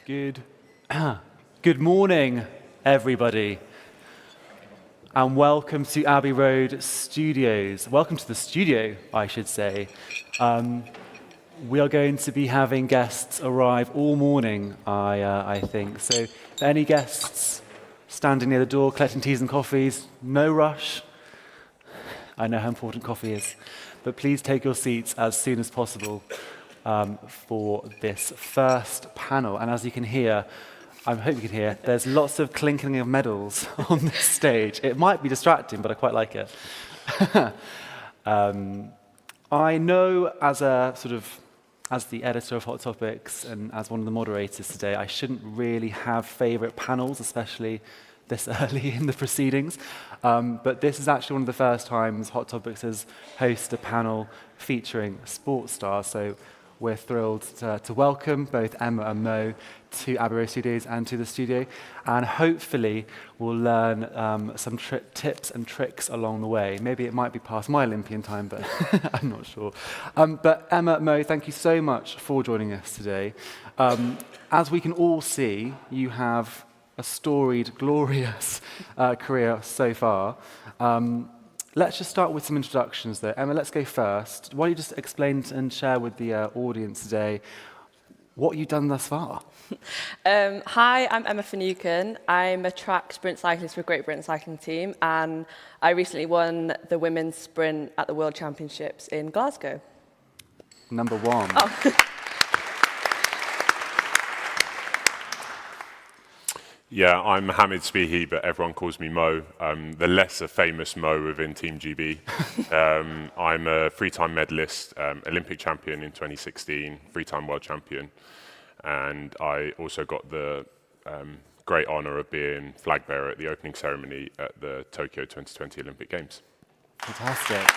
Good, good morning, everybody, and welcome to Abbey Road Studios. Welcome to the studio, I should say. We are going to be having guests arrive all morning, I think. So, if any guests standing near the door collecting teas and coffees, no rush. I know how important coffee is, but please take your seats as soon as possible for this first panel. And as you can hear, I hope you can hear, there's lots of clinking of medals on this stage. It might be distracting, but I quite like it. I know as the editor of Hot Topics and as one of the moderators today, I shouldn't really have favourite panels, especially this early in the proceedings. But this is actually one of the first times Hot Topics has hosted a panel featuring sports stars. So we're thrilled to welcome both Emma and Mo to Abbey Road Studios and to the studio. And hopefully we'll learn some tips and tricks along the way. Maybe it might be past my Olympian time, but I'm not sure. But Emma, Mo, thank you so much for joining us today. As we can all see, you have a storied, glorious career so far. Let's just start with some introductions though. Emma, let's go first. Why don't you just explain and share with the audience today what you've done thus far? Hi, I'm Emma Finucane. I'm a track sprint cyclist for Great Britain Cycling Team, and I recently won the women's sprint at the World Championships in Glasgow. Number one. Oh. Yeah, I'm Mohammed Spihi, but everyone calls me Mo, the lesser famous Mo within Team GB. I'm a three-time medalist, Olympic champion in 2016, three-time world champion, and I also got the great honour of being flag bearer at the opening ceremony at the Tokyo 2020 Olympic Games. Fantastic.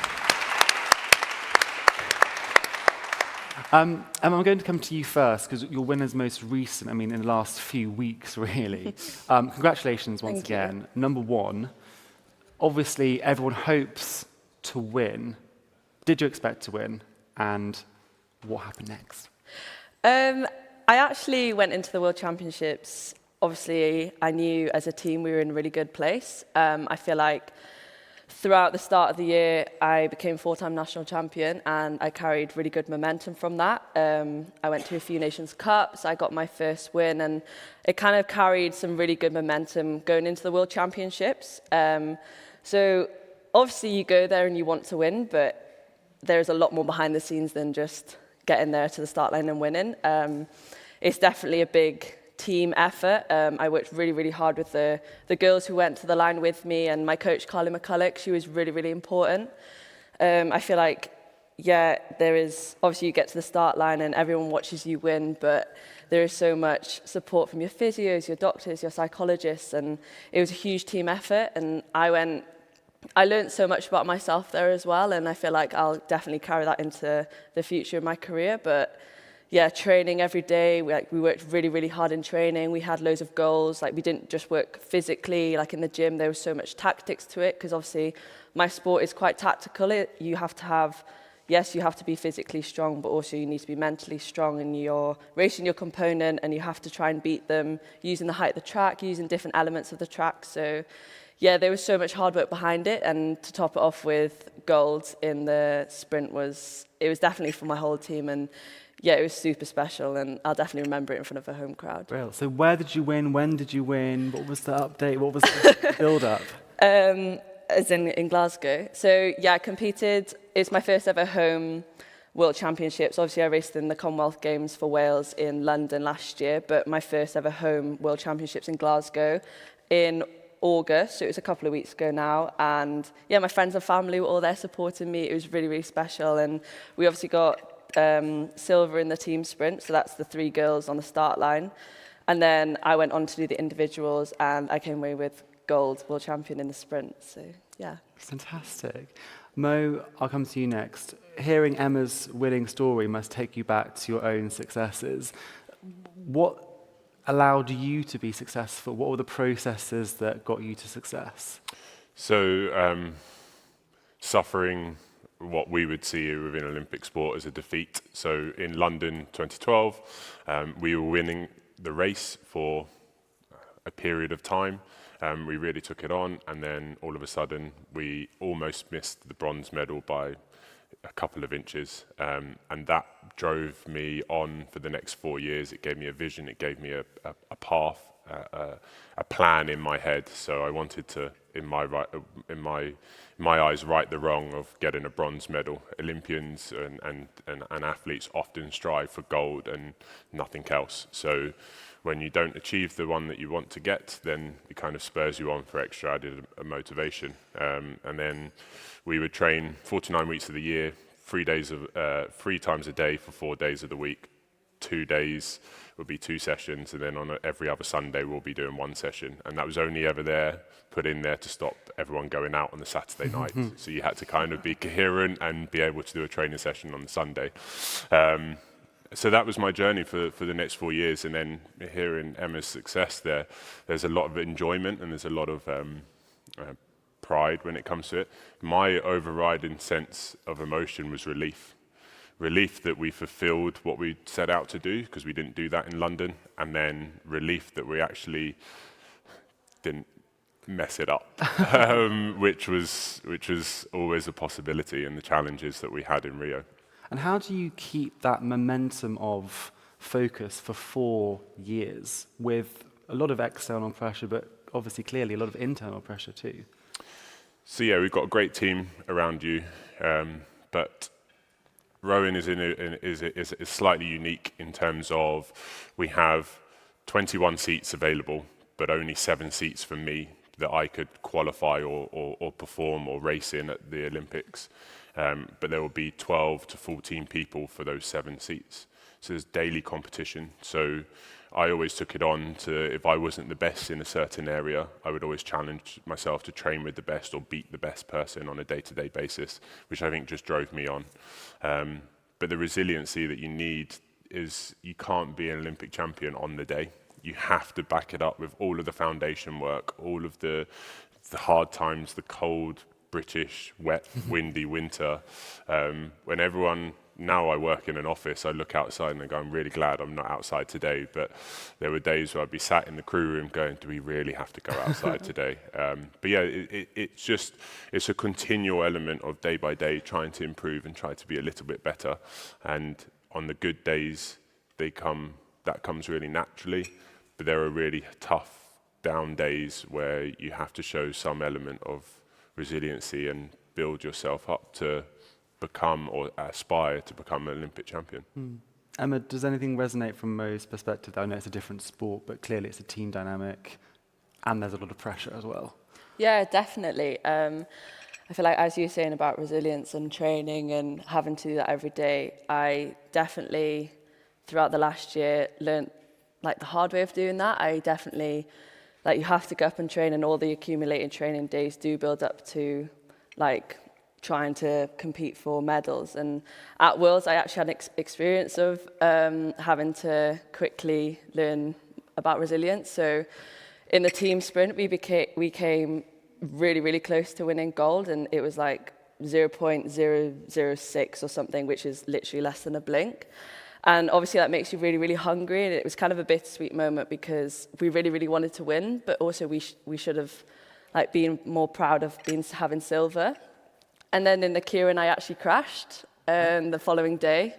Emma, I'm going to come to you first because your win is most recent, in the last few weeks, really. Congratulations once again. Number one, obviously everyone hopes to win. Did you expect to win? And what happened next? I actually went into the World Championships. Obviously, I knew as a team we were in a really good place. I feel like throughout the start of the year, I became four-time national champion, and I carried really good momentum from that. I went to a few Nations Cups, I got my first win, and it kind of carried some really good momentum going into the World Championships. So obviously you go there and you want to win, but there's a lot more behind the scenes than just getting there to the start line and winning. It's definitely a big team effort. I worked really, really hard with the girls who went to the line with me, and my coach, Carly McCulloch, she was really, really important. I feel like, there is, obviously you get to the start line and everyone watches you win, but there is so much support from your physios, your doctors, your psychologists, and it was a huge team effort, and I learned so much about myself there as well, and I feel like I'll definitely carry that into the future of my career. But training every day. We worked really, really hard in training. We had loads of goals. We didn't just work physically. In the gym, there was so much tactics to it because obviously my sport is quite tactical. You have to be physically strong, but also you need to be mentally strong, and you're racing your component and you have to try and beat them using the height of the track, using different elements of the track. So there was so much hard work behind it, and to top it off with gold in the sprint it was definitely for my whole team, and it was super special, and I'll definitely remember it in front of a home crowd. Brilliant. So where did you win? When did you win? What was the update? What was the build-up? As in Glasgow. So I competed. It's my first ever home World Championships. Obviously, I raced in the Commonwealth Games for Wales in London last year, but my first ever home World Championships in Glasgow in August. So it was a couple of weeks ago now, and my friends and family were all there supporting me. It was really, really special, and we obviously got silver in the team sprint, so that's the three girls on the start line, and then I went on to do the individuals, and I came away with gold, world champion in the sprint. So Fantastic. Mo, I'll come to you next. Hearing Emma's winning story must take you back to your own successes. What allowed you to be successful? What were the processes that got you to success? So suffering what we would see within Olympic sport as a defeat. So in London 2012, we were winning the race for a period of time. We really took it on, and then all of a sudden we almost missed the bronze medal by a couple of inches, and that drove me on for the next 4 years. It gave me a vision, it gave me a path, a plan in my head. So I wanted to, in my eyes, right the wrong of getting a bronze medal. Olympians and athletes often strive for gold and nothing else. So when you don't achieve the one that you want to get, then it kind of spurs you on for extra added motivation. And then we would train 49 weeks of the year, 3 times a day for 4 days of the week. 2 days would be 2 sessions, and then on every other Sunday we'll be doing 1 session. And that was only ever put in there to stop everyone going out on the Saturday night. So you had to kind of be coherent and be able to do a training session on the Sunday. So that was my journey for the next 4 years. And then hearing Emma's success there's a lot of enjoyment and there's a lot of pride when it comes to it. My overriding sense of emotion was relief. Relief that we fulfilled what we set out to do, because we didn't do that in London, and then relief that we actually didn't mess it up, which was always a possibility in the challenges that we had in Rio. And how do you keep that momentum of focus for 4 years with a lot of external pressure, but obviously clearly a lot of internal pressure too? So yeah, we've got a great team around you, but rowing is slightly unique in terms of we have 21 seats available, but only 7 seats for me that I could qualify or perform or race in at the Olympics. But there will be 12 to 14 people for those 7 seats. So there's daily competition. So I always took it on to, if I wasn't the best in a certain area, I would always challenge myself to train with the best or beat the best person on a day-to-day basis, which I think just drove me on. But the resiliency that you need is you can't be an Olympic champion on the day. You have to back it up with all of the foundation work, all of the hard times, the cold, British, wet, windy winter. When everyone, now I work in an office, I look outside and I go, I'm really glad I'm not outside today. But there were days where I'd be sat in the crew room going, do we really have to go outside today? But yeah, it's a continual element of day by day trying to improve and try to be a little bit better. And on the good days, that comes really naturally. But there are really tough down days where you have to show some element of resiliency and build yourself up to become or aspire to become an Olympic champion. Emma, does anything resonate from Mo's perspective? I know it's a different sport, but clearly it's a team dynamic and there's a lot of pressure as well. Yeah, definitely. I feel like, as you were saying about resilience and training and having to do that every day, I definitely, throughout the last year, learned like the hard way of doing that. I definitely, like, you have to go up and train, and all the accumulated training days do build up to like trying to compete for medals. And at Worlds, I actually had an experience of having to quickly learn about resilience. So in the team sprint, we came really, really close to winning gold, and it was like 0.006 or something, which is literally less than a blink. And obviously that makes you really, really hungry. And it was kind of a bittersweet moment because we really, really wanted to win, but also we should have like been more proud of having silver. And then in the Keirin, I actually crashed the following day.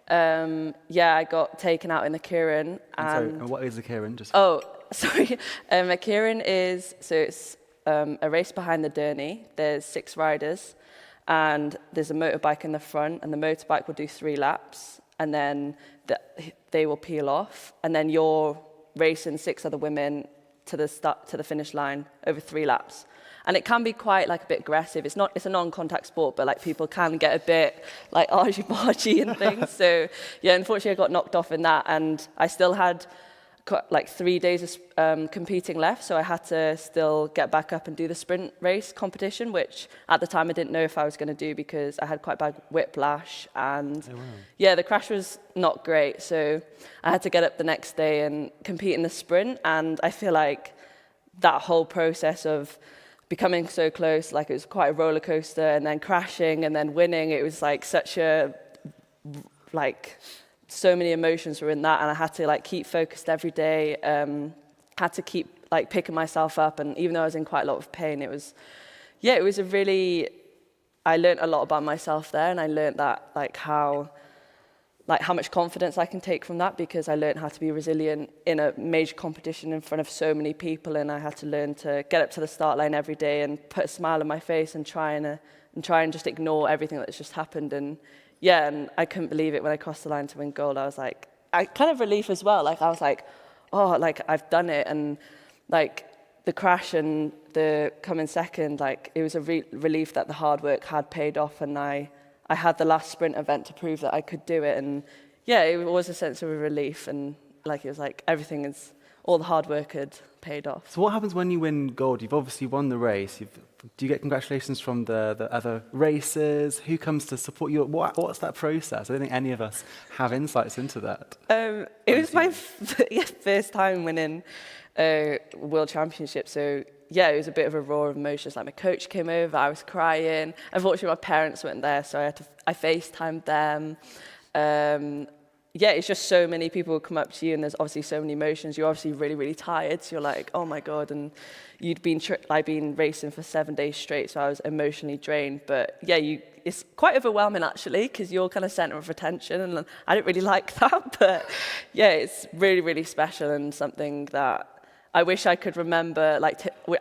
I got taken out in the Keirin. And what is the Keirin? Sorry. A Keirin is, so it's a race behind the Derny. There's 6 riders, and there's a motorbike in the front, and the motorbike will do 3 laps. And then they will peel off, and then you're racing 6 other women to the finish line over 3 laps. And it can be quite like a bit aggressive. It's a non-contact sport, but like people can get a bit like argy-bargy and things. So yeah, unfortunately I got knocked off in that, and I still had like 3 days of competing left, so I had to still get back up and do the sprint race competition, which at the time I didn't know if I was going to do because I had quite bad whiplash, and the crash was not great, so I had to get up the next day and compete in the sprint. And I feel like that whole process of becoming so close, like it was quite a roller coaster, and then crashing and then winning, it was like such a so many emotions were in that, and I had to like keep focused every day. Had to keep like picking myself up, and even though I was in quite a lot of pain, it was a really. I learned a lot about myself there, and I learned that like how much confidence I can take from that, because I learned how to be resilient in a major competition in front of so many people, and I had to learn to get up to the start line every day and put a smile on my face and try and just ignore everything that's just happened. And I couldn't believe it when I crossed the line to win gold. I was like, kind of relief as well. Like I was like, oh, like I've done it, and like the crash and the coming second, like it was a relief that the hard work had paid off, and I had the last sprint event to prove that I could do it. And it was a sense of relief, and like it was like all the hard work had paid off. So what happens when you win gold? You've obviously won the race. Do you get congratulations from the other racers? Who comes to support you? What's that process? I don't think any of us have insights into that. It was my first time winning World Championship, so it was a bit of a roar of emotions. Like my coach came over, I was crying. Unfortunately, my parents weren't there, so I FaceTimed them. It's just so many people come up to you, and there's obviously so many emotions. You're obviously really, really tired, so you're like, oh my God. And I'd been racing for 7 days straight, so I was emotionally drained. But it's quite overwhelming actually, because you're kind of center of attention, and I didn't really like that. But it's really, really special, and something that I wish I could remember.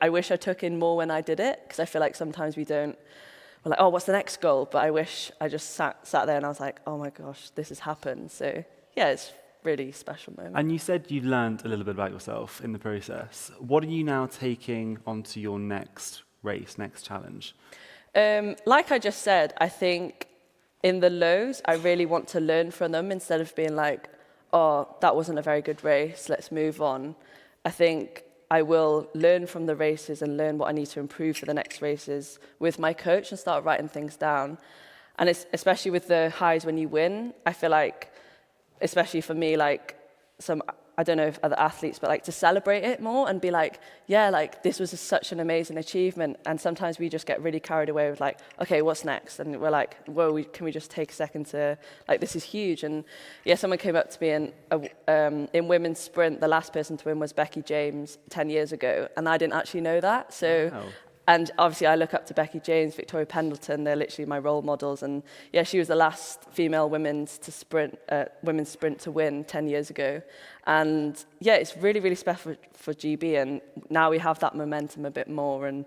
I wish I took in more when I did it, because I feel like sometimes we're like, oh, what's the next goal? But I wish I just sat there and I was like, oh my gosh, this has happened. So it's really special moment. And you said you learned a little bit about yourself in the process. What are you now taking onto your next race, next challenge? Like I just said, I think in the lows, I really want to learn from them instead of being like, oh, that wasn't a very good race, let's move on. I think I will learn from the races and learn what I need to improve for the next races with my coach and start writing things down. And it's, especially with the highs when you win, I feel like, especially for me, like I don't know if other athletes, but like to celebrate it more and be like, like this was such an amazing achievement. And sometimes we just get really carried away with like, okay, what's next? And we're like, whoa, can we just take a second to, like, this is huge. And someone came up to me and in women's sprint, the last person to win was Becky James 10 years ago. And I didn't actually know that. So. Wow. And obviously I look up to Becky James, Victoria Pendleton, they're literally my role models. And she was the last female women's sprint to win 10 years ago. And it's really, really special for GB. And now we have that momentum a bit more. And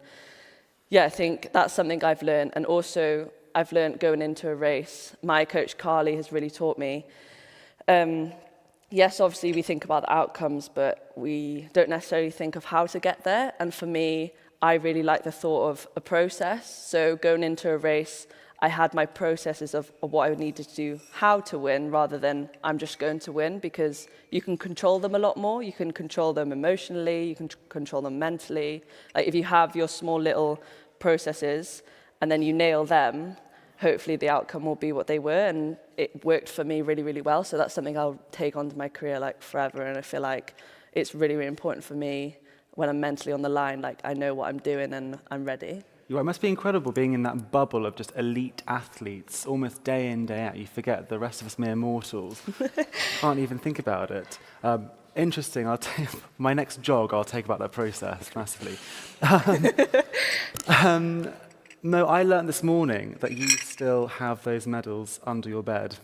I think that's something I've learned. And also I've learned going into a race, my coach Carly has really taught me, yes, obviously we think about the outcomes, but we don't necessarily think of how to get there. And for me, I really like the thought of a process. So going into a race, I had my processes of what I needed to do, how to win, rather than I'm just going to win, because you can control them a lot more. You can control them emotionally, you can control them mentally. Like if you have your small little processes and then you nail them, hopefully the outcome will be what they were. And it worked for me really, really well. So that's something I'll take onto my career like forever. And I feel like it's really, really important for me when I'm mentally on the line, like I know what I'm doing and I'm ready. It must be incredible being in that bubble of just elite athletes, almost day in, day out. You forget the rest of us mere mortals. Can't even think about it. Interesting. My next jog, I'll take about that process massively. Mo, I learned this morning that you still have those medals under your bed.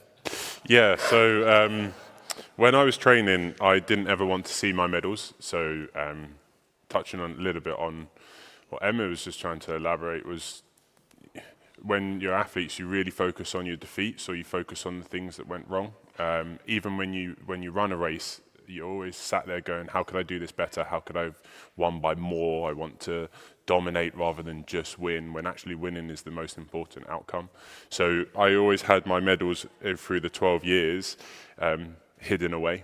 Yeah, so when I was training, I didn't ever want to see my medals. So touching on a little bit on what Emma was just trying to elaborate was, when you're athletes, you really focus on your defeats, or you focus on the things that went wrong. Even when you run a race, you always sat there going, how could I do this better? How could I have won by more? I want to dominate rather than just win, when actually winning is the most important outcome. So I always had my medals through the 12 years hidden away.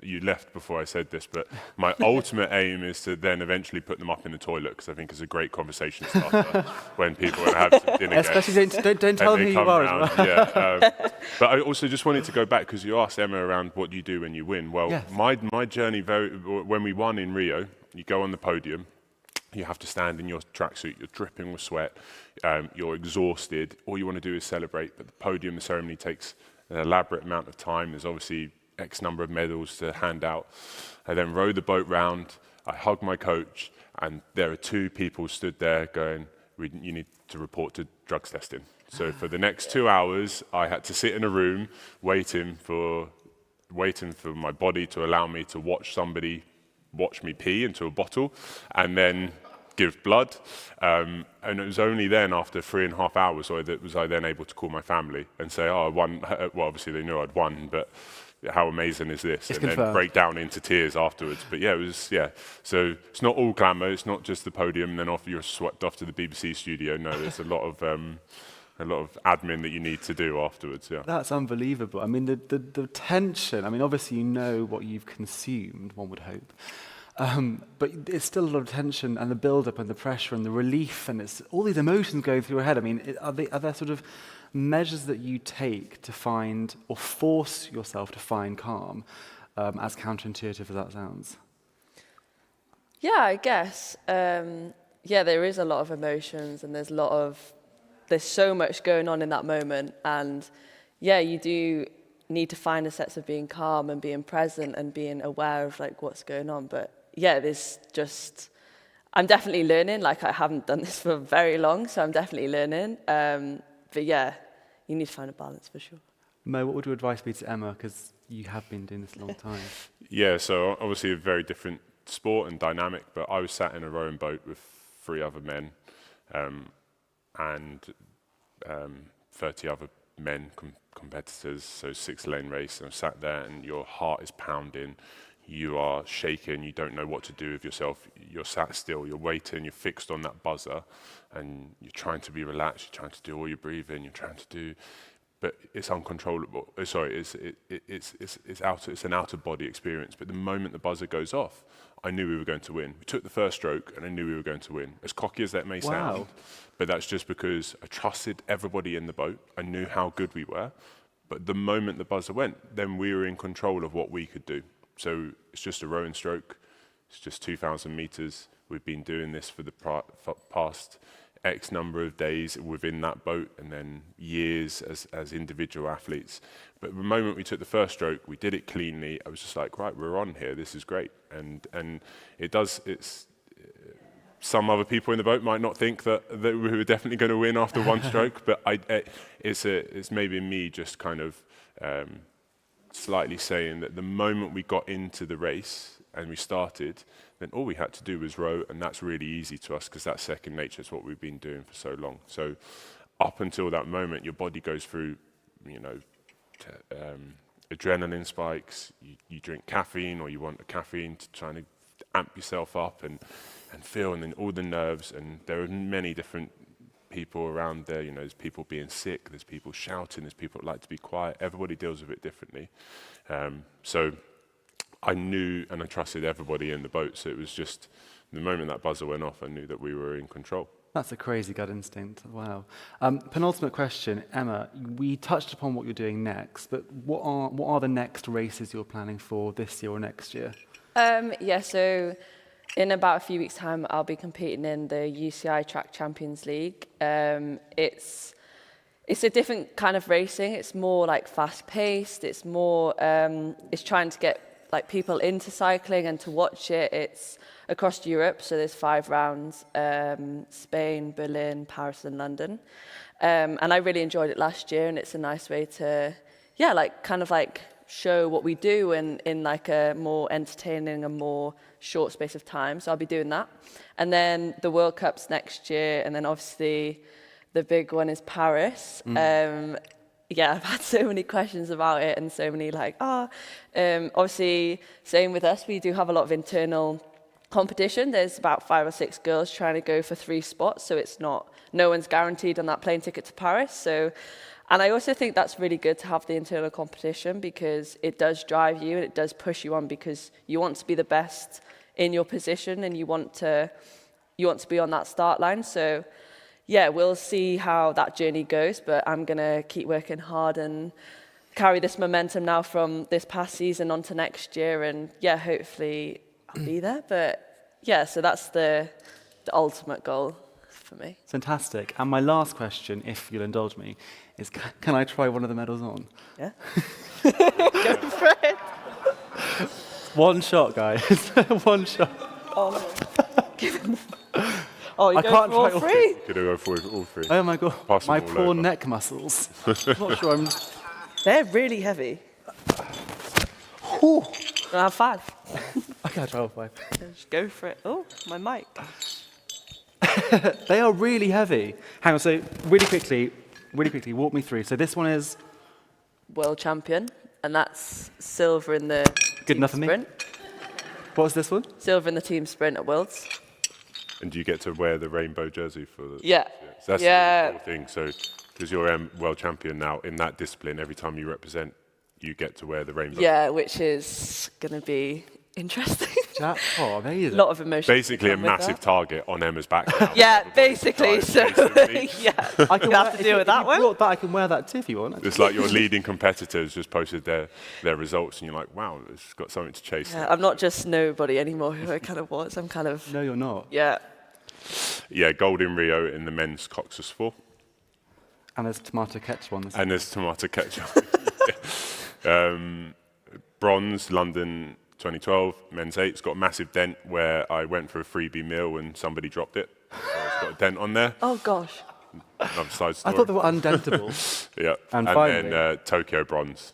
You left before I said this, but my ultimate aim is to then eventually put them up in the toilet, because I think it's a great conversation starter when people want to have some dinner. Especially don't tell them who you are as well. But I also just wanted to go back, because you asked Emma around what you do when you win. Well, yes. my journey, when we won in Rio, you go on the podium, you have to stand in your tracksuit, you're dripping with sweat, you're exhausted, all you want to do is celebrate, but the podium, the ceremony takes an elaborate amount of time. There's obviously X number of medals to hand out. I then row the boat round, I hug my coach, and there are 2 people stood there going, you need to report to drugs testing. So for the next 2 hours, I had to sit in a room waiting for my body to allow me to watch me pee into a bottle and then give blood. And it was only then, after 3.5 hours, was I then able to call my family and say, oh, I won. Well, obviously they knew I'd won, but how amazing is this? It's and confirmed. Then break down into tears afterwards. But yeah, it was, yeah. So it's not all glamour. It's not just the podium and then off you're swept off to the BBC studio. No, there's a lot of admin that you need to do afterwards, yeah. That's unbelievable. I mean, the tension, I mean, obviously you know what you've consumed, one would hope. But it's still a lot of tension and the build-up and the pressure and the relief and it's all these emotions going through your head. I mean, are there sort of measures that you take to find or force yourself to find calm, as counterintuitive as that sounds? Yeah, I guess. Yeah, there is a lot of emotions and there's so much going on in that moment. And yeah, you do need to find a sense of being calm and being present and being aware of like what's going on. But yeah, I'm definitely learning. Like I haven't done this for very long, so I'm definitely learning. But yeah, you need to find a balance for sure. Mo, what would your advice be to Emma? Because you have been doing this a long time. Yeah, so obviously a very different sport and dynamic, but I was sat in a rowing boat with 3 other men and 30 other men competitors, so 6-lane race, and I'm sat there and your heart is pounding, you are shaking, you don't know what to do with yourself, you're sat still, you're waiting, you're fixed on that buzzer, and you're trying to be relaxed, you're trying to do all your breathing, you're trying to do, but it's uncontrollable. Sorry, it's an out-of-body experience, but the moment the buzzer goes off, I knew we were going to win. We took the first stroke and I knew we were going to win. As cocky as that may sound, but that's just because I trusted everybody in the boat. I knew how good we were, but the moment the buzzer went, then we were in control of what we could do. So it's just a rowing stroke. It's just 2,000 meters. We've been doing this for the past X number of days within that boat and then years as individual athletes. But the moment we took the first stroke, we did it cleanly. I was just like, right, we're on here. This is great. And some other people in the boat might not think that we were definitely going to win after one stroke, but it's maybe me just kind of slightly saying that the moment we got into the race and we started, then all we had to do was row, and that's really easy to us because that's second nature. It's what we've been doing for so long. So up until that moment, your body goes through, adrenaline spikes. You drink caffeine, or you want a caffeine to try to amp yourself up and feel, and then all the nerves. And there are many different people around there. There's people being sick, there's people shouting, there's people that like to be quiet. Everybody deals with it differently. So I knew and I trusted everybody in the boat. So it was just the moment that buzzer went off, I knew that we were in control. That's a crazy gut instinct. Wow. Penultimate question, Emma. We touched upon what you're doing next, but what are the next races you're planning for this year or next year? So in about a few weeks' time, I'll be competing in the UCI Track Champions League. It's a different kind of racing. It's more like fast-paced. It's more it's trying to get like people into cycling and to watch it. It's across Europe, so there's 5 rounds: Spain, Berlin, Paris, and London. And I really enjoyed it last year, and it's a nice way to, show what we do in like a more entertaining and more short space of time. So I'll be doing that. And then the World Cup's next year, and then obviously the big one is Paris. I've had so many questions about it and so many obviously same with us, we do have a lot of internal competition. There's about 5 or 6 girls trying to go for 3 spots, so no one's guaranteed on that plane ticket to Paris. And I also think that's really good to have the internal competition because it does drive you and it does push you on because you want to be the best in your position and you want to be on that start line. So yeah, we'll see how that journey goes, but I'm going to keep working hard and carry this momentum now from this past season onto next year. And yeah, hopefully I'll be there. But yeah, so that's the ultimate goal for me. Fantastic. And my last question, if you'll indulge me, is can I try one of the medals on? Yeah. Go for it. One shot, guys. One shot. Oh, no. Give him. Oh, you I go can't for all try all three? Gonna go for all three. Oh my god. Pass them My all poor over. neck muscles. I'm not sure I'm. They're really heavy. Ooh. I have 5. I can't try all 5. Just go for it. Oh, my mic. They are really heavy. Hang on. So really quickly, walk me through. So this one is World champion, and that's silver in the good team enough for me. sprint. What was this one? Silver in the team sprint at Worlds. And do you get to wear the rainbow jersey for the? Yeah. So that's Yeah. the cool thing. So because you're world champion now in that discipline, every time you represent, you get to wear the rainbow. Yeah, which is going to be interesting. Jack? Oh, amazing. A lot of emotion. Basically, a come with massive that. target on Emma's back. Now. Yeah, basically. Right, So, basically. yeah. I can You have wear- to if deal you- with that if you one. brought that, I can wear that too if you want. It's like your leading competitors just posted their results, and you're like, wow, it's got something to chase. Yeah, I'm not just nobody anymore who I kind of was. I'm kind of, No, you're not. yeah. Yeah, gold in Rio in the men's Coxus 4. And there's tomato ketchup on this. And there's tomato ketchup. Bronze, London 2012, men's 8. It's got a massive dent where I went for a freebie meal and somebody dropped it. So it's got a dent on there. Oh, gosh. Another side I story. thought they were undentable. Yeah. And then finally- Tokyo bronze,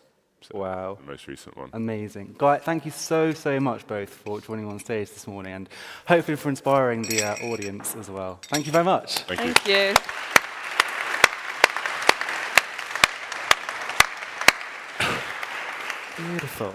Wow. the most recent one. Amazing. Guy, thank you so much both for joining on stage this morning and hopefully for inspiring the audience as well. Thank you very much. Thank you. Thank you. Beautiful.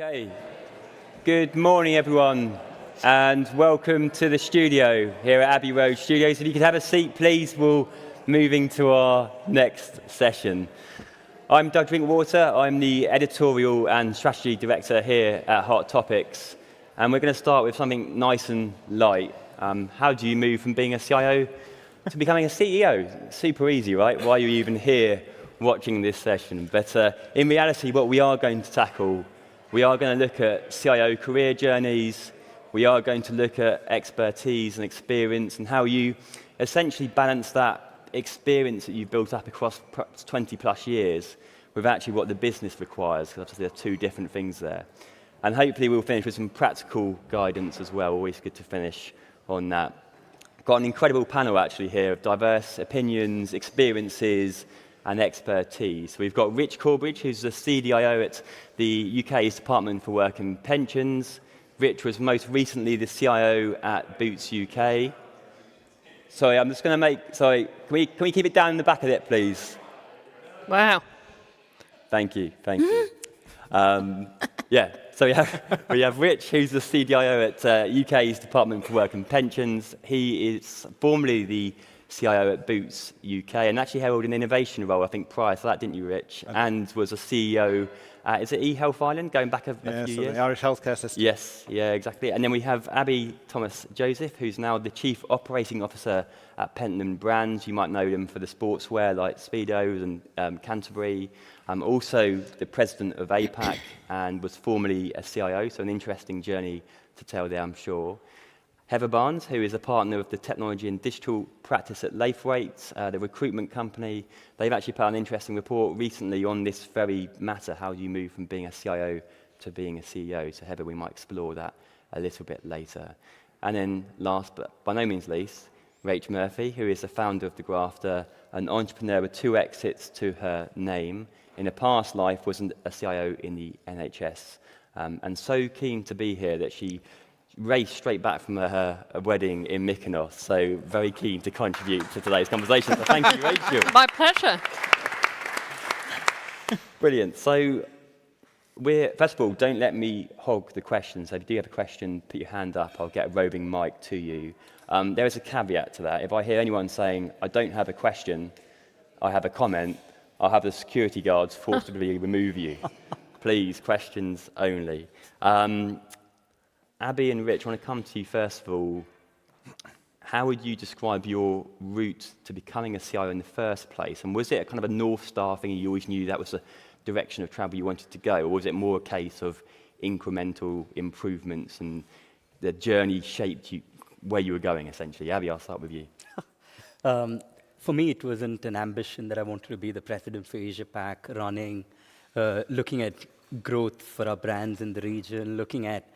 Okay. Good morning, everyone, and welcome to the studio here at Abbey Road Studios. If you could have a seat, please, we're moving to our next session. I'm Doug Drinkwater. I'm the editorial and strategy director here at Hot Topics, and we're going to start with something nice and light. How do you move from being a CIO to becoming a CEO? Super easy, right? Why are you even here watching this session? But in reality, what we are going to tackle, we are going to look at CIO career journeys, we are going to look at expertise and experience and how you essentially balance that experience that you've built up across 20 plus years with actually what the business requires, because obviously there are two different things there. And hopefully we'll finish with some practical guidance as well, always good to finish on that. Got an incredible panel actually here of diverse opinions, experiences, and expertise. We've got Rich Corbridge, who's the CDIO at the UK's Department for Work and Pensions. Rich was most recently the CIO at Boots UK. Sorry, I'm just going to can we keep it down in the back of it, please? Wow. Thank you. So we have Rich, who's the CDIO at UK's Department for Work and Pensions. He is formerly the CIO at Boots UK and actually held an innovation role, I think, prior to that, didn't you, Rich? And was a CEO at, is it eHealth Ireland, going back a few years? The Irish healthcare system. Yes, yeah, exactly. And then we have Abby Thomas-Joseph, who's now the Chief Operating Officer at Pentland Brands. You might know them for the sportswear like Speedos and Canterbury. Also the President of APAC and was formerly a CIO, so an interesting journey to tell there, I'm sure. Heather Barnes, who is a partner of the technology and digital practice at Lathwaite, the recruitment company. They've actually put out an interesting report recently on this very matter, how you move from being a CIO to being a CEO. So Heather, we might explore that a little bit later. And then last but by no means least, Rach Murphy, who is the founder of The Grafter, an entrepreneur with 2 exits to her name. In a past life, was a CIO in the NHS. And so keen to be here that she raced straight back from her wedding in Mykonos, so very keen to contribute to today's conversation. So thank you, Rachel. My pleasure. Brilliant. So first of all, don't let me hog the questions. So if you do have a question, put your hand up. I'll get a roving mic to you. There is a caveat to that. If I hear anyone saying, I don't have a question, I have a comment, I'll have the security guards forcibly remove you. Please, questions only. Abby and Rich, I want to come to you first of all. How would you describe your route to becoming a CIO in the first place? And was it a kind of a North Star thing and you always knew that was the direction of travel you wanted to go? Or was it more a case of incremental improvements and the journey shaped you where you were going, essentially? Abby, I'll start with you. For me, it wasn't an ambition that I wanted to be the president for Asia Pac, running, looking at growth for our brands in the region, looking at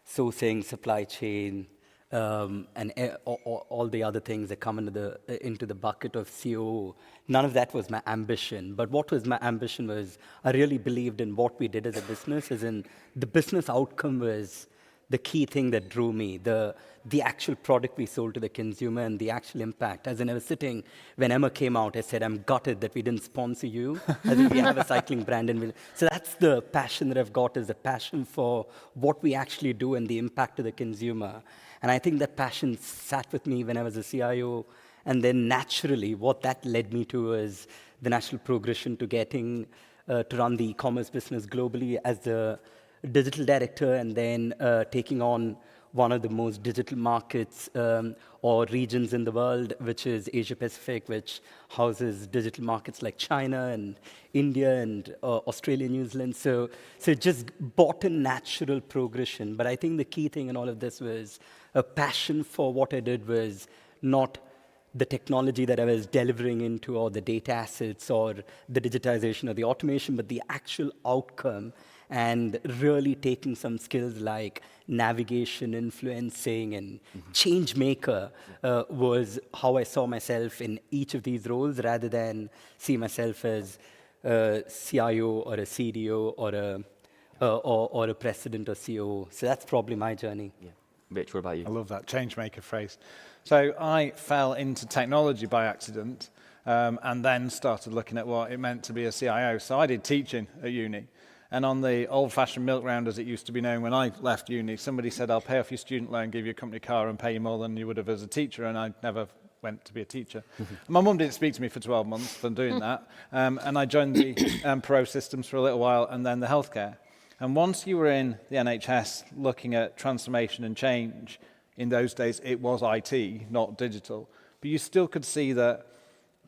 sourcing, supply chain, and all the other things that come into the bucket of COO. None of that was my ambition. But what was my ambition was I really believed in what we did as a business, as in the business outcome was the key thing that drew me, the actual product we sold to the consumer and the actual impact. As in, I was sitting, when Emma came out, I said, I'm gutted that we didn't sponsor you, as in we have a cycling brand. So that's the passion that I've got, is the passion for what we actually do and the impact to the consumer. And I think that passion sat with me when I was a CIO. And then naturally, what that led me to was the natural progression to getting to run the e-commerce business globally as the digital director, and then taking on one of the most digital markets or regions in the world, which is Asia Pacific, which houses digital markets like China and India and Australia, New Zealand. So it just brought a natural progression. But I think the key thing in all of this was a passion for what I did, was not the technology that I was delivering into, or the data assets, or the digitization or the automation, but the actual outcome. And really taking some skills like navigation, influencing, and change maker was how I saw myself in each of these roles, rather than see myself as a CIO or a CDO or a president or COO. So that's probably my journey. Yeah. Rich, what about you? I love that change maker phrase. So I fell into technology by accident and then started looking at what it meant to be a CIO. So I did teaching at uni. And on the old-fashioned milk round, as it used to be known when I left uni, somebody said, I'll pay off your student loan, give you a company car and pay you more than you would have as a teacher, and I never went to be a teacher. My mum didn't speak to me for 12 months for doing that, and I joined the Pro Systems for a little while and then the healthcare. And once you were in the NHS looking at transformation and change, in those days it was IT, not digital, but you still could see that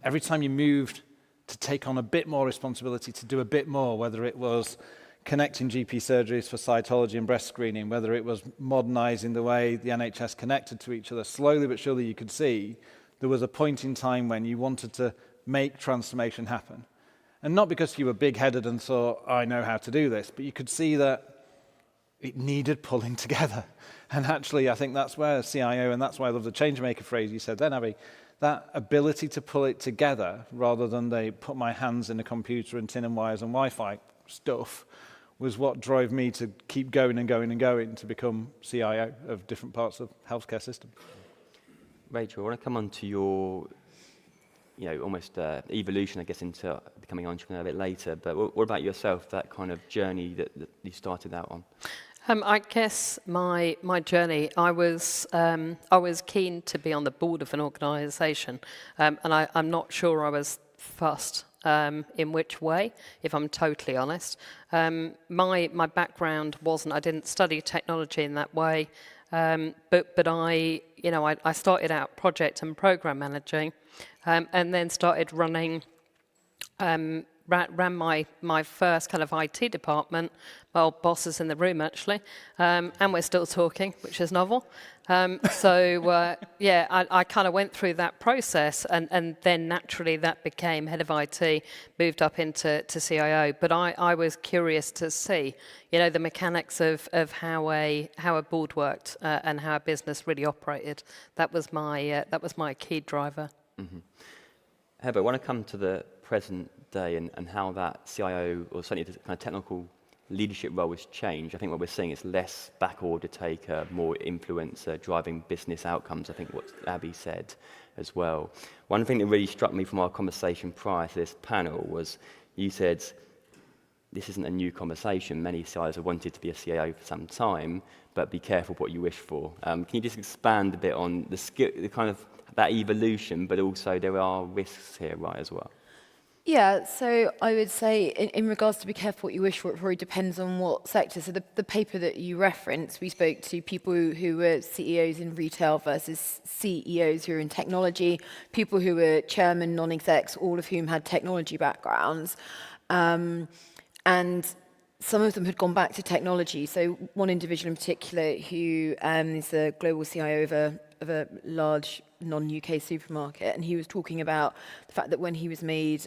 every time you moved to take on a bit more responsibility, to do a bit more, whether it was connecting GP surgeries for cytology and breast screening, whether it was modernising the way the NHS connected to each other, slowly but surely you could see there was a point in time when you wanted to make transformation happen. And not because you were big-headed and thought, I know how to do this, but you could see that it needed pulling together. And actually, I think that's where CIO, and that's why I love the changemaker phrase you said then, Abby, that ability to pull it together rather than they put my hands in a computer and tin and wires and Wi-Fi stuff was what drove me to keep going and going and going to become CIO of different parts of healthcare system. Rachel, I want to come on to your, almost evolution, I guess, into becoming an entrepreneur a bit later. But what about yourself, that kind of journey that you started out on? I guess my journey, I was keen to be on the board of an organisation, and I'm not sure I was fussed in which way, if I'm totally honest. My background wasn't, I didn't study technology in that way, but I started out project and program managing, and then started running, ran my first kind of IT department. My old boss is in the room actually, and we're still talking, which is novel. I kind of went through that process, and then naturally that became head of IT, moved up into CIO. But I was curious to see, the mechanics of how a board worked and how a business really operated. That was my key driver. Mm-hmm. Heather, I want to come to the present day and how that CIO, or certainly the kind of technical leadership role, has changed. I think what we're seeing is less back-order taker, more influencer, driving business outcomes, I think what Abby said as well. One thing that really struck me from our conversation prior to this panel was you said, this isn't a new conversation. Many CIOs have wanted to be a CIO for some time, but be careful what you wish for. Can you just expand a bit on the kind of that evolution, but also there are risks here, right, as well? Yeah, so I would say in regards to be careful what you wish for, it probably depends on what sector. So the paper that you referenced, we spoke to people who were CEOs in retail versus CEOs who are in technology, people who were chairman, non-execs, all of whom had technology backgrounds. And some of them had gone back to technology. So one individual in particular who is the global CIO of a large non-UK supermarket, and he was talking about the fact that when he was made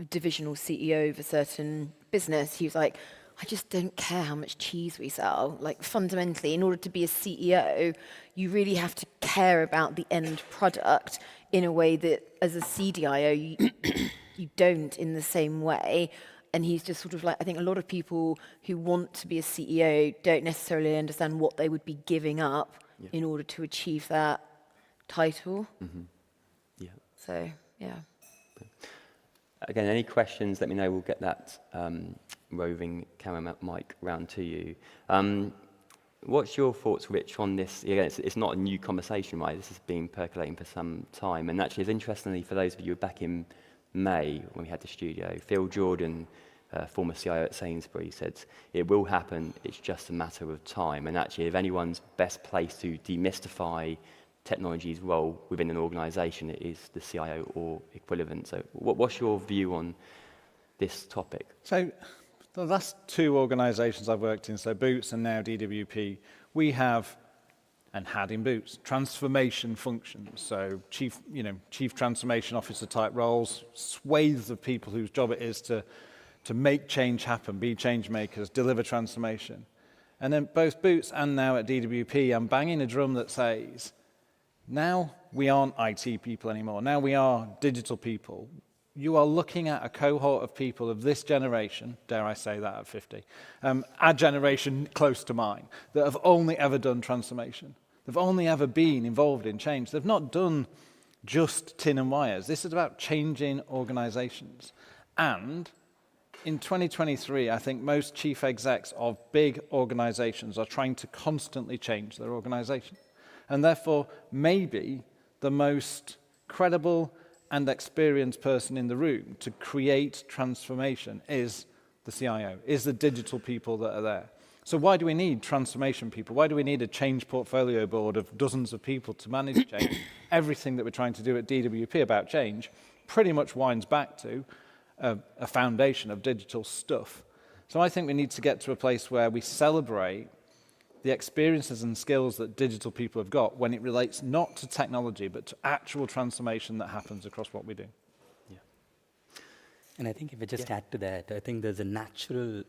divisional CEO of a certain business, he was like, I just don't care how much cheese we sell. Like, fundamentally, in order to be a CEO, you really have to care about the end product in a way that as a CDIO, you don't in the same way. And he's just sort of like, I think a lot of people who want to be a CEO don't necessarily understand what they would be giving up in order to achieve that title. Mm-hmm. Yeah. So, yeah. Again, any questions, let me know. We'll get that roving camera mic round to you. What's your thoughts, Rich, on this? Again, it's not a new conversation, right? This has been percolating for some time. And actually, it's interestingly, for those of you back in May when we had the studio, Phil Jordan, former CIO at Sainsbury's, said, it will happen, it's just a matter of time. And actually, if anyone's best placed to demystify technology's role within an organisation, it is the CIO or equivalent. So what's your view on this topic? So the last two organisations I've worked in, so Boots and now DWP, we have, and had in Boots, transformation functions. So chief transformation officer type roles, swathes of people whose job it is to make change happen, be change makers, deliver transformation. And then both Boots and now at DWP, I'm banging a drum that says, now we aren't IT people anymore. Now we are digital people. You are looking at a cohort of people of this generation, dare I say that at 50, our generation close to mine, that have only ever done transformation. They've only ever been involved in change. They've not done just tin and wires. This is about changing organizations. And in 2023, I think most chief execs of big organizations are trying to constantly change their organization. And therefore, maybe the most credible and experienced person in the room to create transformation is the CIO, is the digital people that are there. So why do we need transformation people? Why do we need a change portfolio board of dozens of people to manage change? Everything that we're trying to do at DWP about change pretty much winds back to a foundation of digital stuff. So I think we need to get to a place where we celebrate the experiences and skills that digital people have got when it relates not to technology, but to actual transformation that happens across what we do. And I think if I just add to that, I think there's a natural,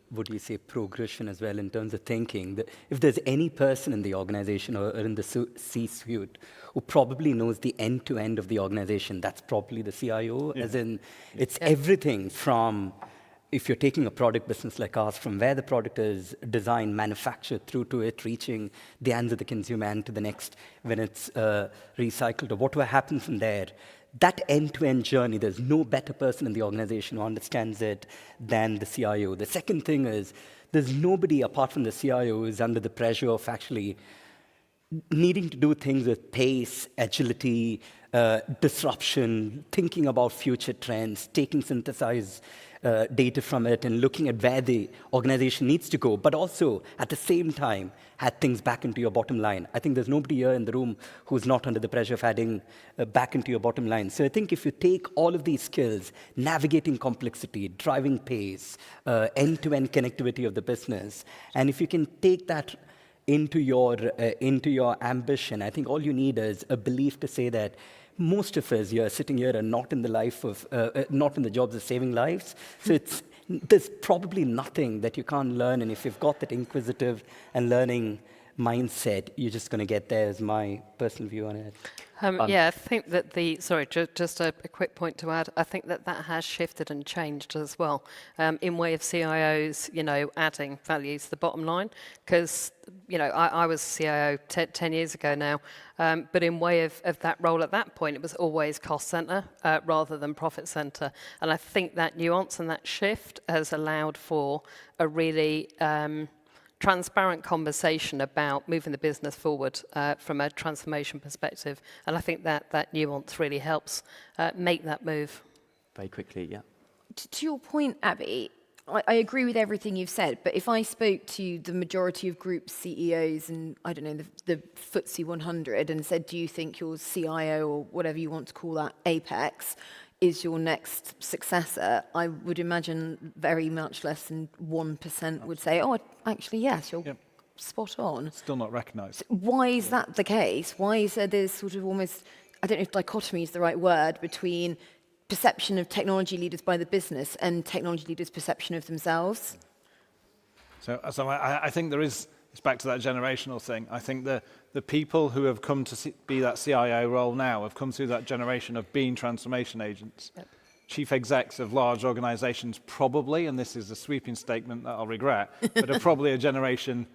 progression as well in terms of thinking. That if there's any person in the organization or in the C-suite who probably knows the end-to-end of the organization, that's probably the CIO, as in it's everything from, if you're taking a product business like ours, from where the product is designed, manufactured, through to it reaching the hands of the consumer and to the next when it's recycled or whatever happens from there. That end-to-end journey, there's no better person in the organization who understands it than the CIO. The second thing is, there's nobody apart from the CIO who is under the pressure of actually needing to do things with pace, agility, disruption, thinking about future trends, taking synthesized data from it and looking at where the organization needs to go, but also at the same time add things back into your bottom line. I think there's nobody here in the room who's not under the pressure of adding back into your bottom line. So I think if you take all of these skills, navigating complexity, driving pace, end-to-end connectivity of the business, and if you can take that into your ambition, I think all you need is a belief to say that most of us here sitting here are not in the life of, not in the jobs of saving lives. So there's probably nothing that you can't learn, and if you've got that inquisitive and learning mindset, you're just going to get there, is my personal view on it. Yeah, I think that just a quick point to add. I think that has shifted and changed as well in way of CIOs, adding value to the bottom line. Because, I was CIO 10 years ago now, but in way of that role at that point, it was always cost center rather than profit center. And I think that nuance and that shift has allowed for a really transparent conversation about moving the business forward from a transformation perspective. And I think that nuance really helps make that move. Very quickly, yeah. To your point, Abby, I agree with everything you've said, but if I spoke to the majority of group CEOs and, I don't know, the FTSE 100 and said, do you think your CIO or whatever you want to call that, Apex, is your next successor, I would imagine very much less than 1% would say, oh, actually, yes, you're spot on. Still not recognised. So why is that the case? Why is there this sort of almost, I don't know if dichotomy is the right word, between perception of technology leaders by the business and technology leaders' perception of themselves? So I think there is, it's back to that generational thing. I think the people who have come to be that CIO role now have come through that generation of being transformation agents. Yep. Chief execs of large organizations probably, and this is a sweeping statement that I'll regret, but are probably a generation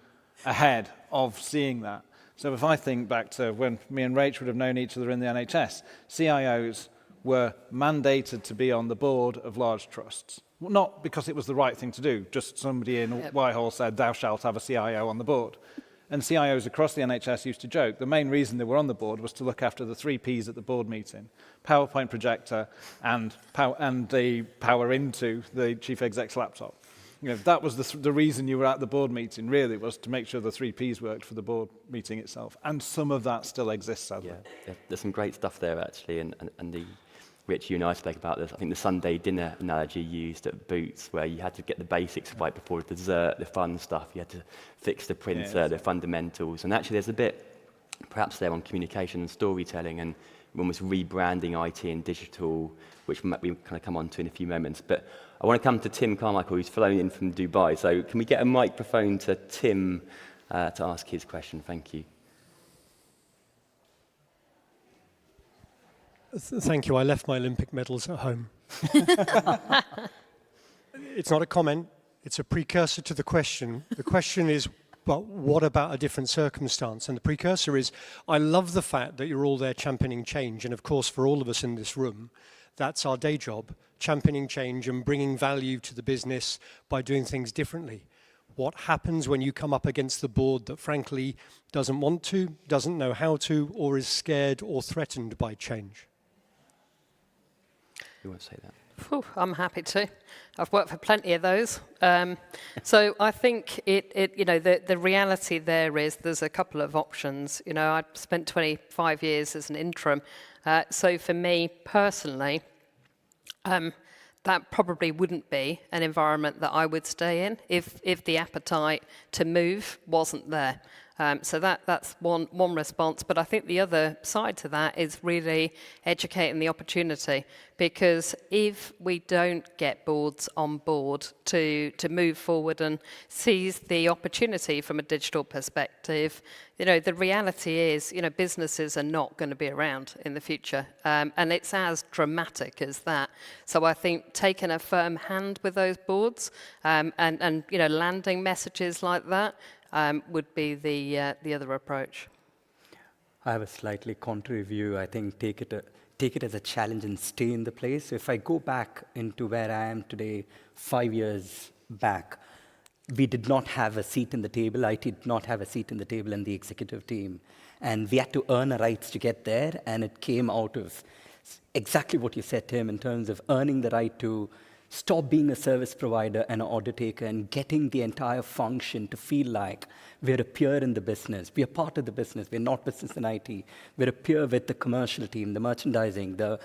ahead of seeing that. So if I think back to when me and Rach would have known each other in the NHS, CIOs were mandated to be on the board of large trusts. Well, not because it was the right thing to do, just somebody in Whitehall said, thou shalt have a CIO on the board. And CIOs across the NHS used to joke, the main reason they were on the board was to look after the 3 Ps at the board meeting: PowerPoint projector and the power into the chief exec's laptop. That was the reason you were at the board meeting, really, was to make sure the 3 Ps worked for the board meeting itself. And some of that still exists, sadly. Yeah, there's some great stuff there, actually, and the Rich, you and I spoke about this. I think the Sunday dinner analogy used at Boots, where you had to get the basics right before the dessert, the fun stuff. You had to fix the printer, the fundamentals. And actually, there's a bit, perhaps there on communication and storytelling and almost rebranding IT and digital, which we kind of come on to in a few moments. But I want to come to Tim Carmichael, who's flown in from Dubai. So can we get a microphone to Tim to ask his question? Thank you. Thank you. I left my Olympic medals at home. It's not a comment. It's a precursor to the question. The question is, well, what about a different circumstance? And the precursor is, I love the fact that you're all there championing change. And of course, for all of us in this room, That's our day job, championing change and bringing value to the business by doing things differently. What happens when you come up against the board that frankly doesn't want to, doesn't know how to, or is scared or threatened by change? You want to say that? Phew, I'm happy to. I've worked for plenty of those. So I think the reality there is there's a couple of options. You know, I spent 25 years as an interim. So for me personally, that probably wouldn't be an environment that I would stay in if the appetite to move wasn't there. So that's one response. But I think the other side to that is really educating the opportunity, because if we don't get boards on board to move forward and seize the opportunity from a digital perspective, you know, the reality is, you know, businesses are not going to be around in the future. And it's as dramatic as that. So I think taking a firm hand with those boards and you know, landing messages like that would be the other approach. I have a slightly contrary view. I think take it as a challenge and stay in the place. So if I go back into where I am today, 5 years back, we did not have a seat in the table. I did not have a seat in the table in the executive team. And we had to earn our rights to get there. And it came out of exactly what you said, Tim, in terms of earning the right to stop being a service provider and an order taker and getting the entire function to feel like we're a peer in the business. We are part of the business. We're not business and IT. We're a peer with the commercial team, the merchandising, the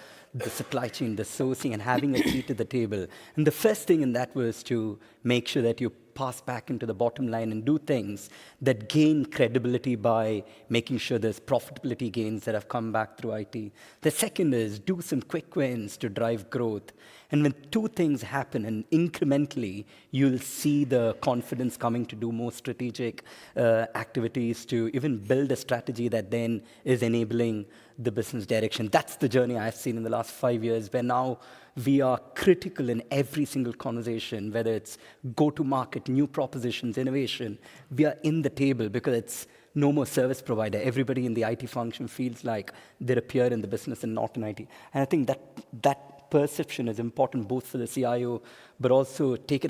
supply chain, the sourcing, and having a seat at the table. And the first thing in that was to make sure that you pass back into the bottom line and do things that gain credibility by making sure there's profitability gains that have come back through IT. The second is do some quick wins to drive growth. And when two things happen and incrementally, you'll see the confidence coming to do more strategic activities, to even build a strategy that then is enabling the business direction. That's the journey I've seen in the last 5 years, where now we are critical in every single conversation, whether it's go-to-market, new propositions, innovation. We are in the table because it's no more service provider. Everybody in the IT function feels like they're a peer in the business and not in IT. And I think that perception is important both for the CIO, but also take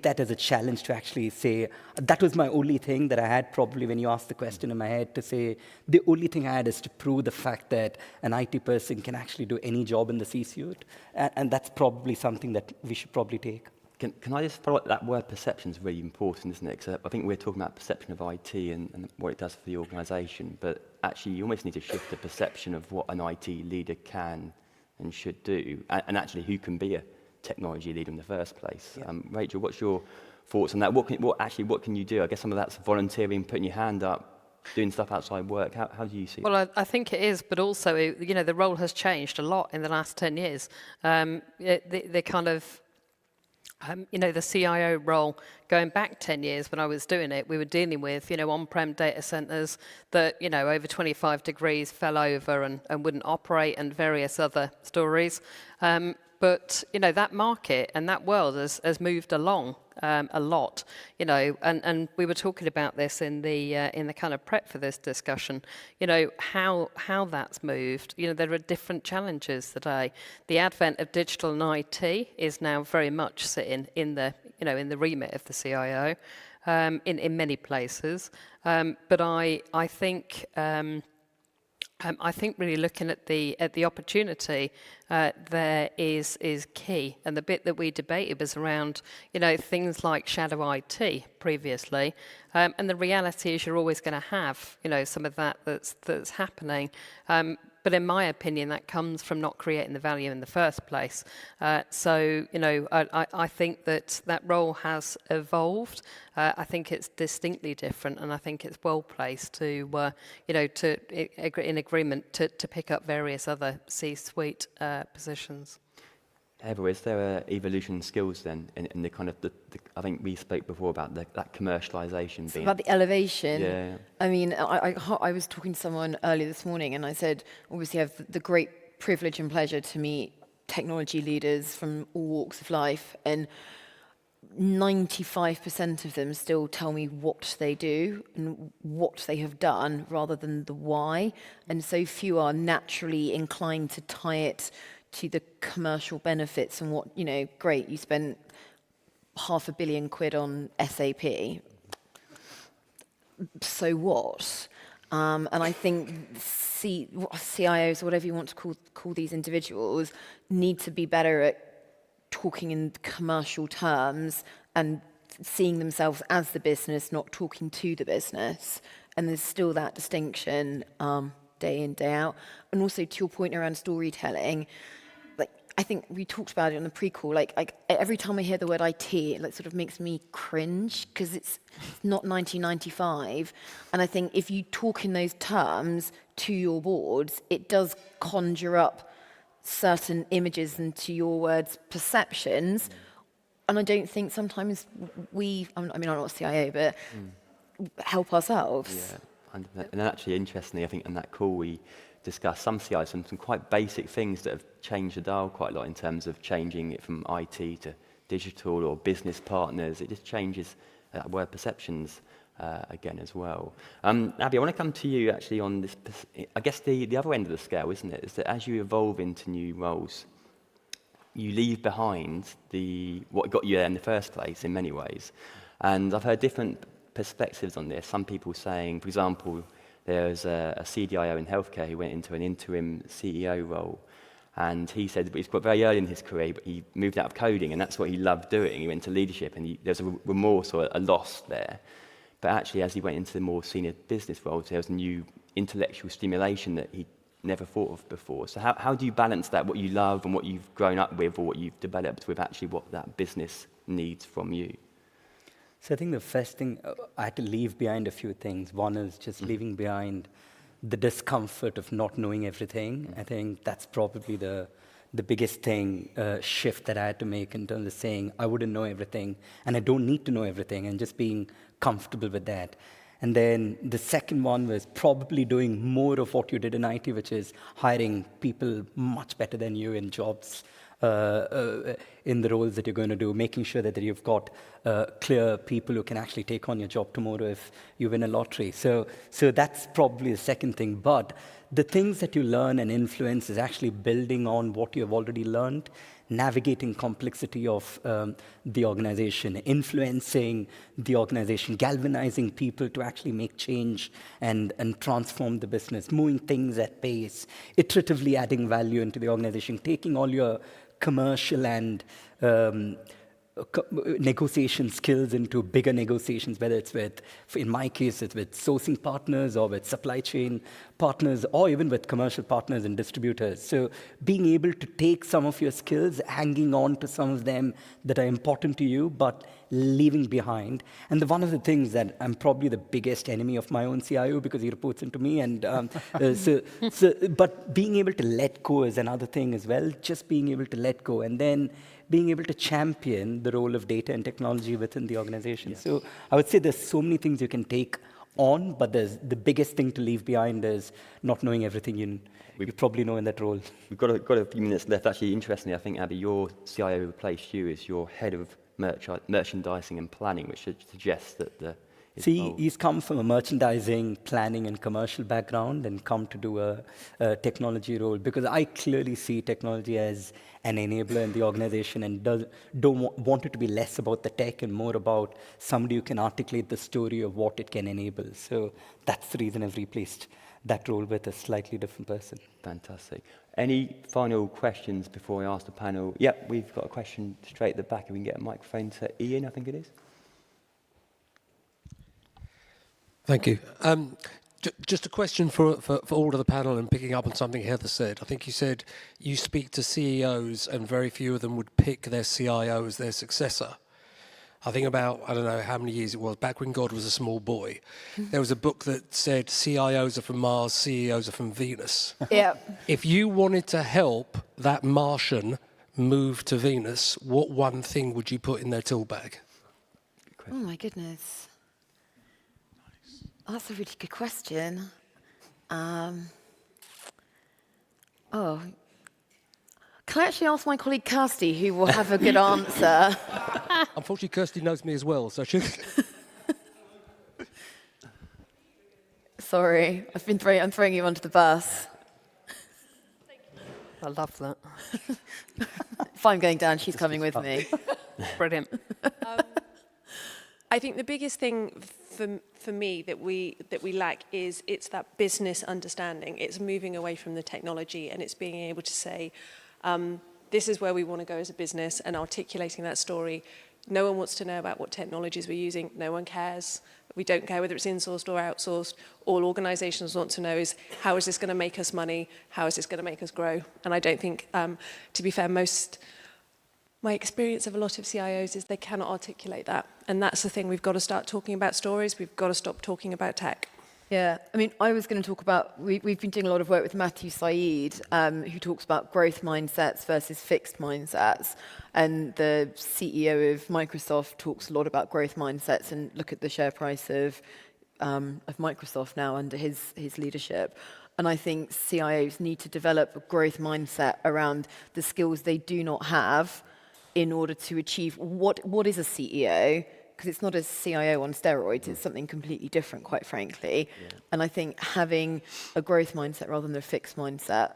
that as a challenge to actually say, that was my only thing that I had probably when you asked the question in my head, to say, the only thing I had is to prove the fact that an IT person can actually do any job in the C-suite. And that's probably something that we should probably take. Can I just follow up? That word perception is really important, isn't it? Because I think we're talking about perception of IT and what it does for the organisation, but actually you almost need to shift the perception of what an IT leader can and should do, and actually who can be a technology leader in the first place. Yeah. Rachel, what's your thoughts on that? What can you do? I guess some of that's volunteering, putting your hand up, doing stuff outside work. How do you see it? Well, I think it is, but also, you know, the role has changed a lot in the last 10 years. The kind of, you know, the CIO role, going back 10 years when I was doing it, we were dealing with, you know, on-prem data centers that, you know, over 25 degrees fell over and wouldn't operate, and various other stories. But, you know, that market and that world has moved along a lot, you know, and we were talking about this in the kind of prep for this discussion, you know, how that's moved. You know, there are different challenges today. The advent of digital and IT is now very much sitting in the, you know, in the remit of the CIO in many places. But I think really looking at the opportunity there is key, and the bit that we debated was around, you know, things like shadow IT previously, and the reality is you're always going to have, you know, some of that's happening. But in my opinion, that comes from not creating the value in the first place. So, you know, I think that role has evolved. I think it's distinctly different, and I think it's well placed to, you know, in agreement to pick up various other C-suite positions. Eva, is there an evolution in skills then in the kind of I think we spoke before about that commercialisation being... About the elevation. Yeah. I mean, I was talking to someone earlier this morning, and I said, obviously I have the great privilege and pleasure to meet technology leaders from all walks of life, and 95% of them still tell me what they do and what they have done rather than the why. And so few are naturally inclined to tie it to the commercial benefits and what, you know, great, you spent £500 million on SAP. So what? And I think CIOs, or whatever you want to call these individuals, need to be better at talking in commercial terms and seeing themselves as the business, not talking to the business. And there's still that distinction day in, day out. And also to your point around storytelling, like I think we talked about it on the pre-call, like every time I hear the word IT, it like sort of makes me cringe because it's not 1995. And I think if you talk in those terms to your boards, it does conjure up certain images and, to your words, perceptions. And I don't think sometimes I mean, I'm not a CIO, but help ourselves. Yeah, and actually, interestingly, I think in that call we discussed some CIOs, some quite basic things that have changed the dial quite a lot in terms of changing it from IT to digital or business partners. It just changes word perceptions again as well. Abby, I want to come to you actually on this, I guess the other end of the scale, isn't it, is that as you evolve into new roles, you leave behind what got you there in the first place in many ways. And I've heard different perspectives on this. Some people saying, for example, there's a CDIO in healthcare who went into an interim CEO role. And he said he's got very early in his career, but he moved out of coding, and that's what he loved doing. He went to leadership, and there's a remorse or a loss there. But actually, as he went into the more senior business roles, there was new intellectual stimulation that he never thought of before. So how do you balance that, what you love and what you've grown up with or what you've developed with actually what that business needs from you? So I think the first thing, I had to leave behind a few things. One is just leaving behind the discomfort of not knowing everything. I think that's probably the biggest thing, shift that I had to make in terms of saying I wouldn't know everything and I don't need to know everything, and just being comfortable with that. And then the second one was probably doing more of what you did in IT, which is hiring people much better than you in jobs, in the roles that you're going to do, making sure that you've got clear people who can actually take on your job tomorrow if you win a lottery. So that's probably the second thing. But the things that you learn and influence is actually building on what you have already learned, navigating complexity of the organization, influencing the organization, galvanizing people to actually make change and transform the business, moving things at pace, iteratively adding value into the organization, taking all your commercial and negotiation skills into bigger negotiations, whether it's with, in my case, it's with sourcing partners or with supply chain partners or even with commercial partners and distributors. So being able to take some of your skills, hanging on to some of them that are important to you, but leaving behind. And one of the things that I'm probably the biggest enemy of my own CIO because he reports into me. And but being able to let go is another thing as well, just being able to let go. And then being able to champion the role of data and technology within the organization. Yes. So I would say there's so many things you can take on, but the biggest thing to leave behind is not knowing everything you probably know in that role. We've got a few minutes left. Actually, interestingly, I think, Abby, your CIO replaced you as your head of merchandising and planning, which suggests that he's come from a merchandising, planning, and commercial background and come to do a technology role, because I clearly see technology as an enabler in the organization and don't want it to be less about the tech and more about somebody who can articulate the story of what it can enable. So that's the reason I've replaced that role with a slightly different person. Fantastic. Any final questions before I ask the panel? Yep, we've got a question straight at the back. If we can get a microphone to Ian, I think it is. Thank you. Just a question for all of the panel, and picking up on something Heather said. I think you said you speak to CEOs and very few of them would pick their CIO as their successor. I think about, I don't know how many years it was, back when God was a small boy, there was a book that said CIOs are from Mars, CEOs are from Venus. Yeah. If you wanted to help that Martian move to Venus, what one thing would you put in their tool bag? Oh my goodness. Oh, that's a really good question. Can I actually ask my colleague Kirsty, who will have a good answer? Unfortunately, Kirsty knows me as well, so she... Sorry, I'm throwing you under the bus. I love that. If I'm going down, she's coming with me. Brilliant. I think the biggest thing for me that we lack is it's that business understanding. It's moving away from the technology, and it's being able to say, this is where we want to go as a business, and articulating that story. No one wants to know about what technologies we're using. No one cares. We don't care whether it's insourced or outsourced. All organisations want to know is, how is this going to make us money? How is this going to make us grow? And I don't think, to be fair, my experience of a lot of CIOs is they cannot articulate that. And that's the thing. We've got to start talking about stories. We've got to stop talking about tech. Yeah, I mean, I was going to talk about, we've been doing a lot of work with Matthew Saeed, who talks about growth mindsets versus fixed mindsets. And the CEO of Microsoft talks a lot about growth mindsets, and look at the share price of Microsoft now under his leadership. And I think CIOs need to develop a growth mindset around the skills they do not have in order to achieve what is a CEO, because it's not a CIO on steroids, it's something completely different, quite frankly. Yeah. And I think having a growth mindset rather than a fixed mindset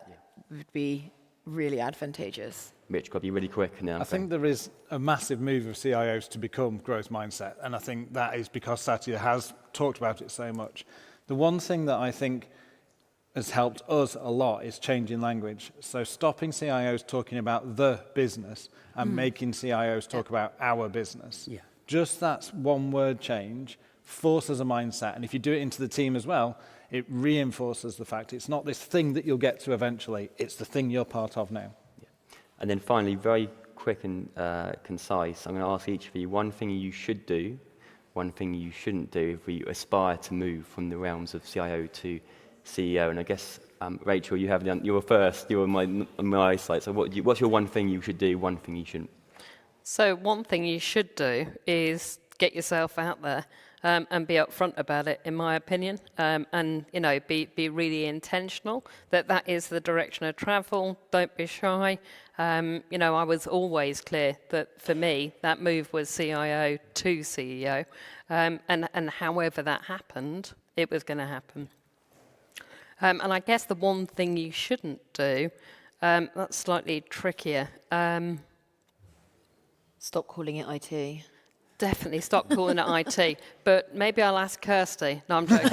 would be really advantageous. Rich, got to be really quick now. I think there is a massive move of CIOs to become growth mindset, and I think that is because Satya has talked about it so much. The one thing that I think has helped us a lot is changing language. So stopping CIOs talking about the business and making CIOs talk about our business. Yeah. Just that one word change forces a mindset. And if you do it into the team as well, it reinforces the fact it's not this thing that you'll get to eventually, it's the thing you're part of now. Yeah. And then finally, very quick and concise, I'm going to ask each of you one thing you should do, one thing you shouldn't do if we aspire to move from the realms of CIO to CEO. And I guess, Rachel, you were first, you were on my eyesight. So what's your one thing you should do, one thing you shouldn't? So one thing you should do is get yourself out there and be upfront about it, in my opinion, and be really intentional that is the direction of travel. Don't be shy. I was always clear that for me that move was CIO to CEO, and however that happened, it was going to happen. And I guess the one thing you shouldn't do, that's slightly trickier. Stop calling it IT. Definitely stop calling it IT. But maybe I'll ask Kirsty. No, I'm joking.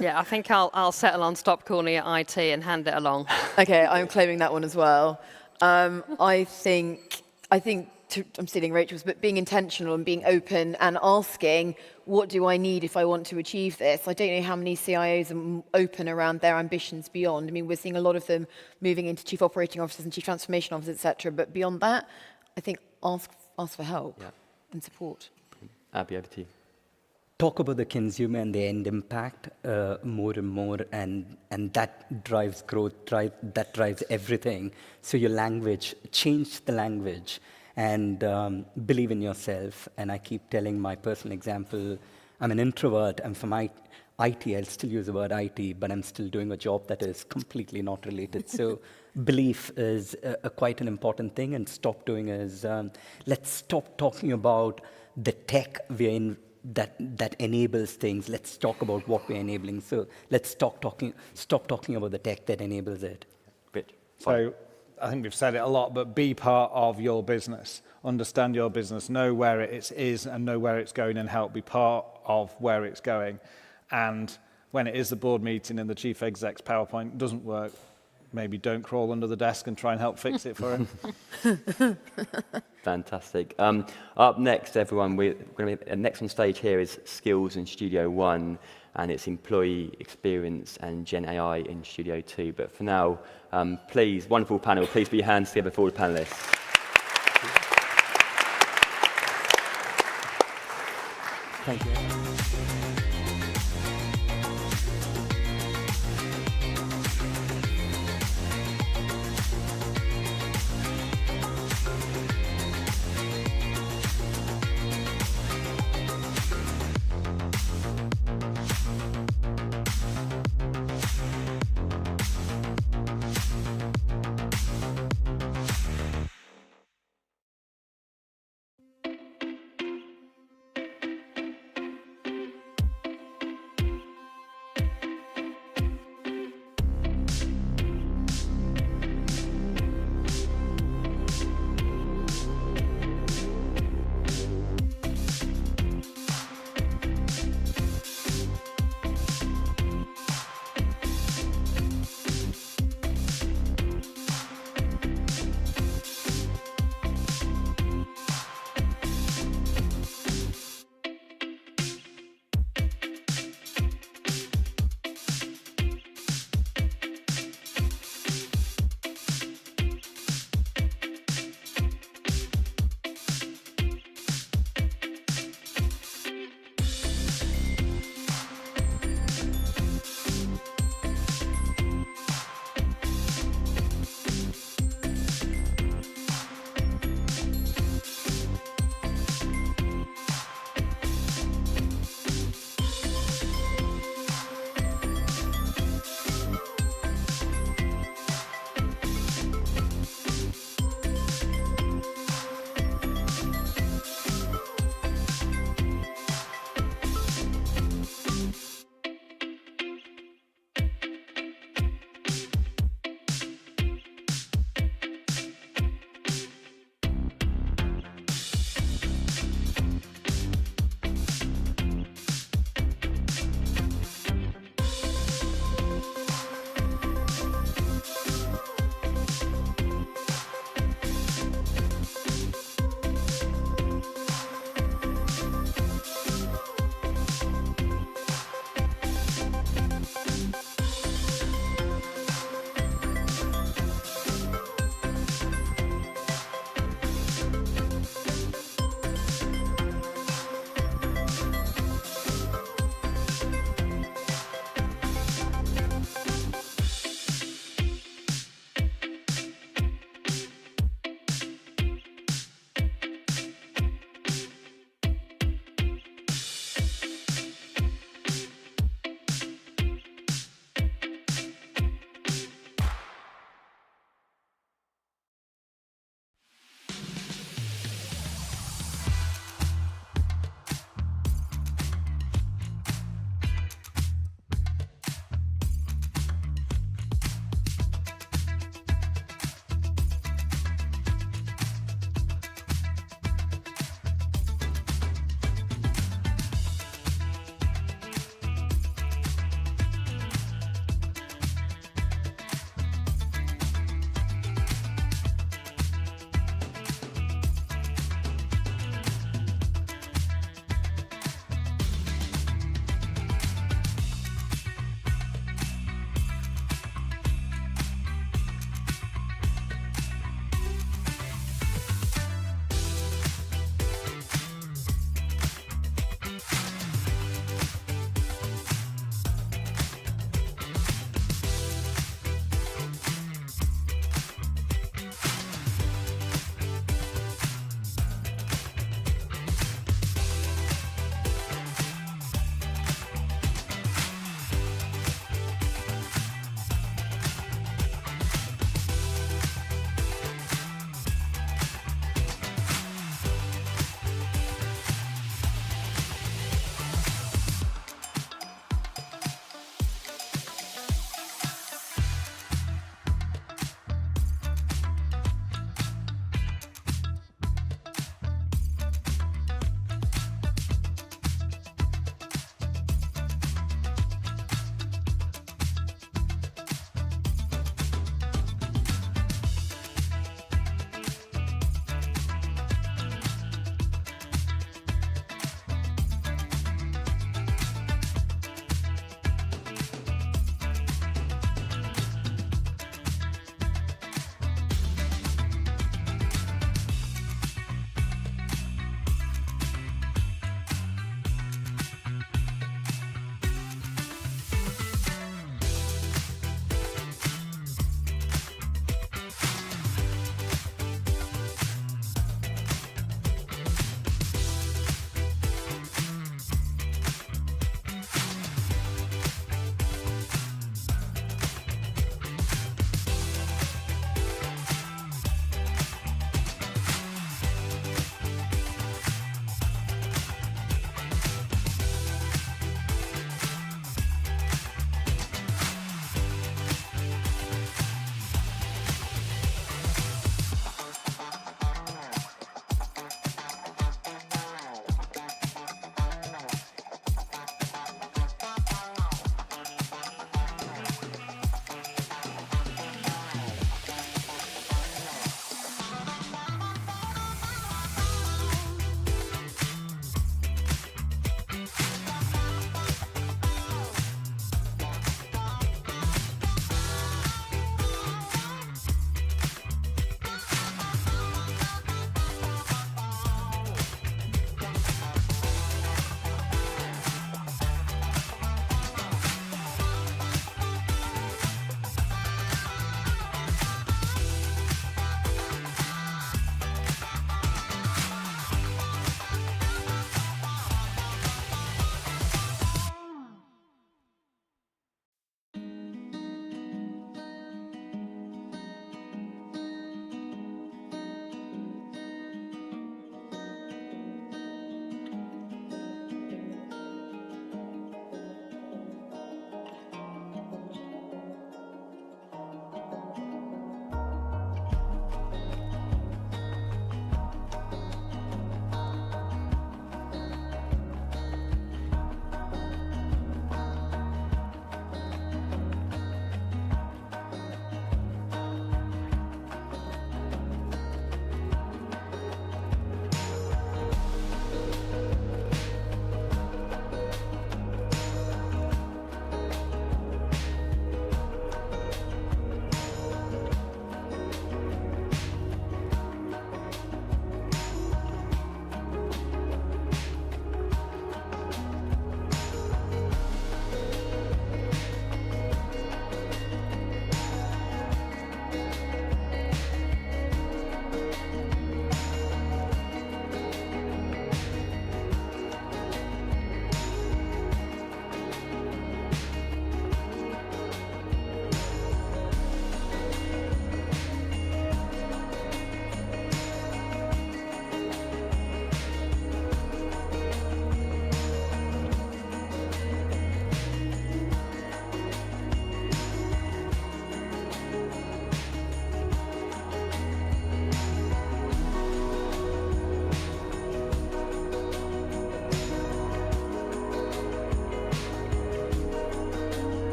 Yeah, I think I'll settle on stop calling it IT and hand it along. Okay, I'm claiming that one as well. I think I'm stealing Rachel's, but being intentional and being open and asking, what do I need if I want to achieve this? I don't know how many CIOs are open around their ambitions beyond. I mean, we're seeing a lot of them moving into chief operating officers and chief transformation officers, etc. But beyond that, I think ask for help and support. Abby, over to you. Talk about the consumer and the end impact more and more, and that drives growth, that drives everything. So your language, change the language. And believe in yourself. And I keep telling my personal example, I'm an introvert, and for my IT, I'll still use the word IT, but I'm still doing a job that is completely not related. So belief is quite an important thing, and stop doing is, let's stop talking about the tech that enables things. Let's talk about what we're enabling. So let's stop talking about the tech that enables it. So I think we've said it a lot, but be part of your business. Understand your business, know where it is and know where it's going, and help be part of where it's going. And when it is the board meeting and the chief exec's PowerPoint doesn't work, maybe don't crawl under the desk and try and help fix it for him. Fantastic. Up next, everyone, we're going to be next on stage here is Skills in Studio One, and it's employee experience and Gen AI in Studio 2. But for now, please, wonderful panel, please put your hands together for the panelists. Thank you.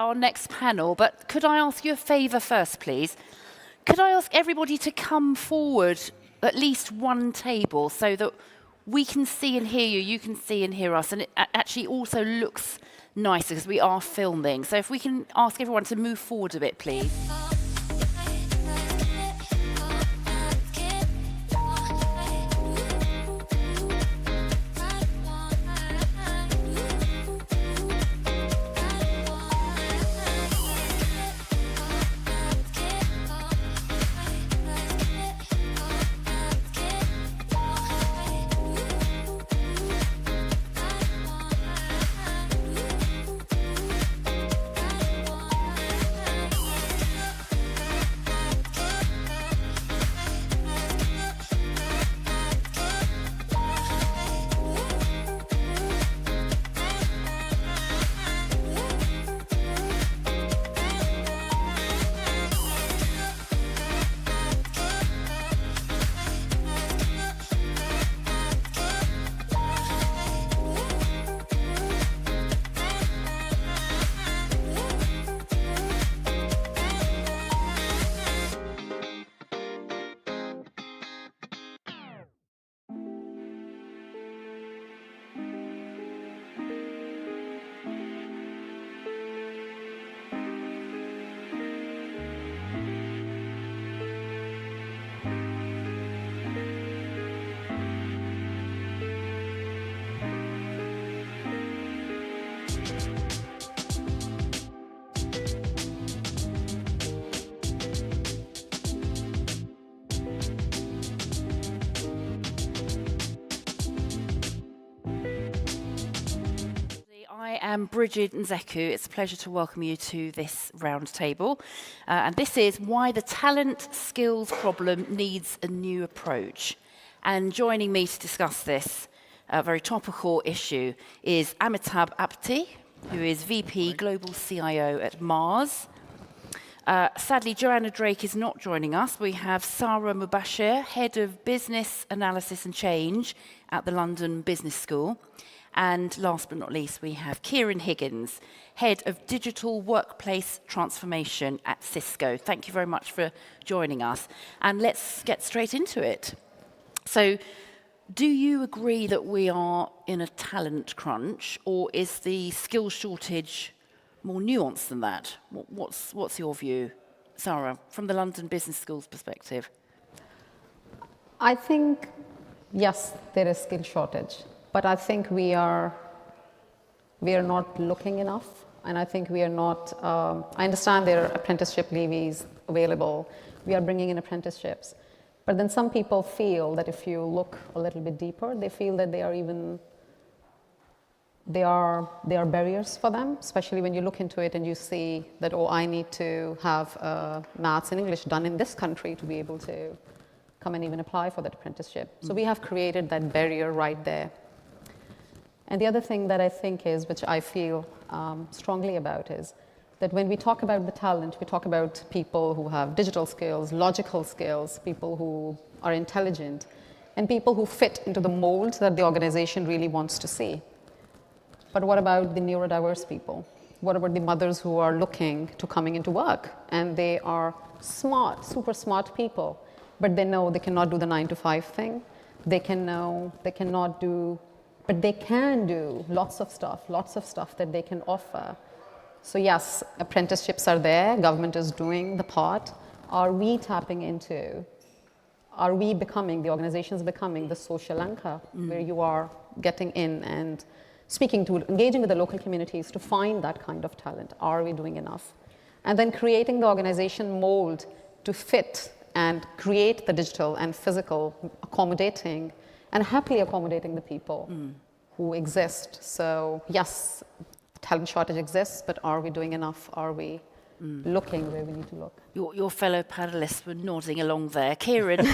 our next panel, but could I ask you a favour first, please? Could I ask everybody to come forward at least one table so that we can see and hear you, you can see and hear us, and it actually also looks nicer because we are filming. So if we can ask everyone to move forward a bit, please. I am Bridget Nzeku. It's a pleasure to welcome you to this round table. And this is why the talent skills problem needs a new approach. And joining me to discuss this very topical issue is Amitabh Apte, who is VP Global CIO at Mars. Sadly, Joanna Drake is not joining us. We have Sarah Mubashir, Head of Business Analysis and Change at the London Business School. And last but not least, we have Kieran Higgins, Head of Digital Workplace Transformation at Cisco. Thank you very much for joining us. And let's get straight into it. So, do you agree that we are in a talent crunch, or is the skill shortage more nuanced than that? What's your view, Sarah, from the London Business School's perspective? I think, yes, there is skill shortage. But I think we are not looking enough, and I think we are not. I understand there are apprenticeship levies available. We are bringing in apprenticeships, but then some people feel that if you look a little bit deeper, they feel that they are barriers for them. Especially when you look into it and you see that, oh, I need to have maths and English done in this country to be able to come and even apply for that apprenticeship. So we have created that barrier right there. And the other thing that I think is, which I feel strongly about, is that when we talk about the talent, we talk about people who have digital skills, logical skills, people who are intelligent, and people who fit into the mold that the organization really wants to see. But what about the neurodiverse people? What about the mothers who are looking to coming into work, and they are smart, super smart people, but they know they cannot do the 9-to-5 thing. They cannot do. But they can do lots of stuff that they can offer. So yes, apprenticeships are there, government is doing the part. Are we tapping into, are we becoming, the organizations becoming the social anchor, where you are getting in and engaging with the local communities to find that kind of talent? Are we doing enough? And then creating the organization mold to fit and create the digital and physical accommodating and happily accommodating the people who exist. So yes, talent shortage exists, but are we doing enough? Are we looking where we need to look? Your fellow panelists were nodding along there. Kieran,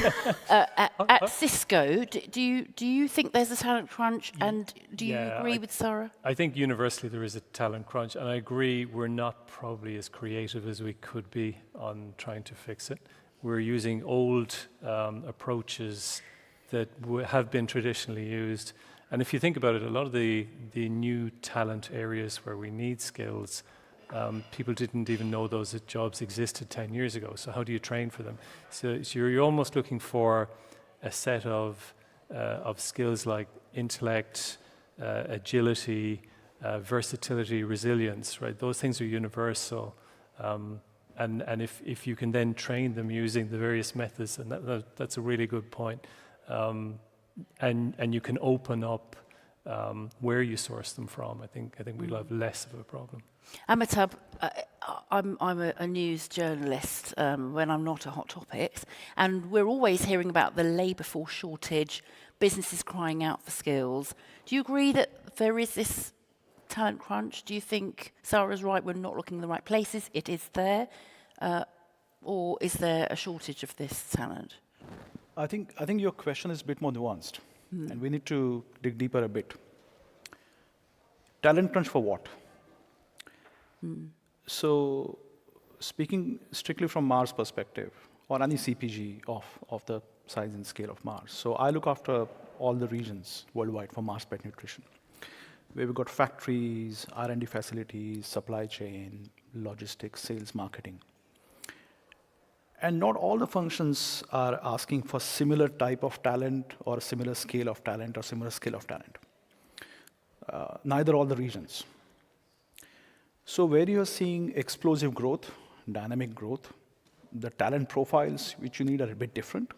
at Cisco, do you think there's a talent crunch, and do you agree with Sarah? I think universally there is a talent crunch, and I agree we're not probably as creative as we could be on trying to fix it. We're using old approaches that have been traditionally used. And if you think about it, a lot of the new talent areas where we need skills people didn't even know those jobs existed 10 years ago. So how do you train for them? So you're almost looking for a set of skills like intellect, agility, versatility, resilience, right? Those things are universal. And if you can then train them using the various methods, and that's a really good point, and you can open up where you source them from, I think we'll have less of a problem. Amitabh, I'm a news journalist when I'm not at Hot Topics, and we're always hearing about the labour force shortage, businesses crying out for skills. Do you agree that there is this talent crunch? Do you think Sarah's right, we're not looking in the right places? It is there. Or is there a shortage of this talent? I think your question is a bit more nuanced, and we need to dig deeper a bit. Talent crunch for what? So, speaking strictly from Mars perspective, or any CPG of the size and scale of Mars. So I look after all the regions worldwide for Mars Pet Nutrition, where we've got factories, R&D facilities, supply chain, logistics, sales, marketing. And not all the functions are asking for similar type of talent or similar scale of talent or similar skill of talent. Neither all the regions. So where you're seeing explosive growth, dynamic growth, the talent profiles which you need are a bit different.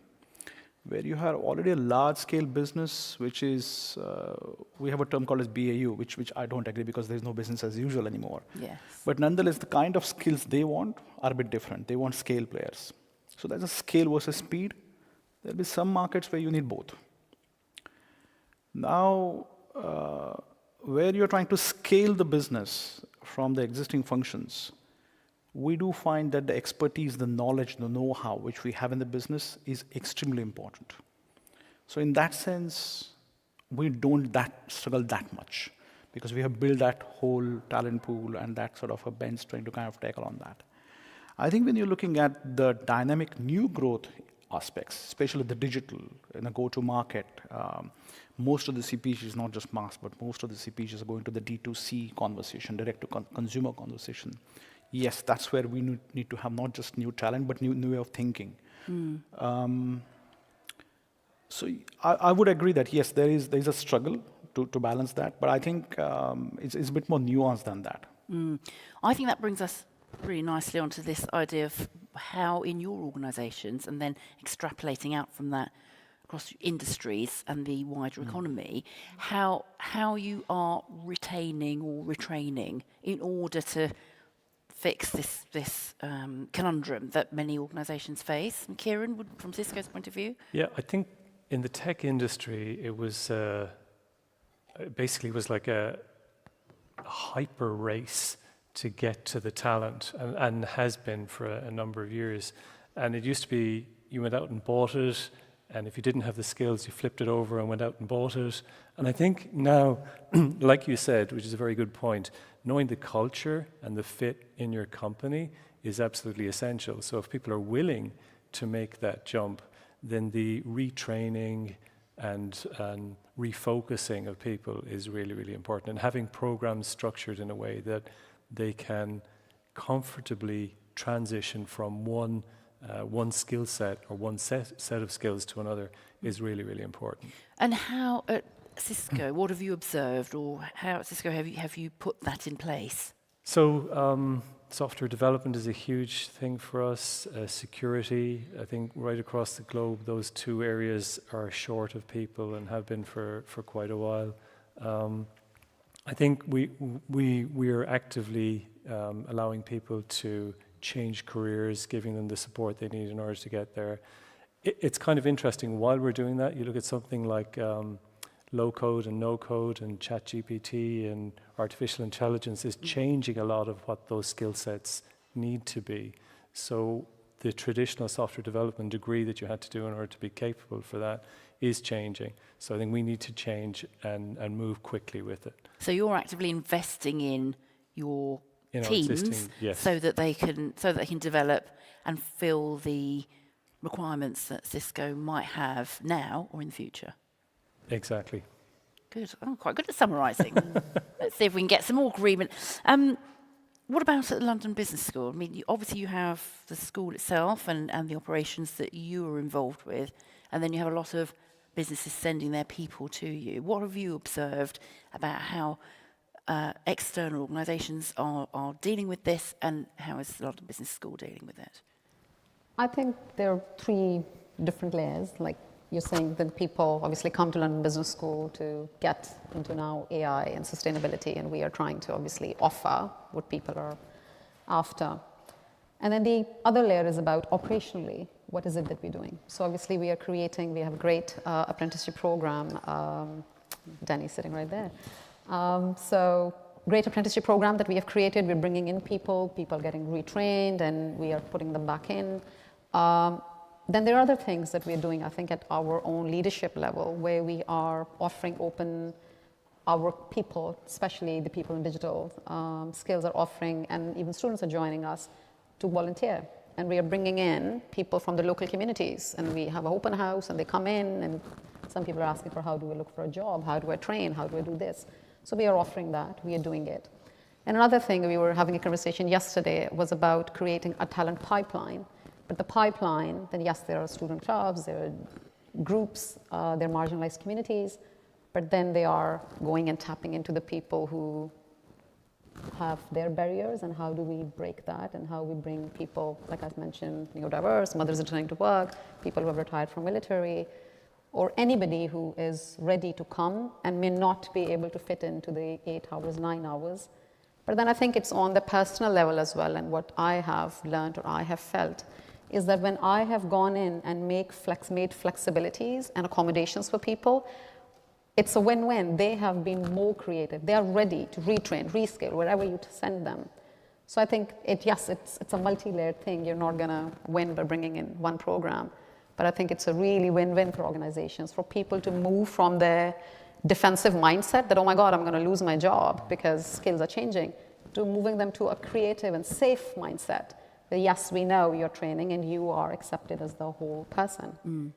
Where you have already a large-scale business, which is, we have a term called as BAU, which I don't agree because there's no business as usual anymore. Yes. But nonetheless, the kind of skills they want are a bit different. They want scale players. So there's a scale versus speed. There'll be some markets where you need both. Now, where you're trying to scale the business from the existing functions, we do find that the expertise, the knowledge, the know-how which we have in the business is extremely important. So in that sense, we don't struggle that much because we have built that whole talent pool and that sort of a bench strength to kind of tackle on that. I think when you're looking at the dynamic new growth aspects, especially the digital, in a go-to-market, most of the CPGs, not just Mars, but most of the CPGs are going to the D2C conversation, direct-to-consumer conversation. Yes, that's where we need to have not just new talent, but new way of thinking. So I would agree that yes, there is a struggle to balance that, but I think it's a bit more nuanced than that. I think that brings us really nicely onto this idea of how in your organisations, and then extrapolating out from that across industries and the wider economy, how you are retaining or retraining in order to fix this conundrum that many organisations face. And Kieran, from Cisco's point of view? Yeah, I think in the tech industry, it was basically was like a hyper race to get to the talent, and has been for a number of years. And it used to be you went out and bought it, and if you didn't have the skills, you flipped it over and went out and bought it. And I think now, like you said, which is a very good point, knowing the culture and the fit in your company is absolutely essential. So if people are willing to make that jump, then the retraining and refocusing of people is really, really important. And having programs structured in a way that they can comfortably transition from one skill set or one set of skills to another is really, really important. And how at Cisco, what have you observed, or how at Cisco have you put that in place? So software development is a huge thing for us. Security, I think right across the globe, those two areas are short of people and have been for quite a while. I think we are actively allowing people to change careers, giving them the support they need in order to get there. It's kind of interesting, while we're doing that, you look at something like low code and no code and ChatGPT and artificial intelligence is changing a lot of what those skill sets need to be. So the traditional software development degree that you had to do in order to be capable for that is changing. So I think we need to change and move quickly with it. So you're actively investing in your teams, yes, so that they can develop and fill the requirements that Cisco might have now or in the future. Exactly. Good. I'm quite good at summarising. Let's see if we can get some more agreement. What about at the London Business School? I mean, obviously you have the school itself and the operations that you are involved with, and then you have a lot of businesses sending their people to you. What have you observed about how external organisations are dealing with this, and how is the London Business School dealing with it? I think there are 3 different layers. Like you're saying, that people obviously come to London Business School to get into now AI and sustainability, and we are trying to obviously offer what people are after. And then the other layer is about operationally, what is it that we're doing? So obviously we have a great apprenticeship program. Danny's sitting right there. So great apprenticeship program that we have created. We're bringing in people getting retrained, and we are putting them back in. Then there are other things that we're doing, I think, at our own leadership level, where we are offering our people, especially the people in digital skills, are offering, and even students are joining us to volunteer. And we are bringing in people from the local communities, and we have an open house, and they come in, and some people are asking for, how do I look for a job? How do I train? How do I do this? So we are offering that. We are doing it. And another thing, we were having a conversation yesterday, was about creating a talent pipeline. But the pipeline, then yes, there are student clubs, there are groups, there are marginalized communities, but then they are going and tapping into the people who have their barriers, and how do we break that, and how we bring people, like I've mentioned, neurodiverse, mothers returning to work, people who have retired from military, or anybody who is ready to come and may not be able to fit into the 8 hours, 9 hours. But then I think it's on the personal level as well, and what I have learned or I have felt is that when I have gone in and made flexibilities and accommodations for people, it's a win-win. They have been more creative. They are ready to retrain, rescale, wherever you send them. So I think, it's a multi-layered thing. You're not going to win by bringing in one program. But I think it's a really win-win for organizations, for people to move from their defensive mindset that, oh my God, I'm going to lose my job because skills are changing, to moving them to a creative and safe mindset. That yes, we know you're training and you are accepted as the whole person.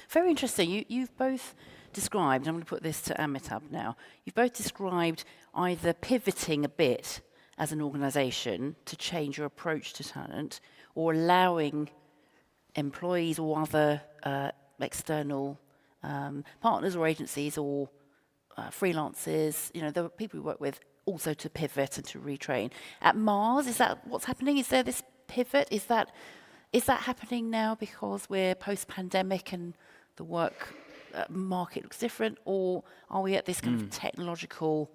Very interesting. You've both described, I'm going to put this to Amitabh now, you've both described either pivoting a bit as an organisation to change your approach to talent, or allowing employees or other external partners or agencies or freelancers, the people we work with, also to pivot and to retrain. At Mars, is that what's happening? Is there this pivot? Is that happening now because we're post-pandemic and the work market looks different, or are we at this kind of technological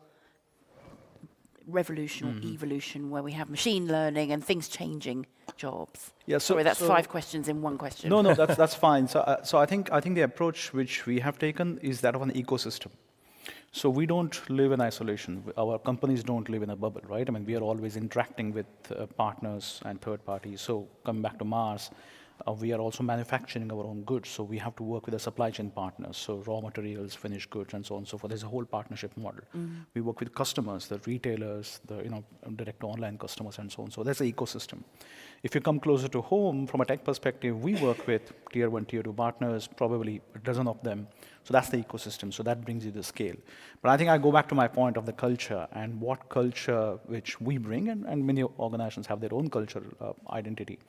revolution or evolution where we have machine learning and things changing jobs? Yeah, sorry, that's 5 questions in one question. No, that's fine. So I think the approach which we have taken is that of an ecosystem. So we don't live in isolation. Our companies don't live in a bubble, right? I mean, we are always interacting with partners and third parties. So coming back to Mars, we are also manufacturing our own goods. So we have to work with the supply chain partners. So raw materials, finished goods, and so on and so forth. There's a whole partnership model. We work with customers, the retailers, the direct online customers, and so on. So that's the ecosystem. If you come closer to home, from a tech perspective, we work with tier 1, tier 2 partners, probably a dozen of them. So that's the ecosystem. So that brings you the scale. But I think I go back to my point of the culture and what culture which we bring, and many organizations have their own cultural identity.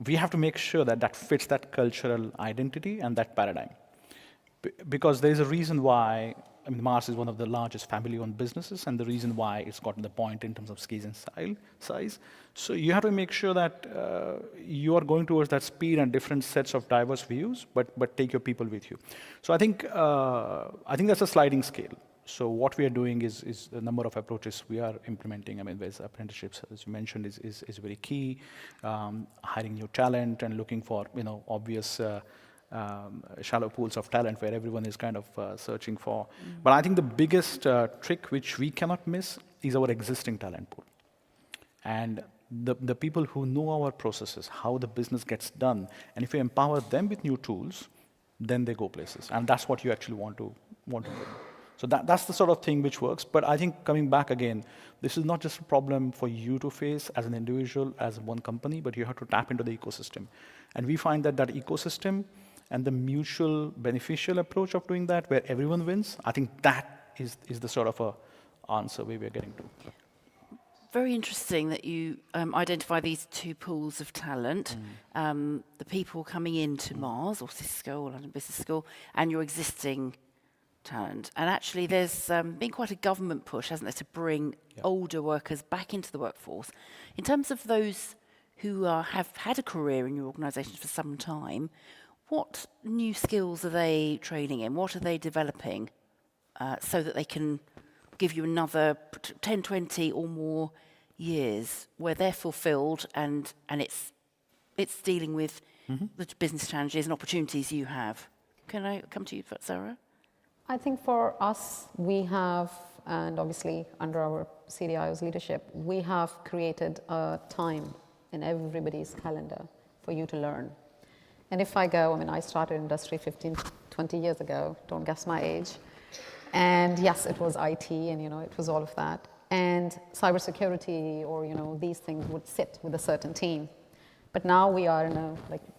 We have to make sure that that fits that cultural identity and that paradigm. Because there's a reason why, Mars is one of the largest family-owned businesses, and the reason why it's gotten the point in terms of scale and size. So you have to make sure that you are going towards that speed and different sets of diverse views, but take your people with you. So I think that's a sliding scale. So what we are doing is the number of approaches we are implementing. There's apprenticeships, as you mentioned, is very key. Hiring new talent and looking for obvious shallow pools of talent where everyone is kind of searching for. But I think the biggest trick which we cannot miss is our existing talent pool. And the people who know our processes, how the business gets done, and if you empower them with new tools, then they go places. And that's what you actually want to do. So that's the sort of thing which works. But I think coming back again, this is not just a problem for you to face as an individual, as one company, but you have to tap into the ecosystem. And we find that ecosystem and the mutual beneficial approach of doing that, where everyone wins, I think that is the sort of a answer we are getting to. very interesting that you identify these two pools of talent, the people coming into Mars or Cisco or London Business School and your existing talent. And actually there's been quite a government push, hasn't there, to bring older workers back into the workforce. In terms of those who have had a career in your organisation for some time, what new skills are they training in? What are they developing so that they can give you another 10, 20 or more years where they're fulfilled and it's dealing with the business challenges and opportunities you have? Can I come to you, Sarah? I think for us, we have, and obviously under our CDIO's leadership, we have created a time in everybody's calendar for you to learn. And if I go, I mean, I started industry 15, 20 years ago, don't guess my age. And yes, it was IT and, it was all of that. And cybersecurity or, these things would sit with a certain team. But now we are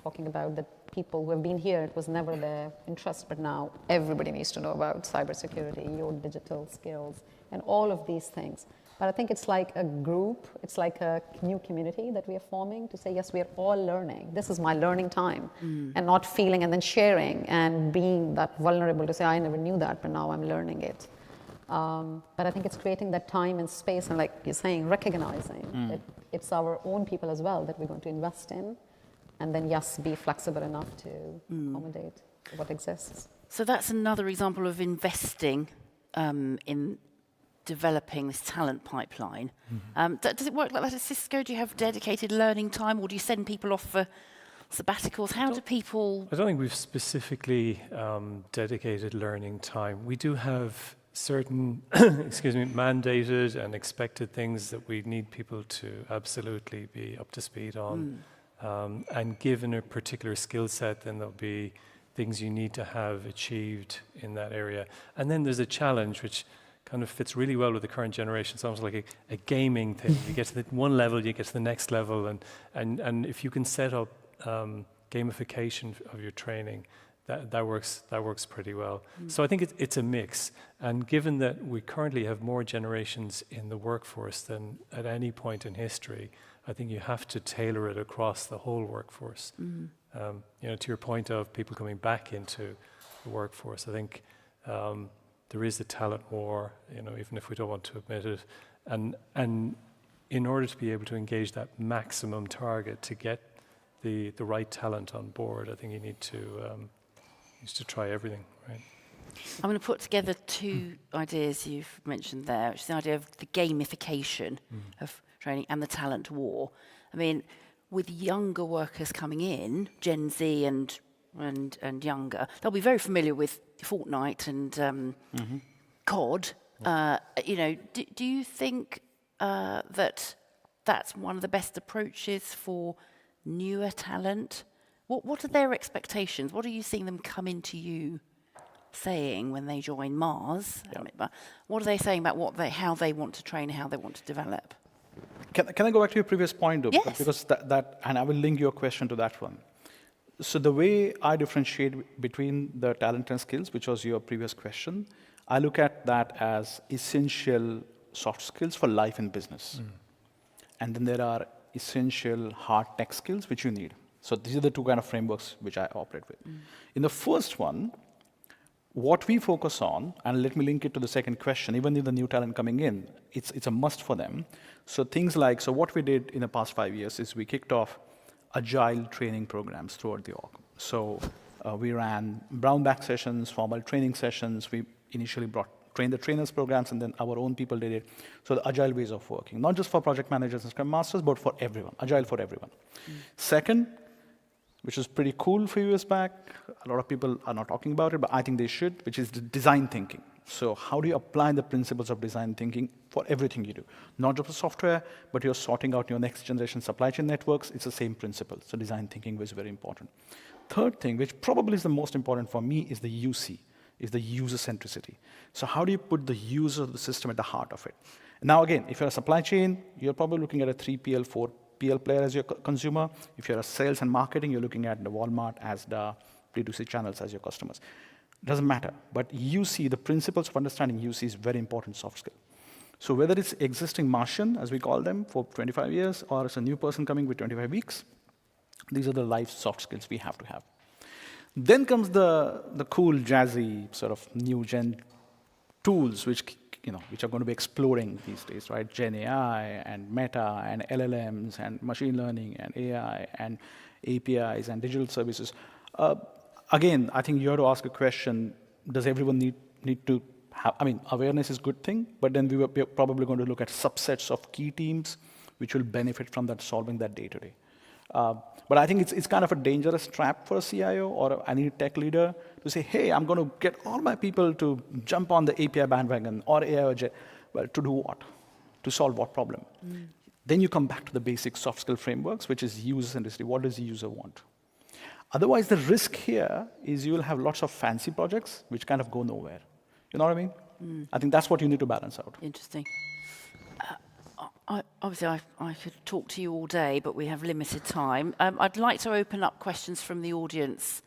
talking about the people who have been here, it was never their interest, but now everybody needs to know about cybersecurity, your digital skills, and all of these things. But I think it's like a group, it's like a new community that we are forming to say, yes, we are all learning. This is my learning time. And not feeling and then sharing and being that vulnerable to say, I never knew that, but now I'm learning it. But I think it's creating that time and space and like you're saying, recognizing that it's our own people as well that we're going to invest in. And then, yes, be flexible enough to accommodate what exists. So that's another example of investing in developing this talent pipeline. Does it work like that at Cisco? Do you have dedicated learning time, or do you send people off for sabbaticals? How do people... I don't think we've specifically dedicated learning time. We do have certain, mandated and expected things that we need people to absolutely be up to speed on. And given a particular skill set, then there'll be things you need to have achieved in that area. And then there's a challenge which kind of fits really well with the current generation. It's almost like a gaming thing. You get to the one level, you get to the next level, and if you can set up gamification of your training, that works pretty well. So I think it's a mix. And given that we currently have more generations in the workforce than at any point in history, I think you have to tailor it across the whole workforce. To your point of people coming back into the workforce, I think there is a talent war, even if we don't want to admit it. And in order to be able to engage that maximum target to get the right talent on board, I think you need to try everything, right? I'm going to put together two ideas you've mentioned there, which is the idea of the gamification of training and the talent war. I mean, with younger workers coming in, Gen Z and younger, they'll be very familiar with Fortnite and COD. Do you think that that's one of the best approaches for newer talent? What are their expectations? What are you seeing them come into you saying when they join Mars? What are they saying about how they want to train, how they want to develop? Can I go back to your previous point, though? Yes. Because that, and I will link your question to that one. So the way I differentiate between the talent and skills, which was your previous question, I look at that as essential soft skills for life and business. And then there are essential hard tech skills which you need. So these are the two kind of frameworks which I operate with. In the first one, what we focus on, and let me link it to the second question, even if the new talent coming in, it's a must for them. So things like, so what we did in the past 5 years is we kicked off agile training programs throughout the org. So we ran brown bag sessions, formal training sessions. We initially trained the trainers programs, and then our own people did it. So the agile ways of working, not just for project managers and scrum masters, but for everyone, agile for everyone. Second, which is pretty cool a few years back, a lot of people are not talking about it, but I think they should, which is the design thinking. So how do you apply the principles of design thinking for everything you do? Not just for software, but you're sorting out your next generation supply chain networks, it's the same principle. So design thinking was very important. Third thing, which probably is the most important for me, is the UC, is the user centricity. So how do you put the user of the system at the heart of it? Now again, if you're a supply chain, you're probably looking at a 3PL, 4PL player as your consumer. If you're a sales and marketing, you're looking at the Walmart as the B2C channels as your customers. Doesn't matter. But UC, the principles of understanding UC is very important soft skill. So whether it's existing Martian, as we call them, for 25 years, or it's a new person coming with 25 weeks, these are the life soft skills we have to have. Then comes the cool, jazzy, sort of new gen tools, which are going to be exploding these days, right? Gen AI and Meta and LLMs and machine learning and AI and APIs and digital services. Again, I think you have to ask a question, does everyone need to have, awareness is a good thing, but then we're probably going to look at subsets of key teams which will benefit from that, solving that day to day. But I think it's kind of a dangerous trap for a CIO or any tech leader to say, hey, I'm going to get all my people to jump on the API bandwagon or AI or well, to do what? To solve what problem? Then you come back to the basic soft skill frameworks, which is user centricity. What does the user want? Otherwise, the risk here is you will have lots of fancy projects which kind of go nowhere. You know what I mean? I think that's what you need to balance out. Interesting. Obviously, I could talk to you all day, but we have limited time. I'd like to open up questions from the audience,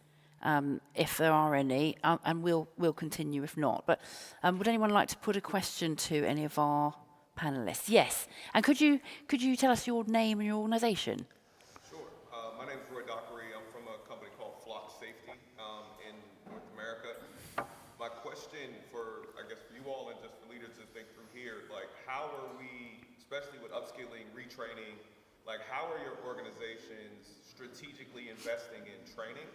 if there are any, and we'll continue if not. But would anyone like to put a question to any of our panelists? Yes. And could you tell us your name and your organisation? Sure. My name is Roy Dockery. I'm from a company called Flock Safety in North America. My question for, I guess, you all and just for leaders to think through here, like, how are we, especially with upskilling, retraining, like, how are your organizations strategically investing in training?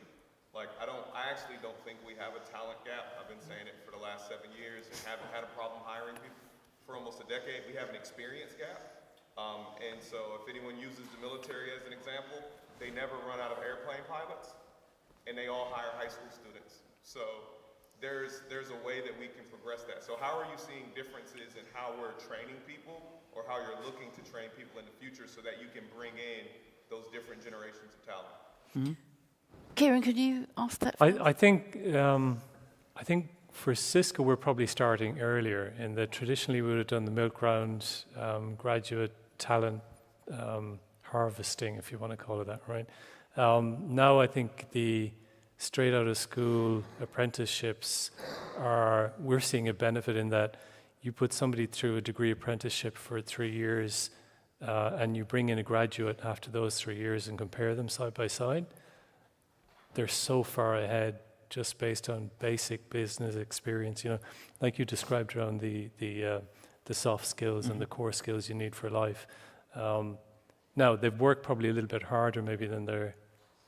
Like, I actually don't think we have a talent gap. I've been saying it for the last 7 years and haven't had a problem hiring people for almost a decade. We have an experience gap. And so if anyone uses the military as an example, they never run out of airplane pilots and they all hire high school students. So there's a way that we can progress that. So how are you seeing differences in how we're training people or how you're looking to train people in the future so that you can bring in those different generations of talent? Mm-hmm. Kieran, could you ask that? I think for Cisco, we're probably starting earlier in that traditionally we would have done the milk round, graduate talent harvesting, if you want to call it that, right? Now I think the straight out of school apprenticeships we're seeing a benefit in that you put somebody through a degree apprenticeship for 3 years and you bring in a graduate after those 3 years and compare them side by side. They're so far ahead just based on basic business experience, like you described around the soft skills and the core skills you need for life. Now, they've worked probably a little bit harder maybe than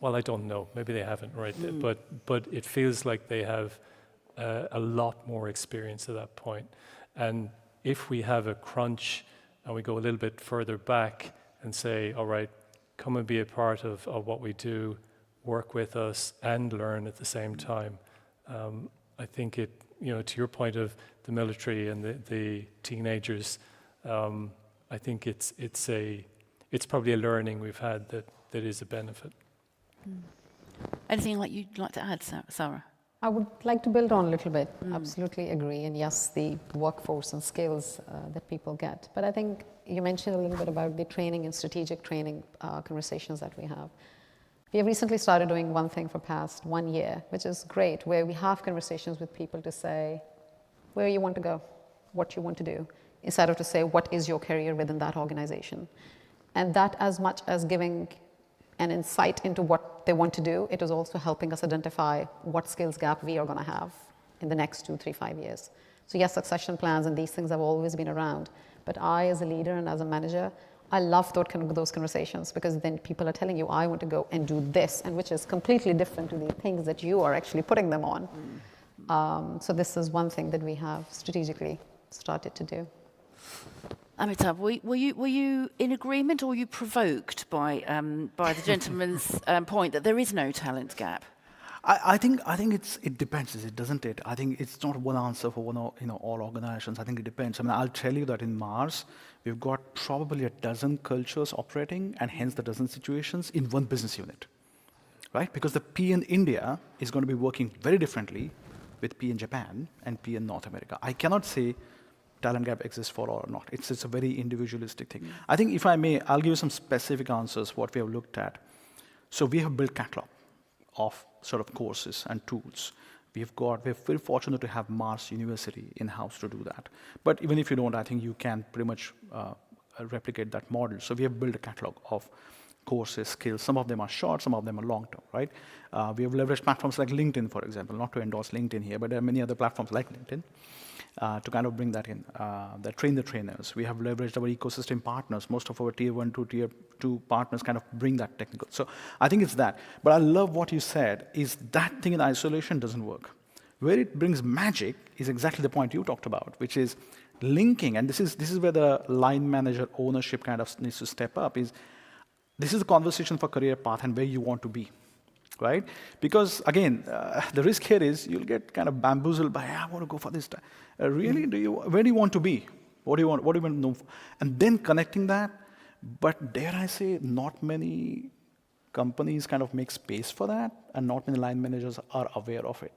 I don't know, maybe they haven't, right? But it feels like they have a lot more experience at that point. And if we have a crunch and we go a little bit further back and say, all right, come and be a part of what we do, work with us and learn at the same time. I think it, to your point of the military and the teenagers, I think it's probably a learning we've had that is a benefit. Anything you'd like to add, Sarah? I would like to build on a little bit. Absolutely agree. And yes, the workforce and skills that people get. But I think you mentioned a little bit about the training and strategic training conversations that we have. We have recently started doing one thing for past 1 year, which is great, where we have conversations with people to say where you want to go, what you want to do, instead of to say what is your career within that organization. And that, as much as giving an insight into what they want to do, it is also helping us identify what skills gap we are going to have in the next 2, 3, 5 years. So yes, succession plans and these things have always been around, but I, as a leader and as a manager, I love those conversations, because then people are telling you, I want to go and do this, and which is completely different to the things that you are actually putting them on. So this is one thing that we have strategically started to do. Amitabh, were you in agreement or were you provoked by the gentleman's point that there is no talent gap? I think it depends, doesn't it? I think it's not one answer for all organizations. I think it depends. I'll tell you that in Mars, we've got probably a dozen cultures operating, and hence the dozen situations in one business unit, right? Because the P in India is going to be working very differently with P in Japan and P in North America. I cannot say talent gap exists for all or not. It's a very individualistic thing. I think, if I may, I'll give you some specific answers what we have looked at. So we have built catalog of sort of courses and tools. We're very fortunate to have Mars University in-house to do that. But even if you don't, I think you can pretty much replicate that model. So we have built a catalog of courses, skills. Some of them are short, some of them are long-term, right? We have leveraged platforms like LinkedIn, for example, not to endorse LinkedIn here, but there are many other platforms like LinkedIn to kind of bring that in, that train the trainers. We have leveraged our ecosystem partners. Most of our tier 1 to tier 2 partners kind of bring that technical. So I think it's that. But I love what you said, is that thing in isolation doesn't work. Where it brings magic is exactly the point you talked about, which is linking, and this is where the line manager ownership kind of needs to step up, is this is a conversation for career path and where you want to be, right? Because again, the risk here is you'll get kind of bamboozled by, I want to go for this. Really, where do you want to be? What do you want to know? And then connecting that, but dare I say, not many companies kind of make space for that, and not many line managers are aware of it.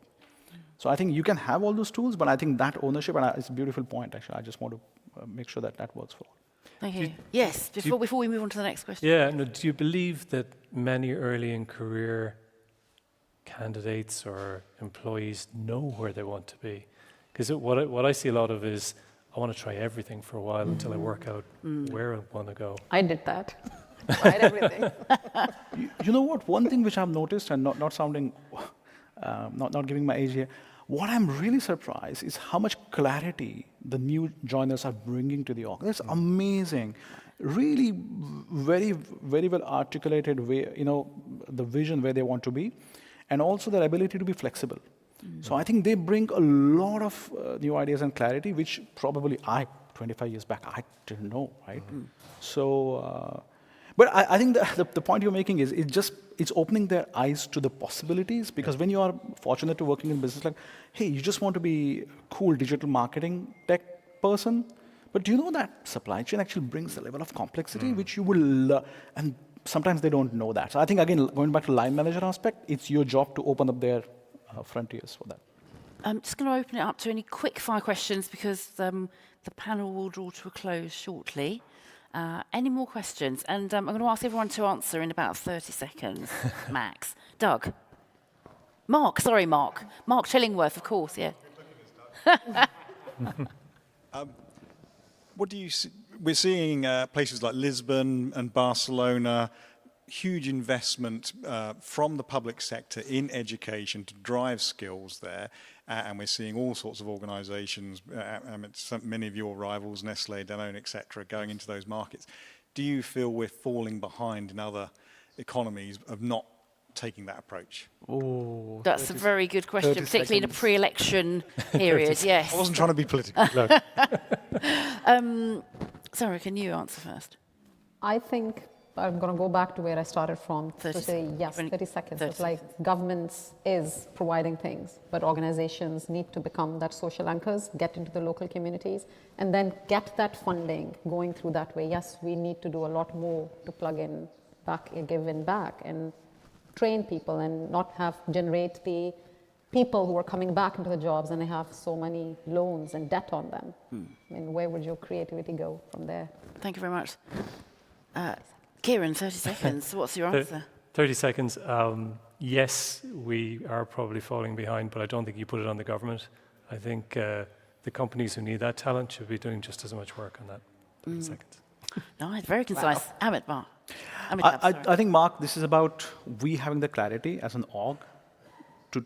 So I think you can have all those tools, but I think that ownership, and it's a beautiful point, actually. I just want to make sure that that works for all. Thank you. Yes, before we move on to the next question. Yeah, no, do you believe that many early in career candidates or employees know where they want to be? Because what I see a lot of is, I want to try everything for a while until I work out where I want to go. I did that. Tried everything. You know what? One thing which I've noticed, and not sounding, not giving my age here, what I'm really surprised is how much clarity the new joiners are bringing to the org. That's amazing. Really very, very well articulated way, the vision where they want to be, and also their ability to be flexible. So I think they bring a lot of new ideas and clarity, which probably 25 years back, I didn't know, right? So, but I think the point you're making is it's opening their eyes to the possibilities, because when you are fortunate to working in business, like, hey, you just want to be a cool digital marketing tech person, but do you know that supply chain actually brings a level of complexity which you will, and sometimes they don't know that. So I think, again, going back to line manager aspect, it's your job to open up their frontiers for that. I'm just going to open it up to any quick fire questions, because the panel will draw to a close shortly. Any more questions? And I'm going to ask everyone to answer in about 30 seconds, max. Doug. Mark Chillingworth, of course, yeah. What do you see? We're seeing places like Lisbon and Barcelona, huge investment from the public sector in education to drive skills there. And we're seeing all sorts of organizations, many of your rivals, Nestle, Danone, etc., going into those markets. Do you feel we're falling behind in other economies of not taking that approach? Oh, that's a very good question, particularly in a pre-election period, yes. I wasn't trying to be political. No. Sarah, can you answer first? I think I'm going to go back to where I started from. 30 to say, yes, 30 seconds. 30 It's like governments is providing things, but organizations need to become that social anchors, get into the local communities, and then get that funding going through that way. Yes, we need to do a lot more to plug in back, give in back, and train people, and not generate the people who are coming back into the jobs and they have so many loans and debt on them. I mean, where would your creativity go from there? Thank you very much. Kieran, 30 seconds. What's your answer? 30 seconds. Yes, we are probably falling behind, but I don't think you put it on the government. I think the companies who need that talent should be doing just as much work on that. 30 seconds. Nice, very concise. Wow. Amit, Mark. I think, Mark, this is about we having the clarity as an org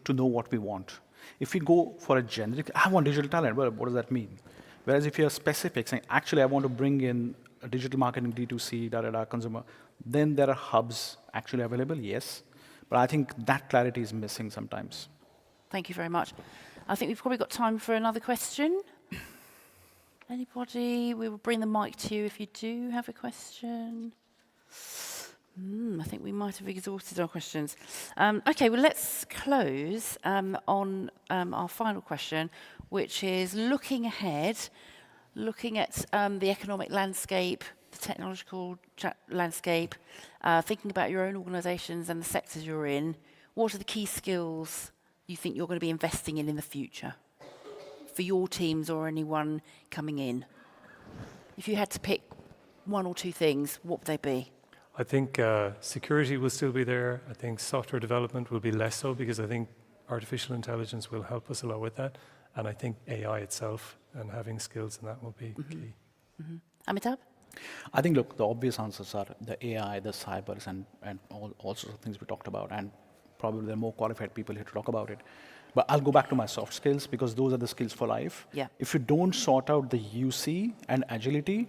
to know what we want. If we go for a generic, I want digital talent, well, what does that mean? Whereas if you're specific, saying, actually, I want to bring in a digital marketing, D2C, consumer, then there are hubs actually available, yes. But I think that clarity is missing sometimes. Thank you very much. I think we've probably got time for another question. Anybody? We will bring the mic to you if you do have a question. I think we might have exhausted our questions. Okay, well, let's close on our final question, which is looking ahead, looking at the economic landscape, the technological landscape, thinking about your own organisations and the sectors you're in. What are the key skills you think you're going to be investing in the future for your teams or anyone coming in? If you had to pick one or two things, what would they be? I think security will still be there. I think software development will be less so, because I think artificial intelligence will help us a lot with that. And I think AI itself and having skills in that will be key. Amitabh? I think, look, the obvious answers are the AI, the cybers, and all sorts of things we talked about, and probably there are more qualified people here to talk about it. But I'll go back to my soft skills, because those are the skills for life. Yeah. If you don't sort out the UC and agility,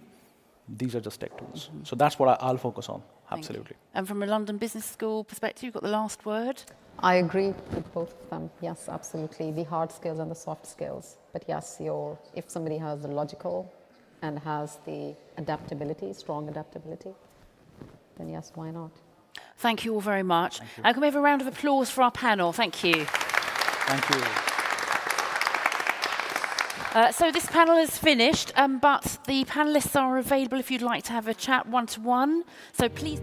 these are just tech tools. So that's what I'll focus on, absolutely. And from a London Business School perspective, you've got the last word. I agree with both of them. Yes, absolutely. The hard skills and the soft skills. But yes, if somebody has the logical and has the adaptability, strong adaptability, then yes, why not? Thank you all very much. And can we have a round of applause for our panel? Thank you. Thank you. So this panel is finished, but the panelists are available if you'd like to have a chat one-to-one. So please...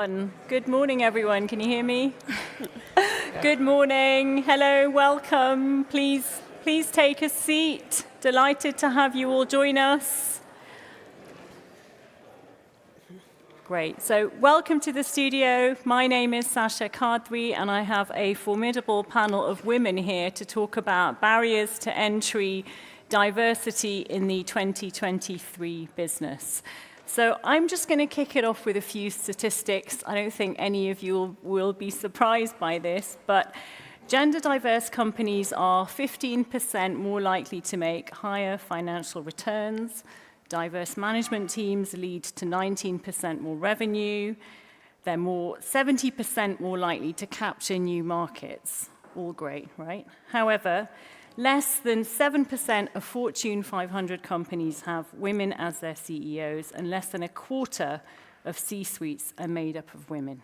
on. Good morning, everyone. Can you hear me? Good morning. Hello, welcome. Please take a seat. Delighted to have you all join us. Great. So welcome to the studio. My name is Sasha Kadri, and I have a formidable panel of women here to talk about barriers to entry, diversity in the 2023 business. So I'm just going to kick it off with a few statistics. I don't think any of you will be surprised by this, but gender diverse companies are 15% more likely to make higher financial returns. Diverse management teams lead to 19% more revenue. They're 70% more likely to capture new markets. All great, right? However, less than 7% of Fortune 500 companies have women as their CEOs, and less than a quarter of C-suites are made up of women.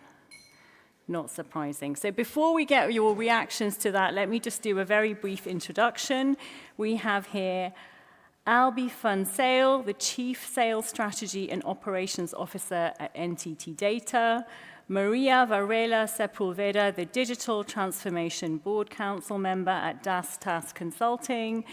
Not surprising. So before we get your reactions to that, let me just do a very brief introduction. We have here Albi Funsale, the Chief Sales Strategy and Operations Officer at NTT Data, Maria Varela Sepulveda, the Digital Transformation Board Council Member at Das TAS Consulting,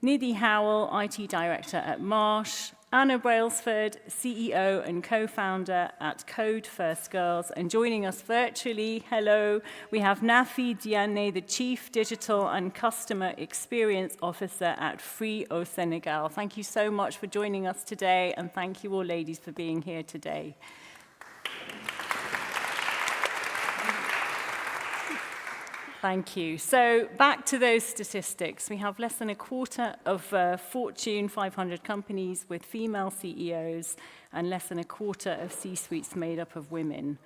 Nidhi Howell, IT Director at Marsh, Anna Brailsford, CEO and co-founder at Code First Girls, and joining us virtually, hello, we have Nafi Diane, the Chief Digital and Customer Experience Officer at Free au Senegal. Thank you so much for joining us today, and thank you all ladies for being here today. Thank you. So back to those statistics. We have less than a quarter of Fortune 500 companies with female CEOs and less than a quarter of C-suites made up of women.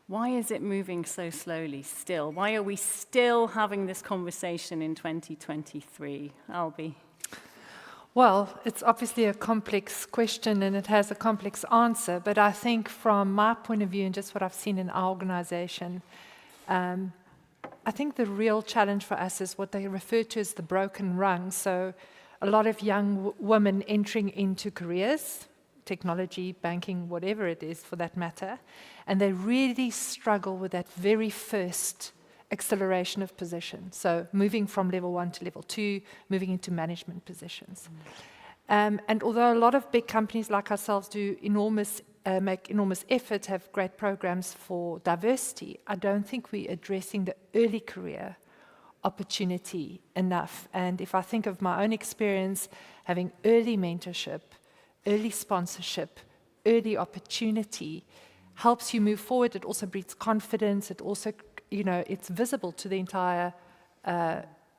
Why is it moving so slowly still? Why are we still having this conversation in 2023? Albi. Well, it's obviously a complex question and it has a complex answer, but I think from my point of view and just what I've seen in our organization, I think the real challenge for us is what they refer to as the broken rung. So a lot of young women entering into careers, technology, banking, whatever it is for that matter, and they really struggle with that very first acceleration of position. So moving from level 1 to level 2, moving into management positions. And although a lot of big companies like ourselves do make enormous effort, have great programs for diversity, I don't think we're addressing the early career opportunity enough. And if I think of my own experience, having early mentorship, early sponsorship, early opportunity helps you move forward. It also breeds confidence. It also, it's visible to the entire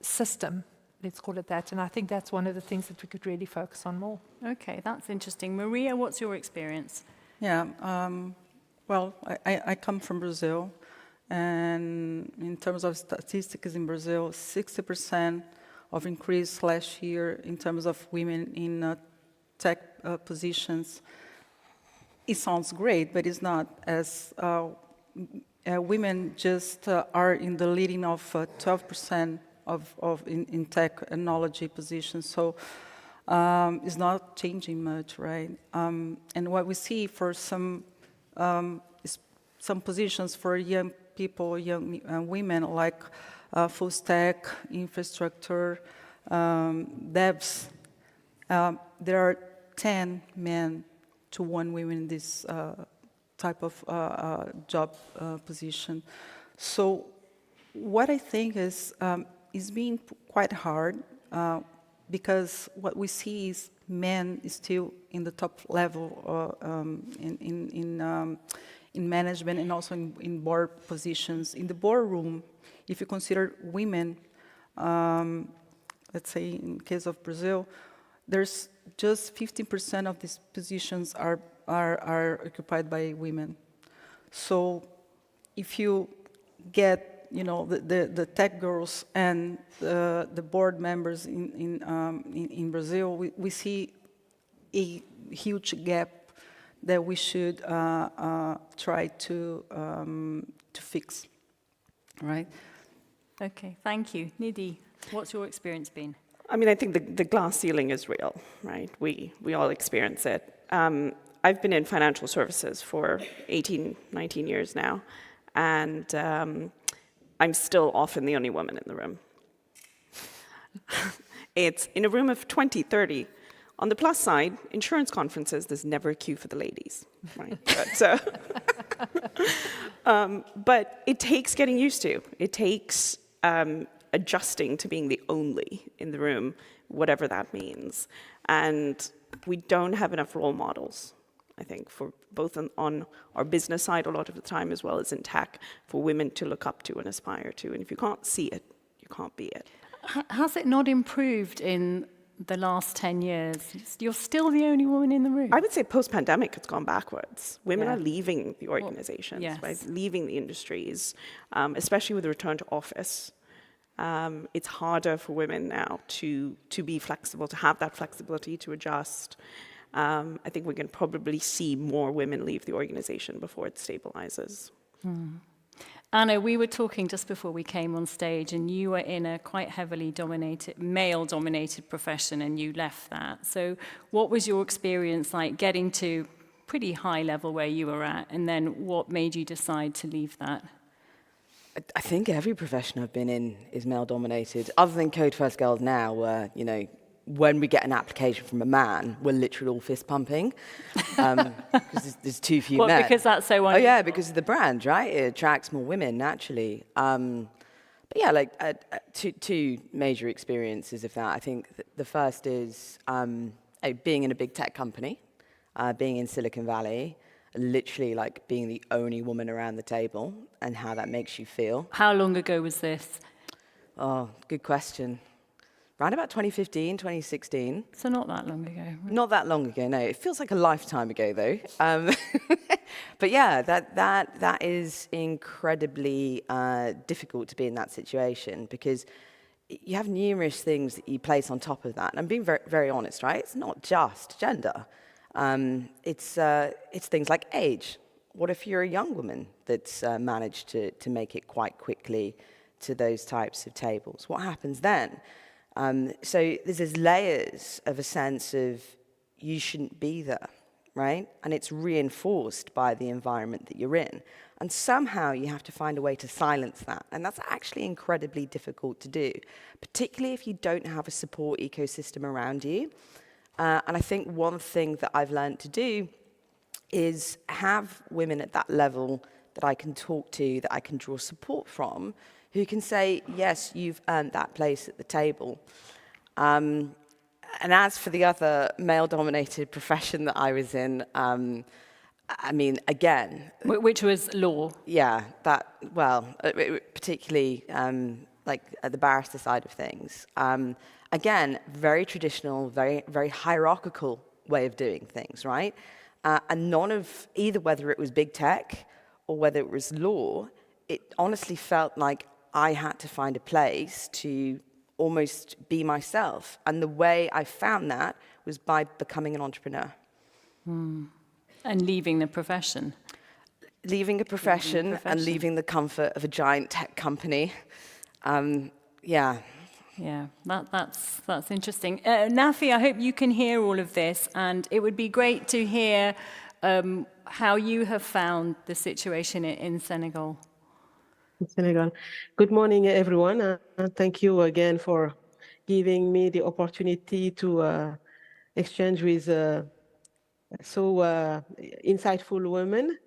system. Let's call it that. And I think that's one of the things that we could really focus on more. Okay, that's interesting. Maria, what's your experience? Yeah, well, I come from Brazil, and in terms of statistics in Brazil, 60% of increase last year in terms of women in tech positions. It sounds great, but it's not, as women just are in the leading of 12% in technology positions. So it's not changing much, right? And what we see for some positions for young people, young women, like full stack, infrastructure, devs, there are 10 men to 1 woman in this type of job position. So what I think is being quite hard, because what we see is men is still in the top level in management and also in board positions. In the boardroom, if you consider women, let's say in case of Brazil, there's just 15% of these positions are occupied by women. So if you get the tech girls and the board members in Brazil, we see a huge gap that we should try to fix, right? Okay, thank you. Nidhi, what's your experience been? I mean, I think the glass ceiling is real, right? We all experience it. I've been in financial services for 18, 19 years now, and I'm still often the only woman in the room. It's in a room of 20, 30. On the plus side, insurance conferences, there's never a queue for the ladies, right? But it takes getting used to. It takes adjusting to being the only in the room, whatever that means. And we don't have enough role models, I think, for both on our business side a lot of the time, as well as in tech, for women to look up to and aspire to. And if you can't see it, you can't be it. Has it not improved in the last 10 years? You're still the only woman in the room. I would say post-pandemic, it's gone backwards. Women are leaving the organizations, yes. right? Leaving the industries, especially with the return to office. It's harder for women now to be flexible, to have that flexibility to adjust. I think we can probably see more women leave the organization before it stabilizes. Anna, we were talking just before we came on stage, and you were in a quite heavily dominated, male-dominated profession, and you left that. So what was your experience like getting to pretty high level where you were at, and then what made you decide to leave that? I think every profession I've been in is male-dominated, other than Code First Girls now, where, you know, when we get an application from a man, we're literally all fist pumping because there's too few men. Because that's so unusual. Oh yeah, because of the brand, right? It attracts more women naturally. But yeah, like two major experiences of that. I think the first is being in a big tech company, being in Silicon Valley, literally like being the only woman around the table, and how that makes you feel. How long ago was this? Oh, good question. Around about 2015, 2016. So not that long ago. Right? Not that long ago, no. It feels like a lifetime ago, though. But yeah, that is incredibly difficult to be in that situation, because you have numerous things that you place on top of that. And I'm being very, very honest, right? It's not just gender. It's things like age. What if you're a young woman that's managed to make it quite quickly to those types of tables? What happens then? So there's layers of a sense of you shouldn't be there, right? And it's reinforced by the environment that you're in. And somehow you have to find a way to silence that. And that's actually incredibly difficult to do, particularly if you don't have a support ecosystem around you. And I think one thing that I've learned to do is have women at that level that I can talk to, that I can draw support from, who can say, yes, you've earned that place at the table. And as for the other male-dominated profession that I was in, I mean, again... Which was law? Yeah, particularly like at the barrister side of things. Again, very traditional, very, very hierarchical way of doing things, right? And none of, either whether it was big tech or whether it was law, it honestly felt like I had to find a place to almost be myself. And the way I found that was by becoming an entrepreneur. And leaving the profession. Leaving a profession and leaving the comfort of a giant tech company. Yeah. Yeah, that's interesting. Nafi, I hope you can hear all of this, and it would be great to hear how you have found the situation in Senegal. Senegal. Good morning, everyone. Thank you again for giving me the opportunity to exchange with so insightful women.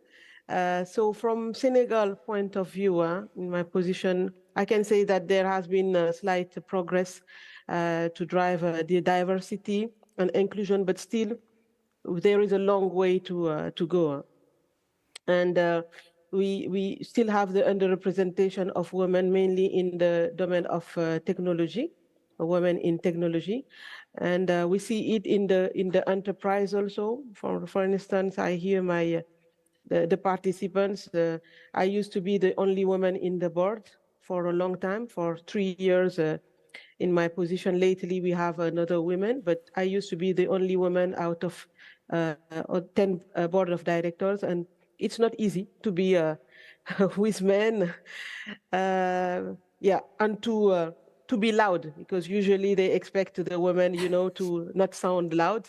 So from Senegal point of view, in my position, I can say that there has been a slight progress to drive the diversity and inclusion, but still there is a long way to go. And we still have the underrepresentation of women, mainly in the domain of technology, women in technology. And we see it in the enterprise also. For instance, I hear the participants. I used to be the only woman in the board for a long time, for 3 years in my position. Lately, we have another woman, but I used to be the only woman out of 10 board of directors, and it's not easy to be with men. And to be loud, because usually they expect the women, to not sound loud.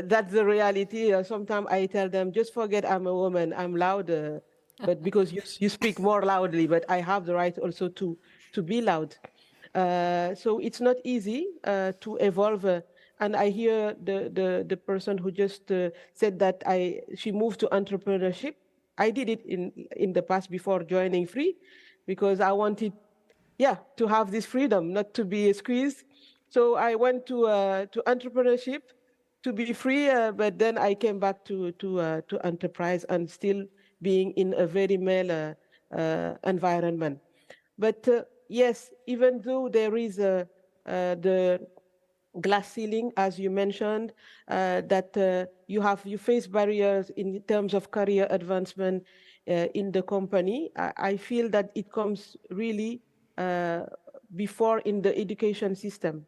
that's the reality. Sometimes I tell them, just forget I'm a woman, I'm loud, but because you speak more loudly, but I have the right also to be loud. So it's not easy to evolve. And I hear the person who just said that she moved to entrepreneurship. I did it in the past before joining Free, because I wanted, to have this freedom, not to be squeezed. So I went to entrepreneurship to be free, but then I came back to enterprise and still being in a very male environment. But yes, even though there is the glass ceiling, as you mentioned, that you face barriers in terms of career advancement in the company, I feel that it comes really before in the education system.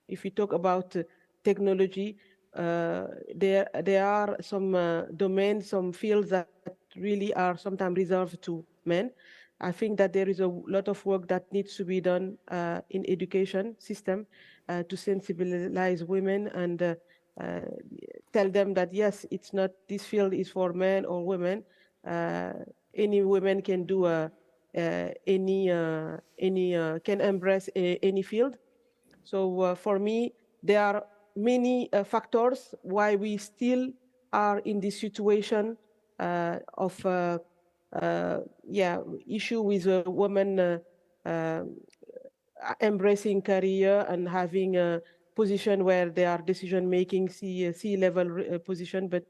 If you talk about technology, there are some domains, some fields that really are sometimes reserved to men. I think that there is a lot of work that needs to be done in education system to sensibilize women and tell them that yes, it's not, this field is for men or women. Any women can do can embrace any field. So for me, there are many factors why we still are in this situation of issue with a woman embracing career and having a position where they are decision-making, C-level position. But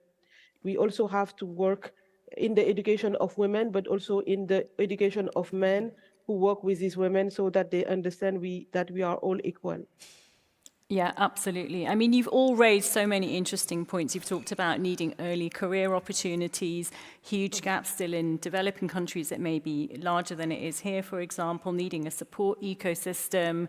we also have to work in the education of women, but also in the education of men who work with these women, so that they understand that we are all equal. Yeah, absolutely. I mean, you've all raised so many interesting points. You've talked about needing early career opportunities, huge gaps still in developing countries that may be larger than it is here, for example, needing a support ecosystem.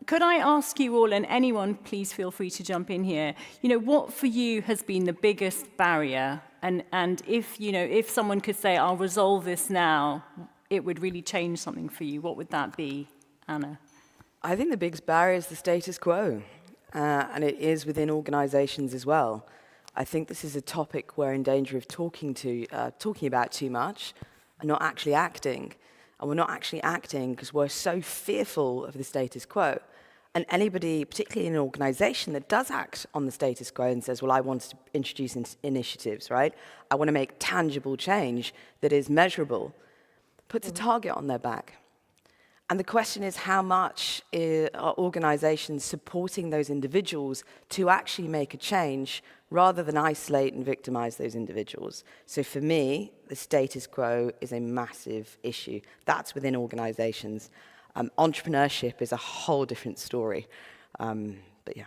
Could I ask you all, and anyone, please feel free to jump in here, what for you has been the biggest barrier? And if someone could say, I'll resolve this now, it would really change something for you, what would that be, Anna? I think the biggest barrier is the status quo, and it is within organizations as well. I think this is a topic we're in danger of talking about too much and not actually acting. And we're not actually acting because we're so fearful of the status quo. And anybody, particularly in an organization that does act on the status quo and says, well, I want to introduce initiatives, right? I want to make tangible change that is measurable, puts a target on their back. And the question is, how much are organizations supporting those individuals to actually make a change rather than isolate and victimize those individuals? So for me, the status quo is a massive issue. That's within organizations. Entrepreneurship is a whole different story. But yeah.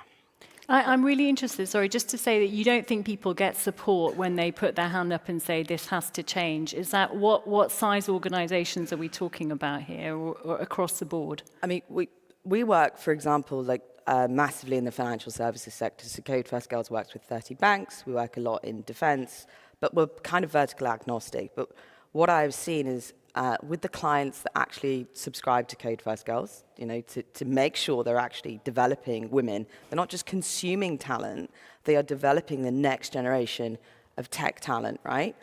I'm really interested, sorry, just to say that you don't think people get support when they put their hand up and say this has to change. Is that what size organizations are we talking about here, or across the board? I mean, we work, for example, massively in the financial services sector. So Code First Girls works with 30 banks. We work a lot in defense, but we're kind of vertical agnostic. But what I've seen is with the clients that actually subscribe to Code First Girls, to make sure they're actually developing women. They're not just consuming talent, they are developing the next generation of tech talent, right?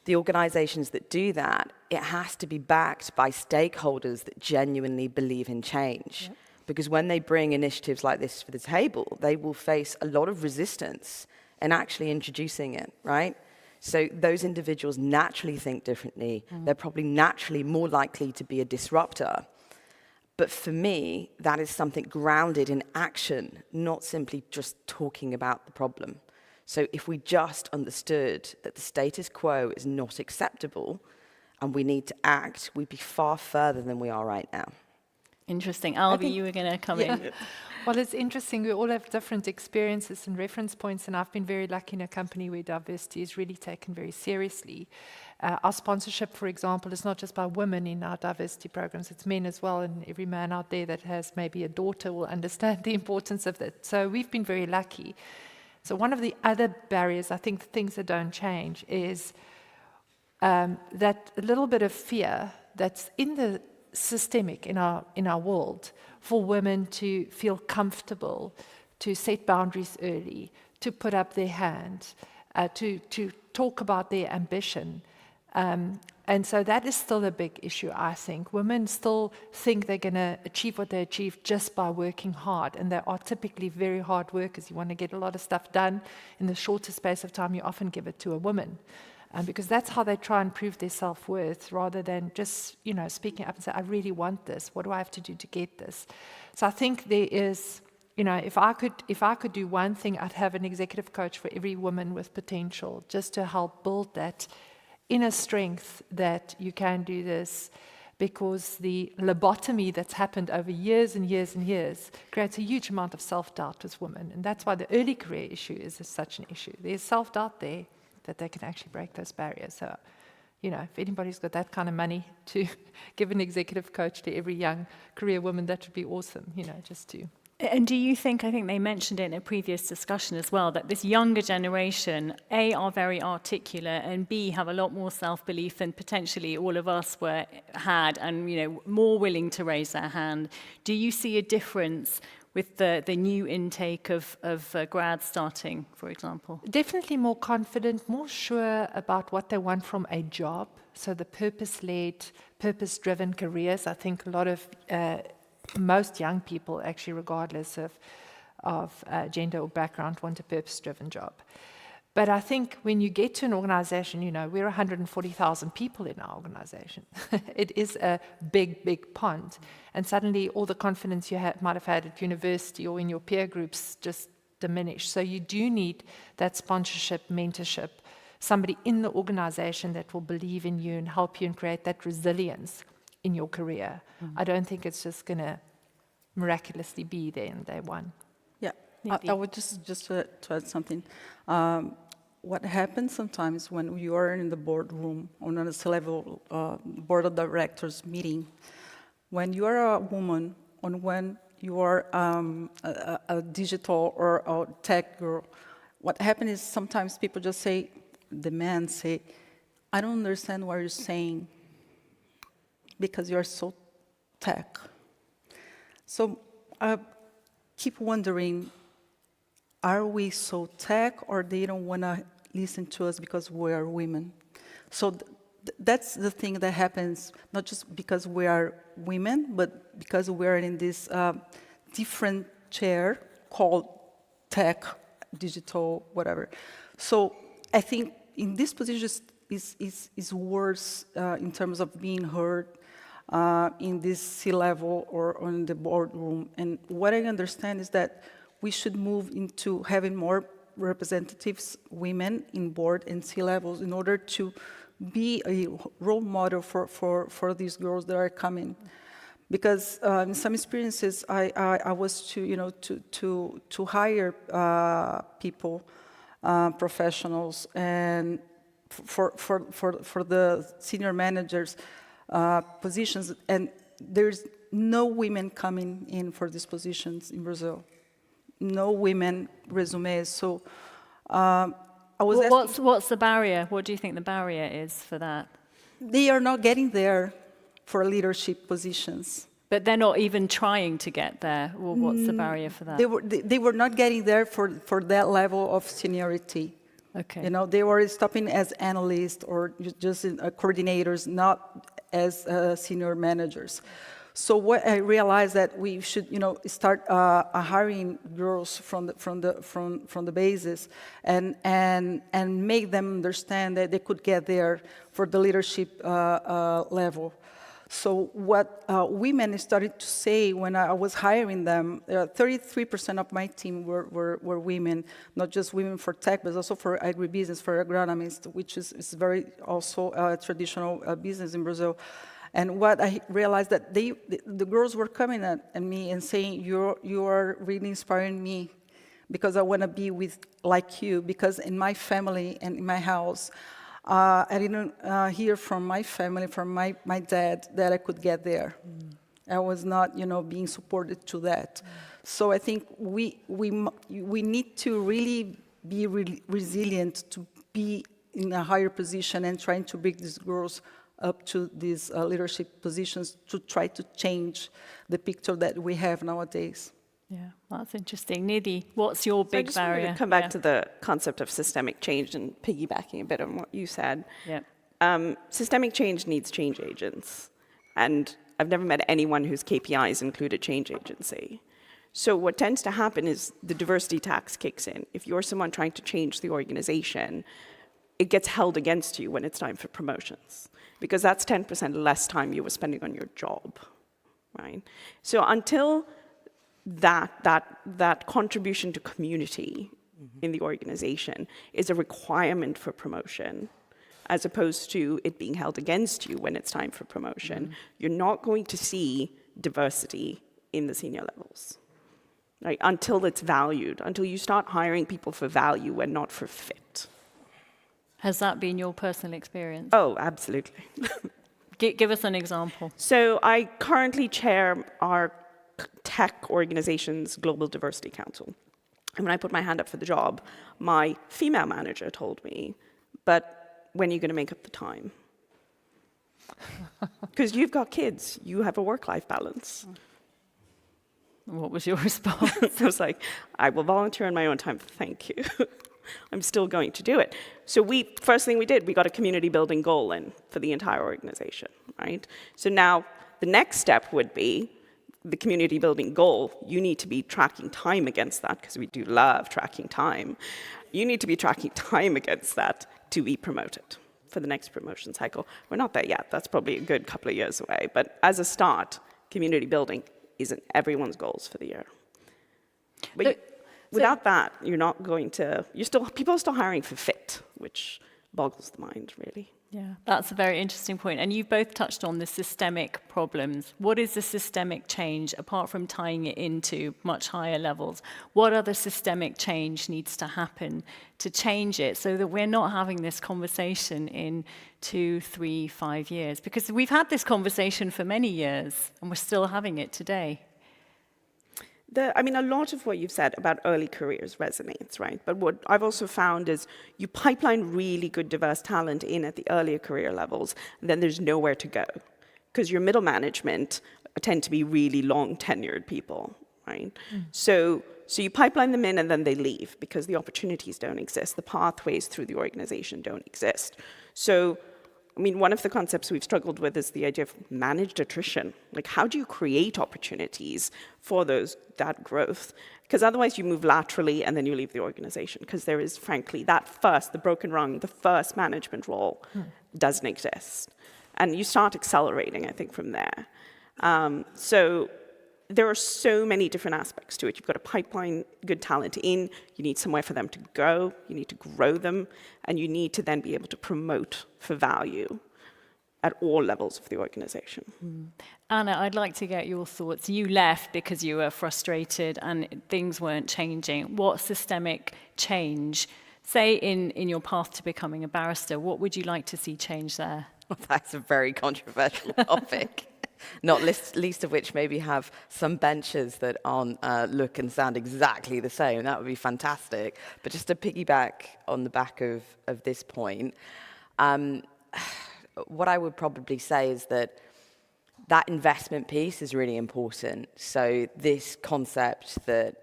The organizations that do that, it has to be backed by stakeholders that genuinely believe in change. Yep. Because when they bring initiatives like this to the table, they will face a lot of resistance in actually introducing it, right? So those individuals naturally think differently. They're probably naturally more likely to be a disruptor. But for me, that is something grounded in action, not simply just talking about the problem. So if we just understood that the status quo is not acceptable and we need to act, we'd be far further than we are right now. Interesting. Alvi, you were going to come in. Well, it's interesting. We all have different experiences and reference points, and I've been very lucky in a company where diversity is really taken very seriously. Our sponsorship, for example, is not just by women in our diversity programs, it's men as well, and every man out there that has maybe a daughter will understand the importance of that. So we've been very lucky. So one of the other barriers, I think the things that don't change, is that little bit of fear that's in the systemic in our world for women to feel comfortable, to set boundaries early, to put up their hand, to talk about their ambition. And so that is still a big issue, I think. Women still think they're going to achieve what they achieve just by working hard, and they are typically very hard workers. You want to get a lot of stuff done in the shortest space of time, you often give it to a woman. Because that's how they try and prove their self-worth, rather than just, speaking up and say, I really want this. What do I have to do to get this? So I think there is, if I could do one thing, I'd have an executive coach for every woman with potential, just to help build that inner strength that you can do this, because the lobotomy that's happened over years and years and years creates a huge amount of self-doubt with women. And that's why the early career issue is such an issue. There's self-doubt there, that they can actually break those barriers. So, if anybody's got that kind of money to give an executive coach to every young career woman, that would be awesome, just to... And do you think, I think they mentioned it in a previous discussion as well, that this younger generation, A, are very articulate, and B, have a lot more self-belief than potentially all of us had, and, more willing to raise their hand. Do you see a difference with the new intake of grads starting, for example? Definitely more confident, more sure about what they want from a job. So the purpose-led, purpose-driven careers. I think a lot of most young people, actually, regardless of gender or background, want a purpose-driven job. But I think when you get to an organization, we're 140,000 people in our organization. It is a big, big pond. And suddenly all the confidence you might have had at university or in your peer groups just diminish. So you do need that sponsorship, mentorship, somebody in the organization that will believe in you and help you and create that resilience in your career. I don't think it's just going to miraculously be there on day one. Yeah, I would just to add something. What happens sometimes when you are in the boardroom on a C-level board of directors meeting, when you are a woman, or when you are a digital or a tech girl, what happens is sometimes people just say, the men say, I don't understand what you're saying because you're so tech. So I keep wondering, are we so tech, or they don't want to listen to us because we are women? So that's the thing that happens, not just because we are women, but because we are in this different chair called tech, digital, whatever. So I think in this position is worse in terms of being heard in this C-level or on the boardroom. And what I understand is that we should move into having more representatives, women, in board and C-levels in order to be a role model for these girls that are coming. Because in some experiences, I was to hire people, professionals, and for the senior managers positions, and there's no women coming in for these positions in Brazil. No women resumes. So I was what's the barrier? What do you think the barrier is for that? They are not getting there for leadership positions. But they're not even trying to get there. Well, what's the barrier for that? They were not getting there for that level of seniority. Okay. They were stopping as analysts or just coordinators, not as senior managers. So what I realized that we should, start hiring girls from the basis and make them understand that they could get there for the leadership level. So what women started to say when I was hiring them, 33% of my team were women, not just women for tech, but also for agribusiness, for agronomists, which is very also a traditional business in Brazil. And what I realized that the girls were coming at me and saying, you are really inspiring me because I want to be like you, because in my family and in my house, I didn't hear from my family, from my dad, that I could get there. I was not, being supported to that. So I think we need to really be resilient to be in a higher position and trying to bring these girls up to these leadership positions to try to change the picture that we have nowadays. Yeah, that's interesting. Nidhi, what's your big I just wanted barrier? to come back to the concept of systemic change and piggybacking a bit on what you said. Yeah. Systemic change needs change agents. And I've never met anyone whose KPIs include a change agency. So what tends to happen is the diversity tax kicks in. If you're someone trying to change the organization, it gets held against you when it's time for promotions, because that's 10% less time you were spending on your job, right? So until that contribution to community in the organization is a requirement for promotion, as opposed to it being held against you when it's time for promotion, you're not going to see diversity in the senior levels, right? Until it's valued, until you start hiring people for value and not for fit. Has that been your personal experience? Oh, absolutely. Give us an example. So I currently chair our tech organization's Global Diversity Council. And when I put my hand up for the job, my female manager told me, but when are you going to make up the time? Because you've got kids, you have a work-life balance. What was your response? I was like, I will volunteer on my own time, thank you. I'm still going to do it. So first thing we did, we got a community building goal in for the entire organization, right? So now the next step would be the community building goal. You need to be tracking time against that, because we do love tracking time. You need to be tracking time against that to be promoted for the next promotion cycle. We're not there yet. That's probably a good couple of years away. But as a start, community building isn't everyone's goals for the year. But without that, you're not going to, people are still hiring for fit, which boggles the mind, really. Yeah, that's a very interesting point. And you've both touched on the systemic problems. What is the systemic change, apart from tying it into much higher levels? What other systemic change needs to happen to change it so that we're not having this conversation in 2, 3, 5 years? Because we've had this conversation for many years, and we're still having it today. I mean, a lot of what you've said about early careers resonates, right? But what I've also found is you pipeline really good diverse talent in at the earlier career levels, and then there's nowhere to go. Because your middle management tend to be really long tenured people, right? So you pipeline them in and then they leave because the opportunities don't exist. The pathways through the organization don't exist. So, I mean, one of the concepts we've struggled with is the idea of managed attrition. Like, how do you create opportunities for that growth? Because otherwise you move laterally and then you leave the organization, because there is, frankly, the broken rung, the first management role doesn't exist. And you start accelerating, I think, from there. So there are so many different aspects to it. You've got to pipeline good talent in, you need somewhere for them to go, you need to grow them, and you need to then be able to promote for value at all levels of the organization. Anna, I'd like to get your thoughts. You left because you were frustrated and things weren't changing. What systemic change, say in your path to becoming a barrister, what would you like to see change there? Well, that's a very controversial topic. Not least of which maybe have some benches that aren't look and sound exactly the same. That would be fantastic. But just to piggyback on the back of this point, what I would probably say is that investment piece is really important. So this concept that,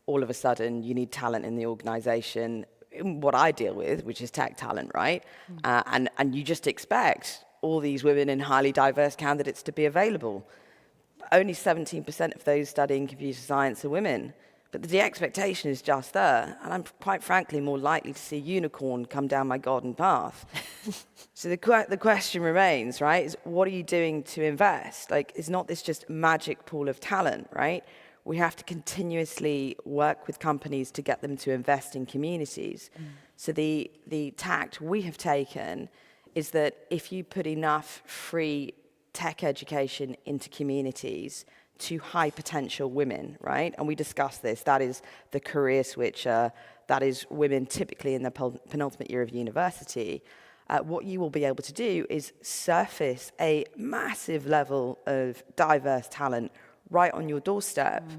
all of a sudden you need talent in the organization, what I deal with, which is tech talent, right? And you just expect all these women and highly diverse candidates to be available. Only 17% of those studying computer science are women. But the expectation is just there. And I'm quite frankly more likely to see a unicorn come down my garden path. So the question remains, right, is what are you doing to invest? Like, is not this just a magic pool of talent, right? We have to continuously work with companies to get them to invest in communities. So the tact we have taken is that if you put enough free tech education into communities to high potential women, right? And we discussed this, that is the career switcher, that is women typically in the penultimate year of university. What you will be able to do is surface a massive level of diverse talent right on your doorstep.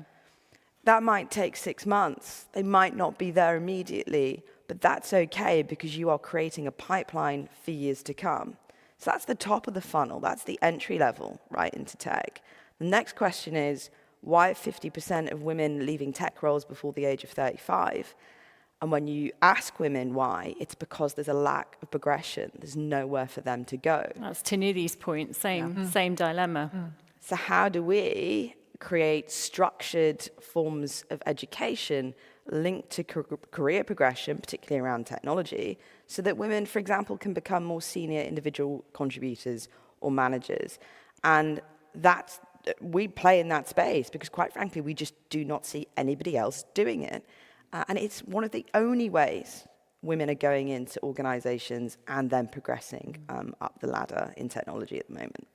That might take 6 months. They might not be there immediately, but that's okay because you are creating a pipeline for years to come. So that's the top of the funnel. That's the entry level right into tech. The next question is, why are 50% of women leaving tech roles before the age of 35? And when you ask women why, it's because there's a lack of progression. There's nowhere for them to go. That's Tinidhi's point, same dilemma. So how do we create structured forms of education linked to career progression, particularly around technology, so that women, for example, can become more senior individual contributors or managers? And we play in that space because, quite frankly, we just do not see anybody else doing it. And it's one of the only ways women are going into organizations and then progressing up the ladder in technology at the moment.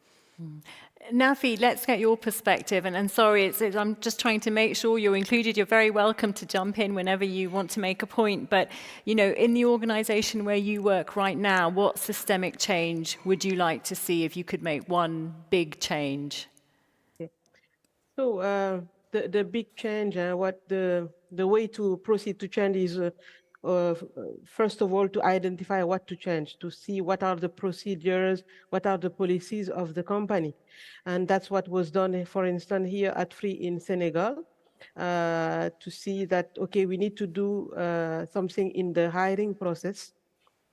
Nafi, let's get your perspective. And sorry, I'm just trying to make sure you're included. You're very welcome to jump in whenever you want to make a point. But, you know, in the organization where you work right now, what systemic change would you like to see if you could make one big change? So the big change, what the way to proceed to change is, first of all, to identify what to change, to see what are the procedures, what are the policies of the company. And that's what was done, for instance, here at Free in Senegal, to see that, okay, we need to do something in the hiring process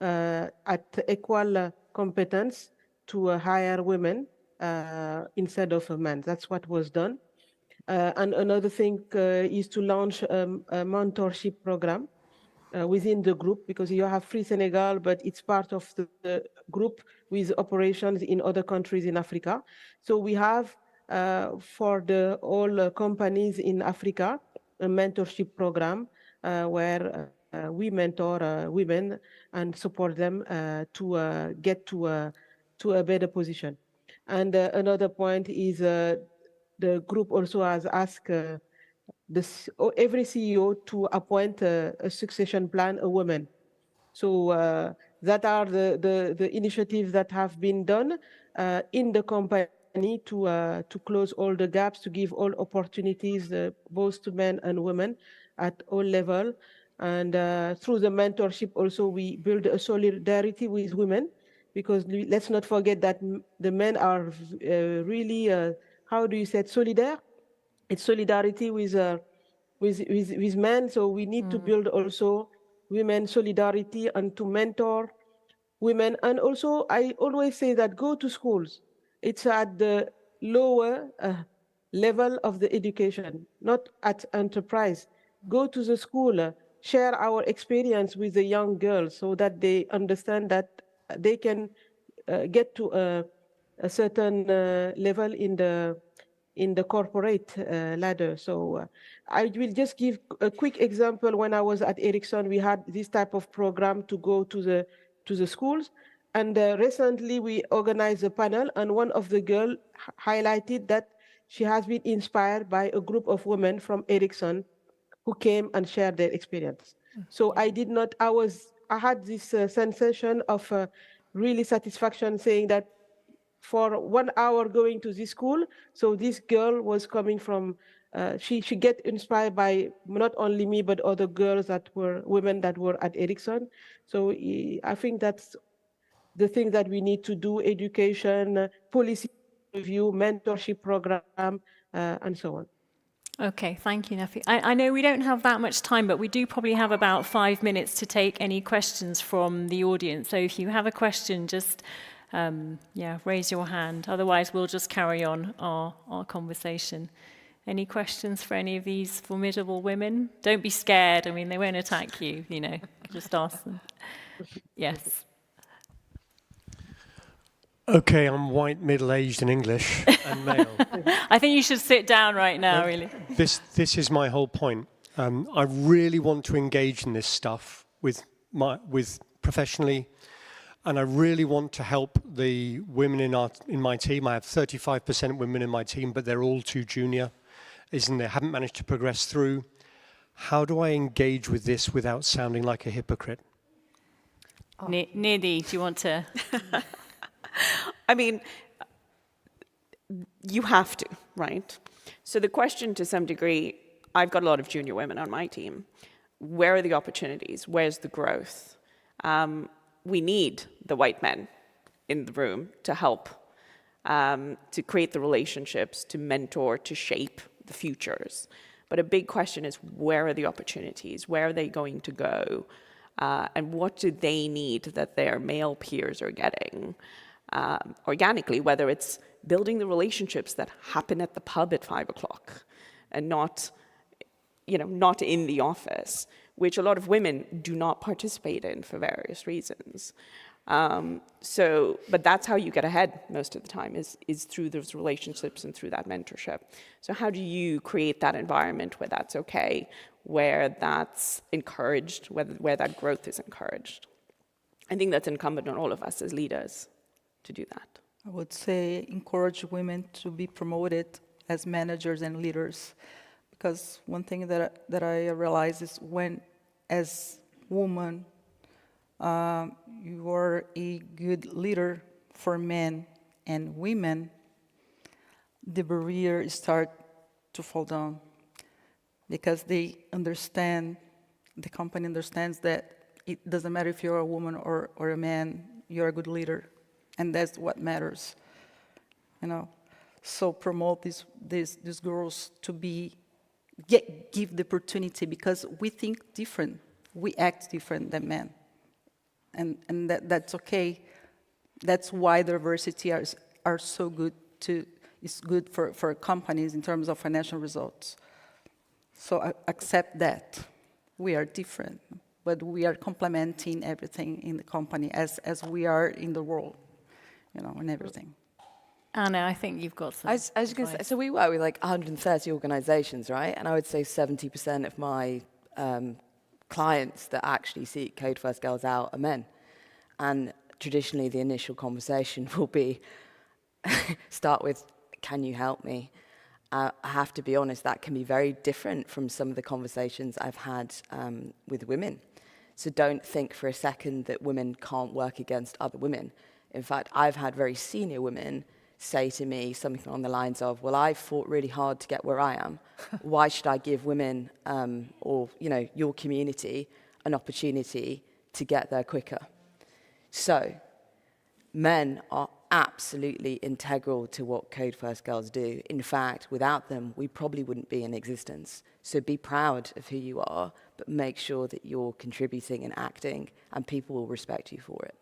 at equal competence to hire women instead of men. That's what was done. And another thing is to launch a mentorship program within the group, because you have Free Senegal, but it's part of the group with operations in other countries in Africa. So we have, for all companies in Africa, a mentorship program where we mentor women and support them to get to a better position. And another point is the group also has asked every CEO to appoint a succession plan, a woman. So that are the initiatives that have been done in the company to close all the gaps, to give all opportunities both to men and women at all levels. And through the mentorship also, we build a solidarity with women, because let's not forget that the men are really, how do you say it, solidaire? It's solidarity with men. So we need to build also women solidarity and to mentor women. And also, I always say that go to schools. It's at the lower level of the education, not at enterprise. Go to the school, share our experience with the young girls so that they understand that they can get to a certain level in the corporate ladder. So I will just give a quick example. When I was at Ericsson, we had this type of program to go to the schools. And recently we organized a panel, and one of the girls highlighted that she has been inspired by a group of women from Ericsson who came and shared their experience. So I had this sensation of really satisfaction, saying that for 1 hour going to this school, so this girl was coming from, she get inspired by not only me, but other girls that were women that were at Ericsson. So I think that's the thing that we need to do: education, policy review, mentorship program, and so on. Okay, thank you, Nafi. I know we don't have that much time, but we do probably have about 5 minutes to take any questions from the audience. So if you have a question, just raise your hand. Otherwise, we'll just carry on our conversation. Any questions for any of these formidable women? Don't be scared. I mean, they won't attack you, you know. Just ask them. Yes. Okay, I'm white, middle-aged, and English, and male. I think you should sit down right now, really. This is my whole point. I really want to engage in this stuff with professionally, and I really want to help the women in my team. I have 35% women in my team, but they're all too junior, they haven't managed to progress through. How do I engage with this without sounding like a hypocrite? Nidhi, do you want to? I mean, you have to, right? So the question, to some degree, I've got a lot of junior women on my team. Where are the opportunities? Where's the growth? We need the white men in the room to help, to create the relationships, to mentor, to shape the futures. But a big question is, where are the opportunities? Where are they going to go? And what do they need that their male peers are getting organically, whether it's building the relationships that happen at the pub at 5 o'clock and not in the office, which a lot of women do not participate in for various reasons. But that's how you get ahead most of the time, is through those relationships and through that mentorship. So how do you create that environment where that's okay, where that's encouraged, where that growth is encouraged? I think that's incumbent on all of us as leaders to do that. I would say encourage women to be promoted as managers and leaders. Because one thing that I realize is when, as woman, you are a good leader for men and women, the barrier start to fall down. Because they understand, the company understands that it doesn't matter if you're a woman or a man, you're a good leader. And that's what matters, So promote these girls to give the opportunity, because we think different, we act different than men, and that's okay. That's why diversity are so good it's good for companies in terms of financial results. So accept that we are different, but we are complementing everything in the company as we are in the world. And everything. Anna, I think you've got some. I was going to say, so we work with like 130 organizations, right? And I would say 70% of my clients that actually seek Code First Girls out are men. And traditionally, the initial conversation will be, start with, can you help me? I have to be honest, that can be very different from some of the conversations I've had with women. So don't think for a second that women can't work against other women. In fact, I've had very senior women say to me something on the lines of, well, I fought really hard to get where I am. Why should I give women or your community an opportunity to get there quicker? So men are absolutely integral to what Code First Girls do. In fact, without them, we probably wouldn't be in existence. So be proud of who you are, but make sure that you're contributing and acting, and people will respect you for it.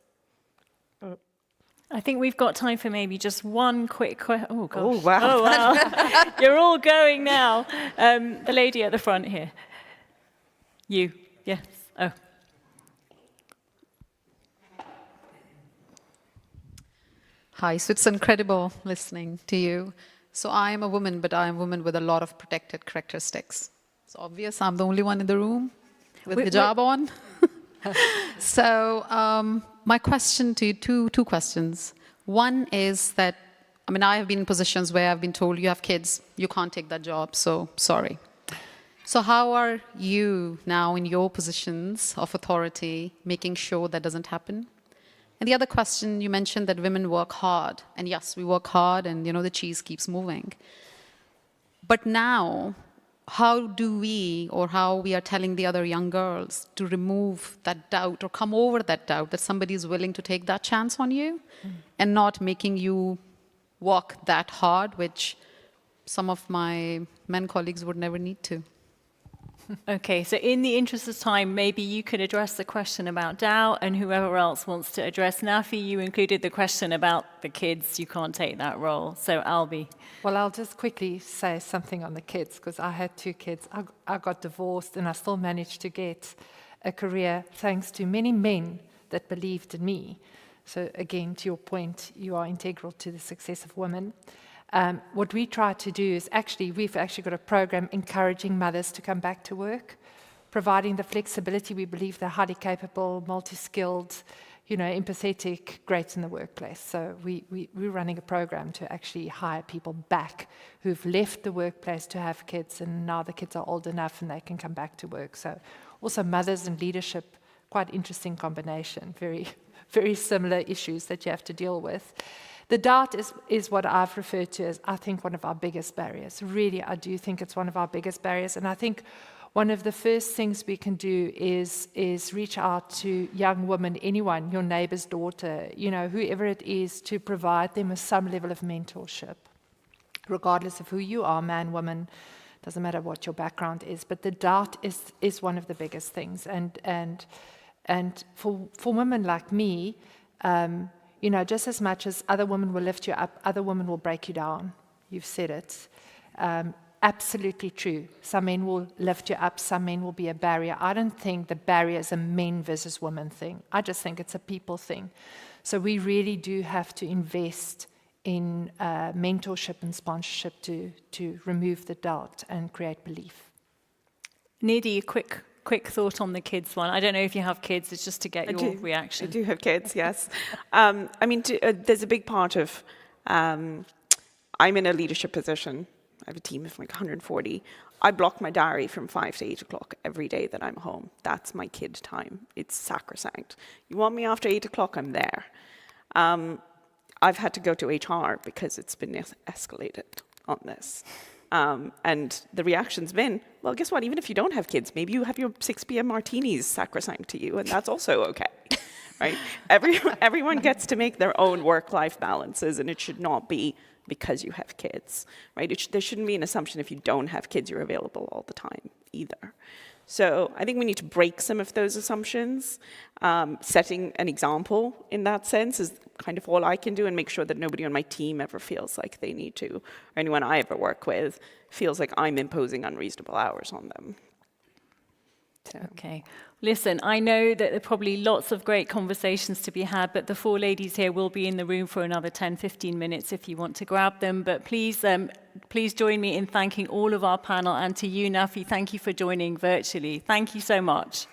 I think we've got time for maybe just one quick question. Oh, gosh. Oh, wow. Oh, wow. You're all going now. The lady at the front here. You. Yes. Oh. Hi, so it's incredible listening to you. So I am a woman, but I am a woman with a lot of protected characteristics. It's obvious I'm the only one in the room with hijab on. So my question to you, two questions. One is that, I have been in positions where I've been told, you have kids, you can't take that job, so sorry. So how are you now in your positions of authority making sure that doesn't happen? And the other question, you mentioned that women work hard. And yes, we work hard and, the cheese keeps moving. But now, how do we, or how we are telling the other young girls to remove that doubt or come over that doubt that somebody is willing to take that chance on you and not making you work that hard, which some of my men colleagues would never need to? Okay, so in the interest of time, maybe you could address the question about doubt, and whoever else wants to address. Nafi, you included the question about the kids, you can't take that role. So Albi. Well, I'll just quickly say something on the kids, because I had 2 kids. I got divorced, and I still managed to get a career thanks to many men that believed in me. So again, to your point, you are integral to the success of women. What we try to do is we've got a program encouraging mothers to come back to work, providing the flexibility. We believe they're highly capable, multi-skilled, empathetic, great in the workplace. So we're running a program to actually hire people back who've left the workplace to have kids, and now the kids are old enough and they can come back to work. So also mothers and leadership, quite interesting combination, very, very similar issues that you have to deal with. The doubt is what I've referred to as, I think, one of our biggest barriers. Really, I do think it's one of our biggest barriers. And I think one of the first things we can do is reach out to young women, anyone, your neighbor's daughter, whoever it is, to provide them with some level of mentorship. regardless of who you are, man, woman, doesn't matter what your background is. But the doubt is one of the biggest things. And for women like me, you know, just as much as other women will lift you up, other women will break you down. You've said it. Absolutely true. Some men will lift you up, some men will be a barrier. I don't think the barrier is a men versus women thing. I just think it's a people thing. So we really do have to invest in mentorship and sponsorship to remove the doubt and create belief. Nidhi, a quick thought on the kids one. I don't know if you have kids, it's just to get your reaction. I do have kids, yes. I mean, there's a big part of, I'm in a leadership position. I have a team of like 140. I block my diary from 5 to 8 o'clock every day that I'm home. That's my kid time. It's sacrosanct. You want me after 8 o'clock, I'm there. I've had to go to HR because it's been escalated on this. And the reaction's been, well, guess what? Even if you don't have kids, maybe you have your 6 p.m. martinis sacrosanct to you, and that's also okay, right? Everyone gets to make their own work-life balances, and it should not be because you have kids, right? There shouldn't be an assumption if you don't have kids, you're available all the time either. So I think we need to break some of those assumptions. Setting an example in that sense is kind of all I can do, and make sure that nobody on my team ever feels like they need to, or anyone I ever work with feels like I'm imposing unreasonable hours on them. So. Okay. Listen, I know that there are probably lots of great conversations to be had, but the 4 ladies here will be in the room for another 10, 15 minutes if you want to grab them. But please join me in thanking all of our panel, and to you, Nafi, thank you for joining virtually. Thank you so much.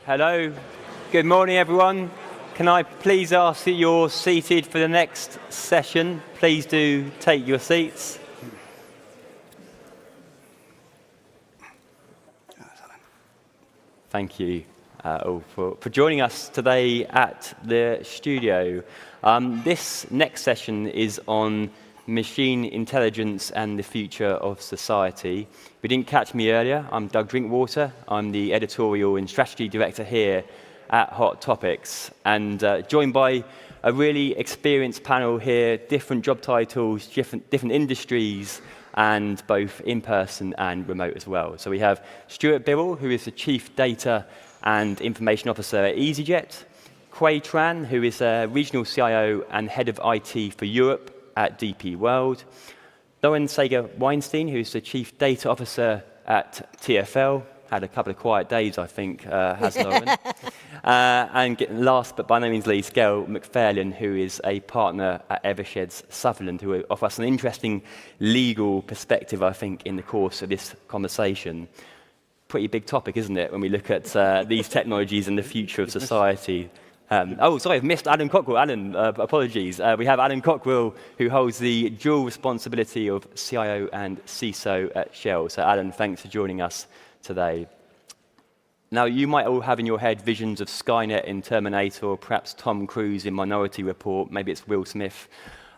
Hello. Good morning, everyone. Can I please ask that you're seated for the next session? Please do take your seats. Thank you all for joining us today at the studio. This next session is on machine intelligence and the future of society. If you didn't catch me earlier, I'm Doug Drinkwater. I'm the editorial and strategy director here at Hot Topics, and joined by a really experienced panel here, different job titles, different industries, and both in-person and remote as well. So we have Stuart Birrell, who is the Chief Data and Information Officer at EasyJet, Quay Tran, who is a Regional CIO and Head of IT for Europe at DP World, Lauren Sager-Weinstein, who's the Chief Data Officer at TfL, had a couple of quiet days, I think, has Lauren. And last but by no means least, Gail McFarlane, who is a partner at Eversheds Sutherland, who will offer us an interesting legal perspective, I think, in the course of this conversation. Pretty big topic, isn't it, when we look at these technologies and the future of society. I've missed Adam Cockrell. Alan, apologies. We have Alan Cockrell, who holds the dual responsibility of CIO and CISO at Shell. So, Alan, thanks for joining us today. Now, you might all have in your head visions of Skynet in Terminator, or perhaps Tom Cruise in Minority Report. Maybe it's Will Smith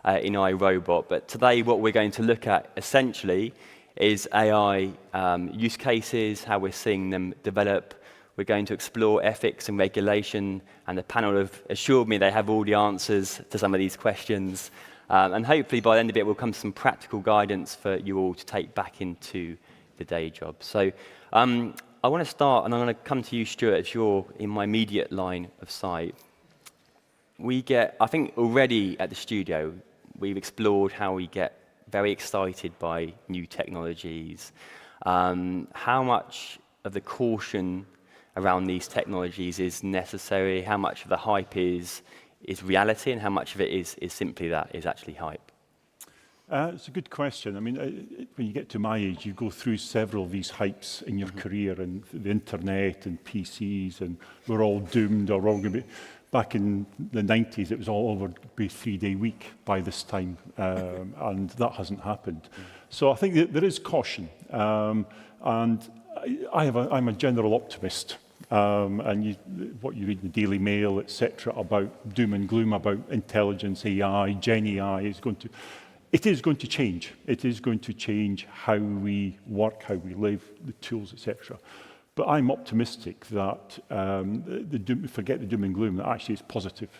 in iRobot. But today, what we're going to look at, essentially, is AI use cases, how we're seeing them develop. We're going to explore ethics and regulation, and the panel have assured me they have all the answers to some of these questions. And hopefully by the end of it will come some practical guidance for you all to take back into the day job. So I want to start, and I'm going to come to you, Stuart, as you're in my immediate line of sight. I think already at the studio, we've explored how we get very excited by new technologies, how much of the caution around these technologies is necessary, how much of the hype is reality, and how much of it is simply that, is actually hype? It's a good question. I mean, when you get to my age, you go through several of these hypes in your career, and the internet and PCs, and we're all doomed, or we're all going to be... Back in the 90s, it was all over be 3-day week by this time, and that hasn't happened. So I think that there is caution, and I'm a general optimist, and what you read in the Daily Mail, etc., about doom and gloom about intelligence, AI, Gen AI it is going to change. It is going to change how we work, how we live, the tools, etc. But I'm optimistic that forget the doom and gloom, that actually it's positive.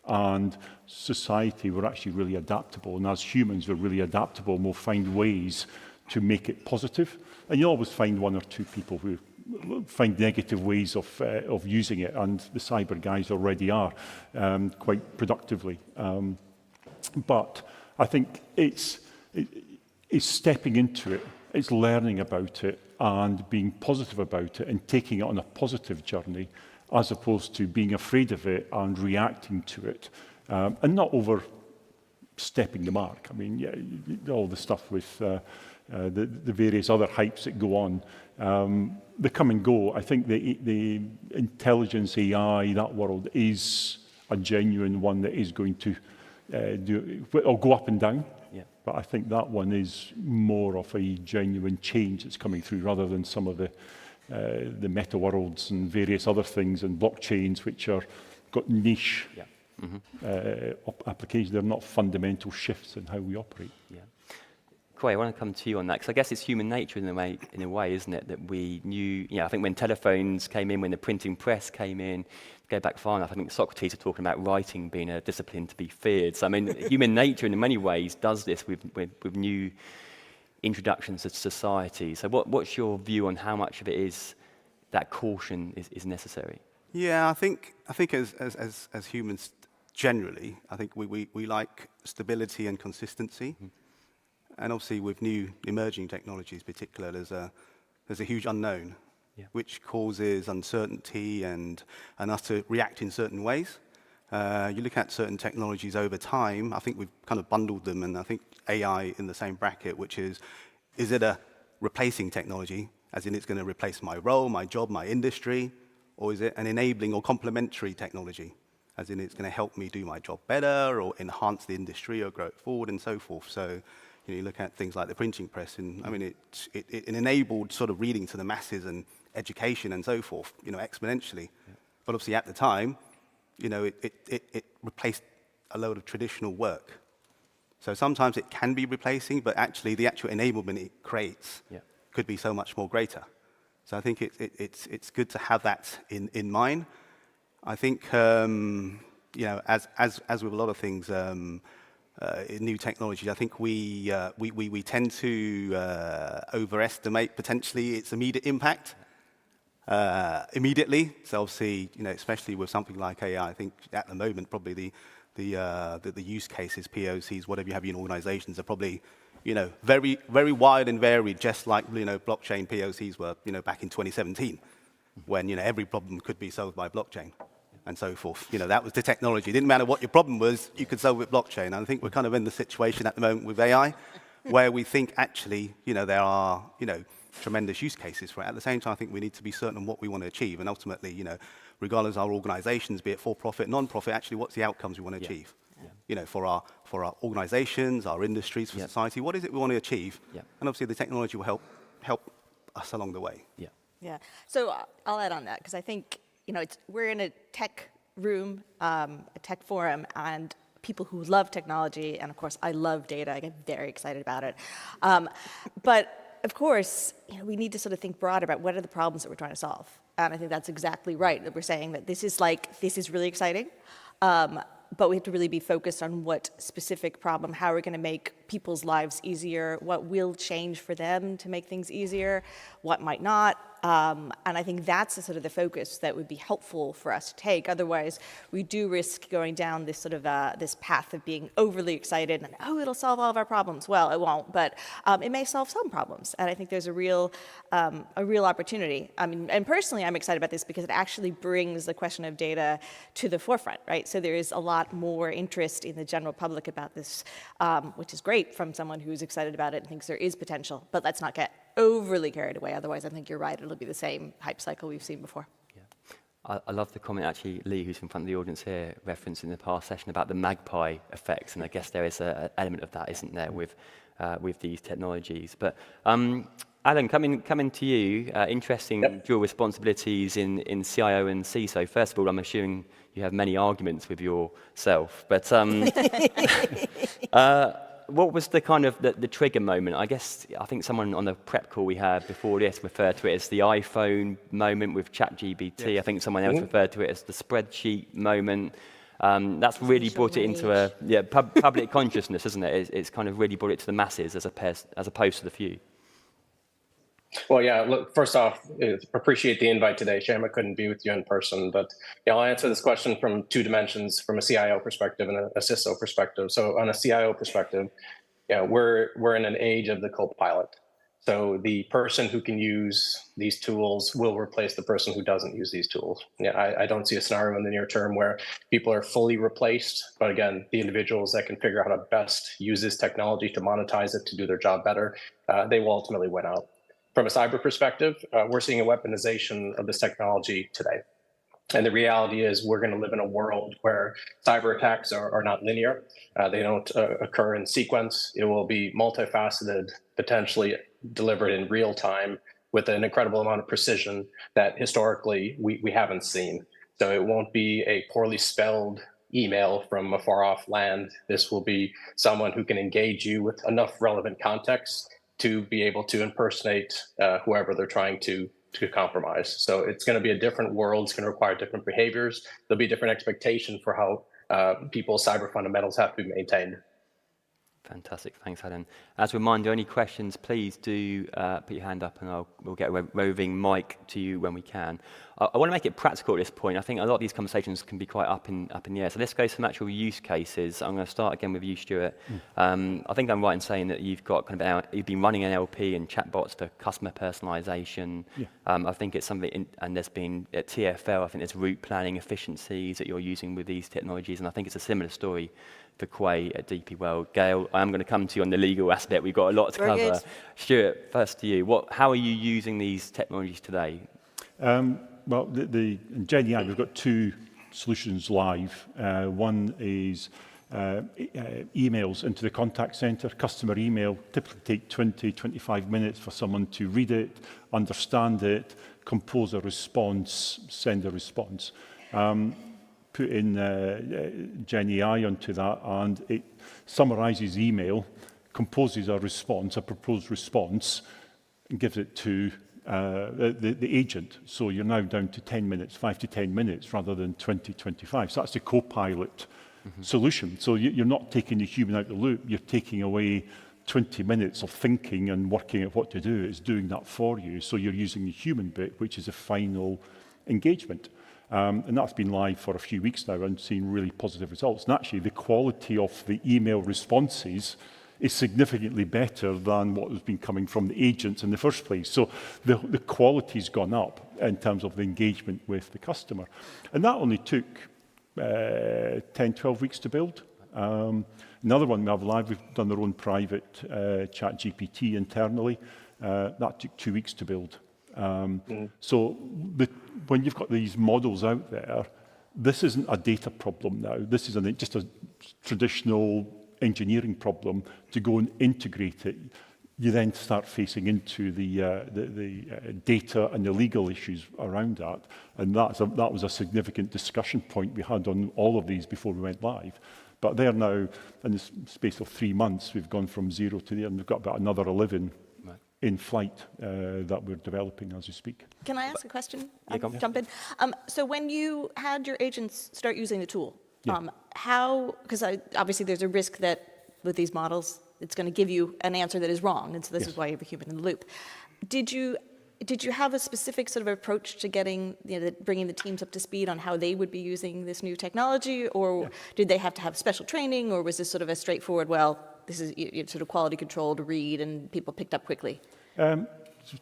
And society, we're actually really adaptable. And as humans, we're really adaptable, and we'll find ways to make it positive. And you'll always find one or two people who find negative ways of using it. And the cyber guys already are quite productively. But I think it's stepping into it, it's learning about it, and being positive about it, and taking it on a positive journey, as opposed to being afraid of it and reacting to it, and not overstepping the mark. I mean, yeah, all the stuff with the various other hypes that go on, they come and go. I think the intelligence AI, that world, is a genuine one that is going to it'll go up and down. Yeah. But I think that one is more of a genuine change that's coming through, rather than some of the meta worlds and various other things, and blockchains, which are got niche applications. They're not fundamental shifts in how we operate. Yeah. Quay, I want to come to you on that, because I guess it's human nature in a way, isn't it, that we knew, I think when telephones came in, when the printing press came in, go back far enough, I think Socrates are talking about writing being a discipline to be feared. So, I mean, human nature in many ways does this with new introductions to society. So what's your view on how much of it is that caution is necessary? Yeah, I think as humans generally, I think we like stability and consistency. Mm-hmm. And obviously with new emerging technologies in particular, there's a huge unknown, which causes uncertainty and us to react in certain ways. You look at certain technologies over time, I think we've kind of bundled them, and I think AI in the same bracket, which is it a replacing technology, as in it's going to replace my role, my job, my industry, Or is it an enabling or complementary technology? As in, it's going to help me do my job better or enhance the industry or grow it forward and so forth. So you look at things like the printing press, and I mean, it enabled sort of reading to the masses and education and so forth, exponentially. Yeah. But obviously at the time, it replaced a load of traditional work. So sometimes it can be replacing, but actually the actual enablement it creates could be so much more greater. So I think it's good to have that in mind. I think, as with a lot of things in new technology, I think we tend to overestimate potentially its immediate impact immediately. So obviously, especially with something like AI, I think at the moment probably the use cases, POCs, whatever you have in organizations are probably very, very wide and varied, just like blockchain POCs were back in 2017, when every problem could be solved by blockchain and so forth. That was the technology. It didn't matter what your problem was, you could solve it with blockchain. And I think we're kind of in the situation at the moment with AI, where we think actually there are tremendous use cases for it. At the same time, I think we need to be certain on what we want to achieve, and ultimately, regardless of our organizations, be it for-profit, non-profit, actually, what's the outcomes we want to achieve? For our organizations, our industries, for society, what is it we want to achieve? And obviously the technology will help us along the way. Yeah. So I'll add on that, because I think, we're in a tech room, a tech forum, and people who love technology, and of course I love data, I get very excited about it. But of course, we need to sort of think broad about what are the problems that we're trying to solve. And I think that's exactly right, that we're saying that this is really exciting. But we have to really be focused on what specific problem, how we're going to make people's lives easier, what will change for them to make things easier, what might not. And I think that's the sort of the focus that would be helpful for us to take. Otherwise, we do risk going down this sort of this path of being overly excited and, it'll solve all of our problems. Well, it won't, but it may solve some problems. And I think there's a real opportunity. I mean, and personally, I'm excited about this because it actually brings the question of data to the forefront, right? So there is a lot more interest in the general public about this, which is great from someone who's excited about it and thinks there is potential. But let's not get overly carried away. Otherwise, I think you're right. It'll be the same hype cycle we've seen before. Yeah. I love the comment, actually, Lee, who's in front of the audience here, referenced in the past session about the magpie effects. And I guess there is an element of that, isn't there, with these technologies. But Alan, coming to you, interesting dual responsibilities in CIO and CISO. First of all, I'm assuming you have many arguments with yourself. But what was the kind of the trigger moment? I think someone on the prep call we had before this referred to it as the iPhone moment with ChatGPT. Yes. I think someone else referred to it as the spreadsheet moment. That's really brought it into public consciousness, isn't it? It's kind of really brought it to the masses as opposed to the few. Well, yeah, look, first off, appreciate the invite today. Shame I couldn't be with you in person, but I'll answer this question from two dimensions, from a CIO perspective and a CISO perspective. So on a CIO perspective, we're in an age of the co-pilot. So the person who can use these tools will replace the person who doesn't use these tools. I don't see a scenario in the near term where people are fully replaced. But again, the individuals that can figure out how to best use this technology to monetize it, to do their job better, they will ultimately win out. From a cyber perspective, we're seeing a weaponization of this technology today. And the reality is we're going to live in a world where cyber attacks are not linear. They don't occur in sequence. It will be multifaceted, potentially delivered in real time with an incredible amount of precision that historically we haven't seen. So it won't be a poorly spelled email from a far off land. This will be someone who can engage you with enough relevant context to be able to impersonate whoever they're trying to compromise. So it's going to be a different world. It's going to require different behaviors. There'll be a different expectation for how people's cyber fundamentals have to be maintained. Fantastic. Thanks, Alan. As a reminder, any questions, please do put your hand up and we'll get a roving mic to you when we can. I want to make it practical at this point. I think a lot of these conversations can be quite up in the air. So let's go to some actual use cases. I'm going to start again with you, Stuart. I think I'm right in saying that you've got you've been running NLP and chatbots for customer personalization. Yeah. I think it's something, and there's been at TfL, I think there's route planning efficiencies that you're using with these technologies, and I think it's a similar story for Quay at DP World. Gail, I am going to come to you on the legal aspect. We've got a lot to cover. Good. Stuart, first to you. How are you using these technologies today? Well, in GenAI, we've got two solutions live. One is emails into the contact center. Customer email typically take 20, 25 minutes for someone to read it, understand it, compose a response, send a response. Put in GenAI onto that, and it summarizes email, composes a response, a proposed response, and gives it to the agent. So you're now down to 10 minutes, 5 to 10 minutes, rather than 20, 25. So that's the co-pilot solution. So you're not taking the human out of the loop. You're taking away 20 minutes of thinking and working out what to do. It's doing that for you. So you're using the human bit, which is the final engagement. And that's been live for a few weeks now and seeing really positive results. And actually, the quality of the email responses is significantly better than what has been coming from the agents in the first place. So the quality's gone up in terms of the engagement with the customer. And that only took 10, 12 weeks to build. Another one we have live, we've done our own private chat GPT internally. That took 2 weeks to build. So when you've got these models out there, this isn't a data problem now. This is just a traditional engineering problem to go and integrate it. You then start facing into the data and the legal issues around that. And that was a significant discussion point we had on all of these before we went live. But they're now, in the space of 3 months, we've gone from 0 to there, and we've got about another 11 in flight that we're developing as we speak. Can I ask a question? Yeah, Jump in. So when you had your agents start using the tool, Yeah. how, because obviously there's a risk that with these models, it's going to give you an answer that is wrong, and so this is why you have a human in the loop. Did you have a specific sort of approach to getting, bringing the teams up to speed on how they would be using this new technology, or did they have to have special training, or was this sort of a straightforward, well, this is sort of quality controlled read and people picked up quickly?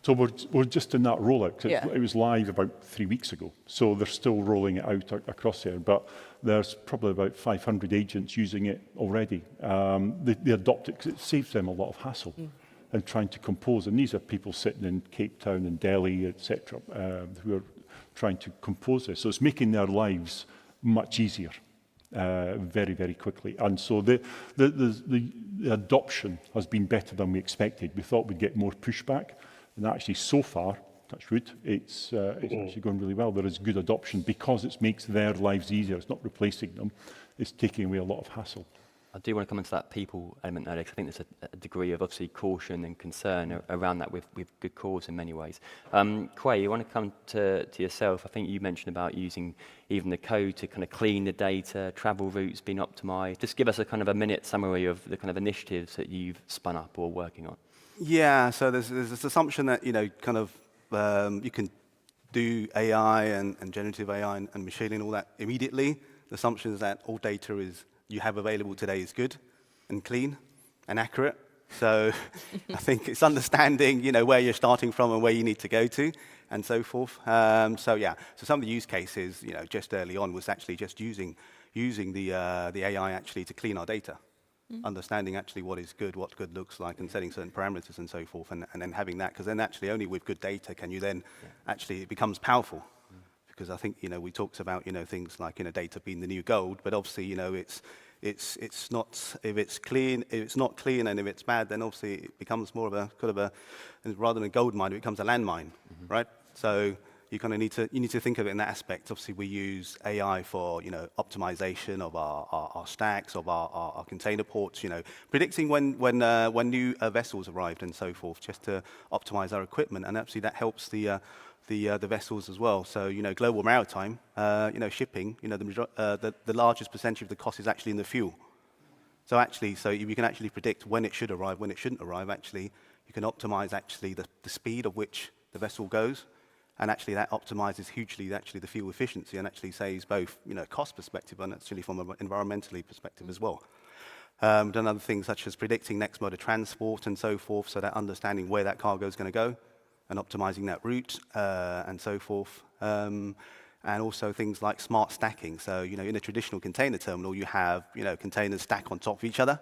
So we're just in that rollout. It was live about 3 weeks ago. So they're still rolling it out across there. But there's probably about 500 agents using it already. They adopt it because it saves them a lot of hassle in trying to compose. And these are people sitting in Cape Town and Delhi, etc., who are trying to compose this. So it's making their lives much easier. Very, very quickly. And so the adoption has been better than we expected. We thought we'd get more pushback, and actually so far, touch wood, it's actually going really well. There is good adoption because it makes their lives easier. It's not replacing them. It's taking away a lot of hassle. I do want to come into that people element there, because I think there's a degree of obviously caution and concern around that with good cause in many ways. Quay, you want to come to yourself. I think you mentioned about using even the code to kind of clean the data, travel routes being optimized. Just give us a kind of a minute summary of the kind of initiatives that you've spun up or working on. Yeah, so there's this assumption that, you can do AI and generative AI and machine learning, all that immediately. The assumption is that all data you have available today is good and clean and accurate. So I think it's understanding, where you're starting from and where you need to go to and so forth. So some of the use cases, just early on was actually just using the AI actually to clean our data. Understanding actually what is good, what good looks like, and setting certain parameters and so forth, and then having that, because then actually only with good data can you then actually, it becomes powerful. Because I think, we talked about, things like, data being the new gold, but obviously, it's not, if it's not clean and if it's bad, then obviously it becomes more of a, rather than a gold mine, it becomes a landmine, right? So you kind of need to think of it in that aspect. Obviously, we use AI for, optimization of our stacks, of our container ports, predicting when new vessels arrived and so forth, just to optimize our equipment. And actually that helps the vessels as well. So, global maritime, shipping, the largest percentage of the cost is actually in the fuel. So you can actually predict when it should arrive, when it shouldn't arrive. Actually, you can optimize actually the speed of which the vessel goes. And actually that optimizes hugely actually the fuel efficiency and actually saves both, cost perspective and actually from an environmentally perspective as well. Done other things such as predicting next mode of transport and so forth, so that understanding where that cargo is going to go and optimizing that route and so forth. And also things like smart stacking. So, in a traditional container terminal, you have, containers stack on top of each other.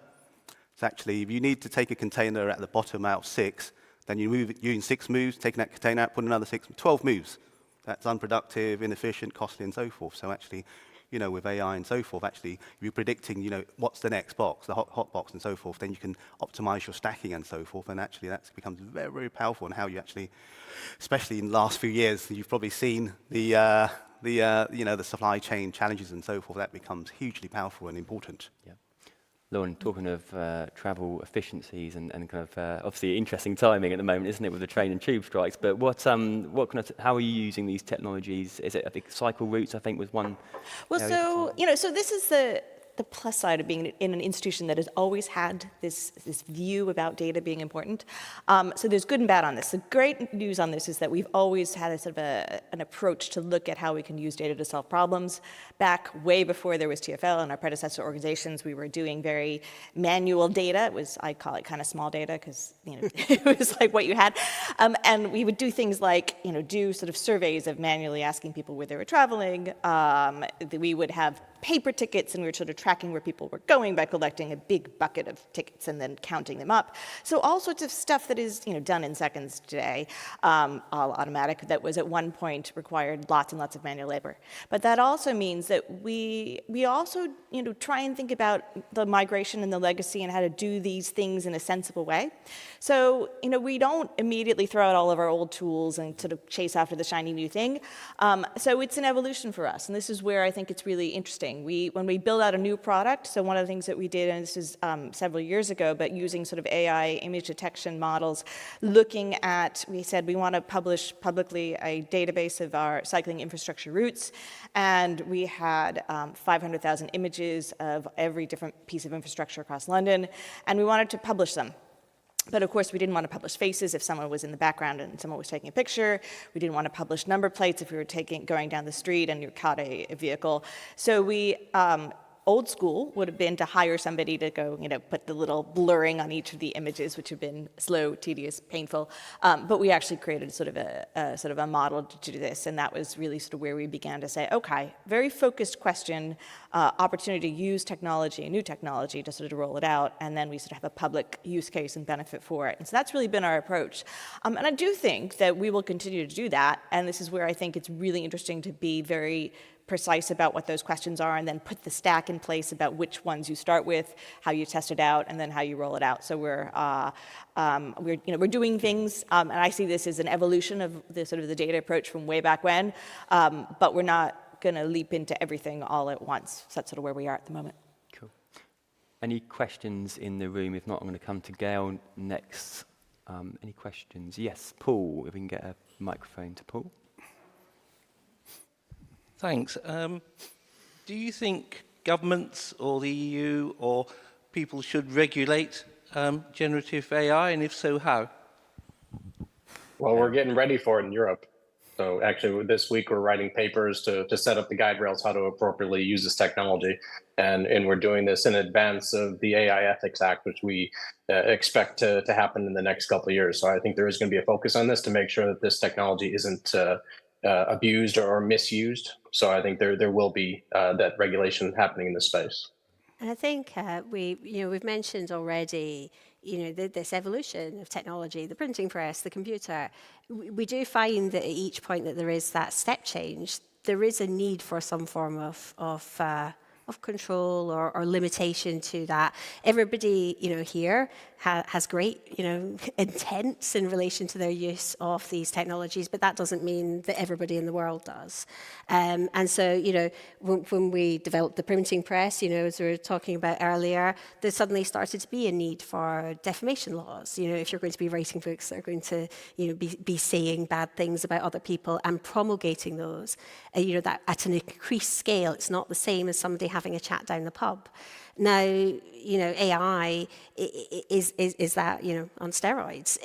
So actually, if you need to take a container at the bottom out of 6, then you move it using 6 moves, taking that container out, put another 6, 12 moves. that's unproductive, inefficient, costly, and so forth. So actually, you know, with AI and so forth, actually, if you're predicting, you know, what's the next box, the hot box and so forth, then you can optimize your stacking and so forth, and actually that becomes very, very powerful in how you actually, especially in the last few years, you've probably seen the supply chain challenges and so forth, that becomes hugely powerful and important. Yeah. Lauren, talking of travel efficiencies and kind of obviously interesting timing at the moment, isn't it, with the train and tube strikes? But how are you using these technologies? Is it, I think, cycle routes, I think, was one. Well, so this is the plus side of being in an institution that has always had this view about data being important. So there's good and bad on this. The great news on this is that we've always had a sort of an approach to look at how we can use data to solve problems. Back way before there was TfL and our predecessor organizations, we were doing very manual data. It was, I call it kind of small data because, you know, it was like what you had. And we would do things like, you know, do sort of surveys of manually asking people where they were traveling. We would have paper tickets, and we were sort of tracking where people were going by collecting a big bucket of tickets and then counting them up. So all sorts of stuff that is, you know, done in seconds today, all automatic, that was at one point required lots and lots of manual labor. But that also means that we also, you know, try and think about the migration and the legacy and how to do these things in a sensible way. So, you know, we don't immediately throw out all of our old tools and sort of chase after the shiny new thing. So it's an evolution for us, and this is where I think it's really interesting. When we build out a new product, so one of the things that we did, and this is several years ago, but using sort of AI image detection models, looking at, we said we want to publish publicly a database of our cycling infrastructure routes, and we had 500,000 images of every different piece of infrastructure across London, and we wanted to publish them. But of course, we didn't want to publish faces if someone was in the background and someone was taking a picture. We didn't want to publish number plates if we were going down the street and you caught a vehicle. So we, old school would have been to hire somebody to go, you know, put the little blurring on each of the images, which have been slow, tedious, painful. But we actually created sort of a model to do this, and that was really sort of where we began to say, okay, very focused question, opportunity to use technology, new technology, to sort of roll it out, and then we sort of have a public use case and benefit for it. And so that's really been our approach. And I do think that we will continue to do that, and this is where I think it's really interesting to be very precise about what those questions are, and then put the stack in place about which ones you start with, how you test it out, and then how you roll it out. So we're doing things, and I see this as an evolution of the sort of the data approach from way back when, but we're not going to leap into everything all at once. So that's sort of where we are at the moment. Cool. Any questions in the room? If not, I'm going to come to Gail next. Any questions? Yes, Paul. If we can get a microphone to Paul. Thanks. Do you think governments or the EU or people should regulate generative AI, and if so, how? Well, we're getting ready for it in Europe. So actually, this week we're writing papers to set up the guide rails how to appropriately use this technology, and we're doing this in advance of the AI Ethics Act, which we expect to happen in the next couple of years. So I think there is going to be a focus on this to make sure that this technology isn't abused or misused. So I think there will be that regulation happening in this space. And I think we've mentioned already, this evolution of technology, the printing press, the computer. We do find that at each point that there is that step change, there is a need for some form of control or limitation to that. Everybody, here has great, intents in relation to their use of these technologies, but that doesn't mean that everybody in the world does. And so, when we developed the printing press, as we were talking about earlier, there suddenly started to be a need for defamation laws. If you're going to be writing books that are going to, be saying bad things about other people and promulgating those, that at an increased scale, it's not the same as somebody having a chat down the pub. Now, AI is that, on steroids.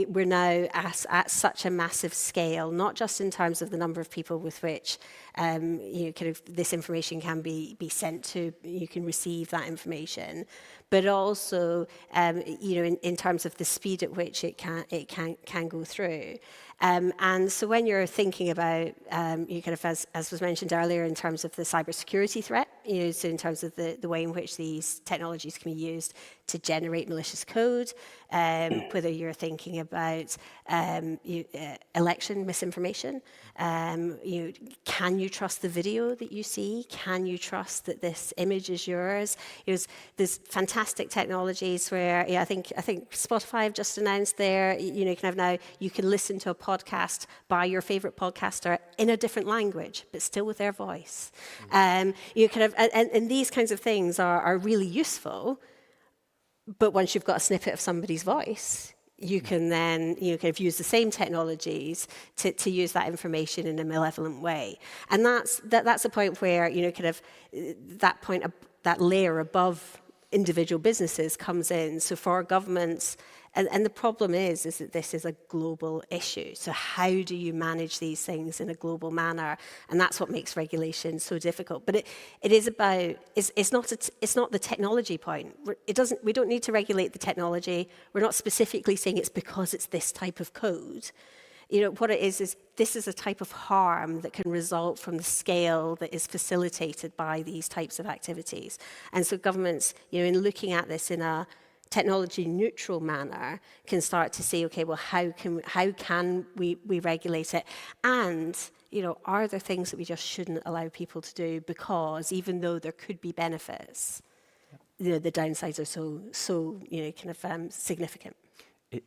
We're now at such a massive scale, not just in terms of the number of people with which, this information can be sent to, you can receive that information, but also, in terms of the speed at which it can go through. And so when you're thinking about, as was mentioned earlier, in terms of the cybersecurity threat, so in terms of the way in which these technologies can be used generate malicious code, whether you're thinking about election misinformation. Can you trust the video that you see? Can you trust that this image is yours? There's fantastic technologies where I think Spotify have just announced there. You can have now, you can listen to a podcast by your favorite podcaster in a different language, but still with their voice. You kind of, and these kinds of things are really useful. But once you've got a snippet of somebody's voice, you can then kind of use the same technologies to use that information in a malevolent way. And that's a point where kind of that layer above individual businesses comes in. So for governments, and the problem is that this is a global issue. So how do you manage these things in a global manner? And that's what makes regulation so difficult. But it is about, it's not the technology point. We don't need to regulate the technology. We're not specifically saying it's because it's this type of code. What it is this is a type of harm that can result from the scale that is facilitated by these types of activities. And so governments, in looking at this in a technology neutral manner, can start to say, okay, well, how can we regulate it? And are there things that we just shouldn't allow people to do because even though there could be benefits, the downsides are so kind of significant.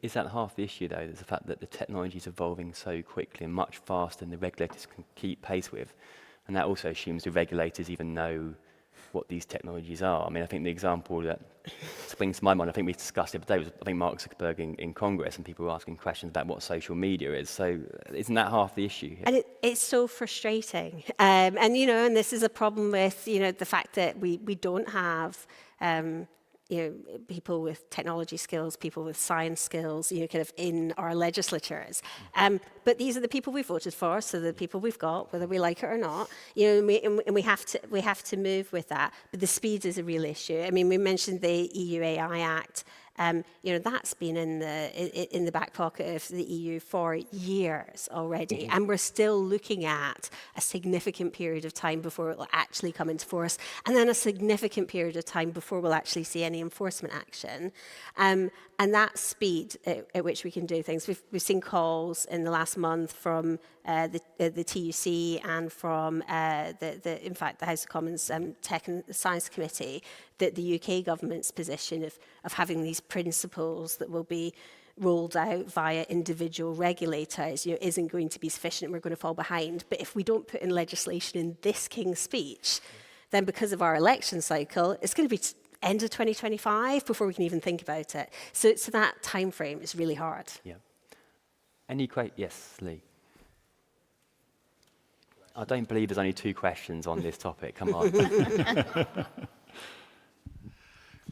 Is that half the issue, though? Is the fact that the technology is evolving so quickly and much faster than the regulators can keep pace with, and that also assumes the regulators even know what these technologies are. I mean, I think the example that springs to my mind, I think we discussed the other day, was I think Mark Zuckerberg in Congress, and people were asking questions about what social media is. So isn't that half the issue here? And it's so frustrating. And this is a problem with, the fact that we don't have, people with technology skills, people with science skills, kind of in our legislatures. But these are the people we voted for, so the people we've got, whether we like it or not. And we have to move with that. But the speed is a real issue. I mean, we mentioned the EU AI Act. That's been in the back pocket of the EU for years already, and we're still looking at a significant period of time before it will actually come into force, and then a significant period of time before we'll actually see any enforcement action. And that speed at which we can do things, we've seen calls in the last month from the TUC and from in fact the House of Commons Tech and Science Committee, that the UK government's position of having these principles that will be rolled out via individual regulators, isn't going to be sufficient. We're going to fall behind. But if we don't put in legislation in this King's Speech, then because of our election cycle, it's going to be end of 2025 before we can even think about it. So that time frame is really hard. Yeah. Yes, Lee. I don't believe there's only 2 questions on this topic. Come on.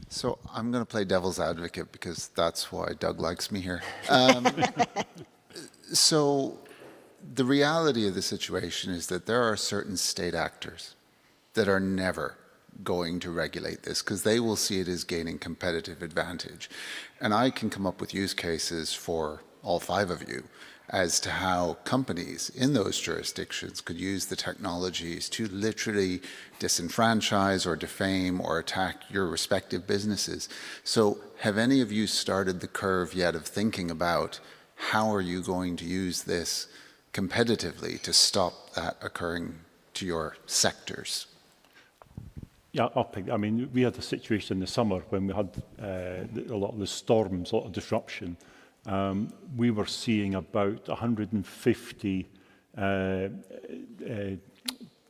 So I'm going to play devil's advocate because that's why Doug likes me here. So the reality of the situation is that there are certain state actors that are never going to regulate this because they will see it as gaining competitive advantage. And I can come up with use cases for all 5 of you as to how companies in those jurisdictions could use the technologies to literally disenfranchise or defame or attack your respective businesses. So have any of you started the curve yet of thinking about how are you going to use this competitively to stop that occurring to your sectors? Yeah, I mean, we had a situation in the summer when we had a lot of the storms, a lot of disruption. We were seeing about 150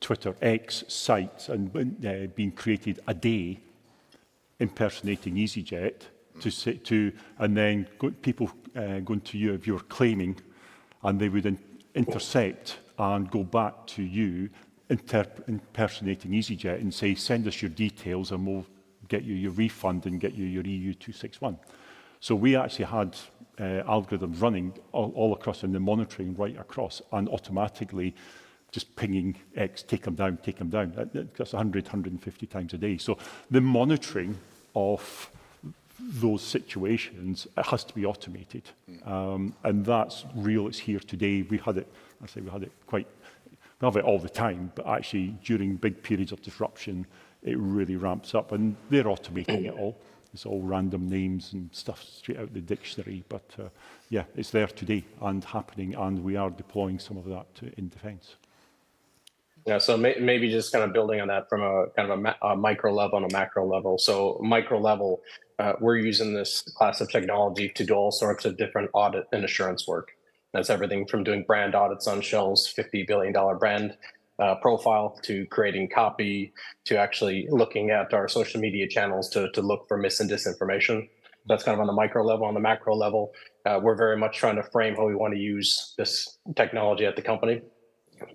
Twitter X sites and being created a day, impersonating EasyJet, and then people going to you if you're claiming, and they would intercept and go back to you, impersonating EasyJet, and say, send us your details and we'll get you your refund and get you your EU 261. So we actually had algorithms running all across and the monitoring right across and automatically just pinging X, take them down. That's 100, 150 times a day. So the monitoring of those situations, it has to be automated. And that's real, it's here today. We have it all the time, but actually during big periods of disruption, it really ramps up, and they're automating it all. It's all random names and stuff straight out the dictionary. But yeah, it's there today and happening, and we are deploying some of that in defence. Yeah, so maybe just kind of building on that from a kind of a micro level and a macro level. So micro level, we're using this class of technology to do all sorts of different audit and assurance work. That's everything from doing brand audits on Shell's $50 billion brand profile, to creating copy, to actually looking at our social media channels to look for mis and disinformation. That's kind of on the micro level. On the macro level, we're very much trying to frame how we want to use this technology at the company.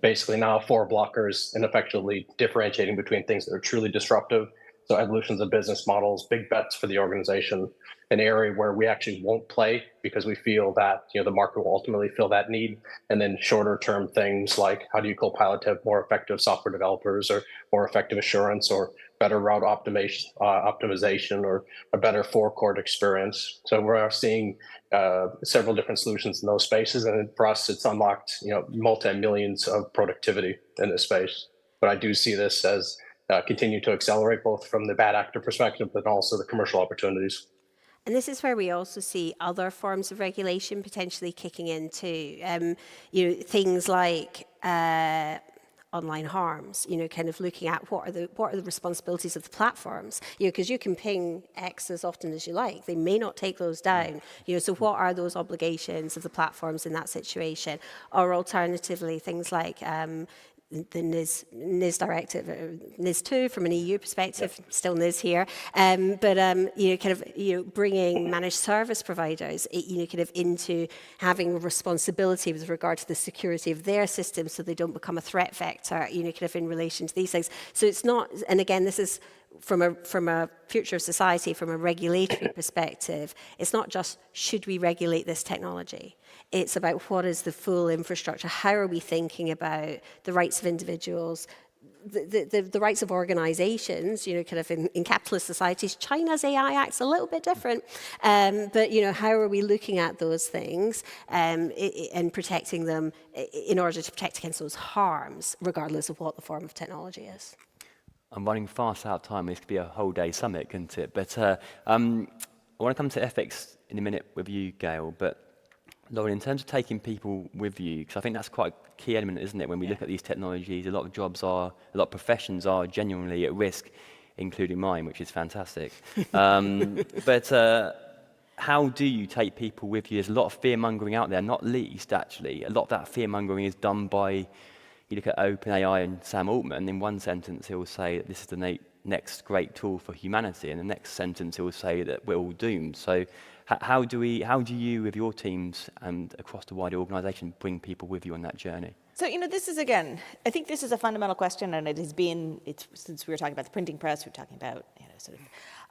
Basically now 4 blockers and effectively differentiating between things that are truly disruptive. So evolutions of business models, big bets for the organization, an area where we actually won't play because we feel that the market will ultimately fill that need. And then shorter term things like how do you co-pilot to have more effective software developers, or more effective assurance, or better route optimization, or a better forecourt experience. So we're seeing several different solutions in those spaces, and for us, it's unlocked multi-millions of productivity in this space. But I do see this as continue to accelerate both from the bad actor perspective, but also the commercial opportunities. And this is where we also see other forms of regulation potentially kicking in too. Things like online harms, kind of looking at what are the responsibilities of the platforms, because you can ping X as often as you like. They may not take those down, so what are those obligations of the platforms in that situation? Or alternatively, things like the NIS directive, NIS2 from an EU perspective, still NIS here, but bringing managed service providers, kind of into having responsibility with regard to the security of their systems, so they don't become a threat vector, kind of in relation to these things. So it's not, and again, this is from a future of society, from a regulatory perspective, it's not just should we regulate this technology. It's about what is the full infrastructure. How are we thinking about the rights of individuals, the rights of organizations, kind of in capitalist societies. China's AI Act's a little bit different, but, how are we looking at those things and protecting them in order to protect against those harms, regardless of what the form of technology is? I'm running fast out of time. This could be a whole day summit, couldn't it? But I want to come to ethics in a minute with you, Gail. But Lauren, in terms of taking people with you, because I think that's quite a key element, isn't it? When we look at these technologies, a lot of professions are genuinely at risk, including mine, which is fantastic. But how do you take people with you? There's a lot of fear-mongering out there, not least, actually. A lot of that fear-mongering is done by, you look at OpenAI and Sam Altman, in one sentence he'll say that this is the next great tool for humanity, and the next sentence he'll say that we're all doomed. So how do you, with your teams and across the wider organisation, bring people with you on that journey? So, this is, again, I think this is a fundamental question, and since we were talking about the printing press, we're talking about, sort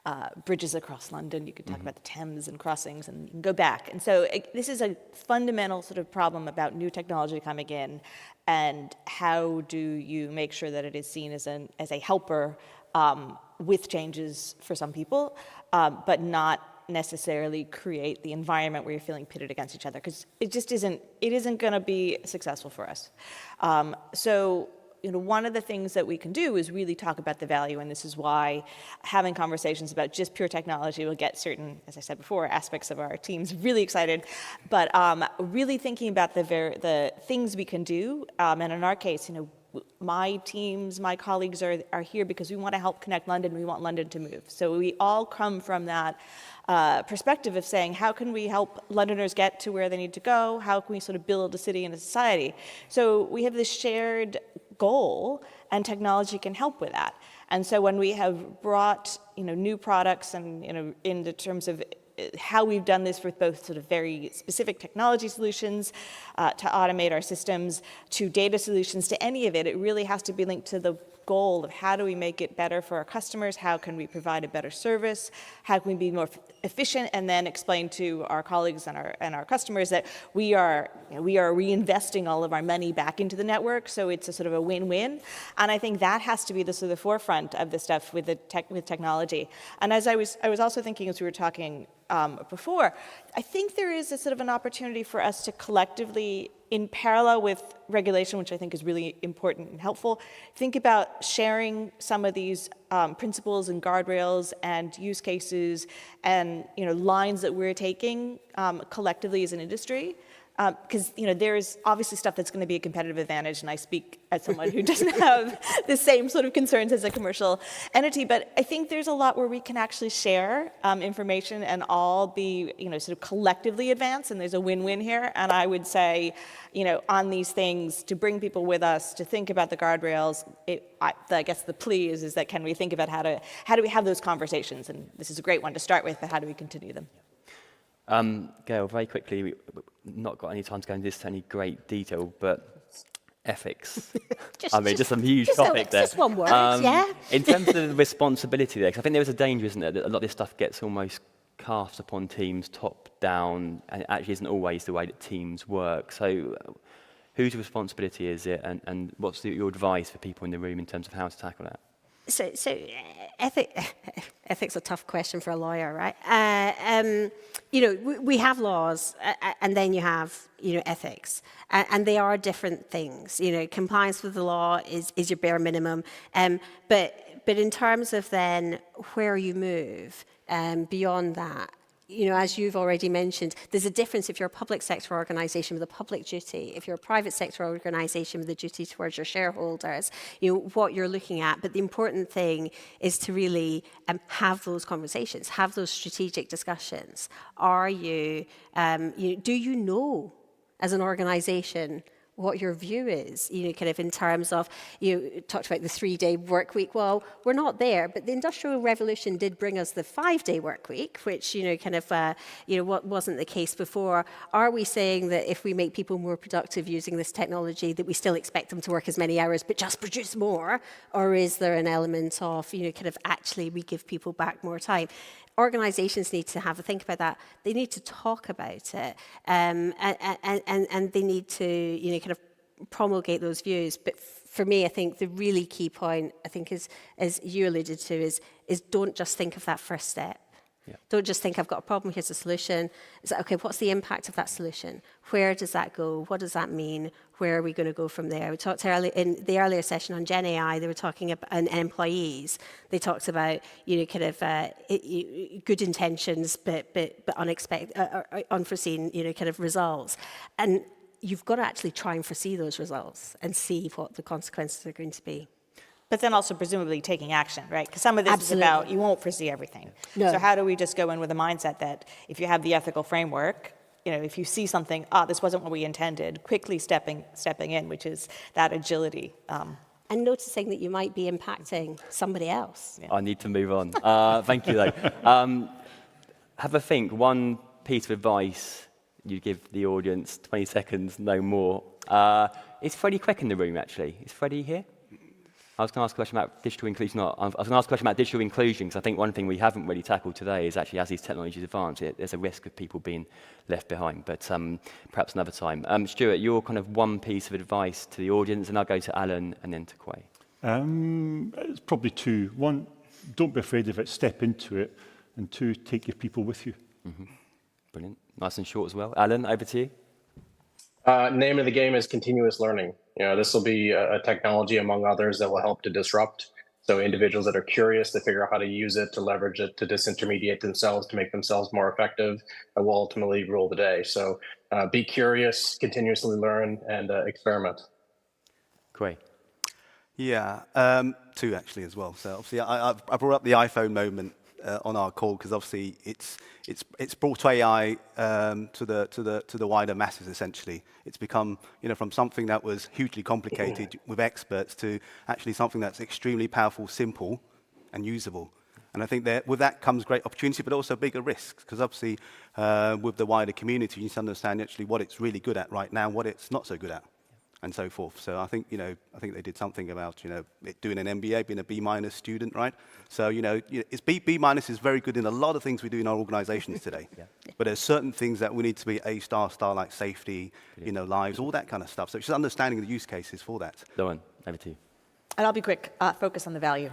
of bridges across London, you could talk about the Thames and crossings, and you can go back. And so this is a fundamental sort of problem about new technology coming in, and how do you make sure that it is seen as a helper with changes for some people, but not necessarily create the environment where you're feeling pitted against each other, because it isn't going to be successful for us. So one of the things that we can do is really talk about the value, and this is why having conversations about just pure technology will get certain, as I said before, aspects of our teams really excited, but really thinking about the things we can do, and in our case, my teams, my colleagues are here because we want to help connect London. We want London to move. So we all come from that perspective of saying, how can we help Londoners get to where they need to go? How can we sort of build a city and a society? So we have this shared goal, and technology can help with that. And so when we have brought new products and in the terms of how we've done this with both sort of very specific technology solutions to automate our systems, to data solutions, to any of it, it really has to be linked to the goal of how do we make it better for our customers, how can we provide a better service, how can we be more efficient, and then explain to our colleagues and our customers that we are reinvesting all of our money back into the network, so it's a sort of a win-win. And I think that has to be the sort of forefront of the stuff with technology. And as I was also thinking as we were talking before, I think there is a sort of an opportunity for us to collectively, in parallel with regulation, which I think is really important and helpful, think about sharing some of these principles and guardrails and use cases and lines that we're taking collectively as an industry. Because there's obviously stuff that's going to be a competitive advantage, and I speak as someone who doesn't have the same sort of concerns as a commercial entity. But I think there's a lot where we can actually share information and all be sort of collectively advance, and there's a win-win here. And I would say, on these things, to bring people with us, to think about the guardrails. I guess the plea is that can we think about how do we have those conversations? And this is a great one to start with, but how do we continue them? Gail, very quickly, we've not got any time to go into this any great detail, but ethics. just a huge topic there. Just one word, In terms of the responsibility there, because I think there is a danger, isn't there, that a lot of this stuff gets almost cast upon teams top down, and it actually isn't always the way that teams work. So whose responsibility is it, and what's your advice for people in the room in terms of how to tackle that? So ethics a tough question for a lawyer, right? We have laws, and then you have, ethics, and they are different things. Compliance with the law is your bare minimum, but in terms of then where you move beyond that. As you've already mentioned, there's a difference if you're a public sector organisation with a public duty, if you're a private sector organisation with a duty towards your shareholders, what you're looking at. But the important thing is to really have those conversations, have those strategic discussions. Are you, do you know as an organisation what your view is, kind of in terms of, you talked about the 3-day work week. Well, we're not there, but the Industrial Revolution did bring us the 5-day work week, which, what wasn't the case before. Are we saying that if we make people more productive using this technology, that we still expect them to work as many hours, but just produce more? Or is there an element of, actually we give people back more time? Organisations need to have a think about that. They need to talk about it, and they need to, kind of promulgate those views. But for me, I think the really key point, I think, is, as you alluded to, is don't just think of that first step. Yeah. Don't just think, I've got a problem, here's a solution. Is that, okay, what's the impact of that solution? Where does that go? What does that mean? Where are we going to go from there? We talked earlier in the earlier session on Gen AI, they were talking about employees. They talked about, good intentions, but unexpected, unforeseen, kind of results. And you've got to actually try and foresee those results and see what the consequences are going to be. But then also presumably taking action, right? Because some of this is about, you won't foresee everything. No. So how do we just go in with a mindset that if you have the ethical framework, if you see something, this wasn't what we intended, quickly stepping in, which is that agility. And noticing that you might be impacting somebody else. Yeah. I need to move on. Thank you, though. Have a think. One piece of advice you give the audience, 20 seconds, no more. Is Freddie Queck in the room, actually? Is Freddie here? I was going to ask a question about digital inclusion. I was going to ask a question about digital inclusion, because I think one thing we haven't really tackled today is actually, as these technologies advance, there's a risk of people being left behind. But perhaps another time. Stuart, your kind of one piece of advice to the audience, and I'll go to Alan and then to Quay. It's probably two. One, don't be afraid of it, step into it. And two, take your people with you. Mm-hmm. Brilliant. Nice and short as well. Alan, over to you. Name of the game is continuous learning. This will be a technology, among others, that will help to disrupt. So individuals that are curious to figure out how to use it, to leverage it, to disintermediate themselves, to make themselves more effective, will ultimately rule the day. So be curious, continuously learn, and experiment. Great. Yeah, two actually as well. So obviously I brought up the iPhone moment on our call because obviously it's brought AI to the wider masses. Essentially, it's become from something that was hugely complicated with experts to actually something that's extremely powerful, simple, and usable. And I think that with that comes great opportunity, but also bigger risks, because obviously with the wider community, you need to understand actually what it's really good at right now, what it's not so good at, and so forth. So I think they did something about it doing an MBA, being a B- student, right? So it's B- is very good in a lot of things we do in our organisations today. Yeah. But there's certain things that we need to be A-star like safety, lives, all that kind of stuff. So it's just understanding the use cases for that. Lauren, over to you. And I'll be quick. Focus on the value.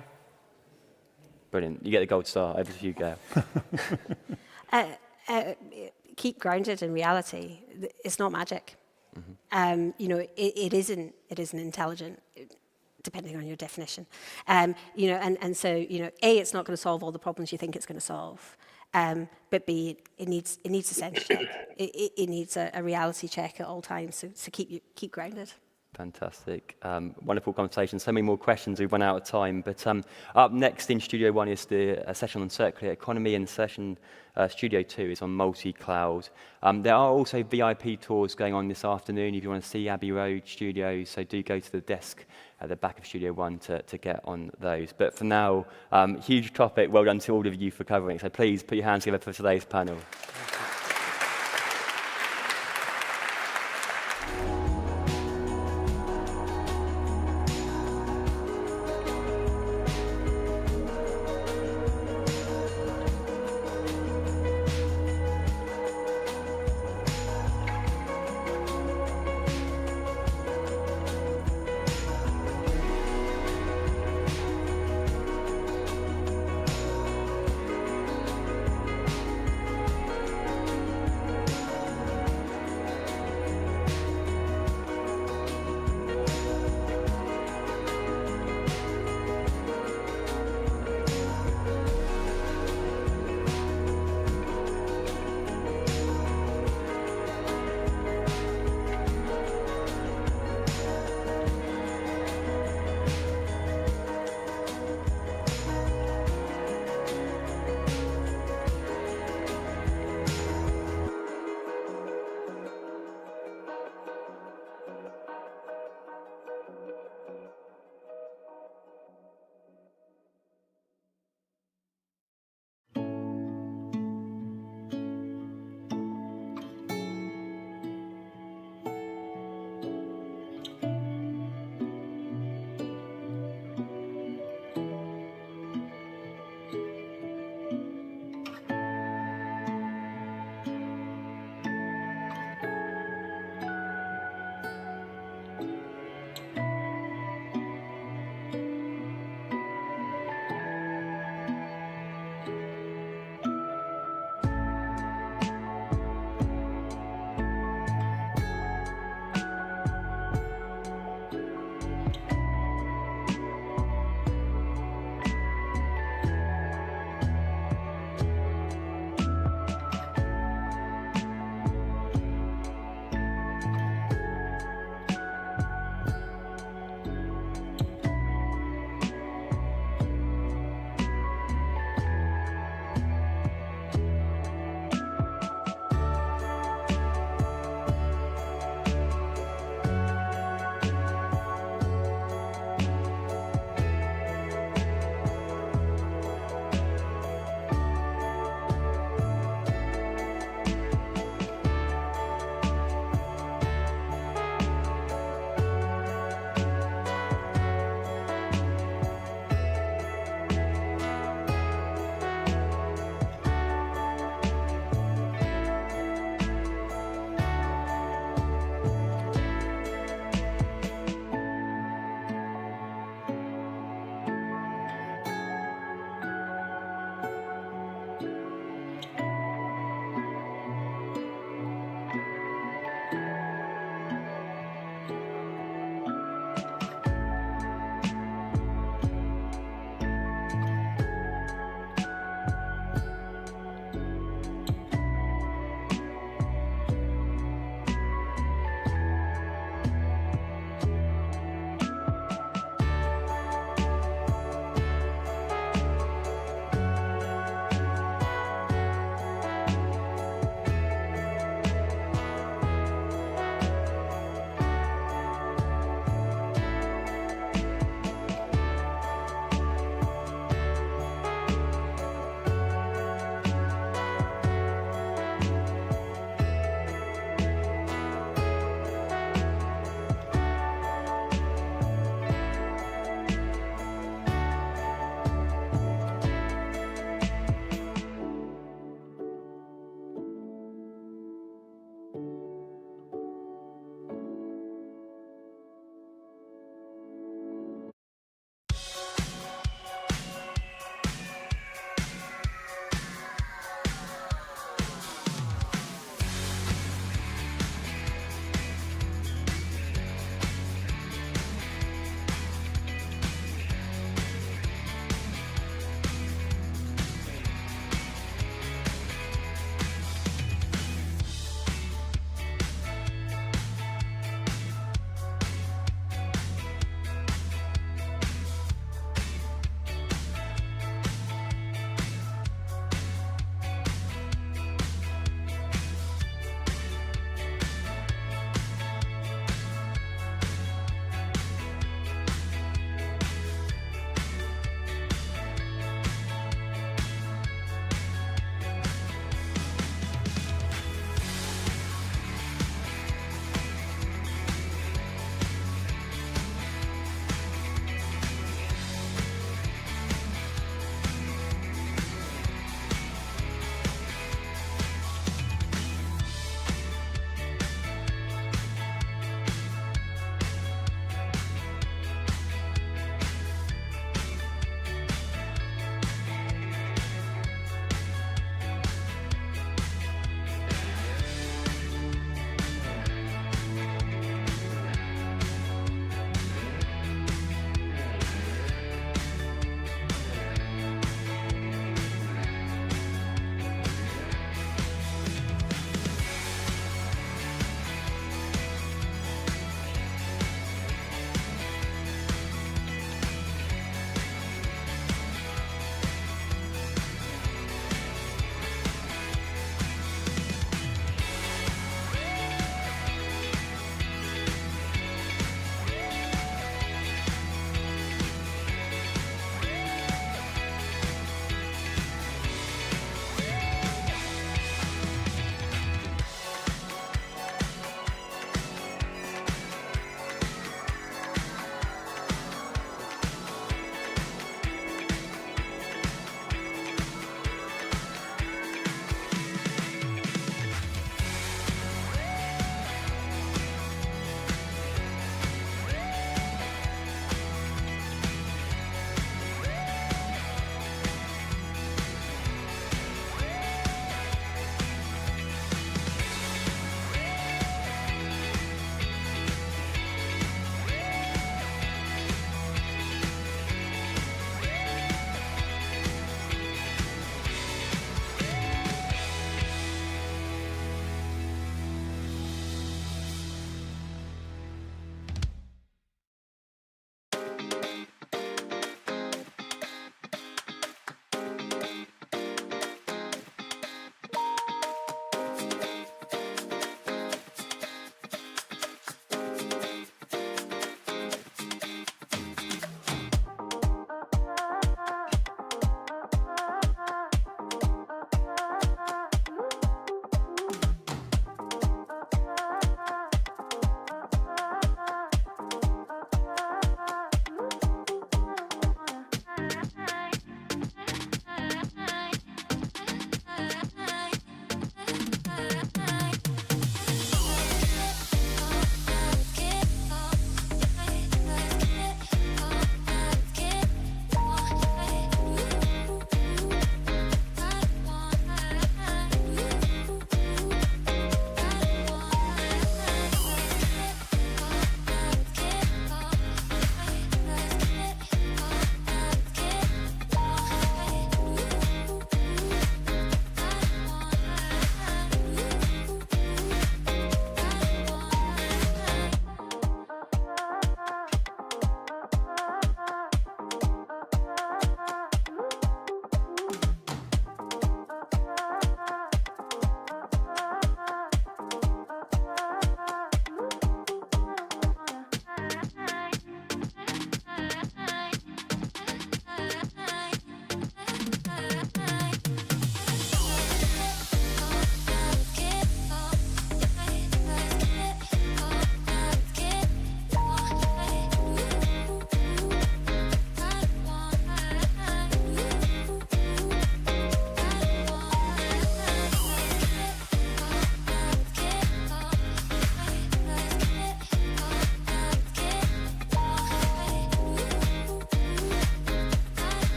Brilliant. You get the gold star. Over to you, Gail. Keep grounded in reality. It's not magic. Mm-hmm. It isn't intelligent. depending on your definition. You know, and so, you know, A, it's not going to solve all the problems you think it's going to solve. But B, it needs a sense check. It needs a reality check at all times, so keep grounded. Fantastic. Wonderful conversation. So many more questions. We've run out of time. But up next in Studio 1 is the session on circular economy, and session Studio 2 is on multi-cloud. There are also VIP tours going on this afternoon if you want to see Abbey Road Studios, so do go to the desk at the back of Studio 1 to get on those. But for now, huge topic. Well done to all of you for covering it. So please put your hands together for today's panel.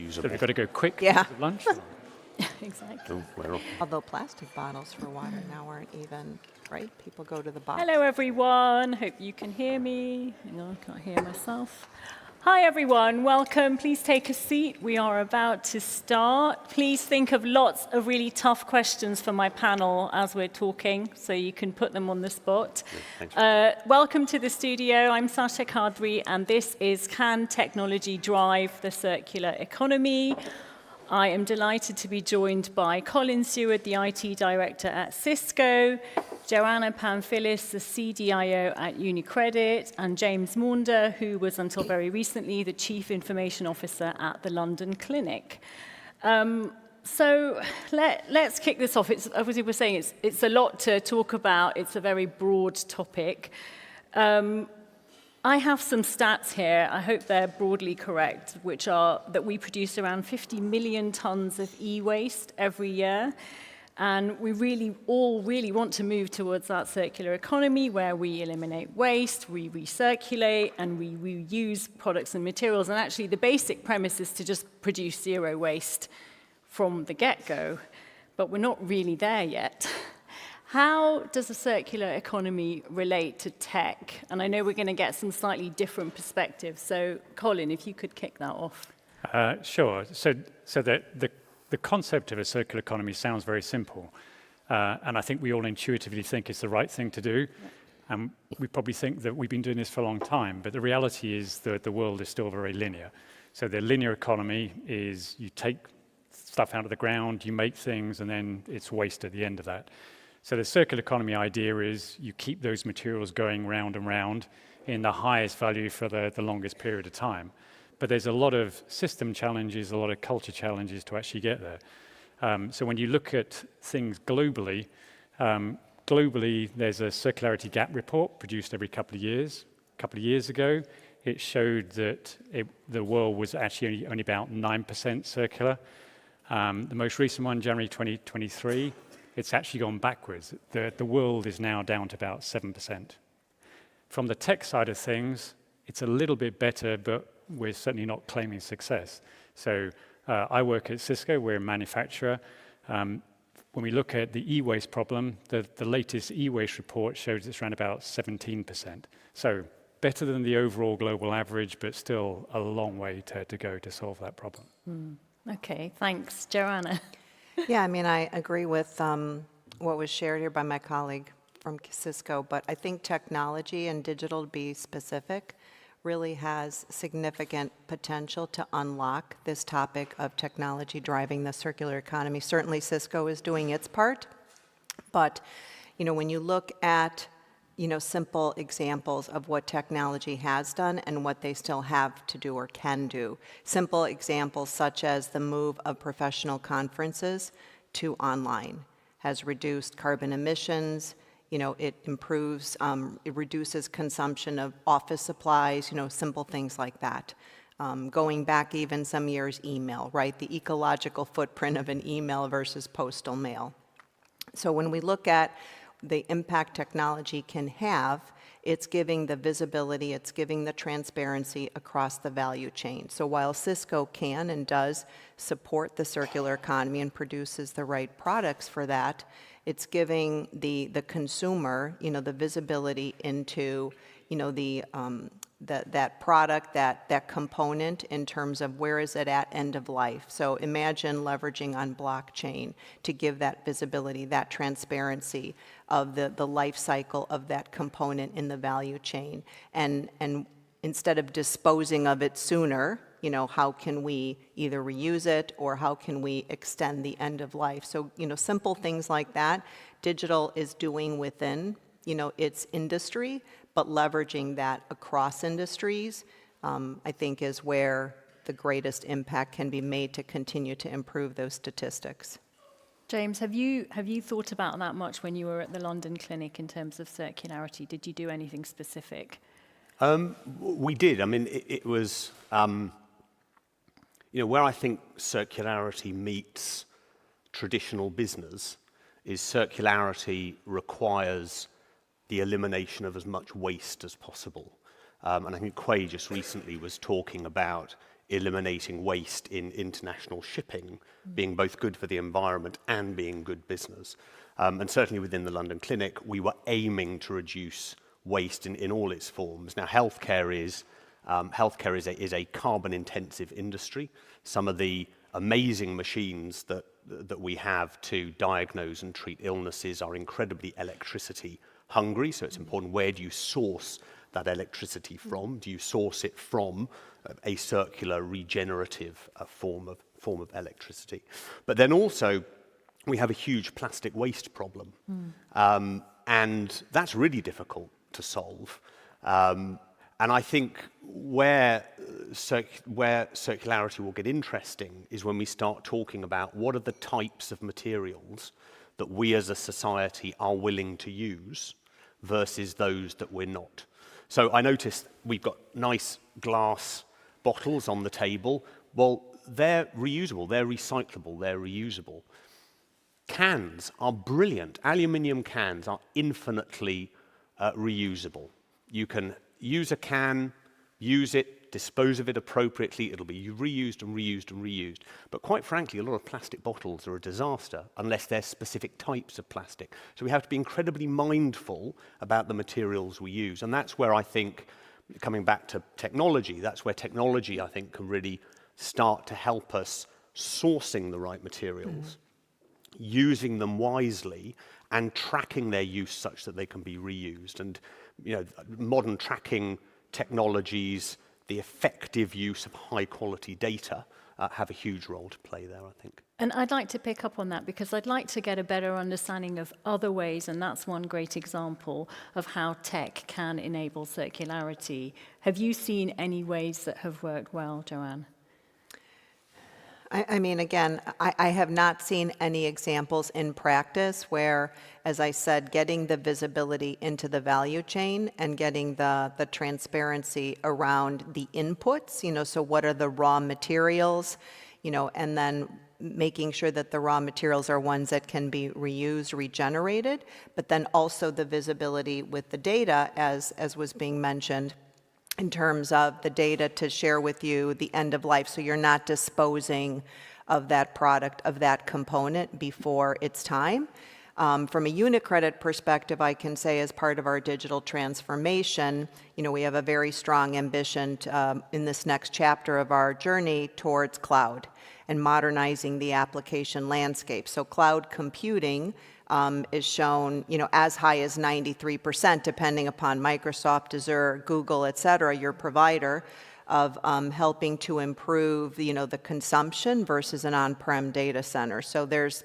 So we've got to go quick Yeah. to lunch. Exactly. Although plastic bottles for water now aren't even, right? People go to the box. Hello, everyone. Hope you can hear me. Hang on, I can't hear myself. Hi, everyone. Welcome. Please take a seat. We are about to start. Please think of lots of really tough questions for my panel as we're talking, so you can put them on the spot. Welcome to the studio. I'm Sasha Kadri, and this is Can Technology Drive the Circular Economy? I am delighted to be joined by Colin Seward, the IT Director at Cisco, Joanna Pamphilis, the CDIO at UniCredit, and James Maunder, who was until very recently the Chief Information Officer at the London Clinic. So let's kick this off. It's, obviously, we're saying it's a lot to talk about. It's a very broad topic. I have some stats here, I hope they're broadly correct, which are that we produce around 50 million tons of e-waste every year. And we all really want to move towards that circular economy where we eliminate waste, we recirculate, and we reuse products and materials. And actually, the basic premise is to just produce zero waste from the get-go, but we're not really there yet. How does a circular economy relate to tech? And I know we're going to get some slightly different perspectives. So, Colin, if you could kick that off. Sure. So the concept of a circular economy sounds very simple. And I think we all intuitively think it's the right thing to do. And we probably think that we've been doing this for a long time. But the reality is that the world is still very linear. So the linear economy is you take stuff out of the ground, you make things, and then it's waste at the end of that. So the circular economy idea is you keep those materials going round and round in the highest value for the longest period of time. But there's a lot of system challenges, a lot of culture challenges to actually get there. So when you look at things globally, there's a circularity gap report produced every couple of years. A couple of years ago, it showed that the world was actually only about 9% circular. The most recent one, January 2023, it's actually gone backwards. The world is now down to about 7%. From the tech side of things, it's a little bit better, but we're certainly not claiming success. So I work at Cisco, we're a manufacturer. When we look at the e-waste problem, the latest e-waste report shows it's around about 17%. So better than the overall global average, but still a long way to go to solve that problem. Okay, thanks. Joanna? Yeah, I mean, I agree with what was shared here by my colleague from Cisco, but I think technology and digital, to be specific, really has significant potential to unlock this topic of technology driving the circular economy. Certainly Cisco is doing its part, but when you look at simple examples of what technology has done and what they still have to do or can do. Simple examples such as the move of professional conferences to online has reduced carbon emissions. It improves, it reduces consumption of office supplies, simple things like that. Going back even some years, email, right? The ecological footprint of an email versus postal mail. So when we look at the impact technology can have, it's giving the visibility, it's giving the transparency across the value chain. So while Cisco can and does support the circular economy and produces the right products for that, it's giving the consumer, the visibility into, that product, that component in terms of where is it at end of life. So imagine leveraging on blockchain to give that visibility, that transparency of the life cycle of that component in the value chain. And instead of disposing of it sooner, how can we either reuse it or how can we extend the end of life? So, simple things like that, digital is doing within, its industry, but leveraging that across industries, I think is where the greatest impact can be made to continue to improve those statistics. James, have you thought about that much when you were at the London Clinic in terms of circularity? Did you do anything specific? We did. I mean, it was, where I think circularity meets traditional business is circularity requires the elimination of as much waste as possible. And I think Quay just recently was talking about eliminating waste in international shipping being both good for the environment and being good business. And certainly within the London Clinic, we were aiming to reduce waste in all its forms. Now, healthcare is a carbon-intensive industry. Some of the amazing machines that we have to diagnose and treat illnesses are incredibly electricity hungry, so it's important, where do you source that electricity from? Do you source it from a circular, regenerative form of electricity? But then also, we have a huge plastic waste problem, and that's really difficult to solve. And I think where circularity will get interesting is when we start talking about what are the types of materials that we as a society are willing to use versus those that we're not. So I noticed we've got nice glass bottles on the table. Well, they're reusable, they're recyclable, they're reusable. Cans are brilliant. Aluminium cans are infinitely reusable. You can use a can, use it dispose of it appropriately, it'll be reused and reused and reused. But quite frankly, a lot of plastic bottles are a disaster unless they're specific types of plastic. So we have to be incredibly mindful about the materials we use. And that's where I think, coming back to technology, that's where technology, I think, can really start to help us sourcing the right materials, using them wisely, and tracking their use such that they can be reused. And modern tracking technologies, the effective use of high-quality data have a huge role to play there, I think. And I'd like to pick up on that because I'd like to get a better understanding of other ways, and that's one great example of how tech can enable circularity. Have you seen any ways that have worked well, Joanne? I mean, again, I have not seen any examples in practice where, as I said, getting the visibility into the value chain and getting the transparency around the inputs, so what are the raw materials, and then making sure that the raw materials are ones that can be reused, regenerated, but then also the visibility with the data, as was being mentioned, in terms of the data to share with you the end of life, so you're not disposing of that product, of that component before it's time. From a UniCredit perspective, I can say as part of our digital transformation, we have a very strong ambition in this next chapter of our journey towards cloud and modernizing the application landscape. So cloud computing is shown, as high as 93%, depending upon Microsoft, Azure, Google, et cetera, your provider, of helping to improve, the consumption versus an on-prem data center. So there's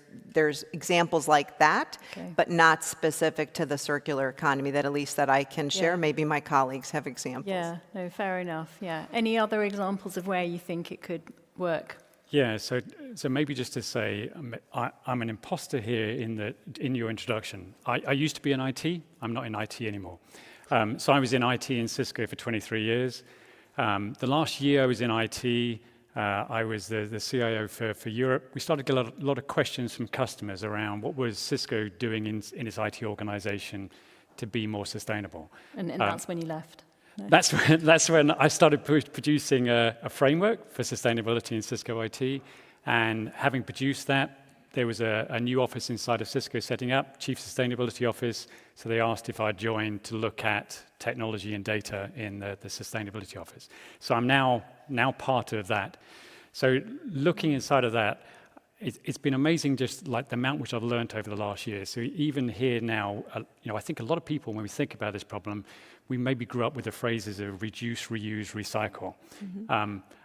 examples like that, but not specific to the circular economy that at least that I can share. Maybe my colleagues have examples. Yeah, no, fair enough. Yeah. Any other examples of where you think it could work? Yeah, so maybe just to say, I'm an imposter here in your introduction. I used to be in IT. I'm not in IT anymore. So I was in IT in Cisco for 23 years. The last year I was in IT, I was the CIO for Europe. We started to get a lot of questions from customers around what was Cisco doing in its IT organization to be more sustainable. And that's when you left. No. That's when I started producing a framework for sustainability in Cisco IT. And having produced that, there was a new office inside of Cisco setting up, Chief Sustainability Office. So they asked if I'd join to look at technology and data in the Sustainability Office. So I'm now part of that. So looking inside of that, it's been amazing, just like the amount which I've learned over the last year. So even here now, I think a lot of people, when we think about this problem, we maybe grew up with the phrases of reduce, reuse, recycle.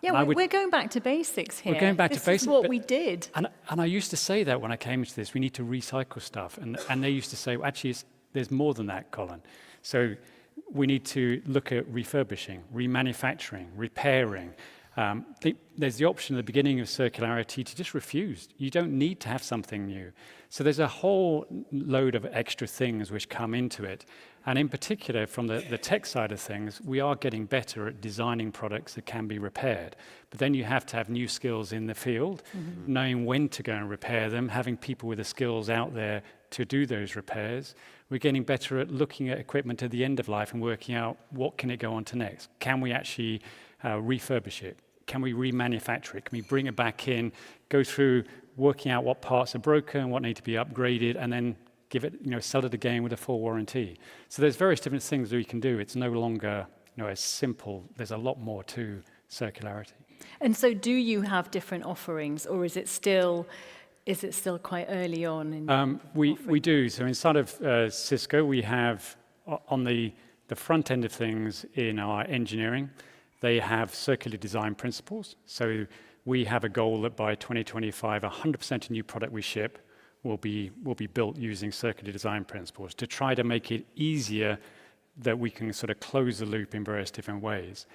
We're going back to basics here. We're going back to basics. This is what we did. And I used to say that when I came into this, we need to recycle stuff. And they used to say, well, actually, there's more than that, Colin. So we need to look at refurbishing, remanufacturing, repairing. There's the option at the beginning of circularity to just refuse. You don't need to have something new. So there's a whole load of extra things which come into it. And in particular, from the tech side of things, we are getting better at designing products that can be repaired. But then you have to have new skills in the field, knowing when to go and repair them, having people with the skills out there to do those repairs. We're getting better at looking at equipment at the end of life and working out what can it go on to next. Can we actually refurbish it? Can we remanufacture it? Can we bring it back in, go through working out what parts are broken, what need to be upgraded, and then give it, sell it again with a full warranty. So there's various different things that we can do. It's no longer, as simple. There's a lot more to circularity. And so, do you have different offerings, or is it still quite early on? We do. So inside of Cisco, we have on the front end of things in our engineering, they have circular design principles. So we have a goal that by 2025, 100% of new product we ship will be built using circular design principles to try to make it easier that we can sort of close the loop in various different ways.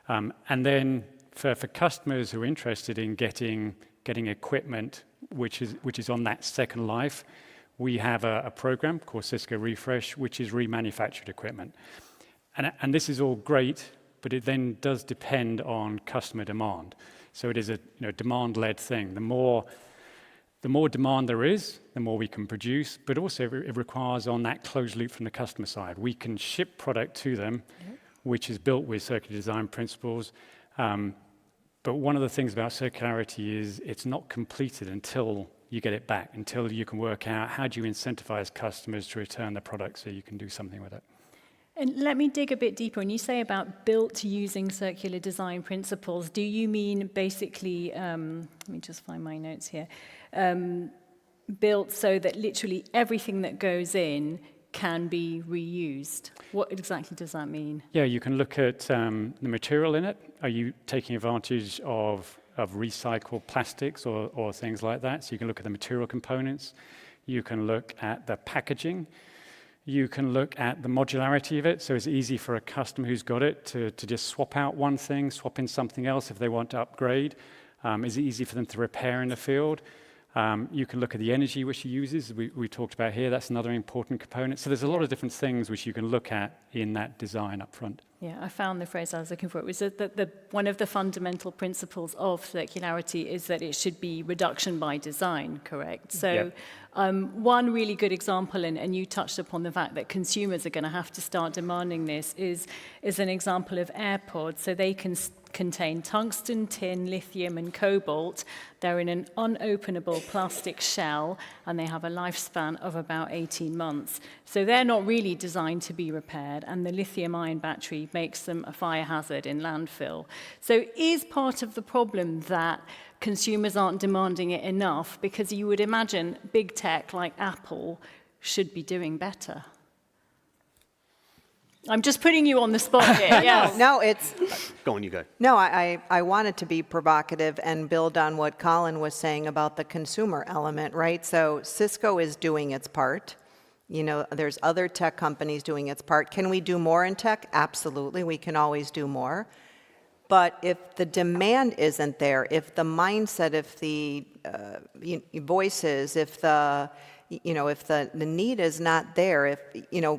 And then for customers who are interested in getting equipment which is on that second life, we have a program called Cisco Refresh, which is remanufactured equipment. And this is all great, but it then does depend on customer demand. So it is a demand-led thing. The more demand there is, the more we can produce, but also it requires on that closed loop from the customer side. We can ship product to them, which is built with circular design principles, But one of the things about circularity is it's not completed until you get it back, until you can work out how do you incentivize customers to return the product so you can do something with it. And let me dig a bit deeper. When you say about built using circular design principles, do you mean basically, let me just find my notes here, built so that literally everything that goes in can be reused? What exactly does that mean? Yeah, you can look at the material in it. Are you taking advantage of recycled plastics or things like that? So you can look at the material components. You can look at the packaging. You can look at the modularity of it, so it's easy for a customer who's got it to just swap out one thing, swap in something else if they want to upgrade. Is it easy for them to repair in the field? You can look at the energy which he uses. We talked about here, that's another important component. So there's a lot of different things which you can look at in that design up front. Yeah, I found the phrase I was looking for. It was that one of the fundamental principles of circularity is that it should be reduction by design, correct? So one really good example, and you touched upon the fact that consumers are going to have to start demanding this, is an example of AirPods. So they can contain tungsten, tin, lithium, and cobalt. They're in an unopenable plastic shell, and they have a lifespan of about 18 months. So they're not really designed to be repaired, and the lithium-ion battery makes them a fire hazard in landfill. So is part of the problem that consumers aren't demanding it enough? Because you would imagine big tech like Apple should be doing better. I'm just putting you on the spot here. Yes. No, it's... Go on, you go. No, I wanted to be provocative and build on what Colin was saying about the consumer element, right? So Cisco is doing its part. You know, there's other tech companies doing its part. Can we do more in tech? Absolutely. We can always do more. But if the demand isn't there, if the mindset, if the voices, if the... if the need is not there, if,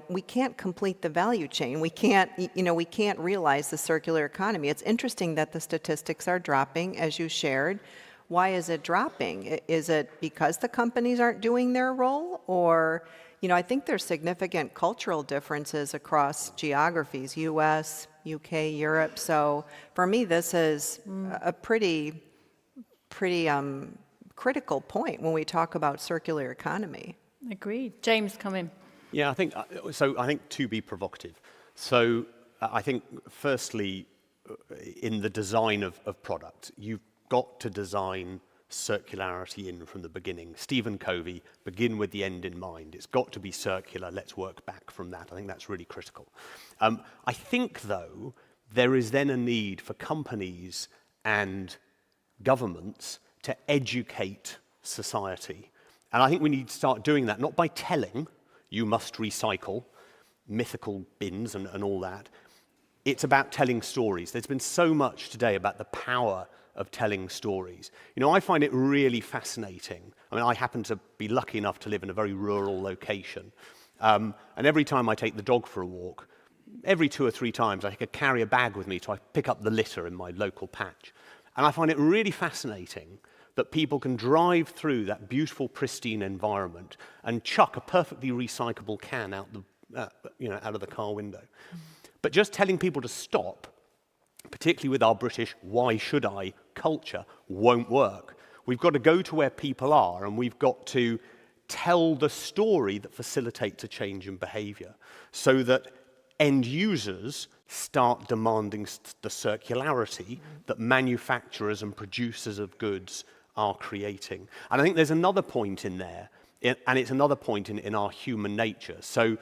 we can't complete the value chain. We can't, we can't realize the circular economy. It's interesting that the statistics are dropping, as you shared. Why is it dropping? Is it because the companies aren't doing their role? Or, I think there's significant cultural differences across geographies, US, UK, Europe. So for me, this is a pretty critical point when we talk about circular economy. Agreed. James, come in. Yeah, I think to be provocative. So I think firstly, in the design of product, you've got to design circularity in from the beginning. Stephen Covey, begin with the end in mind. It's got to be circular. Let's work back from that. I think that's really critical. I think, though, there is then a need for companies and governments to educate society. And I think we need to start doing that, not by telling you must recycle, mythical bins and all that. It's about telling stories. There's been so much today about the power of telling stories. I find it really fascinating. I mean, I happen to be lucky enough to live in a very rural location. And every time I take the dog for a walk, every 2 or 3 times I could carry a bag with me to pick up the litter in my local patch. And I find it really fascinating that people can drive through that beautiful, pristine environment and chuck a perfectly recyclable can out of the car window. But just telling people to stop, particularly with our British "why should I" culture, won't work. We've got to go to where people are, and we've got to tell the story that facilitates a change in behavior, so that end users start demanding the circularity that manufacturers and producers of goods are creating. And I think there's another point in there, and it's another point in our human nature. So,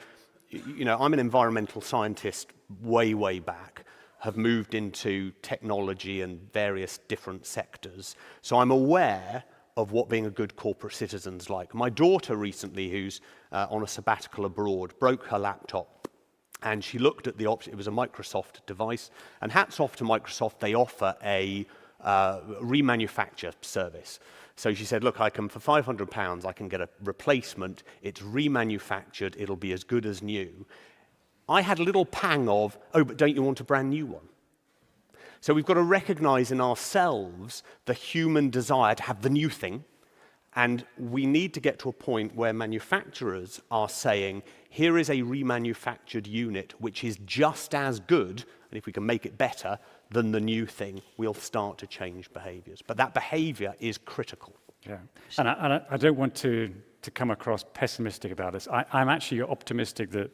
I'm an environmental scientist way back, have moved into technology and various different sectors. So I'm aware of what being a good corporate citizen's like. My daughter recently, who's on a sabbatical abroad, broke her laptop. And she looked at the option. It was a Microsoft device. And hats off to Microsoft, they offer a remanufacture service. So she said, look, for £500, I can get a replacement. It's remanufactured. It'll be as good as new. I had a little pang of, but don't you want a brand new one? So we've got to recognize in ourselves the human desire to have the new thing And we need to get to a point where manufacturers are saying, here is a remanufactured unit which is just as good, and if we can make it better than the new thing, we'll start to change behaviors. But that behavior is critical. Yeah, and I don't want to come across pessimistic about this. I'm actually optimistic that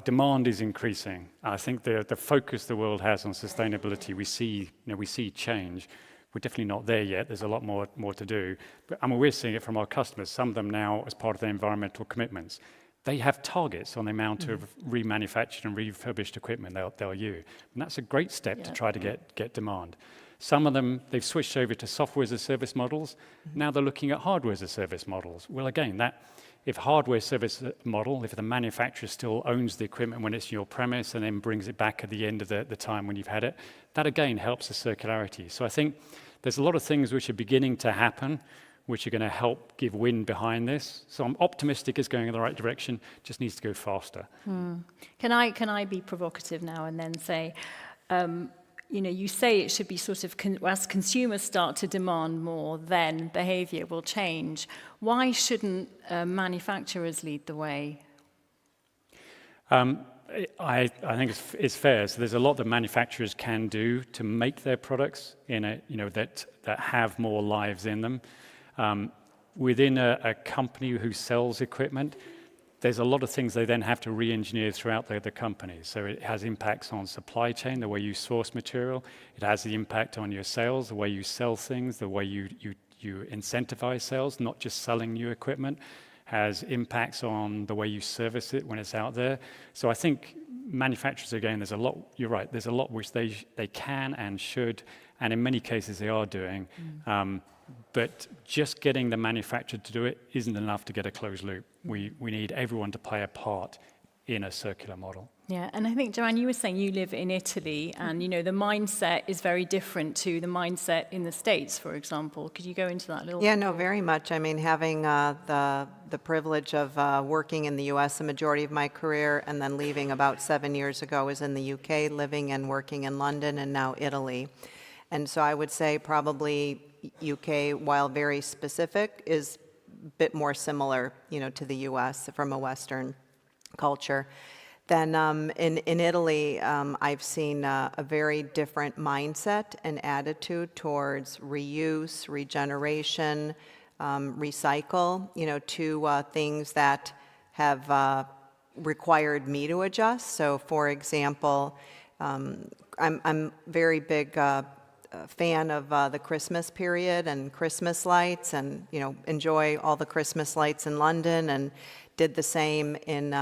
demand is increasing. I think the focus the world has on sustainability, we see change. We're definitely not there yet. There's a lot more to do. But we're seeing it from our customers. Some of them now, as part of their environmental commitments, they have targets on the amount of remanufactured and refurbished equipment they'll use. And that's a great step to try to get demand. Some of them, they've switched over to software as a service models. Now they're looking at hardware as a service models. Well, again, if hardware service model, if the manufacturer still owns the equipment when it's in your premise and then brings it back at the end of the time when you've had it, that again helps the circularity. So I think there's a lot of things which are beginning to happen, which are going to help give wind behind this. So I'm optimistic it's going in the right direction, just needs to go faster. Can I be provocative now and then say, you say it should be sort of, as consumers start to demand more, then behavior will change. Why shouldn't manufacturers lead the way? I think it's fair. So there's a lot that manufacturers can do to make their products that have more lives in them. Within a company who sells equipment, there's a lot of things they then have to re-engineer throughout the company. So it has impacts on supply chain, the way you source material. It has the impact on your sales, the way you sell things, the way you incentivize sales, not just selling new equipment. Has impacts on the way you service it when it's out there. So I think manufacturers, again, there's a lot, you're right, there's a lot which they can and should, and in many cases they are doing. But just getting the manufacturer to do it isn't enough to get a closed loop. We need everyone to play a part in a circular model. Yeah, and I think, Joanne, you were saying you live in Italy, and the mindset is very different to the mindset in the States, for example. Could you go into that a little bit? Yeah, no, very much. I mean, having the privilege of working in the U.S. the majority of my career, and then leaving about 7 years ago, was in the U.K., living and working in London, and now Italy. And so I would say probably UK, while very specific, is a bit more similar, to the US from a Western culture. Then in Italy, I've seen a very different mindset and attitude towards reuse, regeneration, recycle, to things that have required me to adjust. So, for example, I'm very big fan of the Christmas period and Christmas lights, and enjoy all the Christmas lights in London, and did the same in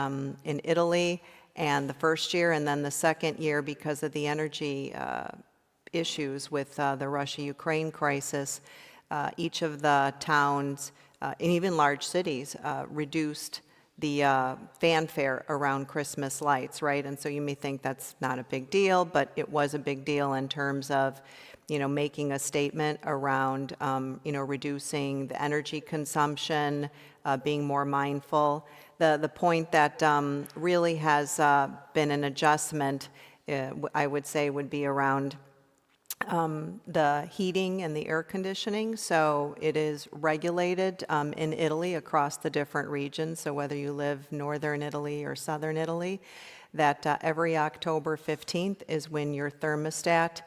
Italy. And the first year, and then the second year, because of the energy issues with the Russia-Ukraine crisis, each of the towns, and even large cities, reduced the fanfare around Christmas lights, right? And so you may think that's not a big deal, but it was a big deal in terms of, making a statement around, reducing the energy consumption, being more mindful. The point that really has been an adjustment, I would say, would be around the heating and the air conditioning. So it is regulated in Italy across the different regions. So whether you live northern Italy or southern Italy, that every October 15th is when your thermostat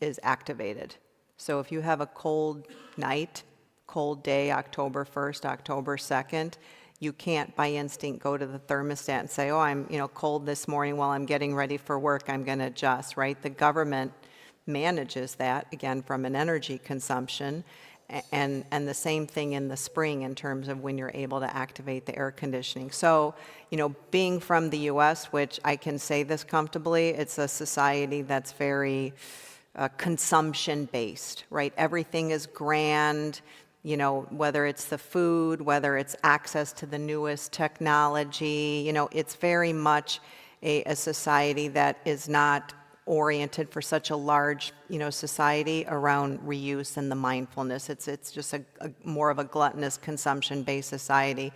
is activated. So if you have a cold night, cold day, October 1st, October 2nd, you can't by instinct go to the thermostat and say, oh, I'm cold this morning while I'm getting ready for work, I'm going to adjust, right? The government manages that, again, from an energy consumption, and the same thing in the spring in terms of when you're able to activate the air conditioning. So, being from the U.S., which I can say this comfortably, it's a society that's very consumption-based, right? Everything is grand, whether it's the food, whether it's access to the newest technology, it's very much a society that is not oriented for such a large, society around reuse and the mindfulness. It's just a more of a gluttonous consumption-based society,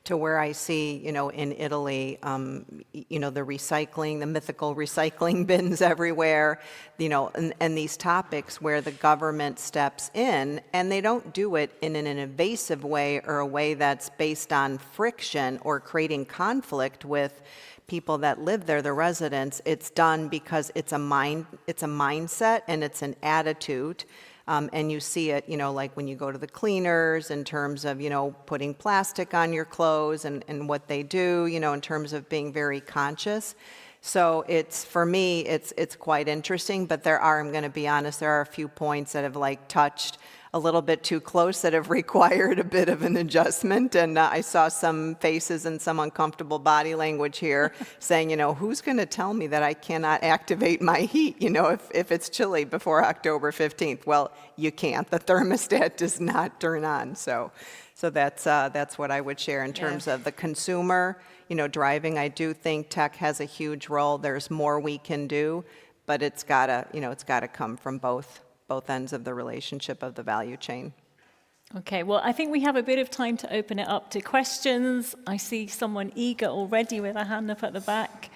to where I see, in Italy, the recycling, the mythical recycling bins everywhere, and these topics where the government steps in, and they don't do it in an invasive way or a way that's based on friction or creating conflict with people that live there, the residents. It's done because it's a mindset and it's an attitude. And you see it, like when you go to the cleaners in terms of, putting plastic on your clothes and what they do, in terms of being very conscious. So for me, it's quite interesting, but I'm going to be honest, there are a few points that have touched a little bit too close that have required a bit of an adjustment. And I saw some faces and some uncomfortable body language here saying, who's going to tell me that I cannot activate my heat, if it's chilly before October 15th? Well, you can't. The thermostat does not turn on. So that's what I would share in terms of the consumer, driving. I do think tech has a huge role. There's more we can do, but it's gotta come from both ends of the relationship of the value chain. Okay, well, I think we have a bit of time to open it up to questions. I see someone eager already with a hand up at the back.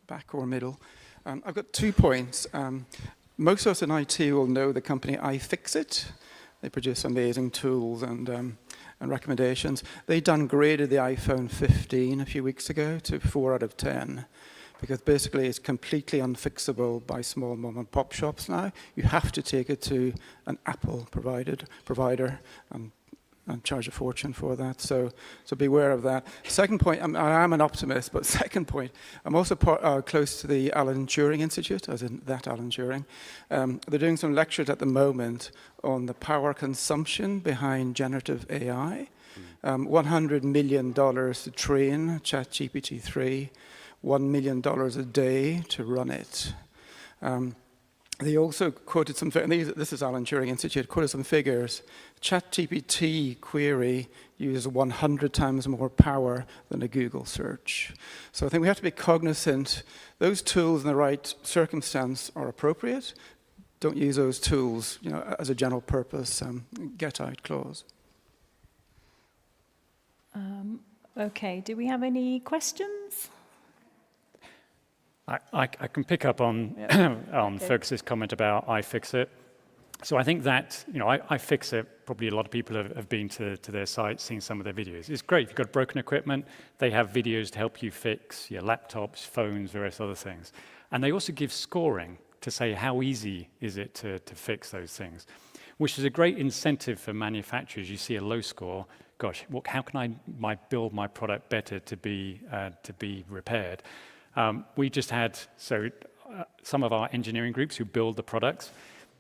Back or middle. I've got 2 points. Most of us in IT will know the company iFixit. They produce amazing tools and recommendations. They downgraded the iPhone 15 a few weeks ago to 4 out of 10. Because basically it's completely unfixable by small mom and pop shops now. You have to take it to an Apple provider and charge a fortune for that. So beware of that. Second point, I am an optimist, but second point, I'm also close to the Alan Turing Institute, as in that Alan Turing. They're doing some lectures at the moment on the power consumption behind generative AI. $100 million to train ChatGPT-3. $1 million a day to run it. They also quoted some, and this is Alan Turing Institute, quoted some figures. ChatGPT query uses 100 times more power than a Google search. So I think we have to be cognizant those tools in the right circumstance are appropriate. Don't use those tools, as a general purpose get out clause. Okay, do we have any questions? I can pick up on Fergus's comment about iFixit. So I think that, iFixit, probably a lot of people have been to their site, seen some of their videos. It's great. If you've got broken equipment, they have videos to help you fix your laptops, phones, various other things. And they also give scoring to say how easy is it to fix those things, which is a great incentive for manufacturers. You see a low score, gosh, how can I build my product better to be repaired? We just had, some of our engineering groups who build the products,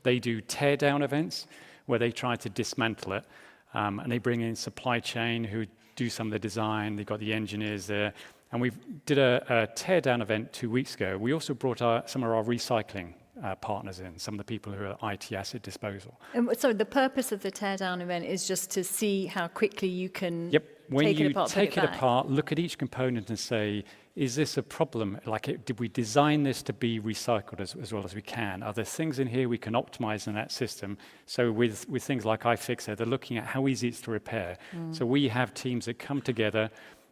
they do tear-down events where they try to dismantle it, and they bring in supply chain who do some of the design, they've got the engineers there, and we did a tear-down event 2 weeks ago. We also brought some of our recycling partners in, some of the people who are IT asset disposal. So the purpose of the tear-down event is just to see how quickly you can When take you it apart, take put it back. apart, look at each component and say, is this a problem? Did we design this to be recycled as well as we can? Are there things in here we can optimize in that system? So with things like iFixit, they're looking at how easy it's to repair. So we have teams that come together,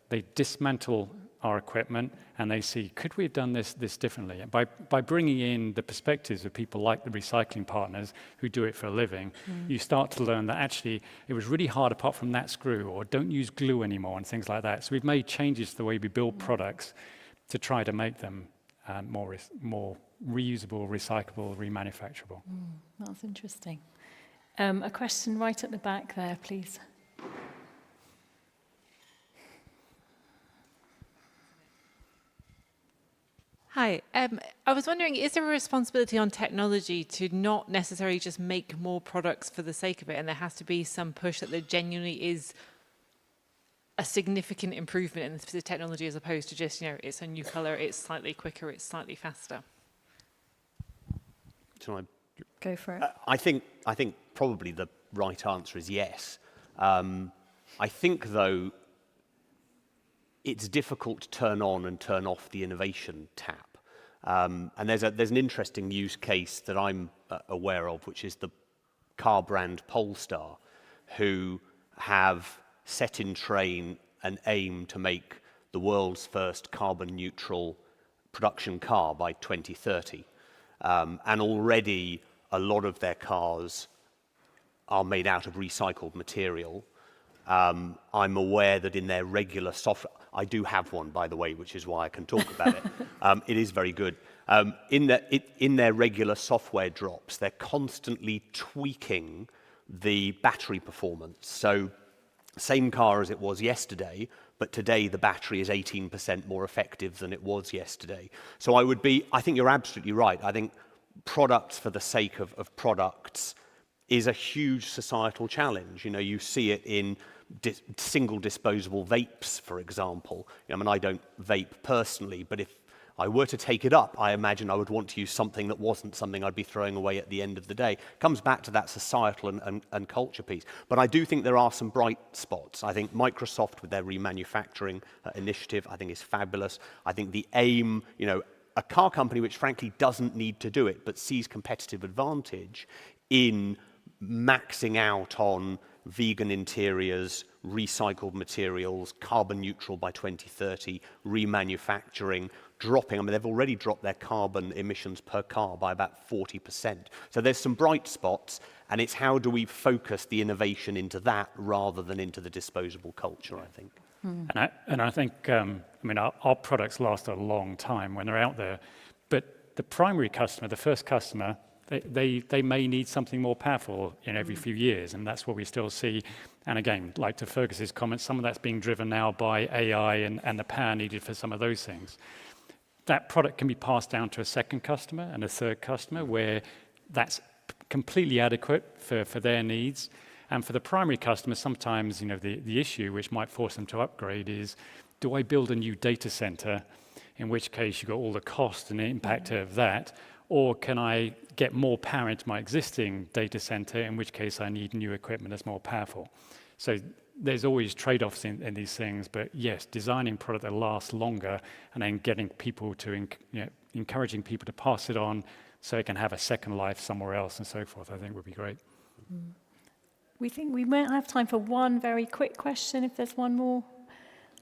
they dismantle our equipment, and they see, could we have done this differently? And by bringing in the perspectives of people like the recycling partners who do it for a living, you start to learn that actually it was really hard apart from that screw, or don't use glue anymore, and things like that. So we've made changes to the way we build products to try to make them more reusable, recyclable, remanufacturable. That's interesting. A question right at the back there, please. Hi. I was wondering, is there a responsibility on technology to not necessarily just make more products for the sake of it, and there has to be some push that there genuinely is a significant improvement in the technology as opposed to just, it's a new color, it's slightly quicker, it's slightly faster? Go for it. I think probably the right answer is yes. I think, though, it's difficult to turn on and turn off the innovation tap. And there's an interesting use case that I'm aware of, which is the car brand Polestar, who have set in train an aim to make the world's first carbon neutral production car by 2030. And already a lot of their cars are made out of recycled material. I'm aware that in their regular software, I do have one, by the way, which is why I can talk about it. It is very good. In their regular software drops, they're constantly tweaking the battery performance. So same car as it was yesterday, but today the battery is 18% more effective than it was yesterday. So I think you're absolutely right. I think products for the sake of products is a huge societal challenge. You know, you see it in single disposable vapes, for example. I mean, I don't vape personally, but if I were to take it up, I imagine I would want to use something that wasn't something I'd be throwing away at the end of the day. Comes back to that societal and culture piece. But I do think there are some bright spots. I think Microsoft with their remanufacturing initiative, I think is fabulous. I think the aim, you know, a car company which frankly doesn't need to do it, but sees competitive advantage in maxing out on vegan interiors, recycled materials, carbon neutral by 2030, remanufacturing, dropping. I mean, they've already dropped their carbon emissions per car by about 40%. So there's some bright spots, and it's how do we focus the innovation into that rather than into the disposable culture, I think. And I think, I mean, our products last a long time when they're out there, but the primary customer, the first customer, they may need something more powerful in every few years, and that's what we still see. And again, like to Fergus's comments, some of that's being driven now by AI and the power needed for some of those things. That product can be passed down to a second customer and a third customer where that's completely adequate for their needs. And for the primary customer, sometimes, you know, the issue which might force them to upgrade is, do I build a new data center, in which case you've got all the cost and the impact of that, or can I get more power into my existing data center, in which case I need new equipment that's more powerful. So there's always trade-offs in these things, but yes, designing product that lasts longer and then getting people to, encouraging people to pass it on so it can have a second life somewhere else and so forth, I think would be great. We think we might have time for one very quick question, if there's one more.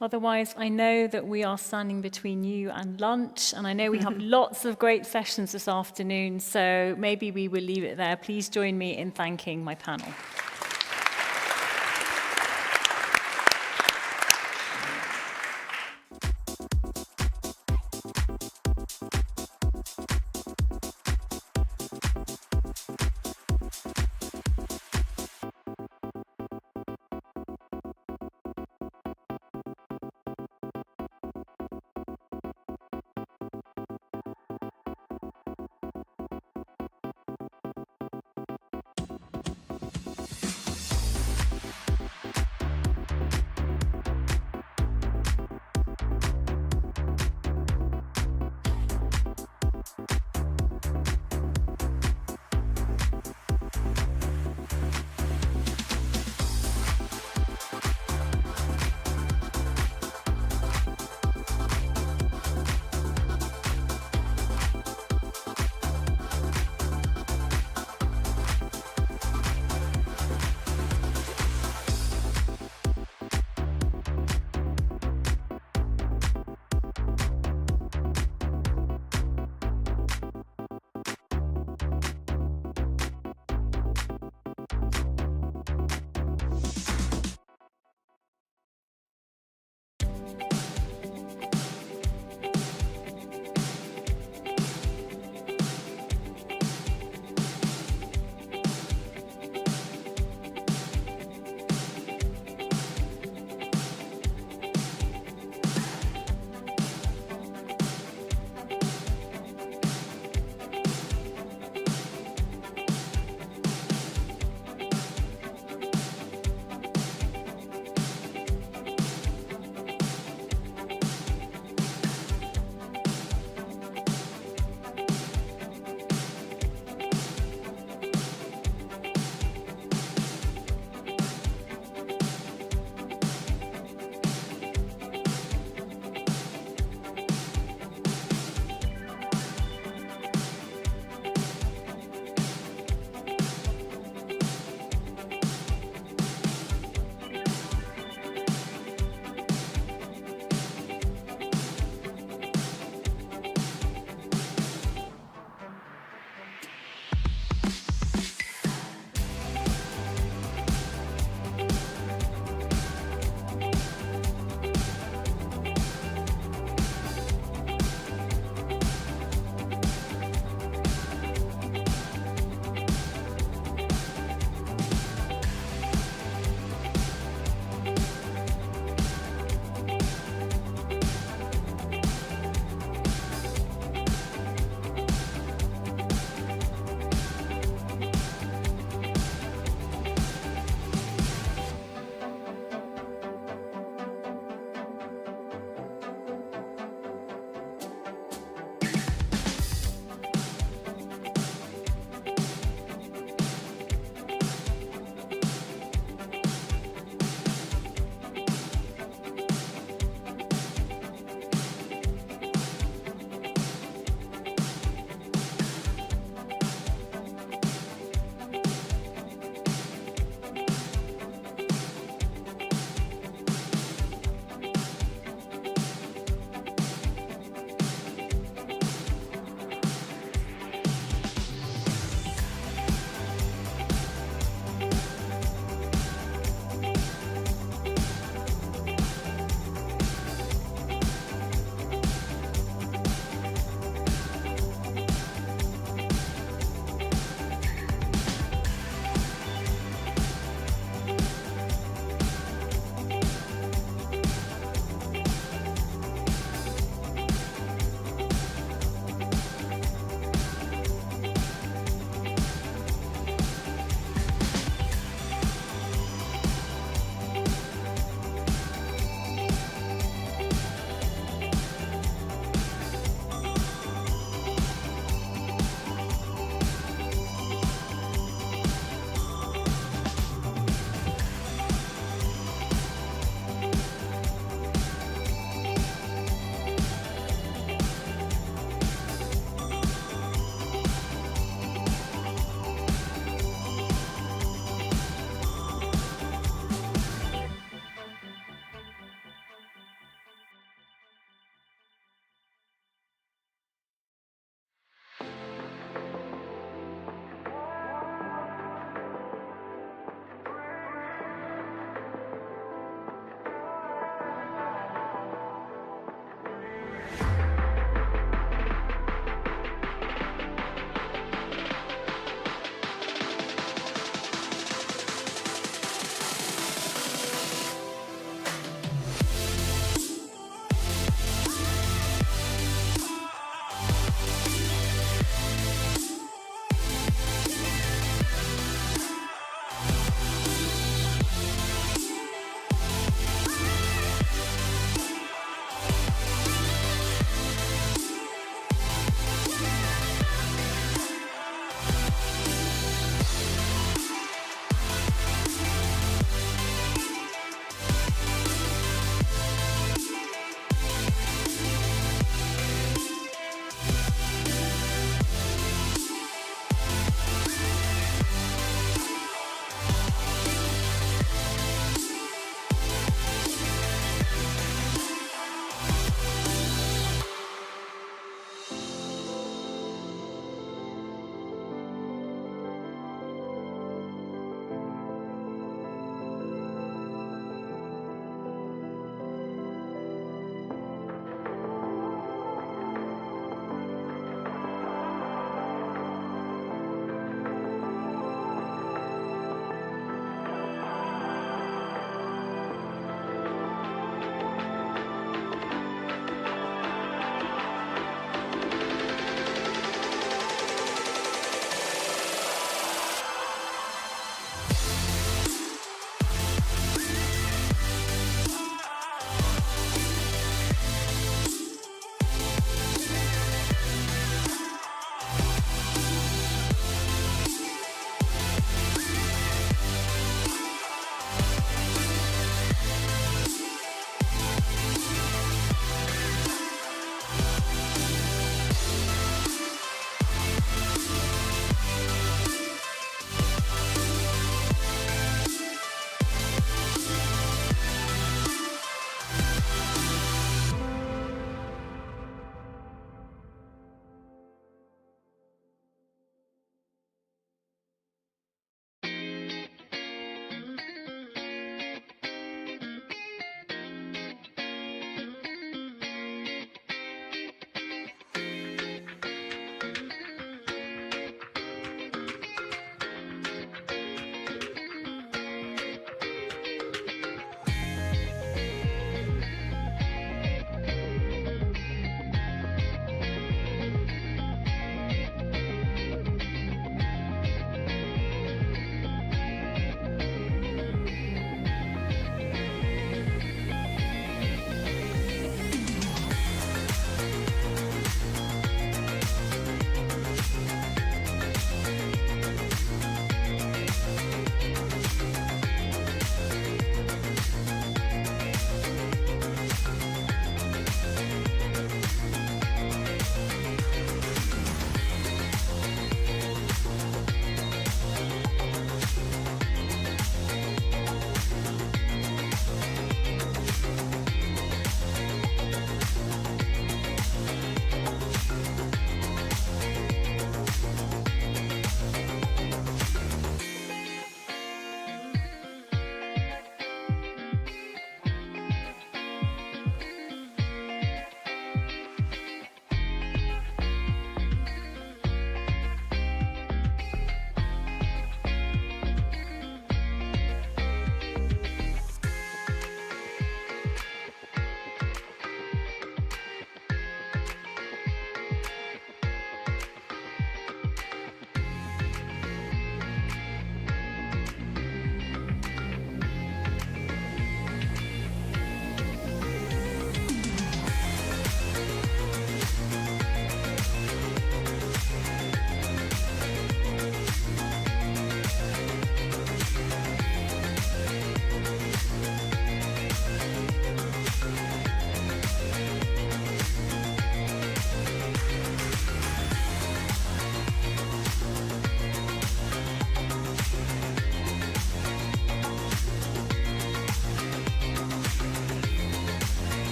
Otherwise, I know that we are standing between you and lunch, and I know we have lots of great sessions this afternoon, so maybe we will leave it there. Please join me in thanking my panel.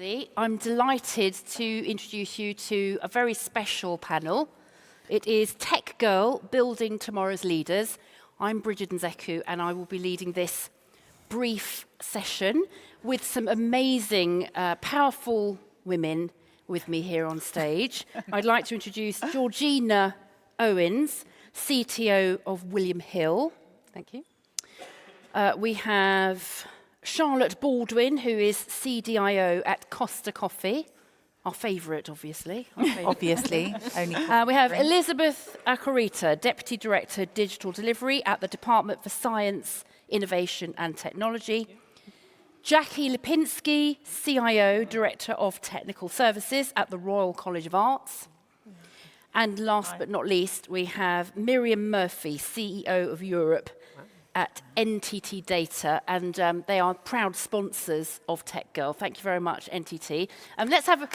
everybody. I'm delighted to introduce you to a very special panel. It is Tech Girl, Building Tomorrow's Leaders. I'm Bridget Nzeku, and I will be leading this brief session with some amazing, powerful women with me here on stage. I'd like to introduce Georgina Owens, CTO of William Hill. Thank you. We have Charlotte Baldwin, who is CDIO at Costa Coffee, our favourite, obviously. Obviously. We have Elizabeth Akorita, Deputy Director, Digital Delivery at the Department for Science, Innovation and Technology. Jackie Lipinski, CIO, Director of Technical Services at the Royal College of Arts. And last but not least, we have Miriam Murphy, CEO of Europe at NTT Data, and they are proud sponsors of Tech Girl. Thank you very much, NTT. Let's have a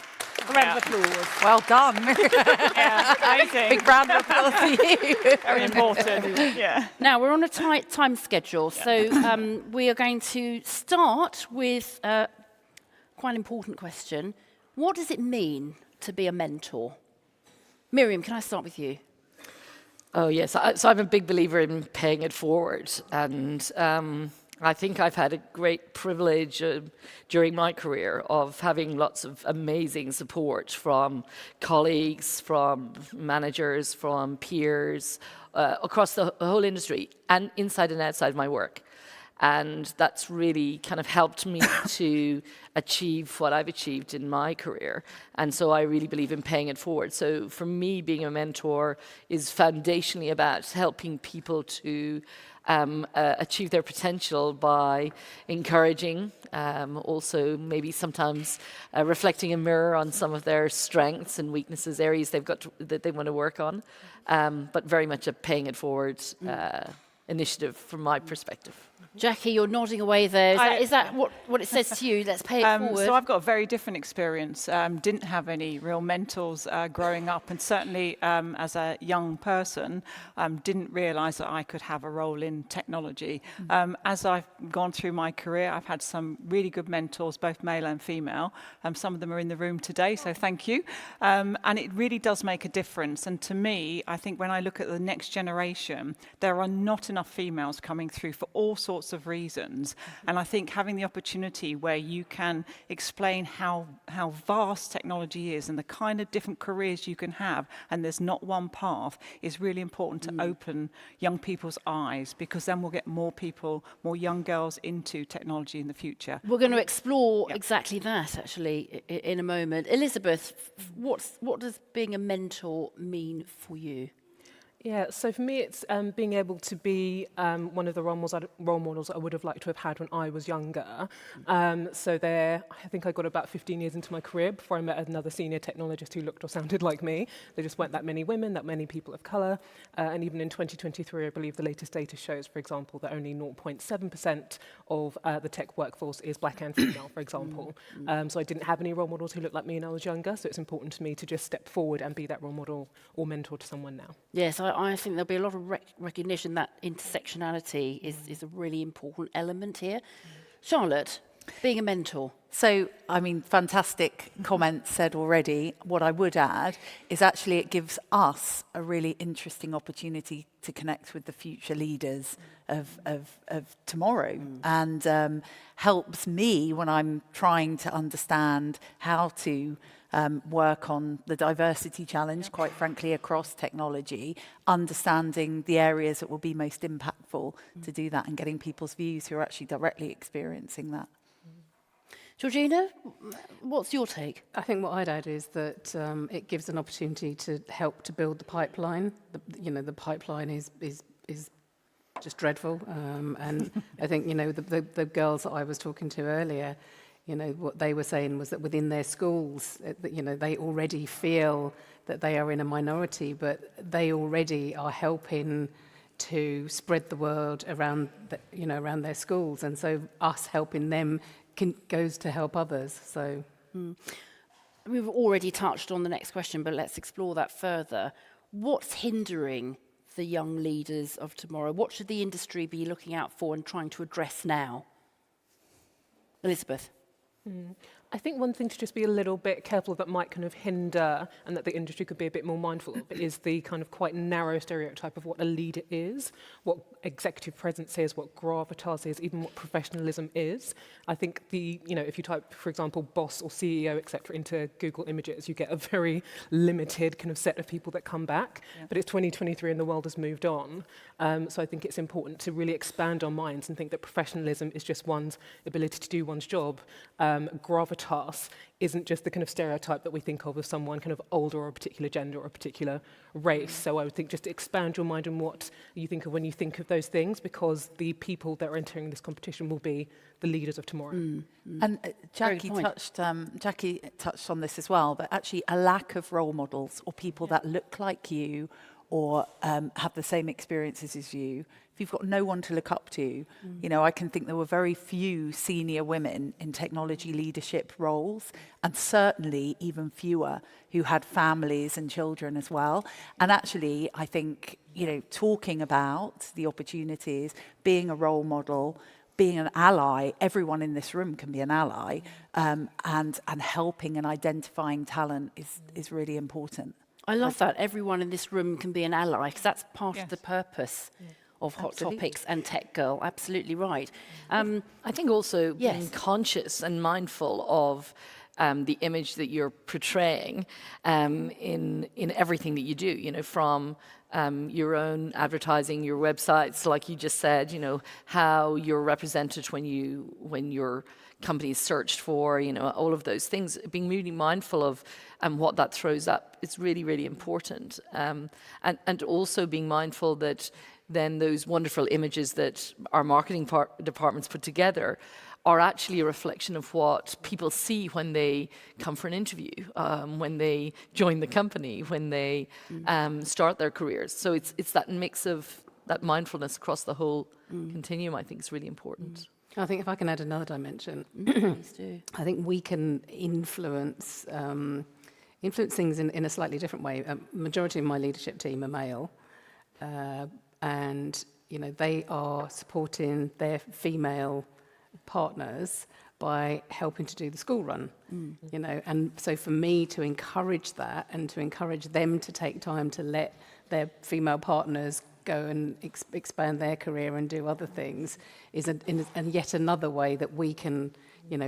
round of applause. Well done. Amazing. Big round of applause to you. Very important. Yeah. Now, we're on a tight time schedule, so we are going to start with quite an important question. What does it mean to be a mentor? Miriam, can I start with you? Oh, yes. So I'm a big believer in paying it forward. And I think I've had a great privilege during my career of having lots of amazing support from colleagues, from managers, from peers, across the whole industry and inside and outside my work. And that's really kind of helped me to achieve what I've achieved in my career. And so I really believe in paying it forward. So for me, being a mentor is foundationally about helping people to achieve their potential by encouraging, also maybe sometimes reflecting a mirror on some of their strengths and weaknesses, areas they've got that they want to work on, but very much a paying it forward initiative from my perspective. Jackie, you're nodding away there. Is that what it says to you? Let's pay it forward. So I've got a very different experience. Didn't have any real mentors growing up, and certainly as a young person, didn't realise that I could have a role in technology. As I've gone through my career, I've had some really good mentors, both male and female. Some of them are in the room today, so thank you. And it really does make a difference. And to me, I think when I look at the next generation, there are not enough females coming through for all sorts of reasons, and I think having the opportunity where you can explain how vast technology is and the kind of different careers you can have, and there's not one path, is really important to open young people's eyes, because then we'll get more people, more young girls into technology in the future. We're going to explore exactly that actually in a moment. Elizabeth, what does being a mentor mean for you? Yeah, so for me, it's being able to be one of the role models I would have liked to have had when I was younger. So there, I think I got about 15 years into my career before I met another senior technologist who looked or sounded like me. There just weren't that many women, that many people of colour. And even in 2023, I believe the latest data shows, for example, that only 0.7% of the tech workforce is black and female, for example. So I didn't have any role models who looked like me when I was younger. So it's important to me to just step forward and be that role model or mentor to someone now. Yes, I think there'll be a lot of recognition that intersectionality is a really important element here. Charlotte, being a mentor. So, I mean, fantastic comments said already. What I would add is actually it gives us a really interesting opportunity to connect with the future leaders of tomorrow, and helps me when I'm trying to understand how to work on the diversity challenge, quite frankly, across technology, understanding the areas that will be most impactful to do that, and getting people's views who are actually directly experiencing that. Georgina, what's your take? I think what I'd add is that it gives an opportunity to help to build the pipeline. The pipeline is just dreadful, and I think the girls that I was talking to earlier, what they were saying was that within their schools, they already feel that they are in a minority, but they already are helping to spread the word around their schools, and so us helping them goes to help others. So we've already touched on the next question, but let's explore that further. What's hindering the young leaders of tomorrow? What should the industry be looking out for and trying to address now? Elizabeth. I think one thing to just be a little bit careful that might kind of hinder and that the industry could be a bit more mindful of is the kind of quite narrow stereotype of what a leader is, what executive presence is, what gravitas is, even what professionalism is. I think if you type, for example, boss or CEO, etc., into Google Images, you get a very limited kind of set of people that come back. Yeah. But it's 2023 and the world has moved on. So I think it's important to really expand our minds and think that professionalism is just one's ability to do one's job. Gravitas isn't just the kind of stereotype that we think of someone kind of older or a particular gender or a particular race. So I would think just to expand your mind on what you think of when you think of those things, because the people that are entering this competition will be the leaders of tomorrow. And Jackie touched on this as well, but actually a lack of role models or people that look like you or have the same experiences as you. If you've got no one to look up to, I can think there were very few senior women in technology leadership roles, and certainly even fewer who had families and children as well. And actually, I think, talking about the opportunities, being a role model, being an ally, everyone in this room can be an ally, and helping and identifying talent is really important. I love that. Everyone in this room can be an ally, because that's part of the purpose of Hot Topics and Tech Girl. Absolutely right. I think also being conscious and mindful of the image that you're portraying in everything that you do, from your own advertising, your websites, like you just said, how you're represented when your company is searched for, all of those things. Being really mindful of what that throws up is really, really important. And also being mindful that then those wonderful images that our marketing departments put together are actually a reflection of what people see when they come for an interview, when they join the company, when they start their careers. So it's that mix of that mindfulness across the whole continuum, I think, is really important. I think if I can add another dimension, Please do. I think we can influence things in a slightly different way. Majority of my leadership team are male, and they are supporting their female partners by helping to do the school run, and so for me to encourage that and to encourage them to take time to let their female partners go and expand their career and do other things is and yet another way that we can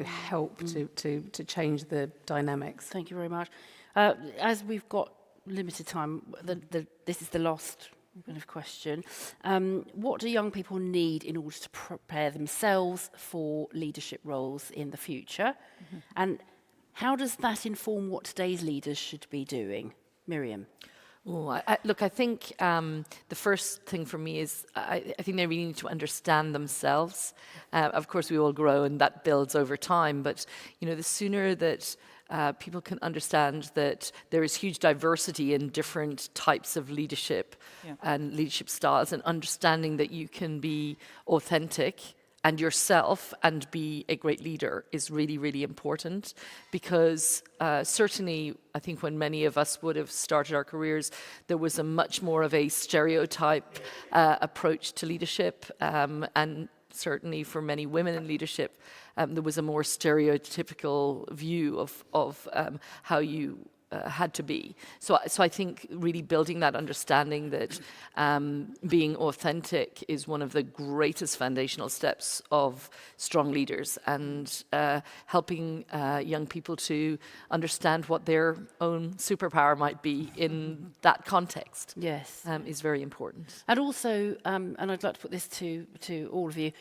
help to change the dynamics. Thank you very much. As we've got limited time, this is the last kind of question. What do young people need in order to prepare themselves for leadership roles in the future? And how does that inform what today's leaders should be doing? Miriam? Oh, look, I think the first thing for me is I think they really need to understand themselves. Of course, we all grow and that builds over time, but the sooner that people can understand that there is huge diversity in different types of leadership and leadership styles, and understanding that you can be authentic and yourself and be a great leader is really, really important, because certainly I think when many of us would have started our careers, there was a much more of a stereotype approach to leadership, and certainly for many women in leadership, there was a more stereotypical view of how you had to be. So I think really building that understanding that being authentic is one of the greatest foundational steps of strong leaders, and helping young people to understand what their own superpower might be in that context. Yes, is very important. And also, and I'd like to put this to all of you,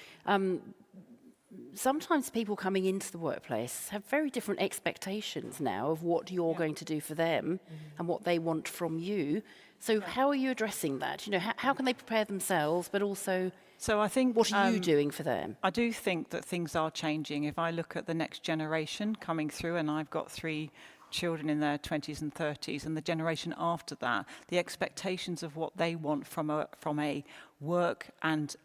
sometimes people coming into the workplace have very different expectations now of what you're going to do for them and what they want from you. So how are you addressing that? How can they prepare themselves, but also I think, what are you doing for them? I do think that things are changing. If I look at the next generation coming through, and I've got 3 children in their 20s and 30s, and the generation after that, the expectations of what they want from a work and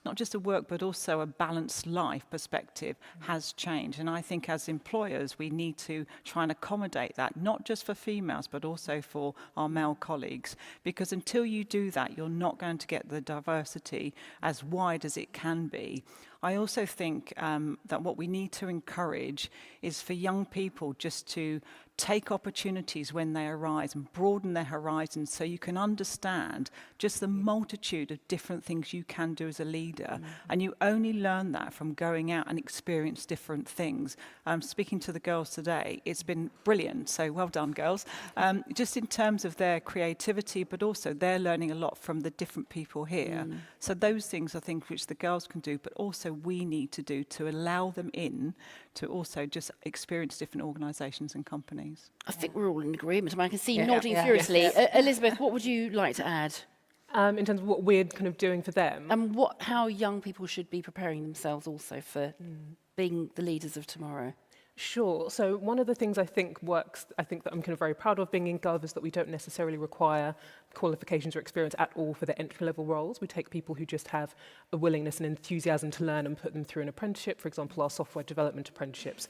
not just a work but also a balanced life perspective has changed. And I think as employers we need to try and accommodate that, not just for females but also for our male colleagues, because until you do that you're not going to get the diversity as wide as it can be. I also think that what we need to encourage is for young people just to take opportunities when they arise and broaden their horizons so you can understand just the multitude of different things you can do as a leader. And you only learn that from going out and experience different things. Speaking to the girls today, it's been brilliant. So well done, girls. Just in terms of their creativity, but also they're learning a lot from the different people here. So those things I think which the girls can do, but also we need to do to allow them in to also just experience different organisations and companies. I think we're all in agreement. I can see you nodding furiously. Elizabeth, what would you like to add? In terms of what we're kind of doing for them. And how young people should be preparing themselves also for being the leaders of tomorrow. Sure. So one of the things I think works, I think that I'm kind of very proud of being in Gov, is that we don't necessarily require qualifications or experience at all for the entry-level roles. We take people who just have a willingness and enthusiasm to learn and put them through an apprenticeship. For example, our software development apprenticeships,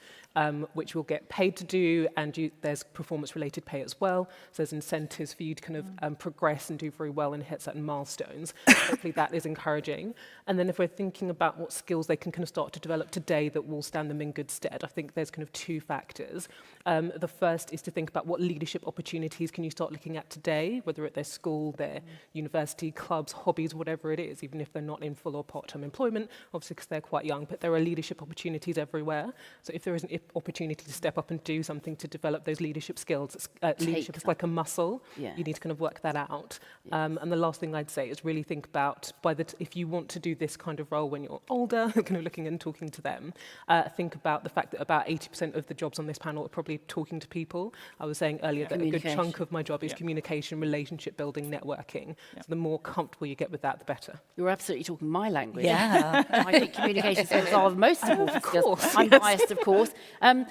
which we'll get paid to do, and there's performance-related pay as well. So there's incentives for you to kind of progress and do very well and hit certain milestones. Hopefully that is encouraging. And then if we're thinking about what skills they can kind of start to develop today that will stand them in good stead, I think there's kind of two factors. The first is to think about what leadership opportunities can you start looking at today, whether at their school, their university, clubs, hobbies, whatever it is, even if they're not in full or part-time employment, obviously because they're quite young, but there are leadership opportunities everywhere. So if there is an opportunity to step up and do something to develop those leadership skills, leadership is like a muscle. You need to kind of work that out. And the last thing I'd say is really think about, if you want to do this kind of role when you're older, kind of looking and talking to them, think about the fact that about 80% of the jobs on this panel are probably talking to people. I was saying earlier that a good chunk of my job is communication, relationship building, networking. So the more comfortable you get with that, the better. You're absolutely talking my language. Yeah. I think communication skills are the most important skills. I'm biased, of course.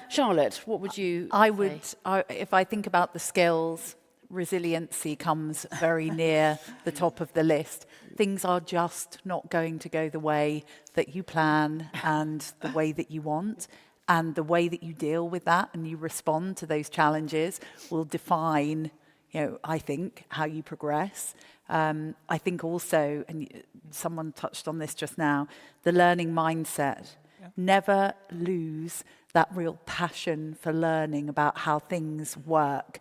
Charlotte, what would you say? If I think about the skills, resiliency comes very near the top of the list. Things are just not going to go the way that you plan and the way that you want. And the way that you deal with that and you respond to those challenges will define, I think, how you progress. I think also, and someone touched on this just now, the learning mindset. Never lose that real passion for learning about how things work.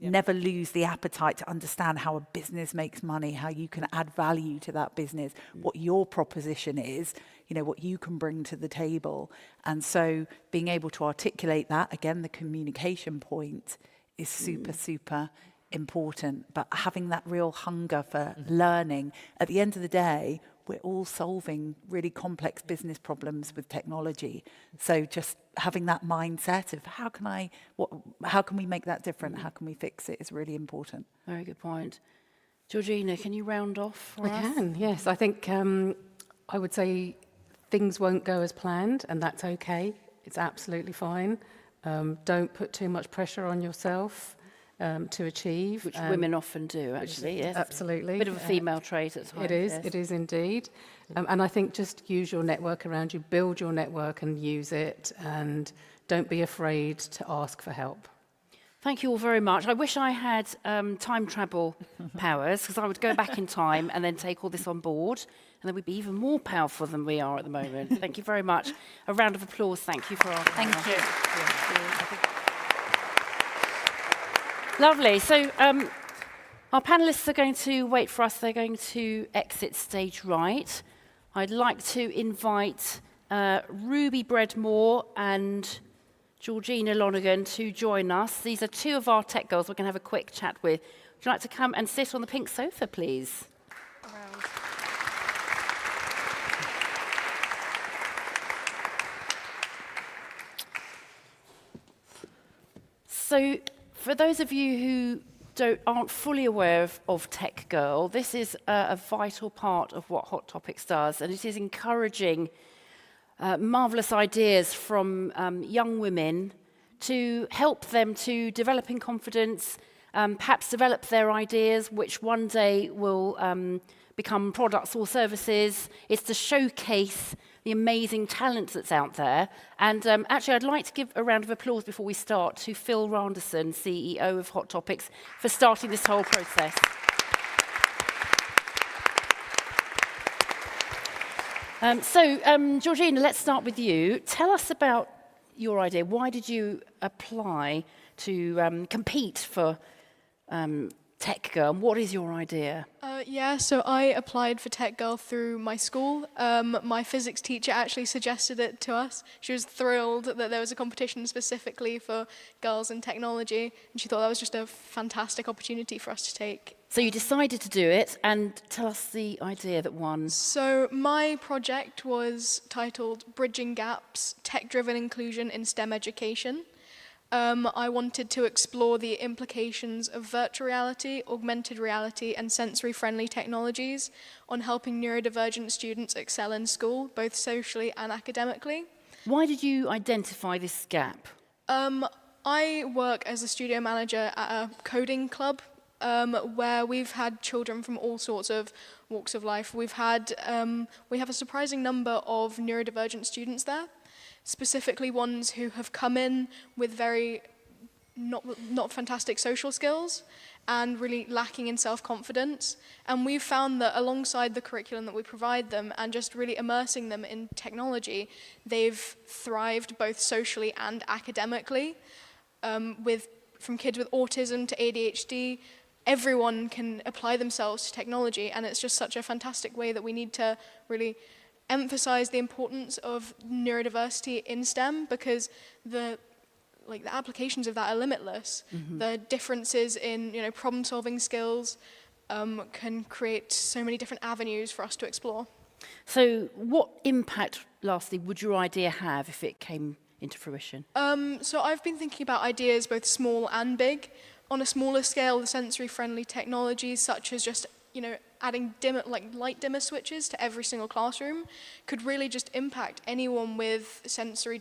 Never lose the appetite to understand how a business makes money, how you can add value to that business, what your proposition is, what you can bring to the table. And so being able to articulate that, again, the communication point is super, super important. But having that real hunger for learning, at the end of the day, we're all solving really complex business problems with technology. So just having that mindset of how can we make that different? How can we fix it is really important. Very good point. Georgina, can you round off for us? I can, yes. I think I would say things won't go as planned, and that's okay. It's absolutely fine. Don't put too much pressure on yourself to achieve. Which women often do, actually, yes. Absolutely. Bit of a female trait at times. It is indeed. And I think just use your network around you, build your network and use it, and don't be afraid to ask for help. Thank you all very much. I wish I had time travel powers, because I would go back in time and then take all this on board, and then we'd be even more powerful than we are at the moment. Thank you very much. A round of applause. Thank you for our Thank you. Lovely. So our panellists are going to wait for us. They're going to exit stage right. I'd like to invite Ruby Breadmore and Georgina Lonergan to join us. These are two of our tech girls we're going to have a quick chat with. Would you like to come and sit on the pink sofa, please? So, for those of you who aren't fully aware of Tech Girl, this is a vital part of what Hot Topics does, and it is encouraging marvellous ideas from young women to help them to develop in confidence, perhaps develop their ideas, which one day will become products or services. It's to showcase the amazing talent that's out there. And actually, I'd like to give a round of applause before we start to Phil Randerson, CEO of Hot Topics, for starting this whole process. Georgina, let's start with you. Tell us about your idea. Why did you apply to compete for Tech Girl? What is your idea? So I applied for Tech Girl through my school. My physics teacher actually suggested it to us. She was thrilled that there was a competition specifically for girls in technology, and she thought that was just a fantastic opportunity for us to take. So you decided to do it, and tell us the idea that won. So my project was titled Bridging Gaps, Tech-Driven Inclusion in STEM Education. I wanted to explore the implications of virtual reality, augmented reality, and sensory-friendly technologies on helping neurodivergent students excel in school, both socially and academically. Why did you identify this gap? I work as a studio manager at a coding club, where we've had children from all sorts of walks of life. We have a surprising number of neurodivergent students there, specifically ones who have come in with very not fantastic social skills and really lacking in self-confidence. And we've found that alongside the curriculum that we provide them and just really immersing them in technology, they've thrived both socially and academically. From kids with autism to ADHD, everyone can apply themselves to technology, and it's just such a fantastic way that we need to really emphasize the importance of neurodiversity in STEM, because the applications of that are limitless. Mm-hmm. The differences in problem-solving skills can create so many different avenues for us to explore. So what impact, lastly, would your idea have if it came into fruition? So I've been thinking about ideas both small and big. On a smaller scale, the sensory-friendly technologies such as just adding light dimmer switches to every single classroom could really just impact anyone with sensory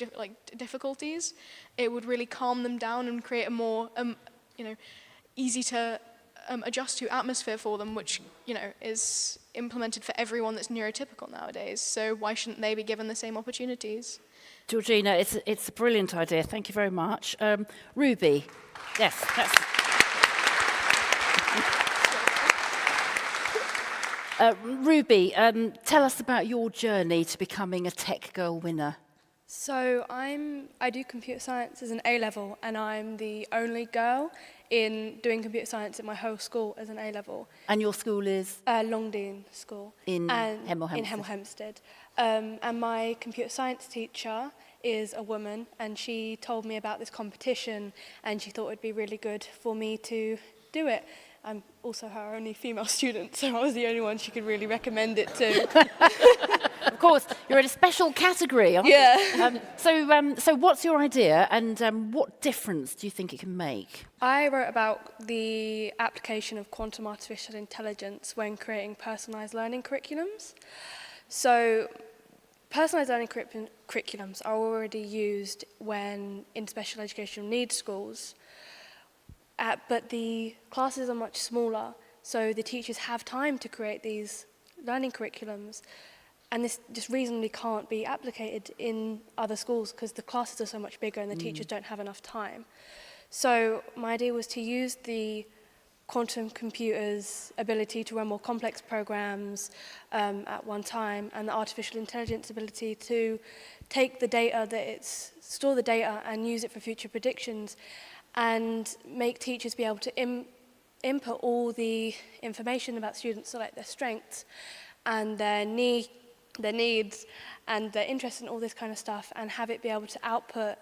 difficulties. It would really calm them down and create a more easy to adjust to atmosphere for them, which is implemented for everyone that's neurotypical nowadays. So why shouldn't they be given the same opportunities? Georgina, it's a brilliant idea. Thank you very much. Ruby, yes. Ruby, tell us about your journey to becoming a Tech Girl winner. So I do computer science as an A-level, and I'm the only girl in doing computer science at my whole school as an A-level. And your school is? Longdean School. In Hemel Hempstead. In Hemel Hempstead. And my computer science teacher is a woman, and she told me about this competition, and she thought it'd be really good for me to do it. I'm also her only female student, so I was the only one she could really recommend it to. Of course, you're in a special category, aren't you? So what's your idea, and what difference do you think it can make? I wrote about the application of quantum artificial intelligence when creating personalised learning curriculums. So personalised learning curriculums are already used when in special educational needs schools, but the classes are much smaller, so the teachers have time to create these learning curriculums, and this just reasonably can't be applicated in other schools because the classes are so much bigger and the teachers don't have enough time. So my idea was to use the quantum computer's ability to run more complex programs at one time, and the artificial intelligence ability to take the data store the data and use it for future predictions, and make teachers be able to input all the information about students, so like their strengths and their needs and their interest in all this kind of stuff, and have it be able to output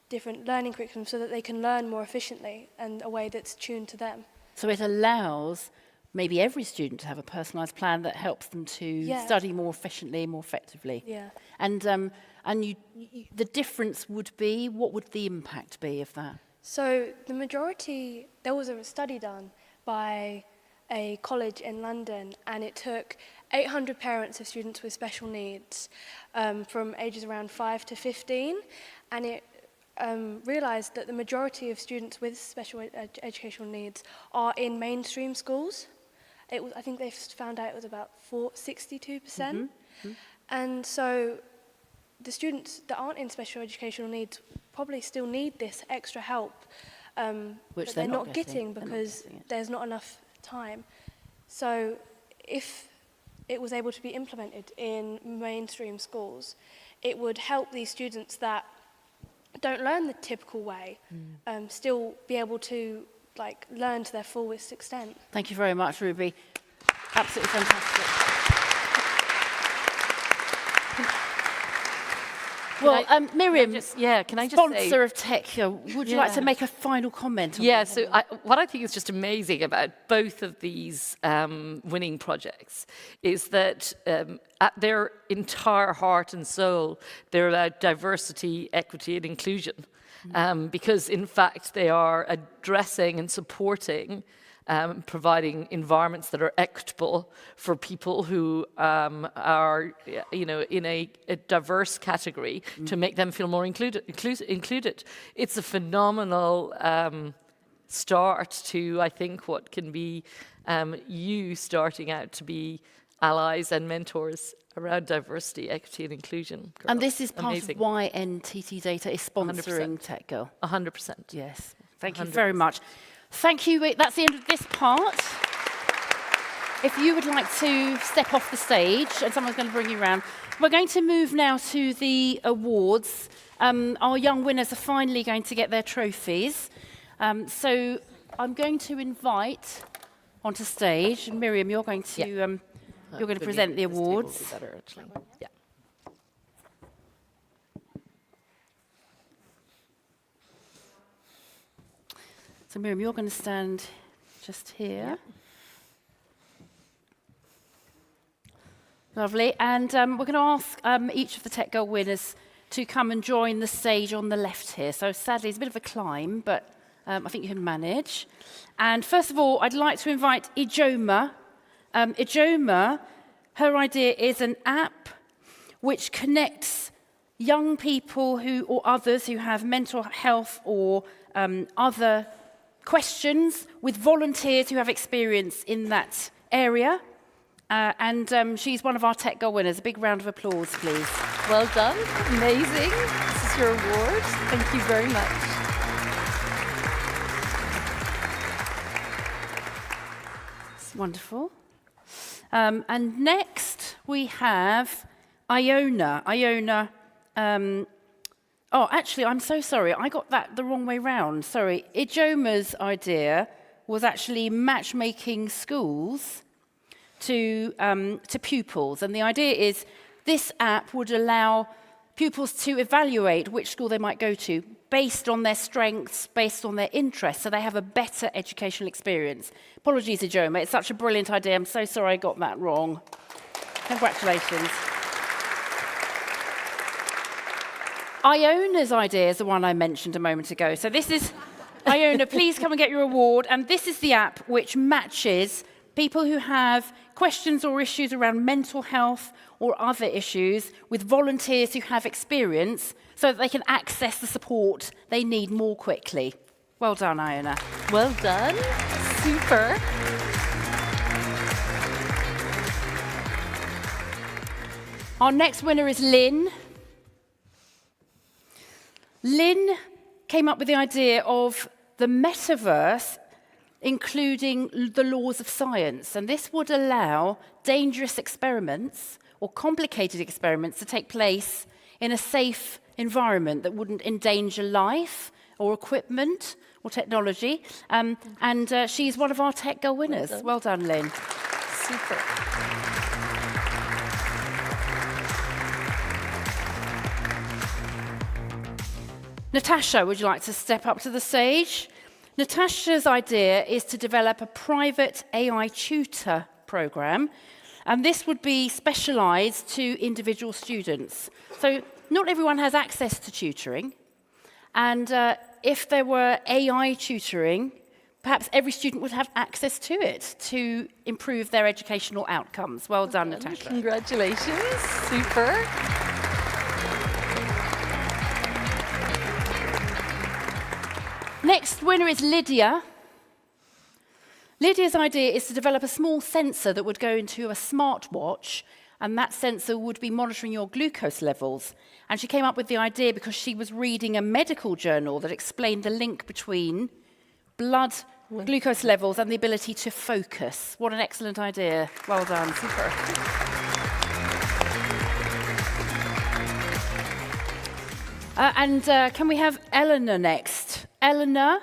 different learning curriculums so that they can learn more efficiently and a way that's tuned to them. So it allows maybe every student to have a personalised plan that helps them to study more efficiently, more effectively. Yeah. And the difference would be, what would the impact be of that? So there was a study done by a college in London, and it took 800 parents of students with special needs from ages around 5 to 15, and it realised that the majority of students with special educational needs are in mainstream schools. I think they found out it was about 62%. Mm-hmm. And so the students that aren't in special educational needs probably still need this extra help, which but they're not getting because there's not enough time. So if it was able to be implemented in mainstream schools, it would help these students that don't learn the typical way still be able to learn to their fullest extent. Thank you very much, Ruby. Absolutely fantastic. Well, Miriam, can I just sponsor say, of Tech, would you like to make a final comment? On so what I think is just amazing about both of these winning projects is that at their entire heart and soul, they're about diversity, equity, and inclusion. Because, in fact, they are addressing and supporting providing environments that are equitable for people who are, in a diverse category to make them feel more included. It's a phenomenal start to, I think, what can be you starting out to be allies and mentors around diversity, equity, and inclusion. Girls. And this is part Amazing. of why NTT Data is sponsoring 100%. Tech Girl. 100%. Yes. Thank you 100%. very much. Thank you. That's the end of this part. If you would like to step off the stage, and someone's going to bring you around, we're going to move now to the awards. Our young winners are finally going to get their trophies. So I'm going to invite onto stage, and Miriam, you're going to present the awards. This table will be better, actually. Yeah. So Miriam, you're going to stand just here. Lovely. And we're going to ask each of the Tech Girl winners to come and join the stage on the left here. So sadly, it's a bit of a climb, but I think you can manage. And first of all, I'd like to invite Ijoma. Ijoma, her idea is an app which connects young people or others who have mental health or other questions with volunteers who have experience in that area. And she's one of our Tech Girl winners. A big round of applause, please. Well done. Amazing. This is your award. Thank you very much. It's wonderful. And next we have Iona. Iona. Oh, actually, I'm so sorry. I got that the wrong way round. Sorry. Ijoma's idea was actually matchmaking schools to pupils. And the idea is this app would allow pupils to evaluate which school they might go to based on their strengths, based on their interests, so they have a better educational experience. Apologies, Ijoma. It's such a brilliant idea. I'm so sorry I got that wrong. Congratulations. Iona's idea is the one I mentioned a moment ago. So this is, Iona, please come and get your award. And this is the app which matches people who have questions or issues around mental health or other issues with volunteers who have experience so that they can access the support they need more quickly. Well done, Iona. Well done. Super. Our next winner is Lynn. Lynn came up with the idea of the metaverse including the laws of science. And this would allow dangerous experiments or complicated experiments to take place in a safe environment that wouldn't endanger life or equipment or technology. And she's one of our Tech Girl winners. Well done, Lynn. Super. Natasha, would you like to step up to the stage? Natasha's idea is to develop a private AI tutor program, and this would be specialized to individual students. So not everyone has access to tutoring, and if there were AI tutoring, perhaps every student would have access to it to improve their educational outcomes. Well done, Natasha. Congratulations. Super. Next winner is Lydia. Lydia's idea is to develop a small sensor that would go into a smartwatch, and that sensor would be monitoring your glucose levels. And she came up with the idea because she was reading a medical journal that explained the link between blood glucose levels and the ability to focus. What an excellent idea. Well done. Super. Can we have Eleanor next? Eleanor,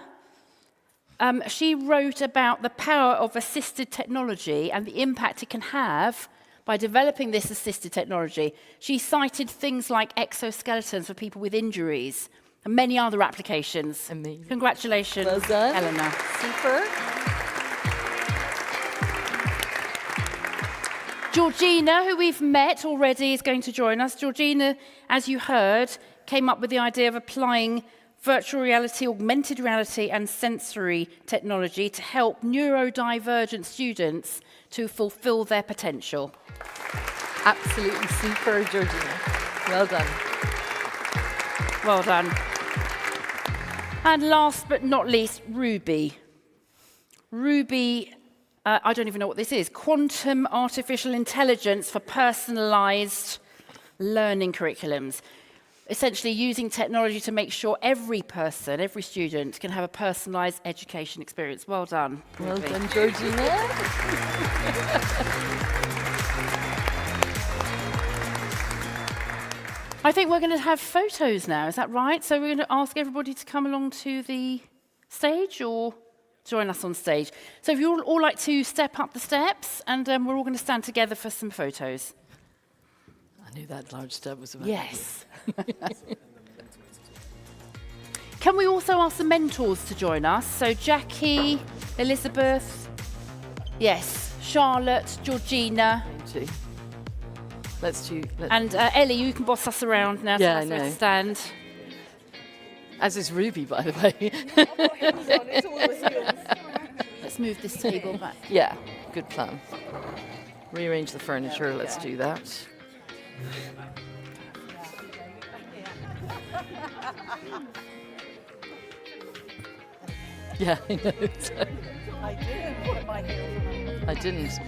she wrote about the power of assisted technology and the impact it can have by developing this assisted technology. She cited things like exoskeletons for people with injuries and many other applications. Amazing. Congratulations, Well done. Eleanor. Super. Georgina, who we've met already, is going to join us. Georgina, as you heard, came up with the idea of applying virtual reality, augmented reality, and sensory technology to help neurodivergent students to fulfill their potential. Absolutely super, Georgina. Well done. Well done. And last but not least, Ruby. Ruby, I don't even know what this is. Quantum artificial intelligence for personalized learning curriculums. Essentially using technology to make sure every person, every student can have a personalized education experience. Well done. Well Ruby. done, Georgina. I think we're going to have photos now, is that right? So we're going to ask everybody to come along to the stage or join us on stage. So if you all like to step up the steps, and we're all going to stand together for some photos. I knew that large step was about. Yes. Can we also ask the mentors to join us? So Jackie, Elizabeth, yes, Charlotte, Georgina. Let's and Ellie, you can boss us around now. Yeah, so I know. Stand. As is Ruby, by the way. Let's move this table back. Yeah, good plan. Rearrange the furniture, let's do that. Yeah, I know. I didn't put my heels on. I didn't.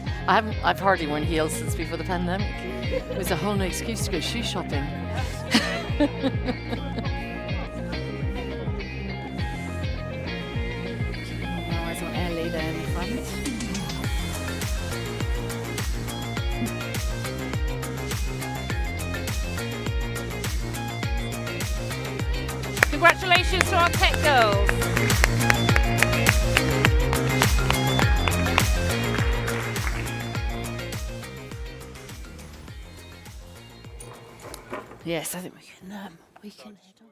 I've hardly worn heels since before the pandemic. It was a whole new excuse to go shoe shopping. Eyes on Ellie there in the front. Congratulations to our tech girls. Yes, I think we can head on.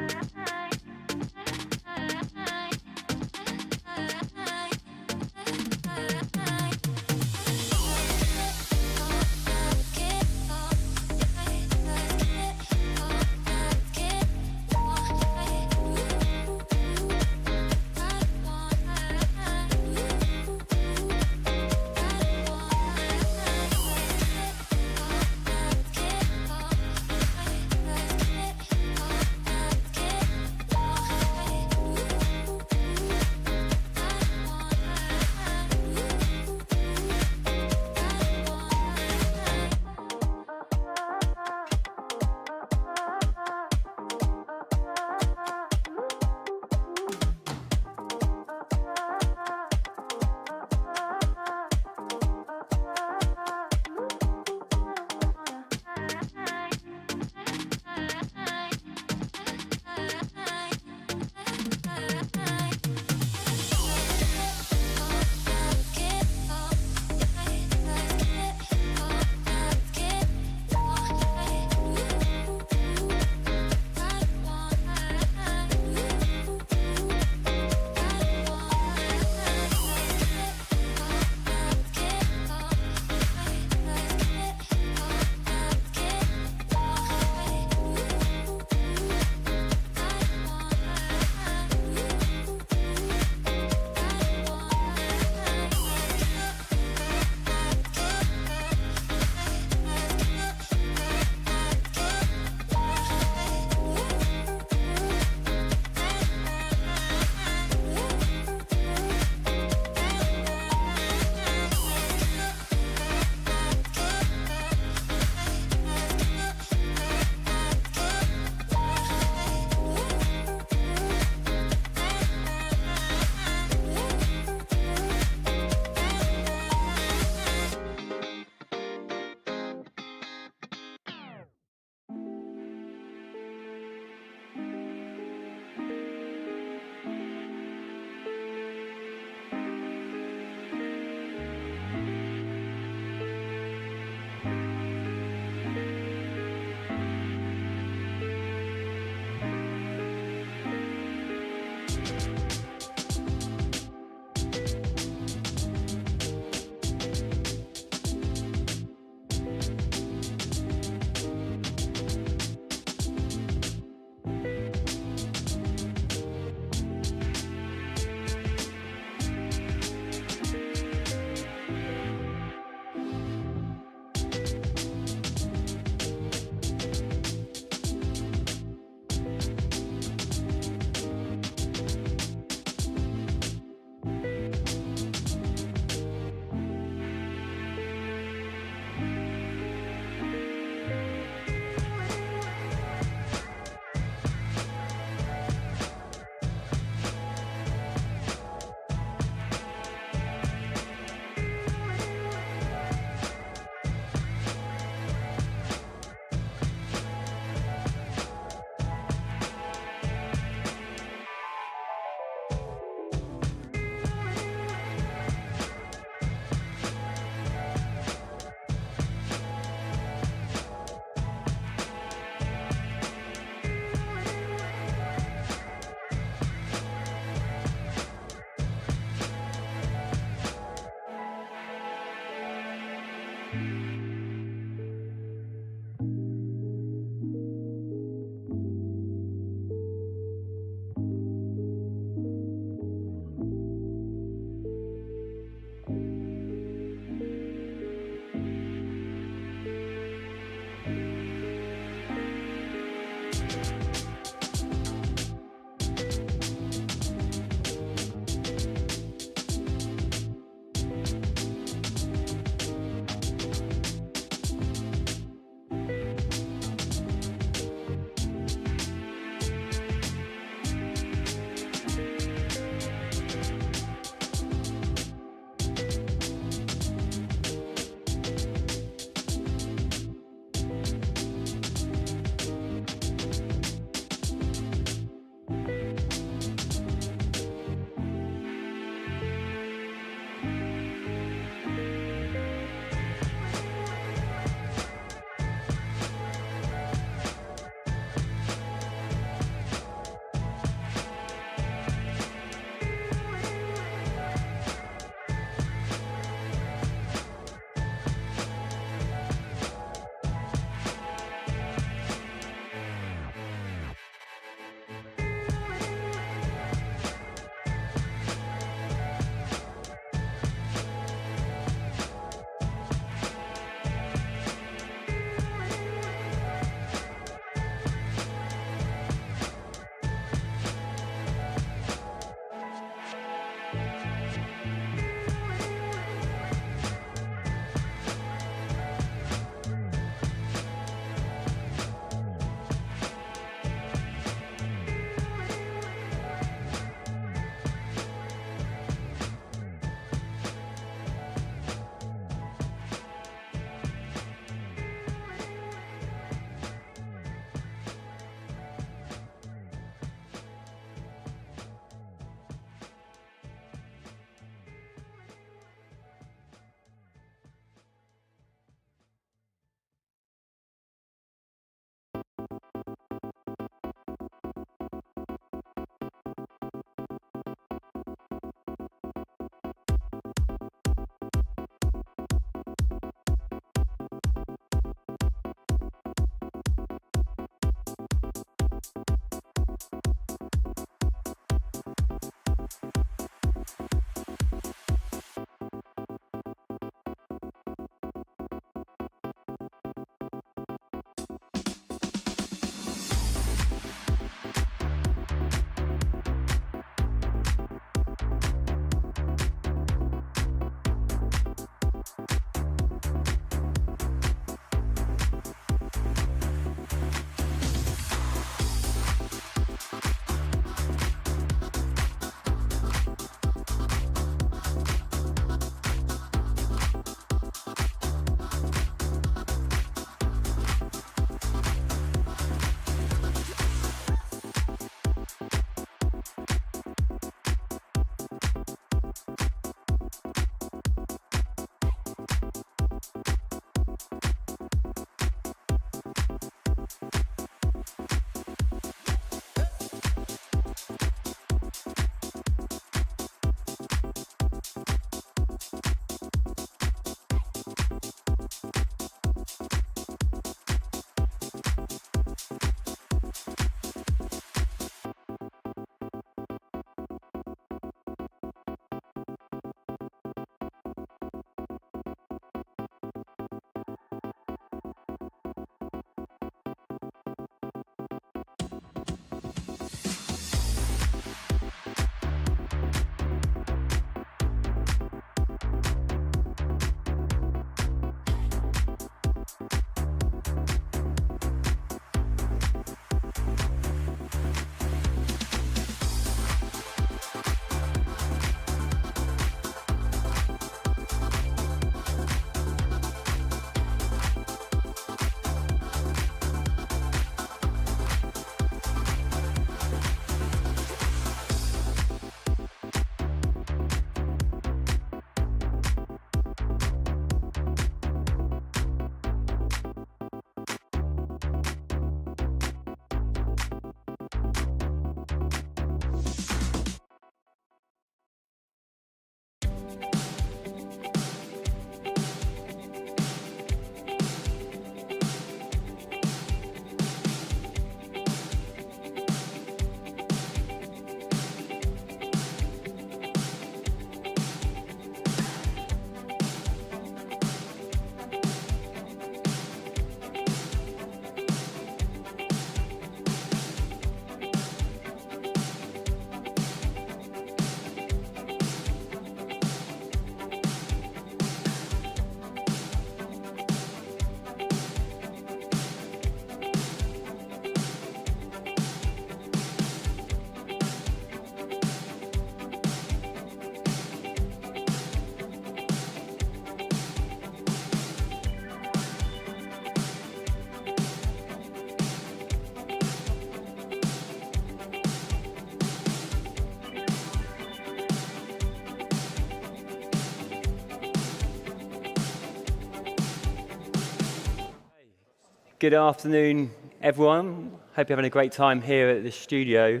Good afternoon, everyone. Hope you're having a great time here at the studio.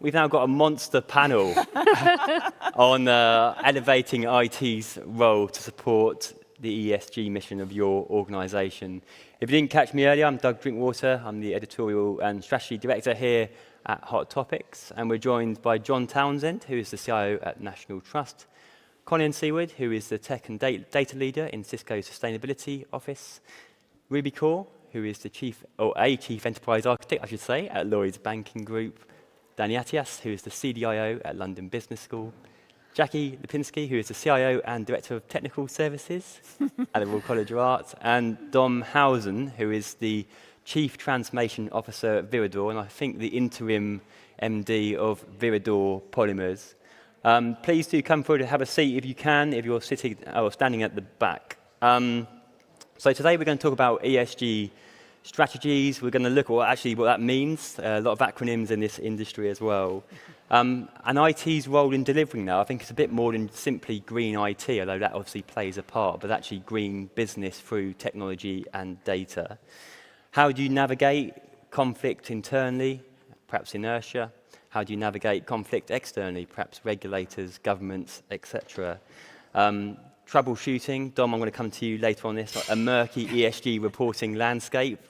We've now got a monster panel on elevating IT's role to support the ESG mission of your organisation. If you didn't catch me earlier, I'm Doug Drinkwater. I'm the Editorial and Strategy Director here at Hot Topics, and we're joined by John Townsend, who is the CIO at National Trust, Colin Seward, who is the Tech and Data Leader in Cisco's Sustainability Office, Ruby Kaur, who is the Chief Enterprise Architect, I should say, at Lloyds Banking Group, Danny Atias, who is the CDIO at London Business School, Jackie Lipinski, who is the CIO and Director of Technical Services at the Royal College of Art, and Dom Housen, who is the Chief Transformation Officer at Viridor, and I think the interim MD of Viridor Polymers. Please do come forward and have a seat if you can, if you're sitting or standing at the back. So today we're going to talk about ESG strategies. We're going to look at what that means. A lot of acronyms in this industry as well. And IT's role in delivering that, I think it's a bit more than simply green IT, although that obviously plays a part, but actually green business through technology and data. How do you navigate conflict internally, perhaps inertia? How do you navigate conflict externally, perhaps regulators, governments, etc.? Troubleshooting. Dom, I'm going to come to you later on this. A murky ESG reporting landscape.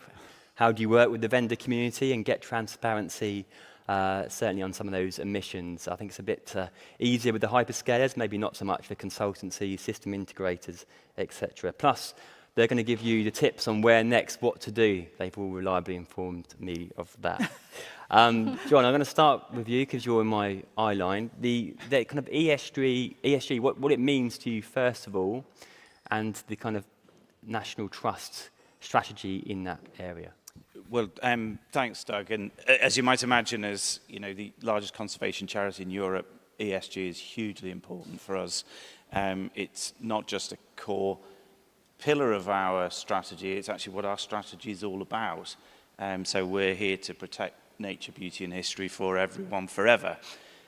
How do you work with the vendor community and get transparency, certainly on some of those emissions? I think it's a bit easier with the hyperscalers, maybe not so much the consultancy, system integrators, etc. Plus, they're going to give you the tips on where next, what to do. They've all reliably informed me of that. John, I'm going to start with you because you're in my eye line. The kind of ESG, what it means to you first of all, and the kind of National Trust strategy in that area. Well, thanks, Doug. And as you might imagine, as the largest conservation charity in Europe, ESG is hugely important for us. It's not just a core pillar of our strategy, it's actually what our strategy is all about. So we're here to protect nature, beauty and history for everyone forever.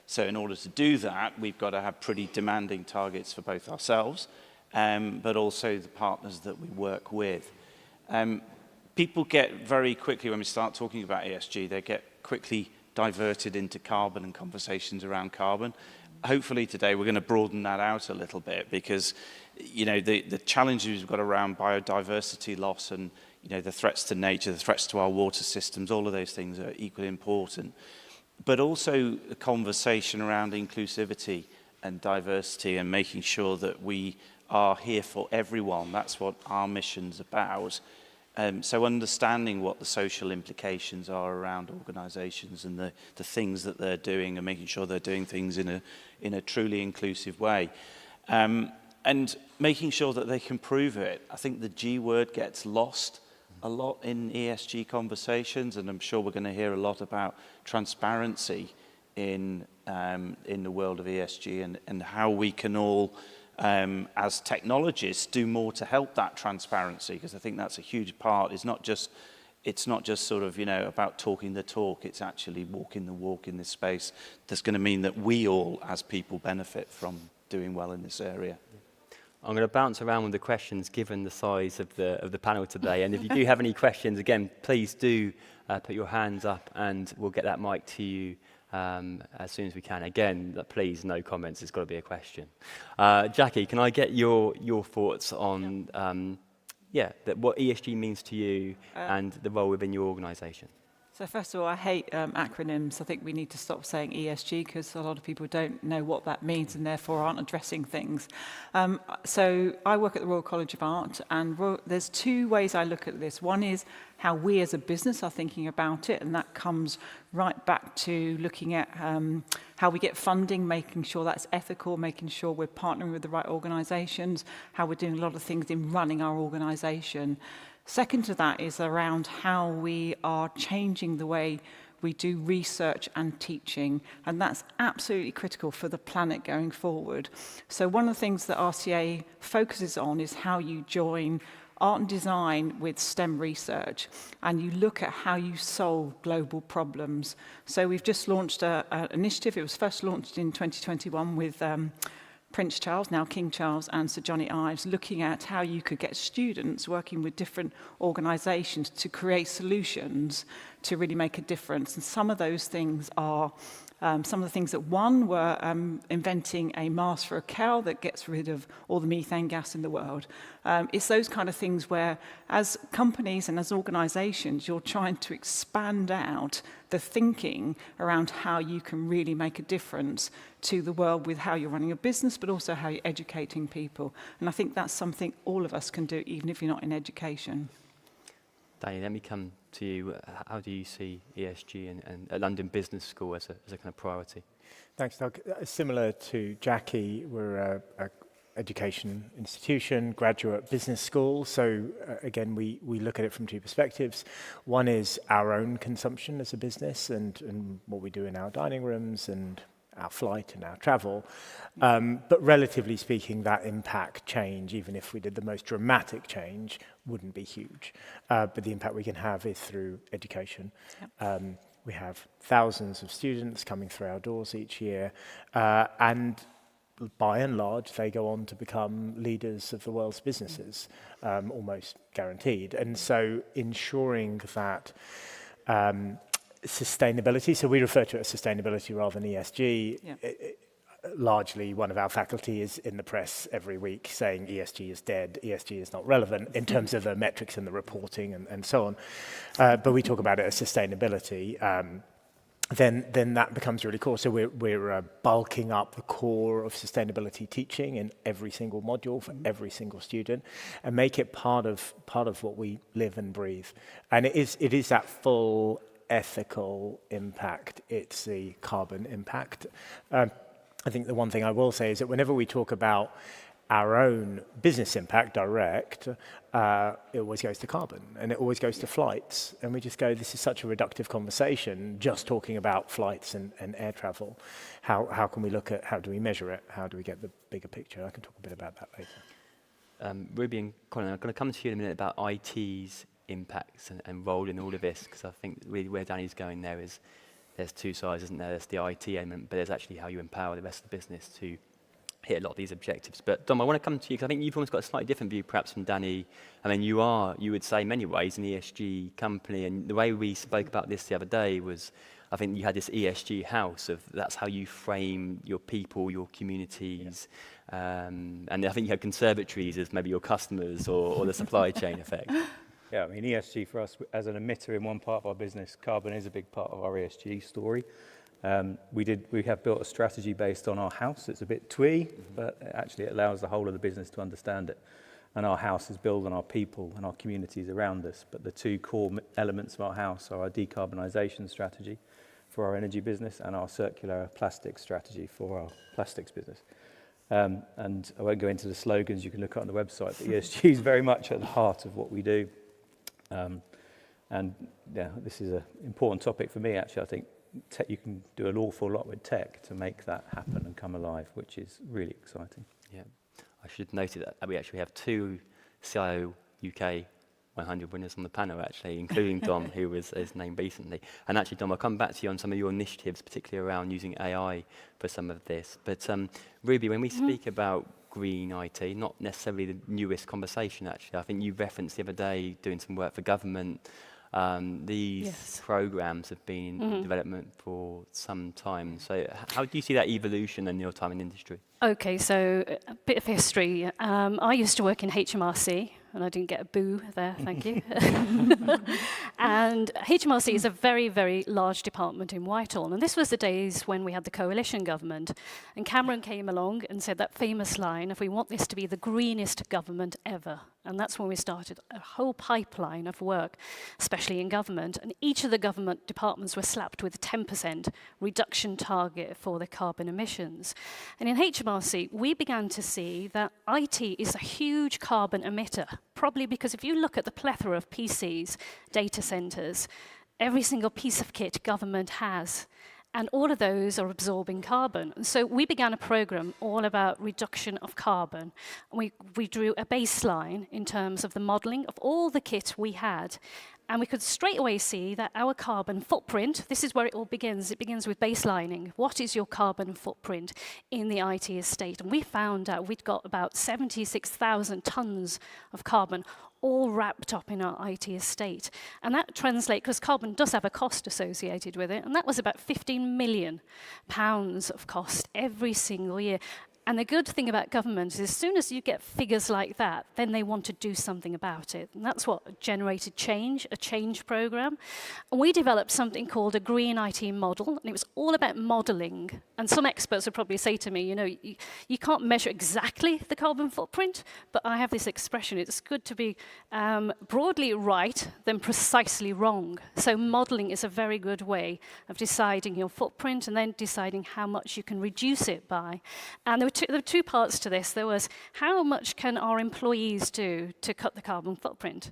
So in order to do that, we've got to have pretty demanding targets for both ourselves, but also the partners that we work with. People get very quickly, when we start talking about ESG, they get quickly diverted into carbon and conversations around carbon. Hopefully today we're going to broaden that out a little bit because the challenges we've got around biodiversity loss and the threats to nature, the threats to our water systems, all of those things are equally important. But also a conversation around inclusivity and diversity and making sure that we are here for everyone. That's what our mission's about. So understanding what the social implications are around organisations and the things that they're doing and making sure they're doing things in a truly inclusive way. And making sure that they can prove it. I think the G word gets lost a lot in ESG conversations, and I'm sure we're going to hear a lot about transparency in the world of ESG and how we can all, as technologists, do more to help that transparency, because I think that's a huge part. It's not just sort of, about talking the talk, it's actually walking the walk in this space that's going to mean that we all, as people, benefit from doing well in this area. I'm going to bounce around with the questions given the size of the panel today. And if you do have any questions, again, please do put your hands up and we'll get that mic to you as soon as we can. Again, please, no comments. It's got to be a question. Jackie, can I get your thoughts on what ESG means to you and the role within your organisation? So first of all, I hate acronyms. I think we need to stop saying ESG because a lot of people don't know what that means and therefore aren't addressing things. So I work at the Royal College of Art, and there's two ways I look at this. One is how we as a business are thinking about it, and that comes right back to looking at how we get funding, making sure that's ethical, making sure we're partnering with the right organisations, how we're doing a lot of things in running our organisation. Second to that is around how we are changing the way we do research and teaching, and that's absolutely critical for the planet going forward. So one of the things that RCA focuses on is how you join art and design with STEM research, and you look at how you solve global problems. So we've just launched an initiative. It was first launched in 2021 with Prince Charles, now King Charles, and Sir Johnny Ives, looking at how you could get students working with different organisations to create solutions to really make a difference. And some of those things are some of the things that one were inventing a mask for a cow that gets rid of all the methane gas in the world. It's those kind of things where, as companies and as organisations, you're trying to expand out the thinking around how you can really make a difference to the world with how you're running a business, but also how you're educating people. And I think that's something all of us can do, even if you're not in education. Danny, let me come to you. How do you see ESG and a London Business School as a kind of priority? Thanks, Doug. Similar to Jackie, we're a education institution, graduate business school. So again, we look at it from two perspectives. One is our own consumption as a business and what we do in our dining rooms and our flight and our travel. But relatively speaking, that impact change, even if we did the most dramatic change, wouldn't be huge. But the impact we can have is through education. Yep. We have thousands of students coming through our doors each year, and by and large, they go on to become leaders of the world's businesses, almost guaranteed. And so ensuring that sustainability, so we refer to it as sustainability rather than ESG. Yeah. Largely, one of our faculty is in the press every week saying ESG is dead, ESG is not relevant in terms of the metrics and the reporting and so on. But we talk about it as sustainability. Then that becomes really core. So we're bulking up the core of sustainability teaching in every single module for every single student, and make it part of what we live and breathe. And it is that full ethical impact. It's the carbon impact. I think the one thing I will say is that whenever we talk about our own business impact direct, it always goes to carbon and it always goes to flights. And we just go, this is such a reductive conversation, just talking about flights and air travel. How can we look at, how do we measure it? How do we get the bigger picture? I can talk a bit about that later. Ruby and Colin, I'm going to come to you in a minute about IT's impacts and role in all of this, because I think really where Danny's going there is there's two sides, isn't there? There's the IT element, but there's actually how you empower the rest of the business to hit a lot of these objectives. But Dom, I want to come to you because I think you've almost got a slightly different view perhaps from Danny. I mean, you would say in many ways, an ESG company, and the way we spoke about this the other day was, I think you had this ESG house of that's how you frame your people, your communities, and I think you had conservatories as maybe your customers or the supply chain effect. Yeah, I mean, ESG for us, as an emitter in one part of our business, carbon is a big part of our ESG story. We have built a strategy based on our house. It's a bit twee, but actually it allows the whole of the business to understand it. And our house is built on our people and our communities around us. But the two core elements of our house are our decarbonisation strategy for our energy business and our circular plastics strategy for our plastics business. And I won't go into the slogans, you can look on the website, but ESG is very much at the heart of what we do. And yeah, this is an important topic for me, actually. I think you can do an awful lot with tech to make that happen and come alive, which is really exciting. Yeah, I should note that we actually have two CIO UK 100 winners on the panel, actually, including Dom, who was named recently. And actually, Dom, I'll come back to you on some of your initiatives, particularly around using AI for some of this. But Ruby, when we speak about green IT, not necessarily the newest conversation, actually. I think you referenced the other day doing some work for government. These programs have been in development for some time. So how do you see that evolution in your time in industry? Okay, so a bit of history. I used to work in HMRC, and I didn't get a boo there, thank you. And HMRC is a very, very large department in Whitehall. And this was the days when we had the coalition government. And Cameron came along and said that famous line, if we want this to be the greenest government ever. And that's when we started a whole pipeline of work, especially in government. And each of the government departments were slapped with a 10% reduction target for their carbon emissions. And in HMRC, we began to see that IT is a huge carbon emitter, probably because if you look at the plethora of PCs, data centers, every single piece of kit government has, and all of those are absorbing carbon. And so we began a program all about reduction of carbon. We drew a baseline in terms of the modeling of all the kit we had. And we could straight away see that our carbon footprint, this is where it all begins. It begins with baselining. What is your carbon footprint in the IT estate? And we found out we'd got about 76,000 tons of carbon all wrapped up in our IT estate. And that translates, because carbon does have a cost associated with it, and that was about £15 million of cost every single year. And the good thing about government is as soon as you get figures like that, then they want to do something about it. And that's what generated change, a change program. And we developed something called a green IT model, and it was all about modeling. And some experts would probably say to me, you know, you can't measure exactly the carbon footprint, but I have this expression, it's good to be broadly right than precisely wrong. So modeling is a very good way of deciding your footprint and then deciding how much you can reduce it by. And there were two parts to this. There was how much can our employees do to cut the carbon footprint?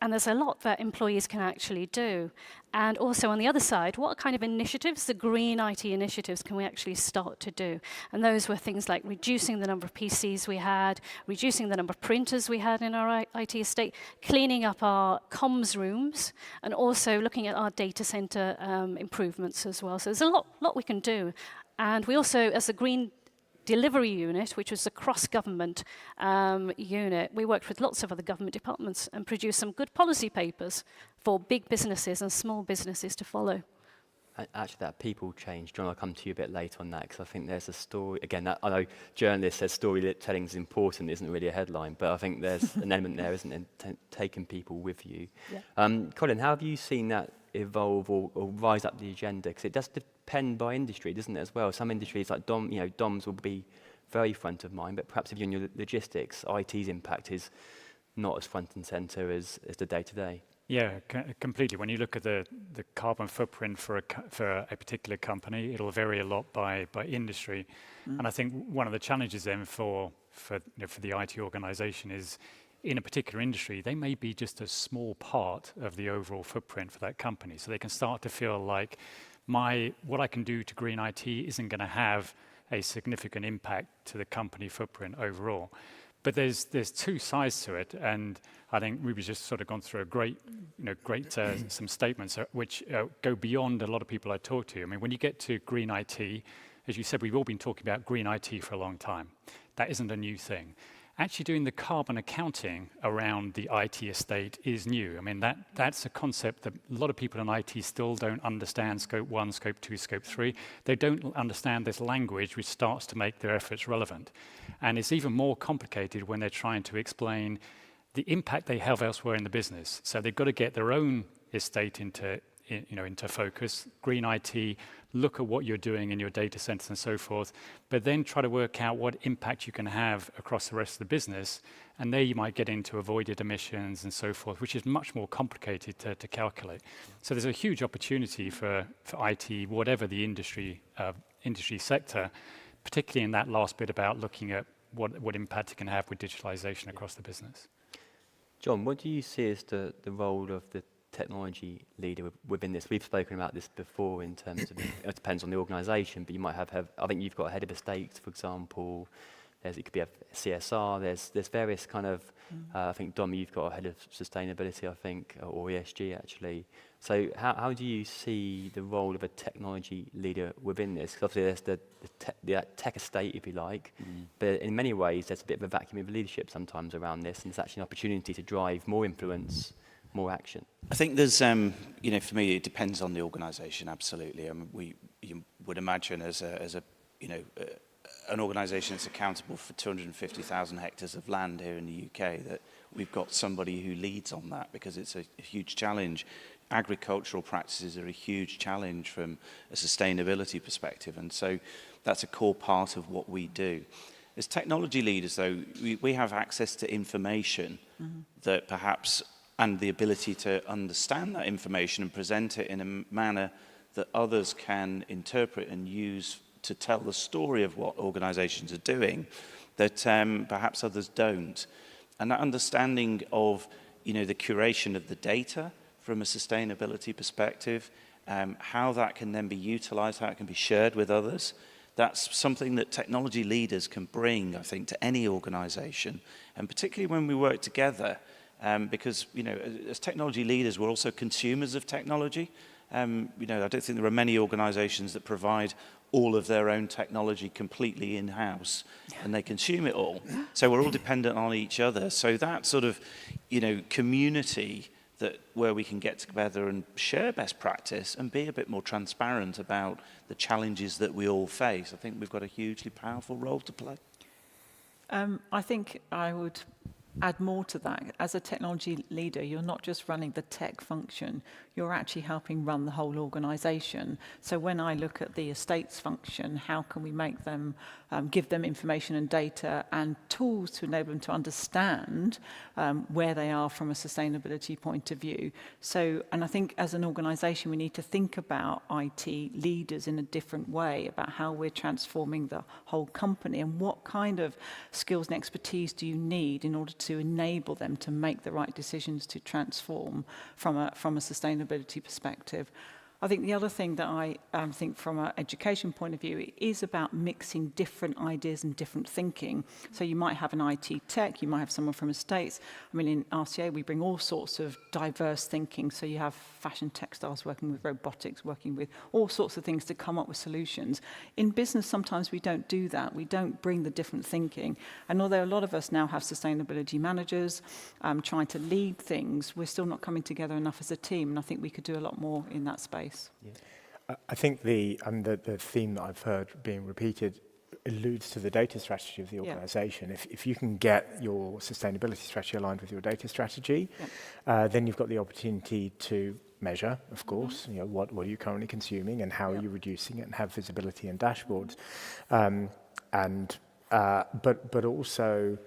And there's a lot that employees can actually do. And also on the other side, what kind of initiatives, the green IT initiatives, can we actually start to do? And those were things like reducing the number of PCs we had, reducing the number of printers we had in our IT estate, cleaning up our comms rooms, and also looking at our data center improvements as well. So there's a lot we can do. And we also, as a green delivery unit, which was a cross-government unit, we worked with lots of other government departments and produced some good policy papers for big businesses and small businesses to follow. Actually, that people change, John, I'll come to you a bit later on that, because I think there's a story, again, I know journalists said storytelling is important, isn't really a headline, but I think there's an element there, isn't it, taking people with you. Yeah. Colin, how have you seen that evolve or rise up the agenda? Because it does depend by industry, doesn't it, as well? Some industries like DOMS will be very front of mind, but perhaps if you're in your logistics, IT's impact is not as front and centre as the day-to-day. Yeah, completely. When you look at the carbon footprint for a particular company, it'll vary a lot by industry. And I think one of the challenges then for the IT organisation is, in a particular industry, they may be just a small part of the overall footprint for that company. So they can start to feel like what I can do to green IT isn't going to have a significant impact to the company footprint overall. But there's two sides to it, and I think Ruby's just sort of gone through a great some statements which go beyond a lot of people I talk to. I mean, when you get to green IT, as you said, we've all been talking about green IT for a long time. That isn't a new thing. Actually doing the carbon accounting around the IT estate is new. I mean, that's a concept that a lot of people in IT still don't understand, Scope 1, Scope 2, Scope 3. They don't understand this language, which starts to make their efforts relevant. And it's even more complicated when they're trying to explain the impact they have elsewhere in the business. So they've got to get their own estate into focus, green IT, look at what you're doing in your data centers and so forth, but then try to work out what impact you can have across the rest of the business. And there you might get into avoided emissions and so forth, which is much more complicated to calculate. So there's a huge opportunity for IT, whatever the industry sector, particularly in that last bit about looking at what impact it can have with digitalization across the business. John, what do you see as the role of the technology leader within this? We've spoken about this before in terms of, it depends on the organisation, but you might have, I think you've got a head of estates, for example, it could be a CSR, there's various kind of, I think Dom, you've got a head of sustainability, I think, or ESG actually. So how do you see the role of a technology leader within this? Because obviously there's the tech estate, if you like, but in many ways there's a bit of a vacuum of leadership sometimes around this, and it's actually an opportunity to drive more influence, more action. I think there's, for me, it depends on the organisation, absolutely. I mean, you would imagine as an organisation that's accountable for 250,000 hectares of land here in the UK, that we've got somebody who leads on that, because it's a huge challenge. Agricultural practices are a huge challenge from a sustainability perspective, and so that's a core part of what we do. As technology leaders, though, we have access to information that perhaps, and the ability to understand that information and present it in a manner that others can interpret and use to tell the story of what organisations are doing that perhaps others don't. And that understanding of, the curation of the data from a sustainability perspective, how that can then be utilised, how it can be shared with others, that's something that technology leaders can bring, I think, to any organisation. And particularly when we work together, because, you know, as technology leaders, we're also consumers of technology. You know, I don't think there are many organisations that provide all of their own technology completely in-house, and they consume it all. So we're all dependent on each other. So that sort of, you know, community where we can get together and share best practice and be a bit more transparent about the challenges that we all face, I think we've got a hugely powerful role to play. I think I would add more to that. As a technology leader, you're not just running the tech function, you're actually helping run the whole organisation. So when I look at the estates function, how can we make them, give them information and data and tools to enable them to understand where they are from a sustainability point of view. So, and I think as an organisation, we need to think about IT leaders in a different way, about how we're transforming the whole company and what kind of skills and expertise do you need in order to enable them to make the right decisions to transform from a sustainability perspective. I think the other thing that I think from an education point of view is about mixing different ideas and different thinking. So you might have an IT tech, you might have someone from estates. I mean, in RCA, we bring all sorts of diverse thinking. So you have fashion textiles working with robotics, working with all sorts of things to come up with solutions. In business, sometimes we don't do that. We don't bring the different thinking. And although a lot of us now have sustainability managers trying to lead things, we're still not coming together enough as a team. And I think we could do a lot more in that space. Yeah. I think the theme that I've heard being repeated alludes to the data strategy of the organisation. If you can get your sustainability strategy aligned with your data strategy, then you've got the opportunity to measure, of course, you know, what are you currently consuming and how are you reducing it, and have visibility and dashboards, but also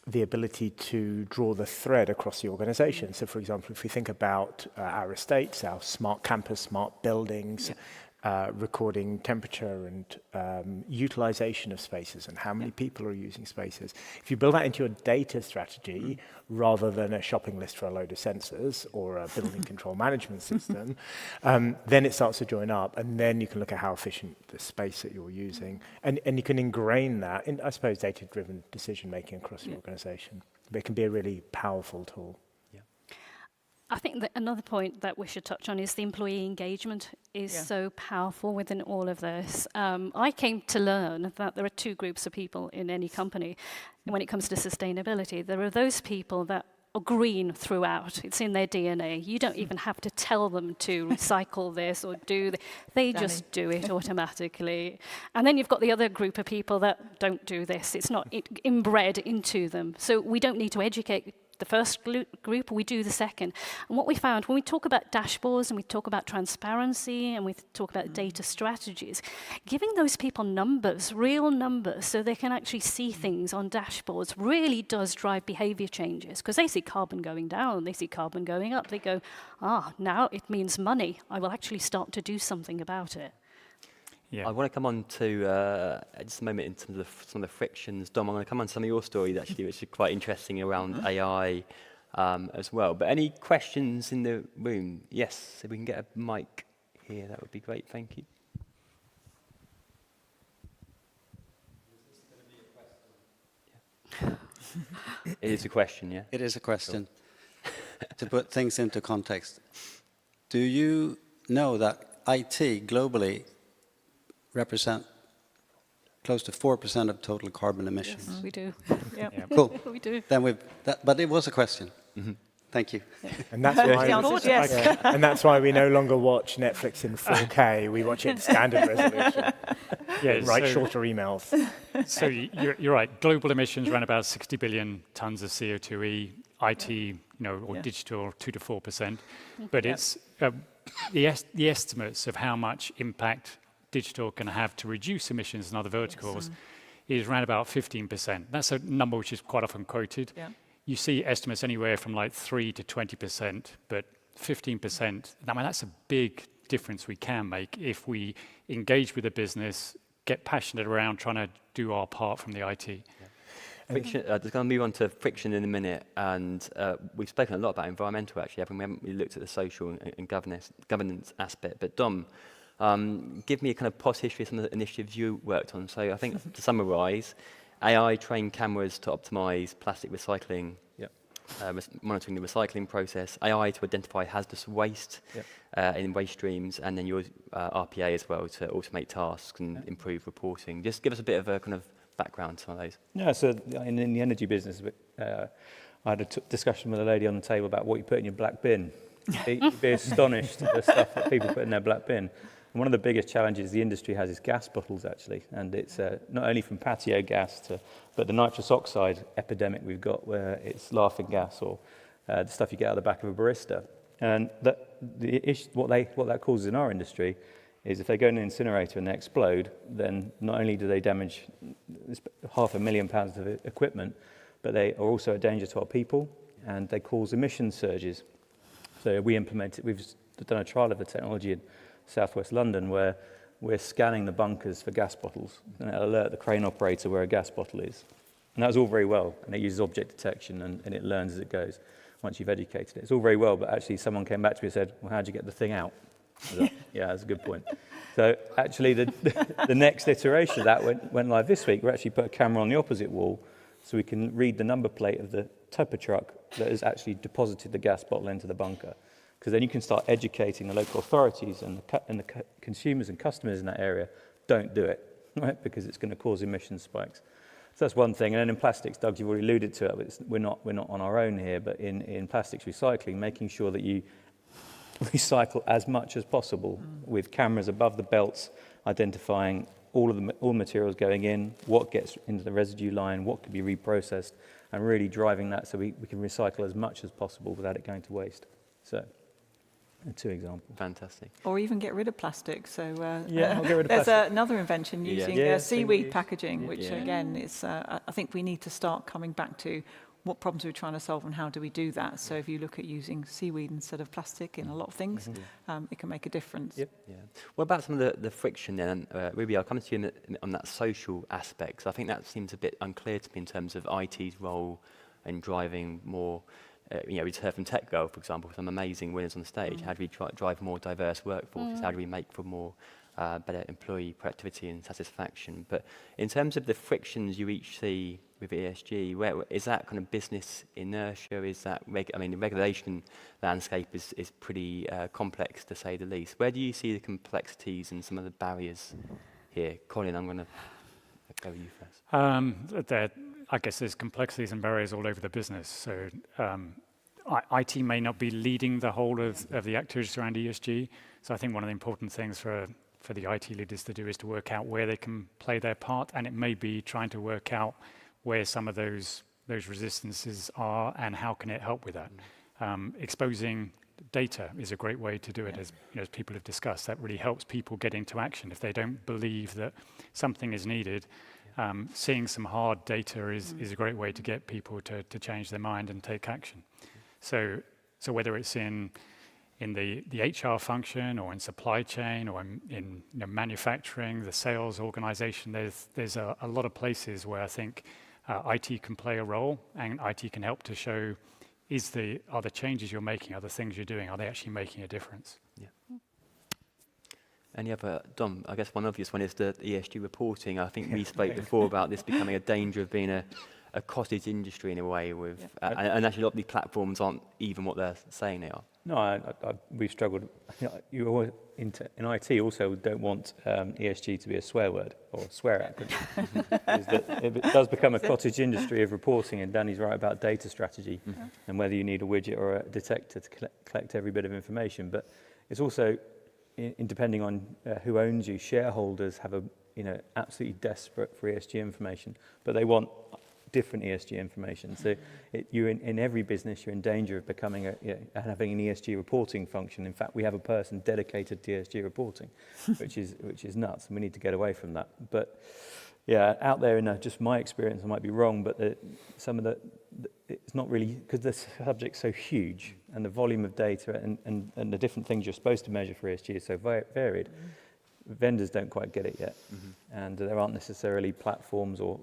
the ability to draw the thread across the organisation. So, for example, if we think about our estates, our smart campus, smart buildings, recording temperature and utilisation of spaces and how many people are using spaces. If you build that into your data strategy rather than a shopping list for a load of sensors or a building control management system, then it starts to join up, and then you can look at how efficient the space that you're using, and you can ingrain that in, I suppose, data-driven decision-making across the organisation. But it can be a really powerful tool. I think that another point that we should touch on is the employee engagement is so powerful within all of this. I came to learn that there are two groups of people in any company when it comes to sustainability. There are those people that are green throughout. It's in their DNA. You don't even have to tell them to recycle this or do that. They just do it automatically. And then you've got the other group of people that don't do this. It's not inbred into them. So we don't need to educate the first group, we do the second. And what we found, when we talk about dashboards and we talk about transparency and we talk about data strategies, giving those people numbers, real numbers, so they can actually see things on dashboards really does drive behavior changes, because they see carbon going down, they see carbon going up, they go, now it means money. I will actually start to do something about it. I want to come on to just a moment in terms of some of the frictions. Dom, I'm going to come on to some of your stories actually, which are quite interesting around AI as well. But any questions in the room? Yes, if we can get a mic here, that would be great. Thank you. It is a question, yeah? It is a question. To put things into context, do you know that IT globally represent close to 4% of total carbon emissions? Yes, we do. Cool. We do. Then but it was a question. Thank you. And that's why and that's why we no longer watch Netflix in 4K. We watch it in standard resolution. Write shorter emails. So you're right. Global emissions run about 60 billion tons of CO2e. IT, or digital, 2 to 4%. But it's the estimates of how much impact digital can have to reduce emissions in other verticals is around about 15%. That's a number which is quite often quoted. You see estimates anywhere from like 3 to 20%, but 15%, I mean, that's a big difference we can make if we engage with the business, get passionate around trying to do our part from the IT. Friction, just going to move on to friction in a minute, and we've spoken a lot about environmental actually, haven't we? We haven't really looked at the social and governance aspect, but Dom, give me a kind of past history of some of the initiatives you worked on. So I think to summarise, AI-trained cameras to optimize plastic recycling, monitoring the recycling process, AI to identify hazardous waste in waste streams, and then your RPA as well to automate tasks and improve reporting. Just give us a bit of a kind of background to some of those. Yeah, so in the energy business, I had a discussion with a lady on the table about what you put in your black bin. You'd be astonished at the stuff that people put in their black bin. And one of the biggest challenges the industry has is gas bottles, actually. And it's not only from patio gas but the nitrous oxide epidemic we've got, where it's laughing gas or the stuff you get out of the back of a barista. And what that causes in our industry is if they go in an incinerator and they explode, then not only do they damage £500,000 of equipment, but they are also a danger to our people, and they cause emission surges. So we've done a trial of the technology in southwest London where we're scanning the bunkers for gas bottles, and it'll alert the crane operator where a gas bottle is. And that was all very well, and it uses object detection, and it learns as it goes once you've educated it. It's all very well, but actually someone came back to me and said, well, how'd you get the thing out? I was like, yeah, that's a good point. So actually the next iteration of that went live this week. We actually put a camera on the opposite wall so we can read the number plate of the type of truck that has actually deposited the gas bottle into the bunker. Because then you can start educating the local authorities and the consumers and customers in that area. Don't do it, right? Because it's going to cause emission spikes. So that's one thing. And then in plastics, Doug, you've already alluded to it. We're not on our own here, but in plastics recycling, making sure that you recycle as much as possible with cameras above the belts, identifying all materials going in, what gets into the residue line, what can be reprocessed, and really driving that so we can recycle as much as possible without it going to waste. So, 2 examples. Fantastic. Or even get rid of plastic. So I'll get rid of there's plastic. Another invention using seaweed packaging, which again is, I think we need to start coming back to what problems we're trying to solve and how do we do that. So if you look at using seaweed instead of plastic in a lot of things, it can make a difference. Yep. Yeah. What about some of the friction then? Ruby, I'll come to you on that social aspect. I think that seems a bit unclear to me in terms of IT's role in driving more, we heard from Tech Girl, for example, some amazing winners on the stage. How do we drive more diverse workforces? How do we make for more better employee productivity and satisfaction? But in terms of the frictions you each see with ESG, where is that kind of business inertia? Is that the regulation landscape is pretty complex, to say the least. Where do you see the complexities and some of the barriers here? Colin, I'm going to go with you first. I guess there's complexities and barriers all over the business. So IT may not be leading the whole of the activities around ESG. So I think one of the important things for the IT leaders to do is to work out where they can play their part, and it may be trying to work out where some of those resistances are and how can it help with that. Exposing data is a great way to do it, as people have discussed. That really helps people get into action. If they don't believe that something is needed, seeing some hard data is a great way to get people to change their mind and take action. So whether it's in the HR function or in supply chain or in manufacturing, the sales organization, there's a lot of places where I think IT can play a role, and IT can help to show are the changes you're making, are the things you're doing, are they actually making a difference? Yeah. Any other, Dom, I guess one obvious one is the ESG reporting. I think we spoke before about this becoming a danger of being a cottage industry in a way with, and actually a lot of these platforms aren't even what they're saying they are. No, we've struggled. You always, in IT also don't want ESG to be a swear word or a swear acronym. Is that if it does become a cottage industry of reporting, and Danny's right about data strategy and whether you need a widget or a detector to collect every bit of information. But it's also, depending on who owns you, shareholders have absolutely desperate for ESG information, but they want different ESG information. So you're in every business, you're in danger of becoming having an ESG reporting function. In fact, we have a person dedicated to ESG reporting, which is nuts, and we need to get away from that. But yeah, out there in just my experience, I might be wrong, but it's not really, because the subject's so huge and the volume of data and the different things you're supposed to measure for ESG is so varied. Vendors don't quite get it yet, and there aren't necessarily platforms or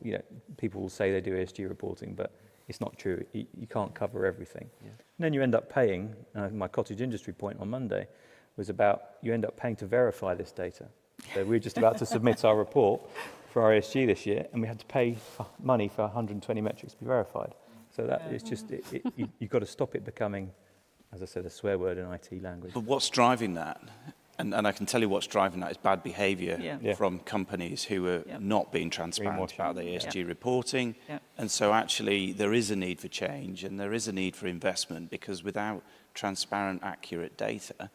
people will say they do ESG reporting, but it's not true. You can't cover everything. And then you end up paying. My cottage industry point on Monday was about you end up paying to verify this data. So we're just about to submit our report, for our ESG this year, and we had to pay money for 120 metrics to be verified. So that is just, you've got to stop it becoming, as I said, a swear word in IT language. But what's driving that? And I can tell you what's driving that is bad behaviour from companies who are not being transparent about their ESG reporting. And so actually there is a need for change and there is a need for investment, because without transparent, accurate data,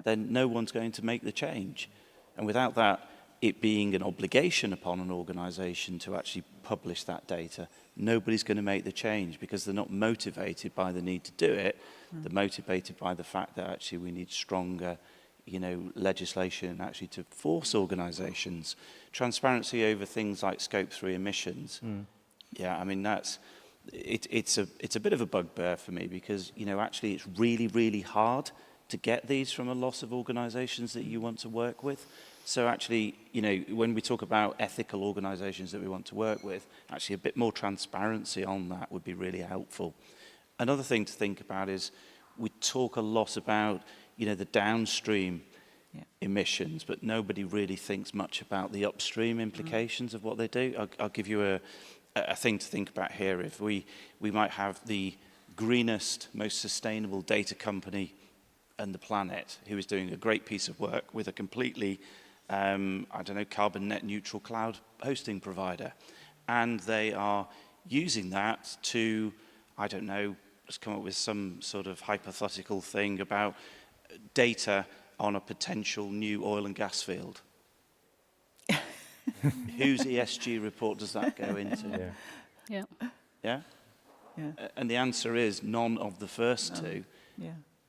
then no one's going to make the change. And without that, it being an obligation upon an organisation to actually publish that data, nobody's going to make the change, because they're not motivated by the need to do it. They're motivated by the fact that actually we need stronger, legislation actually to force organisations. Transparency over things like Scope 3 emissions. Yeah, I mean, it's a bit of a bugbear for me, because, actually it's really, really hard to get these from a lot of organisations that you want to work with. So actually, when we talk about ethical organisations that we want to work with, actually a bit more transparency on that would be really helpful. Another thing to think about is we talk a lot about, the downstream emissions, but nobody really thinks much about the upstream implications of what they do. I'll give you a thing to think about here. If we might have the greenest, most sustainable data company on the planet who is doing a great piece of work with a completely carbon net neutral cloud hosting provider. And they are using that to, let's come up with some sort of hypothetical thing about data on a potential new oil and gas field. Whose ESG report does that go into? Yeah? And the answer is none of the first two,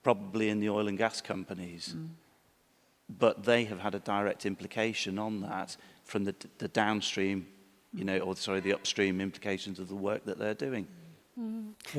probably in the oil and gas companies. But they have had a direct implication on that from the downstream, the upstream implications of the work that they're doing.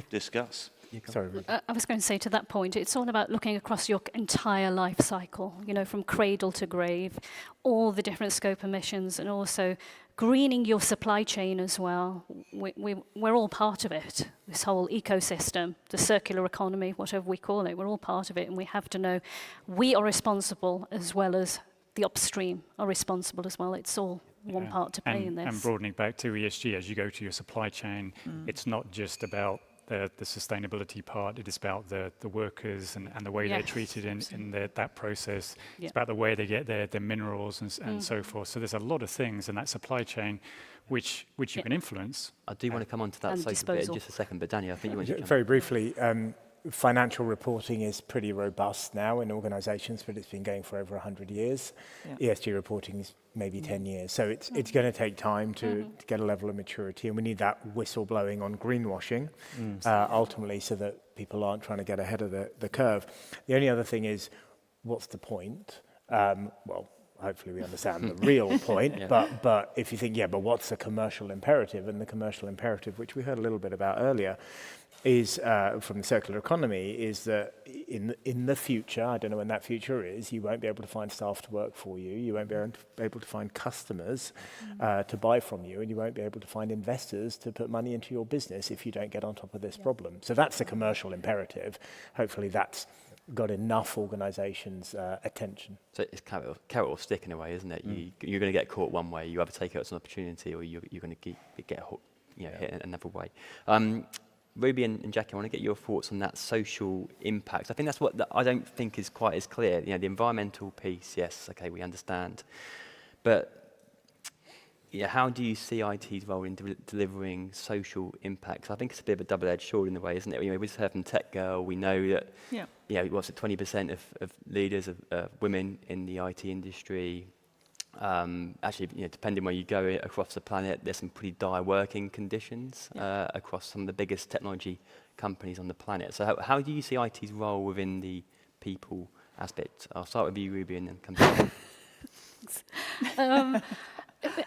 Discuss. Sorry, Ruby. I was going to say, to that point, it's all about looking across your entire life cycle, from cradle to grave, all the different scope emissions, and also greening your supply chain as well. We're all part of it, this whole ecosystem, the circular economy, whatever we call it, we're all part of it, and we have to know we are responsible as well as the upstream are responsible as well. It's all one part to play in this. And broadening back to ESG, as you go to your supply chain, it's not just about the sustainability part, it is about the workers and the way they're treated in that process. It's about the way they get their minerals and so forth. So there's a lot of things in that supply chain which you can influence. I do want to come on to that bit in just a second, but Danny, I think you want to very briefly, financial reporting is pretty robust now in organisations, but it's been going for over 100 years. ESG reporting is maybe 10 years. So it's going to take time to get a level of maturity, and we need that whistleblowing on greenwashing, ultimately, so that people aren't trying to get ahead of the curve. The only other thing is, what's the point? Well, hopefully we understand the real point, but if you think, but what's the commercial imperative? And the commercial imperative, which we heard a little bit about earlier, is from the circular economy, is that in the future, I don't know when that future is, you won't be able to find staff to work for you, you won't be able to find customers to buy from you, and you won't be able to find investors to put money into your business if you don't get on top of this problem. So that's the commercial imperative. Hopefully that's got enough organisations' attention. So it's carrot or stick in a way, isn't it? You're going to get caught one way, you either take it as an opportunity, or you're going to get hit another way. Ruby and Jackie, I want to get your thoughts on that social impact. I think that's what I don't think is quite as clear. The environmental piece, yes, okay, we understand. But how do you see IT's role in delivering social impacts? I think it's a bit of a double-edged sword in a way, isn't it? We just heard from Tech Girl, we know that, 20% of leaders are women in the IT industry. Actually, depending where you go across the planet, there's some pretty dire working conditions across some of the biggest technology companies on the planet. So how do you see IT's role within the people aspect? I'll start with you, Ruby, and then come back.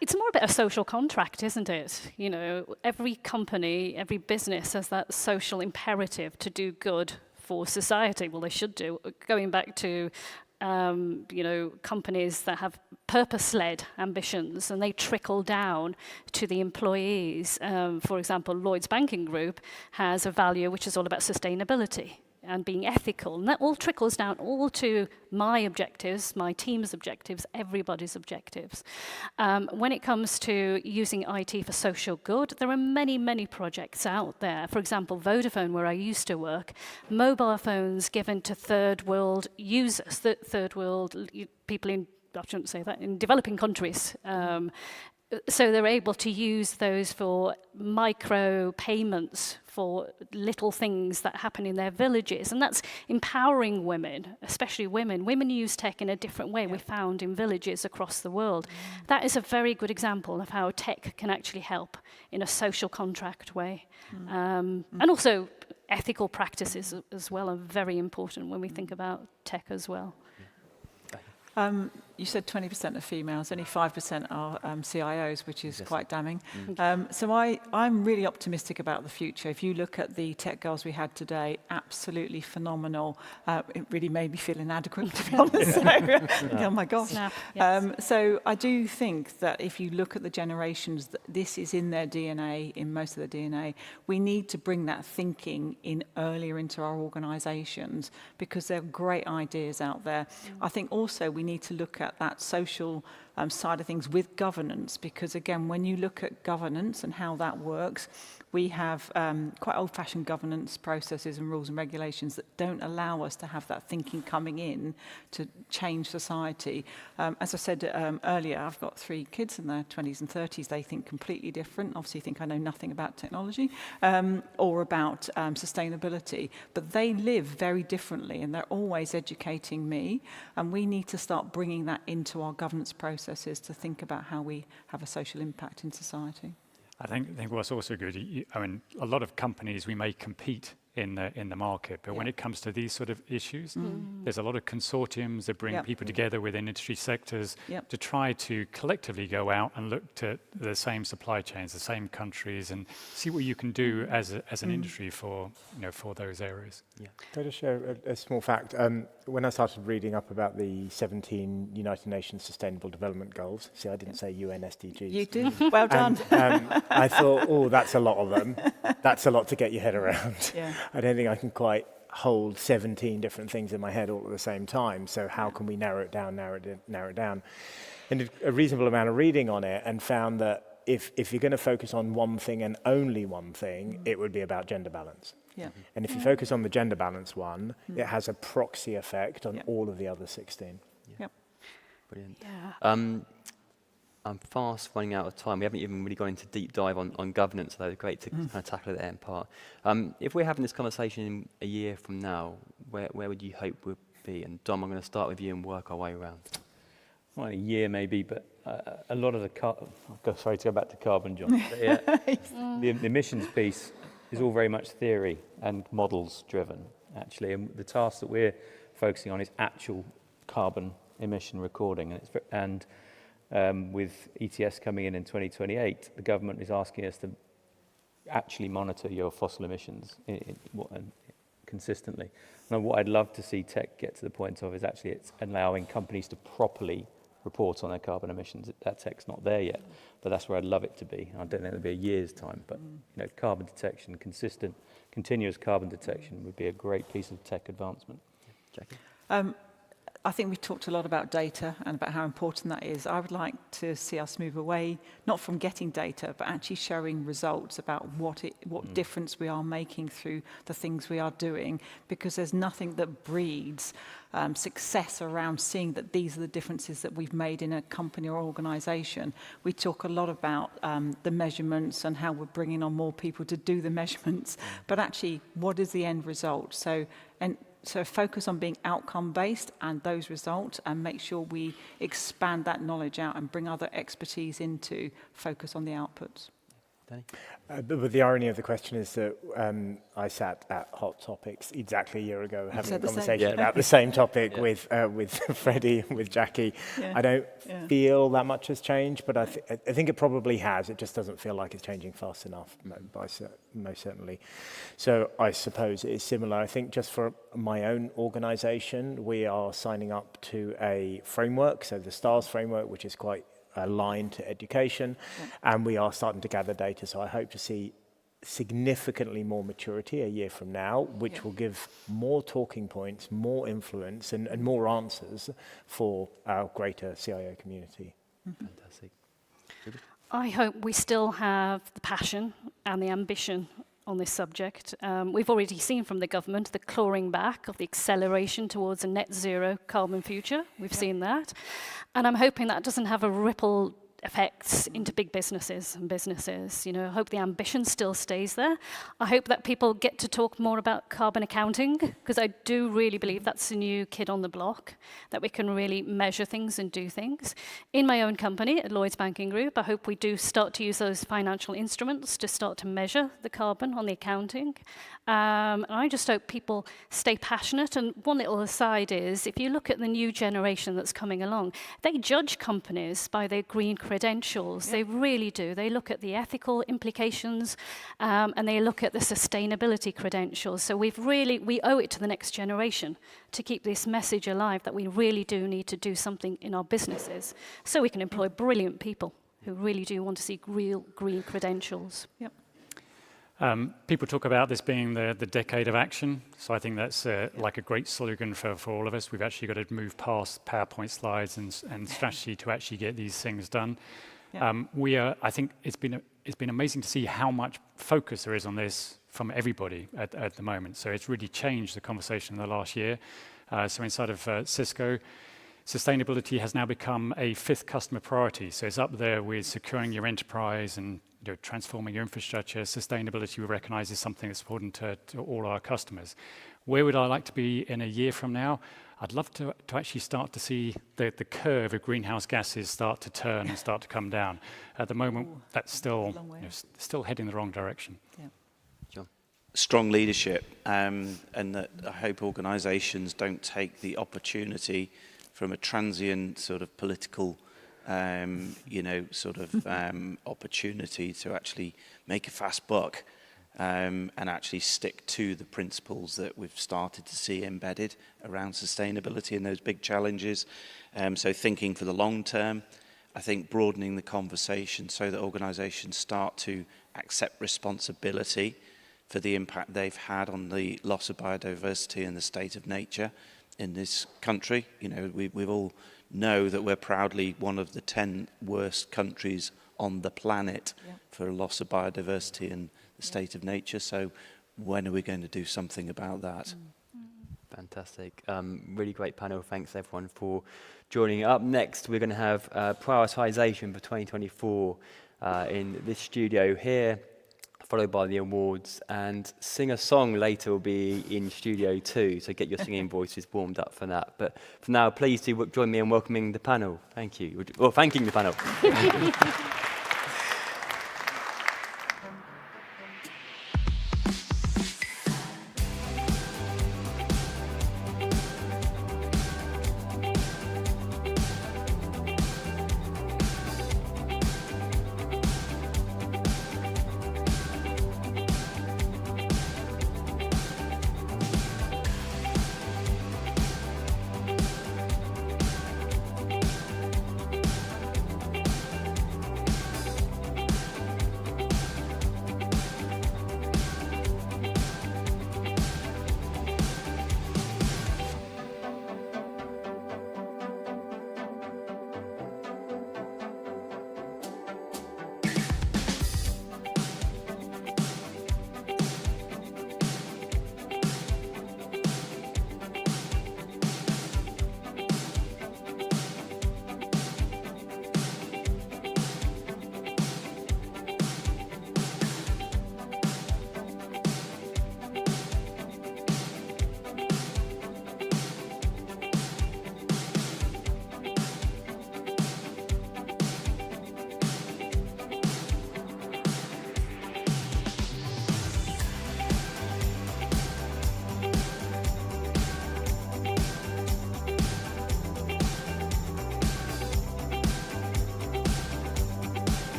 It's more about a social contract, isn't it? Every company, every business has that social imperative to do good for society. Well, they should do. Going back to companies that have purpose-led ambitions, and they trickle down to the employees. For example, Lloyds Banking Group has a value which is all about sustainability. and being ethical. And that all trickles down all to my objectives, my team's objectives, everybody's objectives. When it comes to using IT for social good, there are many, many projects out there. For example, Vodafone, where I used to work, mobile phones given to third world users, third world people in, I shouldn't say that, in developing countries. So they're able to use those for micro payments for little things that happen in their villages. And that's empowering women, especially women. Women use tech in a different way, we found in villages across the world. That is a very good example of how tech can actually help in a social contract way. And also ethical practices as well are very important when we think about tech as well. You said 20% are females, only 5% are CIOs, which is quite damning. So I'm really optimistic about the future. If you look at the tech girls we had today, absolutely phenomenal. It really made me feel inadequate, to be honest. Oh my gosh. So I do think that if you look at the generations, this is in their DNA, in most of their DNA. We need to bring that thinking in earlier into our organisations because there are great ideas out there. I think also we need to look at that social side of things with governance, because again, when you look at governance and how that works, we have quite old-fashioned governance processes and rules and regulations that don't allow us to have that thinking coming in to change society. As I said earlier, I've got 3 kids in their 20s and 30s. They think completely different. Obviously think I know nothing about technology or about sustainability, but they live very differently and they're always educating me, and we need to start bringing that into our governance processes to think about how we have a social impact in society. I think what's also good, I mean, a lot of companies, we may compete in the market, but when it comes to these sort of issues, there's a lot of consortiums that bring people together within industry sectors to try to collectively go out and look to the same supply chains, the same countries, and see what you can do as an industry for those areas. Can I just share a small fact? When I started reading up about the 17 United Nations Sustainable Development Goals, see, I didn't say UN SDGs. You did. Well done. I thought, oh, that's a lot of them. That's a lot to get your head around. I don't think I can quite hold 17 different things in my head all at the same time. So how can we narrow it down? And did a reasonable amount of reading on it and found that if you're going to focus on one thing and only one thing, it would be about gender balance. And if you focus on the gender balance one, it has a proxy effect on all of the other 16. Brilliant. I'm fast running out of time. We haven't even really gone into deep dive on governance, although it's great to kind of tackle it at end part. If we're having this conversation in a year from now, where would you hope we'd be? And Dom, I'm going to start with you and work our way around. Well, a year maybe, but a lot of the sorry to go back to carbon, John. The emissions piece is all very much theory and models driven, actually. And the task that we're focusing on is actual carbon emission recording. And with ETS coming in 2028, the government is asking us to actually monitor your fossil emissions consistently. And what I'd love to see tech get to the point of is actually it's allowing companies to properly report on their carbon emissions. That tech's not there yet, but that's where I'd love it to be. I don't think it'll be a year's time, but carbon detection, consistent, continuous carbon detection would be a great piece of tech advancement. Jackie? I think we talked a lot about data and about how important that is. I would like to see us move away, not from getting data, but actually showing results about what difference we are making through the things we are doing, because there's nothing that breeds success around seeing that these are the differences that we've made in a company or organisation. We talk a lot about the measurements and how we're bringing on more people to do the measurements, but actually, what is the end result? So focus on being outcome-based and those results, and make sure we expand that knowledge out and bring other expertise in to focus on the outputs. But the irony of the question is that I sat at Hot Topics exactly a year ago having a conversation about the same topic with Freddie and with Jackie. I don't feel that much has changed, but I think it probably has. It just doesn't feel like it's changing fast enough, most certainly. So I suppose it is similar. I think just for my own organisation, we are signing up to a framework, so the STARS framework, which is quite aligned to education, and we are starting to gather data. So I hope to see significantly more maturity a year from now, which will give more talking points, more influence, and more answers for our greater CIO community. Fantastic. I hope we still have the passion and the ambition on this subject. We've already seen from the government the clawing back of the acceleration towards a net zero carbon future. We've seen that. And I'm hoping that doesn't have a ripple effects into big businesses and businesses. You know, I hope the ambition still stays there. I hope that people get to talk more about carbon accounting, because I do really believe that's the new kid on the block, that we can really measure things and do things. In my own company, at Lloyds Banking Group, I hope we do start to use those financial instruments to start to measure the carbon on the accounting. And I just hope people stay passionate. And one little aside is, if you look at the new generation that's coming along, they judge companies by their green credentials. They really do. They look at the ethical implications and they look at the sustainability credentials. So we owe it to the next generation to keep this message alive that we really do need to do something in our businesses so we can employ brilliant people who really do want to see real green credentials. Yep. People talk about this being the decade of action, so I think that's like a great slogan for all of us. We've actually got to move past PowerPoint slides and strategy to actually get these things done. Yeah. I think it's been amazing to see how much focus there is on this from everybody at the moment. So it's really changed the conversation in the last year. So inside of Cisco, sustainability has now become a 5th customer priority. So it's up there with securing your enterprise and transforming your infrastructure. Sustainability, we recognize, is something that's important to all our customers. Where would I like to be in a year from now? I'd love to actually start to see the curve of greenhouse gases start to turn and start to come down. At the moment, that's still heading the wrong direction. Yeah. John. Strong leadership, and that I hope organisations don't take the opportunity from a transient sort of political opportunity to actually make a fast buck and actually stick to the principles that we've started to see embedded around sustainability and those big challenges. So thinking for the long term, I think broadening the conversation so that organisations start to accept responsibility for the impact they've had on the loss of biodiversity and the state of nature in this country. You know, we've all know that we're proudly one of the 10 worst countries on the planet for loss of biodiversity and the state of nature. So when are we going to do something about that? Fantastic. Really great panel. Thanks everyone for joining. Up next, we're going to have prioritisation for 2024 in this studio here, followed by the awards, and Sing a Song later will be in Studio 2, so get your singing voices warmed up for that. But for now, please do join me in welcoming the panel. Thank you. Or thanking the panel.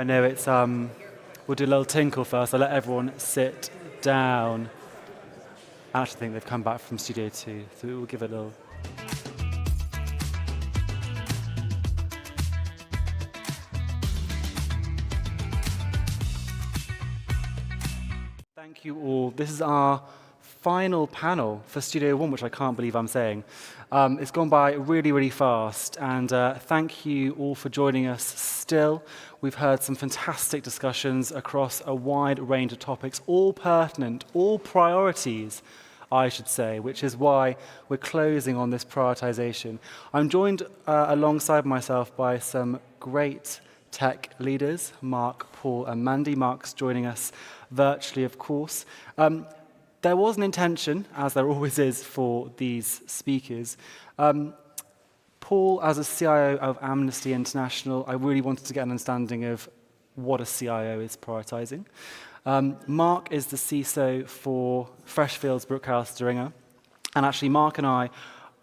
I know it's, we'll do a little tinkle first. I'll let everyone sit down. I actually think they've come back from Studio 2, so we'll give it a little. Thank you all. This is our final panel for Studio 1, which I can't believe I'm saying. It's gone by really, really fast, and thank you all for joining us still. We've heard some fantastic discussions across a wide range of topics, all pertinent, all priorities, I should say, which is why we're closing on this prioritization. I'm joined alongside myself by some great tech leaders, Mark, Paul, and Mandy. Mark's joining us virtually, of course. There was an intention, as there always is for these speakers. Paul, as a CIO of Amnesty International, I really wanted to get an understanding of what a CIO is prioritizing. Mark is the CISO for Freshfields Brookhouse Deringer. And actually, Mark and I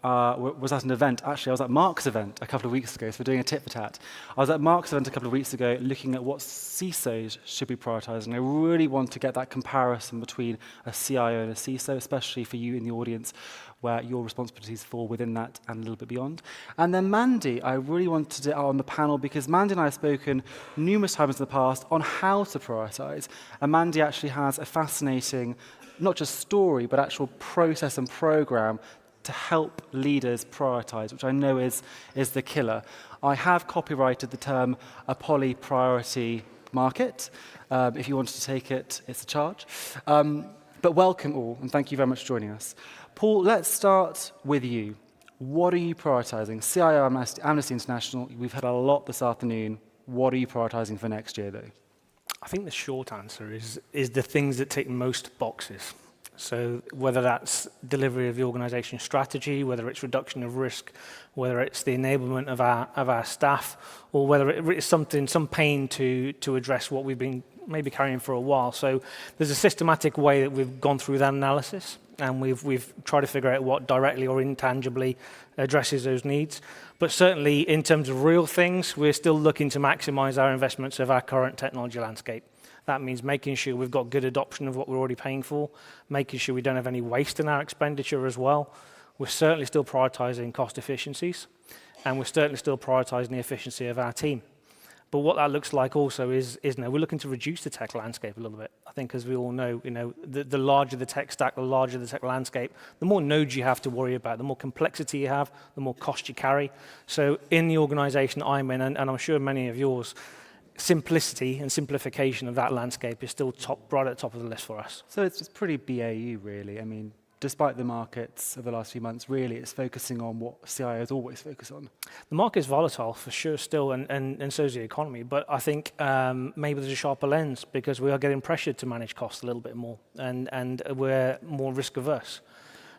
was at an event. Actually, I was at Mark's event a couple of weeks ago, so we're doing a tit for tat. I was at Mark's event a couple of weeks ago looking at what CISOs should be prioritizing. I really want to get that comparison between a CIO and a CISO, especially for you in the audience, where your responsibilities fall within that and a little bit beyond. And then Mandy, I really wanted it on the panel because Mandy and I have spoken numerous times in the past on how to prioritize. And Mandy actually has a fascinating, not just story, but actual process and program to help leaders prioritize, which I know is the killer. I have copyrighted the term a poly-priority market. If you wanted to take it, it's a charge. But welcome all, and thank you very much for joining us. Paul, let's start with you. What are you prioritizing? CIO Amnesty International, we've had a lot this afternoon. What are you prioritizing for next year, though? I think the short answer is the things that tick most boxes. So whether that's delivery of the organisation strategy, whether it's reduction of risk, whether it's the enablement of our staff, or whether it's some pain to address what we've been maybe carrying for a while. So there's a systematic way that we've gone through that analysis, and we've tried to figure out what directly or intangibly addresses those needs. But certainly in terms of real things, we're still looking to maximise our investments of our current technology landscape. That means making sure we've got good adoption of what we're already paying for, making sure we don't have any waste in our expenditure as well. We're certainly still prioritising cost efficiencies, and we're certainly still prioritising the efficiency of our team. But what that looks like also is now we're looking to reduce the tech landscape a little bit. I think, as we all know, the larger the tech stack, the larger the tech landscape, the more nodes you have to worry about, the more complexity you have, the more cost you carry. So in the organisation I'm in, and I'm sure many of yours, simplicity and simplification of that landscape is still right at the top of the list for us. So it's pretty BAU, really. I mean, despite the markets of the last few months, really it's focusing on what CIOs always focus on. The market's volatile for sure still, and so is the economy. But I think maybe there's a sharper lens because we are getting pressured to manage costs a little bit more, and we're more risk averse.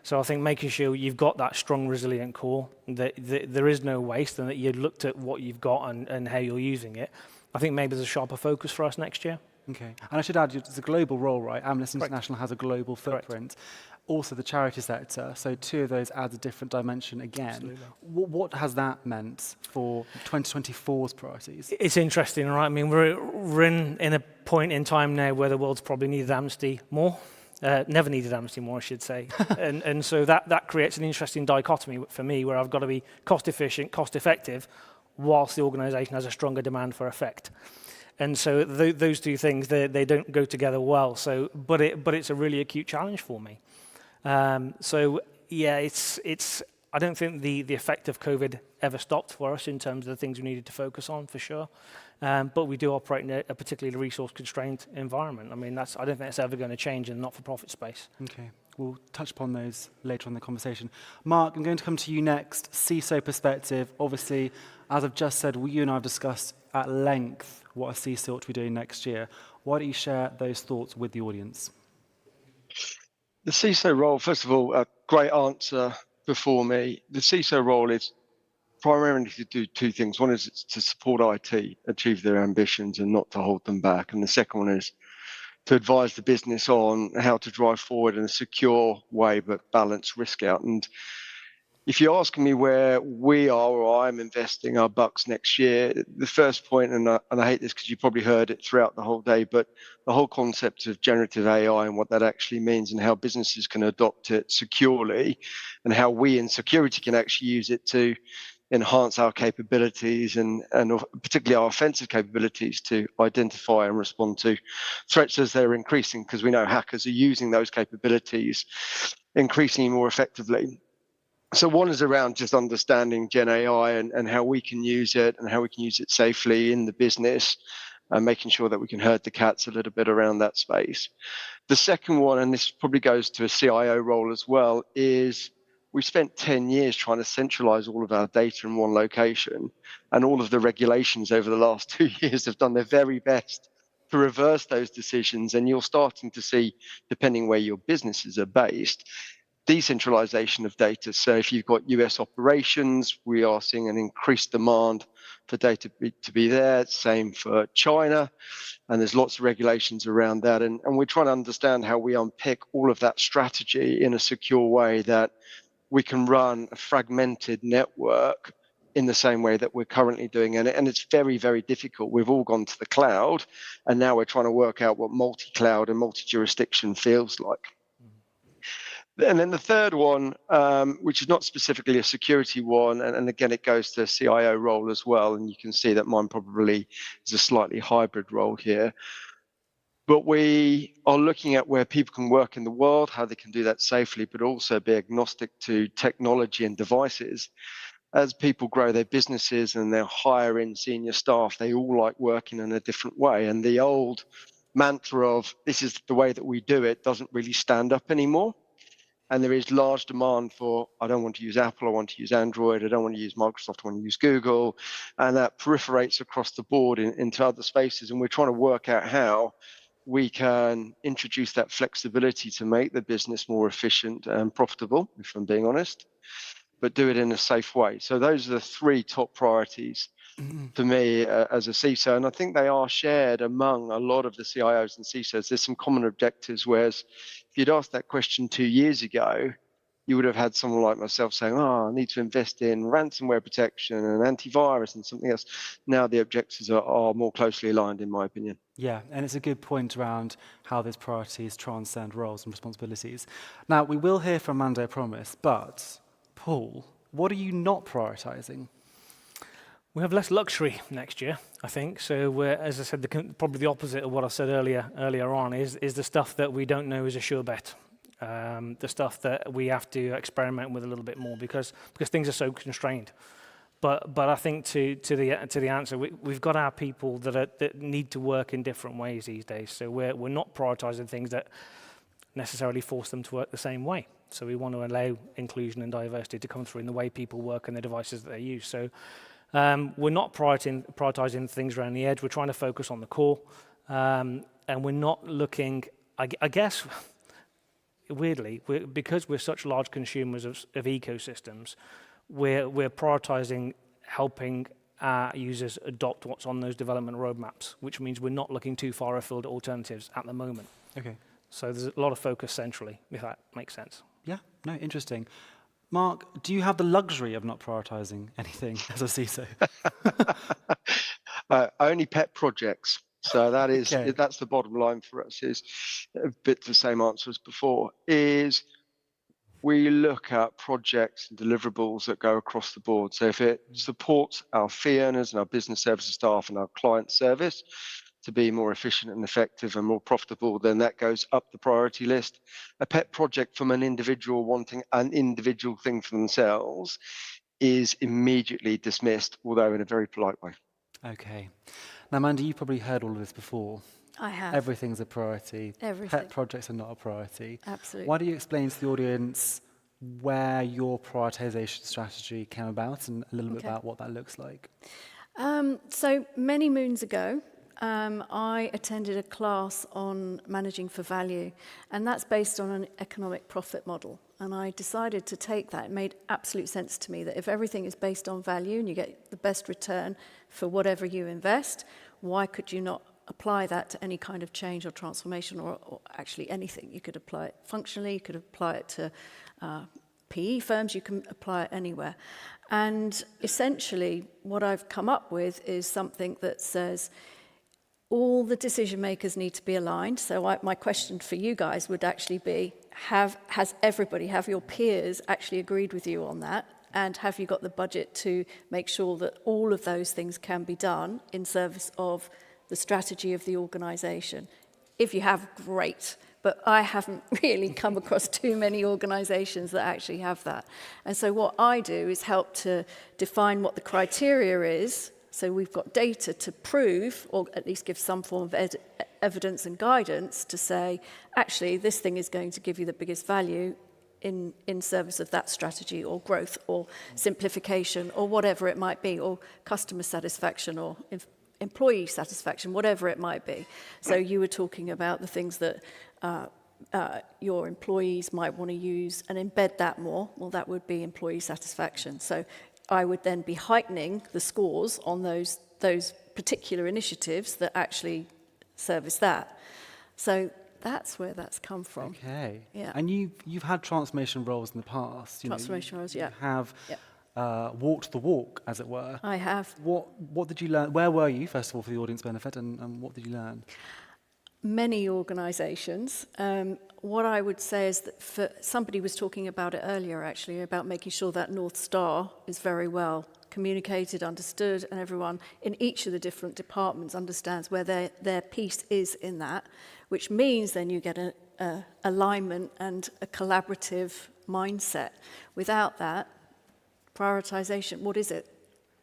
So I think making sure you've got that strong, resilient core, that there is no waste, and that you've looked at what you've got and how you're using it. I think maybe there's a sharper focus for us next year. Okay. And I should add, it's a global role, right? Amnesty International has a global footprint. Also the charity sector, so two of those adds a different dimension again. Absolutely. What has that meant for 2024's priorities? It's interesting, right? I mean, we're in a point in time now where the world's probably needed amnesty more. Never needed amnesty more, I should say. and so that creates an interesting dichotomy for me, where I've got to be cost efficient, cost effective, whilst the organisation has a stronger demand for effect. And so those two things, they don't go together well. So, but it's a really acute challenge for me. So yeah, it's. I don't think the effect of COVID ever stopped for us in terms of the things we needed to focus on, for sure. But we do operate in a particularly resource-constrained environment. I mean, I don't think that's ever going to change in the not-for-profit space. Okay. We'll touch upon those later on in the conversation. Mark, I'm going to come to you next. CISO perspective. Obviously, as I've just said, you and I have discussed at length what a CISO ought to be doing next year. Why don't you share those thoughts with the audience? The CISO role, first of all, a great answer before me. The CISO role is primarily to do two things. One is to support IT achieve their ambitions and not to hold them back. And the second one is to advise the business on how to drive forward in a secure way, but balance risk out. And if you're asking me where we are or I'm investing our bucks next year, the first point, and I hate this because you probably heard it throughout the whole day, but the whole concept of generative AI and what that actually means and how businesses can adopt it securely and how we in security can actually use it to enhance our capabilities and particularly our offensive capabilities to identify and respond to threats as they're increasing, because we know hackers are using those capabilities increasingly more effectively. So one is around just understanding Gen AI and how we can use it and how we can use it safely in the business and making sure that we can herd the cats a little bit around that space. The second one, and this probably goes to a CIO role as well, is we spent 10 years trying to centralize all of our data in one location, and all of the regulations over the last 2 years have done their very best to reverse those decisions. And you're starting to see, depending where your businesses are based, decentralization of data. So if you've got US operations, we are seeing an increased demand for data to be there. Same for China. And there's lots of regulations around that. And we're trying to understand how we unpick all of that strategy in a secure way that we can run a fragmented network in the same way that we're currently doing. And it's very, very difficult. We've all gone to the cloud, and now we're trying to work out what multi-cloud and multi-jurisdiction feels like. And then the third one, which is not specifically a security one, and again, it goes to a CIO role as well, and you can see that mine probably is a slightly hybrid role here. But we are looking at where people can work in the world, how they can do that safely, but also be agnostic to technology and devices. As people grow their businesses and they're hiring senior staff, they all like working in a different way. And the old mantra of this is the way that we do it doesn't really stand up anymore. And there is large demand for, I don't want to use Apple, I want to use Android, I don't want to use Microsoft, I want to use Google. And that proliferates across the board into other spaces. And we're trying to work out how we can introduce that flexibility to make the business more efficient and profitable, if I'm being honest, but do it in a safe way. So those are the three top priorities for me as a CISO. And I think they are shared among a lot of the CIOs and CISOs. There's some common objectives, whereas if you'd asked that question 2 years ago, you would have had someone like myself saying, oh, I need to invest in ransomware protection and antivirus and something else. Now the objectives are more closely aligned, in my opinion. Yeah, and it's a good point around how those priorities transcend roles and responsibilities. Now, we will hear from Amanda, I promise, but Paul, what are you not prioritizing? We have less luxury next year, I think. So we're, as I said, probably the opposite of what I said earlier on is the stuff that we don't know is a sure bet. The stuff that we have to experiment with a little bit more because things are so constrained. But I think to the answer, we've got our people that need to work in different ways these days. So we're not prioritizing things that necessarily force them to work the same way. So we want to allow inclusion and diversity to come through in the way people work and the devices that they use. So we're not prioritizing things around the edge. We're trying to focus on the core, and we're not looking. I guess weirdly, because we're such large consumers of ecosystems, we're prioritizing helping our users adopt what's on those development roadmaps, which means we're not looking too far afield at alternatives at the moment. Okay. So there's a lot of focus centrally, if that makes sense. Yeah, no, interesting. Mark, do you have the luxury of not prioritizing anything as a CISO? I only pet projects. So that is, Okay. that's the bottom line for us, is a bit the same answer as before, is we look at projects and deliverables that go across the board. So if it supports our fee earners and our business services staff and our client service to be more efficient and effective and more profitable, then that goes up the priority list. A pet project from an individual wanting an individual thing for themselves is immediately dismissed, although in a very polite way. Okay. Now, Mandy, you've probably heard all of this before. I have. Everything's a priority. Everything. Pet projects are not a priority. Absolutely. Why do you explain to the audience where your prioritization strategy came about and a little bit about what that looks like? So many moons ago, I attended a class on managing for value, and that's based on an economic profit model. And I decided to take that. It made absolute sense to me that if everything is based on value and you get the best return for whatever you invest, why could you not apply that to any kind of change or transformation or actually anything? You could apply it functionally, you could apply it to PE firms, you can apply it anywhere. And essentially, what I've come up with is something that says all the decision makers need to be aligned. So my question for you guys would actually be, have your peers actually agreed with you on that? And have you got the budget to make sure that all of those things can be done in service of the strategy of the organisation? If you have, great. But I haven't really come across too many organisations that actually have that. And so what I do is help to define what the criteria is. So we've got data to prove, or at least give some form of evidence and guidance to say, actually, this thing is going to give you the biggest value in service of that strategy, or growth, or simplification, or whatever it might be, or customer satisfaction, or employee satisfaction, whatever it might be. So you were talking about the things that your employees might want to use and embed that more. Well, that would be employee satisfaction. So I would then be heightening the scores on those particular initiatives that actually service that. So that's where that's come from. Okay. Yeah. And you've had transformation roles in the past. Transformation roles, yeah. You have Yeah. walked the walk, as it were. I have. What did you learn? Where were you, first of all, for the audience benefit, and what did you learn? Many organisations. What I would say is that somebody was talking about it earlier, actually, about making sure that North Star is very well communicated, understood, and everyone in each of the different departments understands where their piece is in that, which means then you get a alignment and a collaborative mindset. Without that, prioritisation, what is it?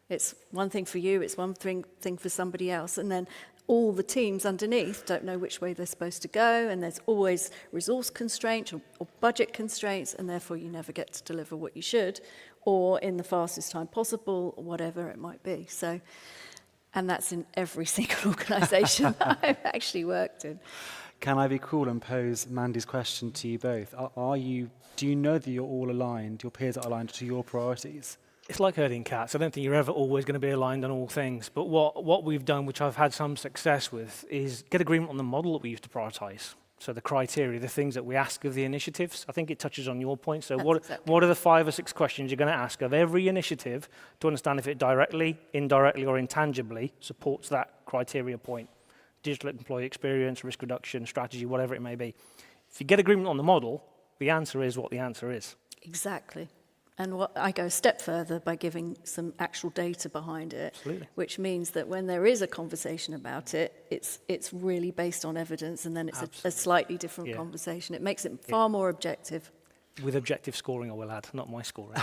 It's one thing for you, it's one thing for somebody else, and then all the teams underneath don't know which way they're supposed to go, and there's always resource constraints or budget constraints, and therefore you never get to deliver what you should, or in the fastest time possible, or whatever it might be. So, and that's in every single organisation I've actually worked in. Can I be cruel and pose Mandy's question to you both? Do you know that you're all aligned, your peers are aligned to your priorities? It's like herding cats. I don't think you're ever always going to be aligned on all things. But what we've done, which I've had some success with, is get agreement on the model that we use to prioritise. So the criteria, the things that we ask of the initiatives. I think it touches on your point. So what are the 5 or 6 questions you're going to ask of every initiative to understand if it directly, indirectly, or intangibly supports that criteria point? Digital employee experience, risk reduction, strategy, whatever it may be. If you get agreement on the model, the answer is what the answer is. Exactly. And I go a step further by giving some actual data behind it, Absolutely. which means that when there is a conversation about it, it's really based on evidence, and then it's a slightly different conversation. It makes it far more objective. With objective scoring, I will add, not my scoring.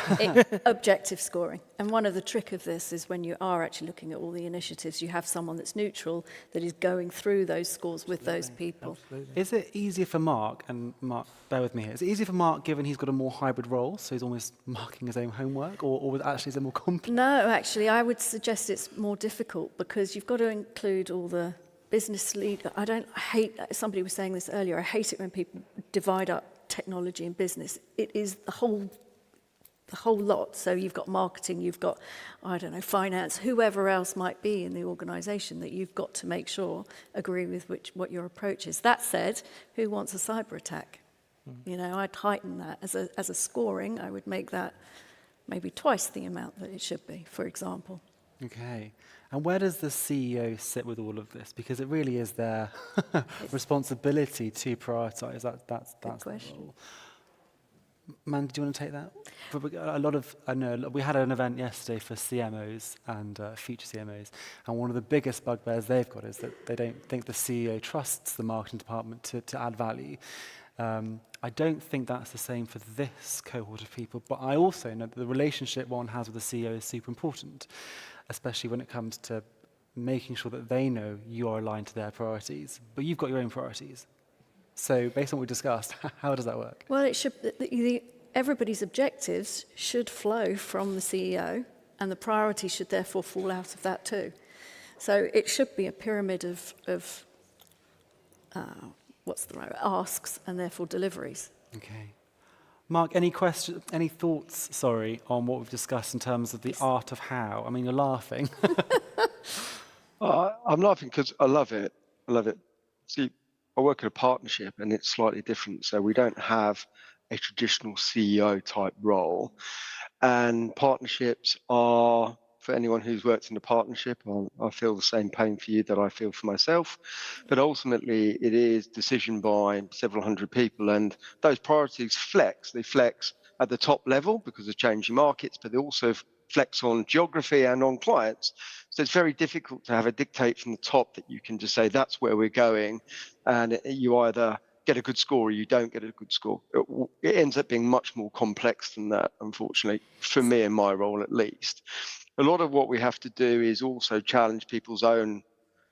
Objective scoring. And one of the trick of this is when you are actually looking at all the initiatives, you have someone that's neutral that is going through those scores with those people. Absolutely. Is it easier for Mark, and Mark, bear with me here, is it easier for Mark given he's got a more hybrid role, so he's almost marking his own homework, or actually is it more complex? No, actually, I would suggest it's more difficult because you've got to include all the business lead. Somebody was saying this earlier, I hate it when people divide up technology and business. It is the whole lot. So you've got marketing, you've got, finance, whoever else might be in the organisation that you've got to make sure agree with what your approach is. That said, who wants a cyber attack? I'd heighten that as a scoring. I would make that maybe twice the amount that it should be, for example. Okay. And where does the CEO sit with all of this? Because it really is their responsibility to prioritise. That's Good question. Man, do you want to take that? I know we had an event yesterday for CMOs and future CMOs, and one of the biggest bugbears they've got is that they don't think the CEO trusts the marketing department to add value. I don't think that's the same for this cohort of people, but I also know that the relationship one has with the CEO is super important, especially when it comes to making sure that they know you are aligned to their priorities, but you've got your own priorities. So based on what we discussed, how does that work? Well, it should. Everybody's objectives should flow from the CEO, and the priority should therefore fall out of that too. So it should be a pyramid of asks and therefore deliveries. Okay. Mark, any thoughts, on what we've discussed in terms of the art of how? I mean, you're laughing. I'm laughing because I love it. See, I work in a partnership and it's slightly different. So we don't have a traditional CEO type role. And partnerships are, for anyone who's worked in a partnership, I feel the same pain for you that I feel for myself. But ultimately, it is decision by several hundred people, and those priorities flex. They flex at the top level because of changing markets, but they also flex on geography and on clients. So it's very difficult to have a dictate from the top that you can just say, that's where we're going, and you either get a good score or you don't get a good score. It ends up being much more complex than that, unfortunately, for me in my role at least. A lot of what we have to do is also challenge people's own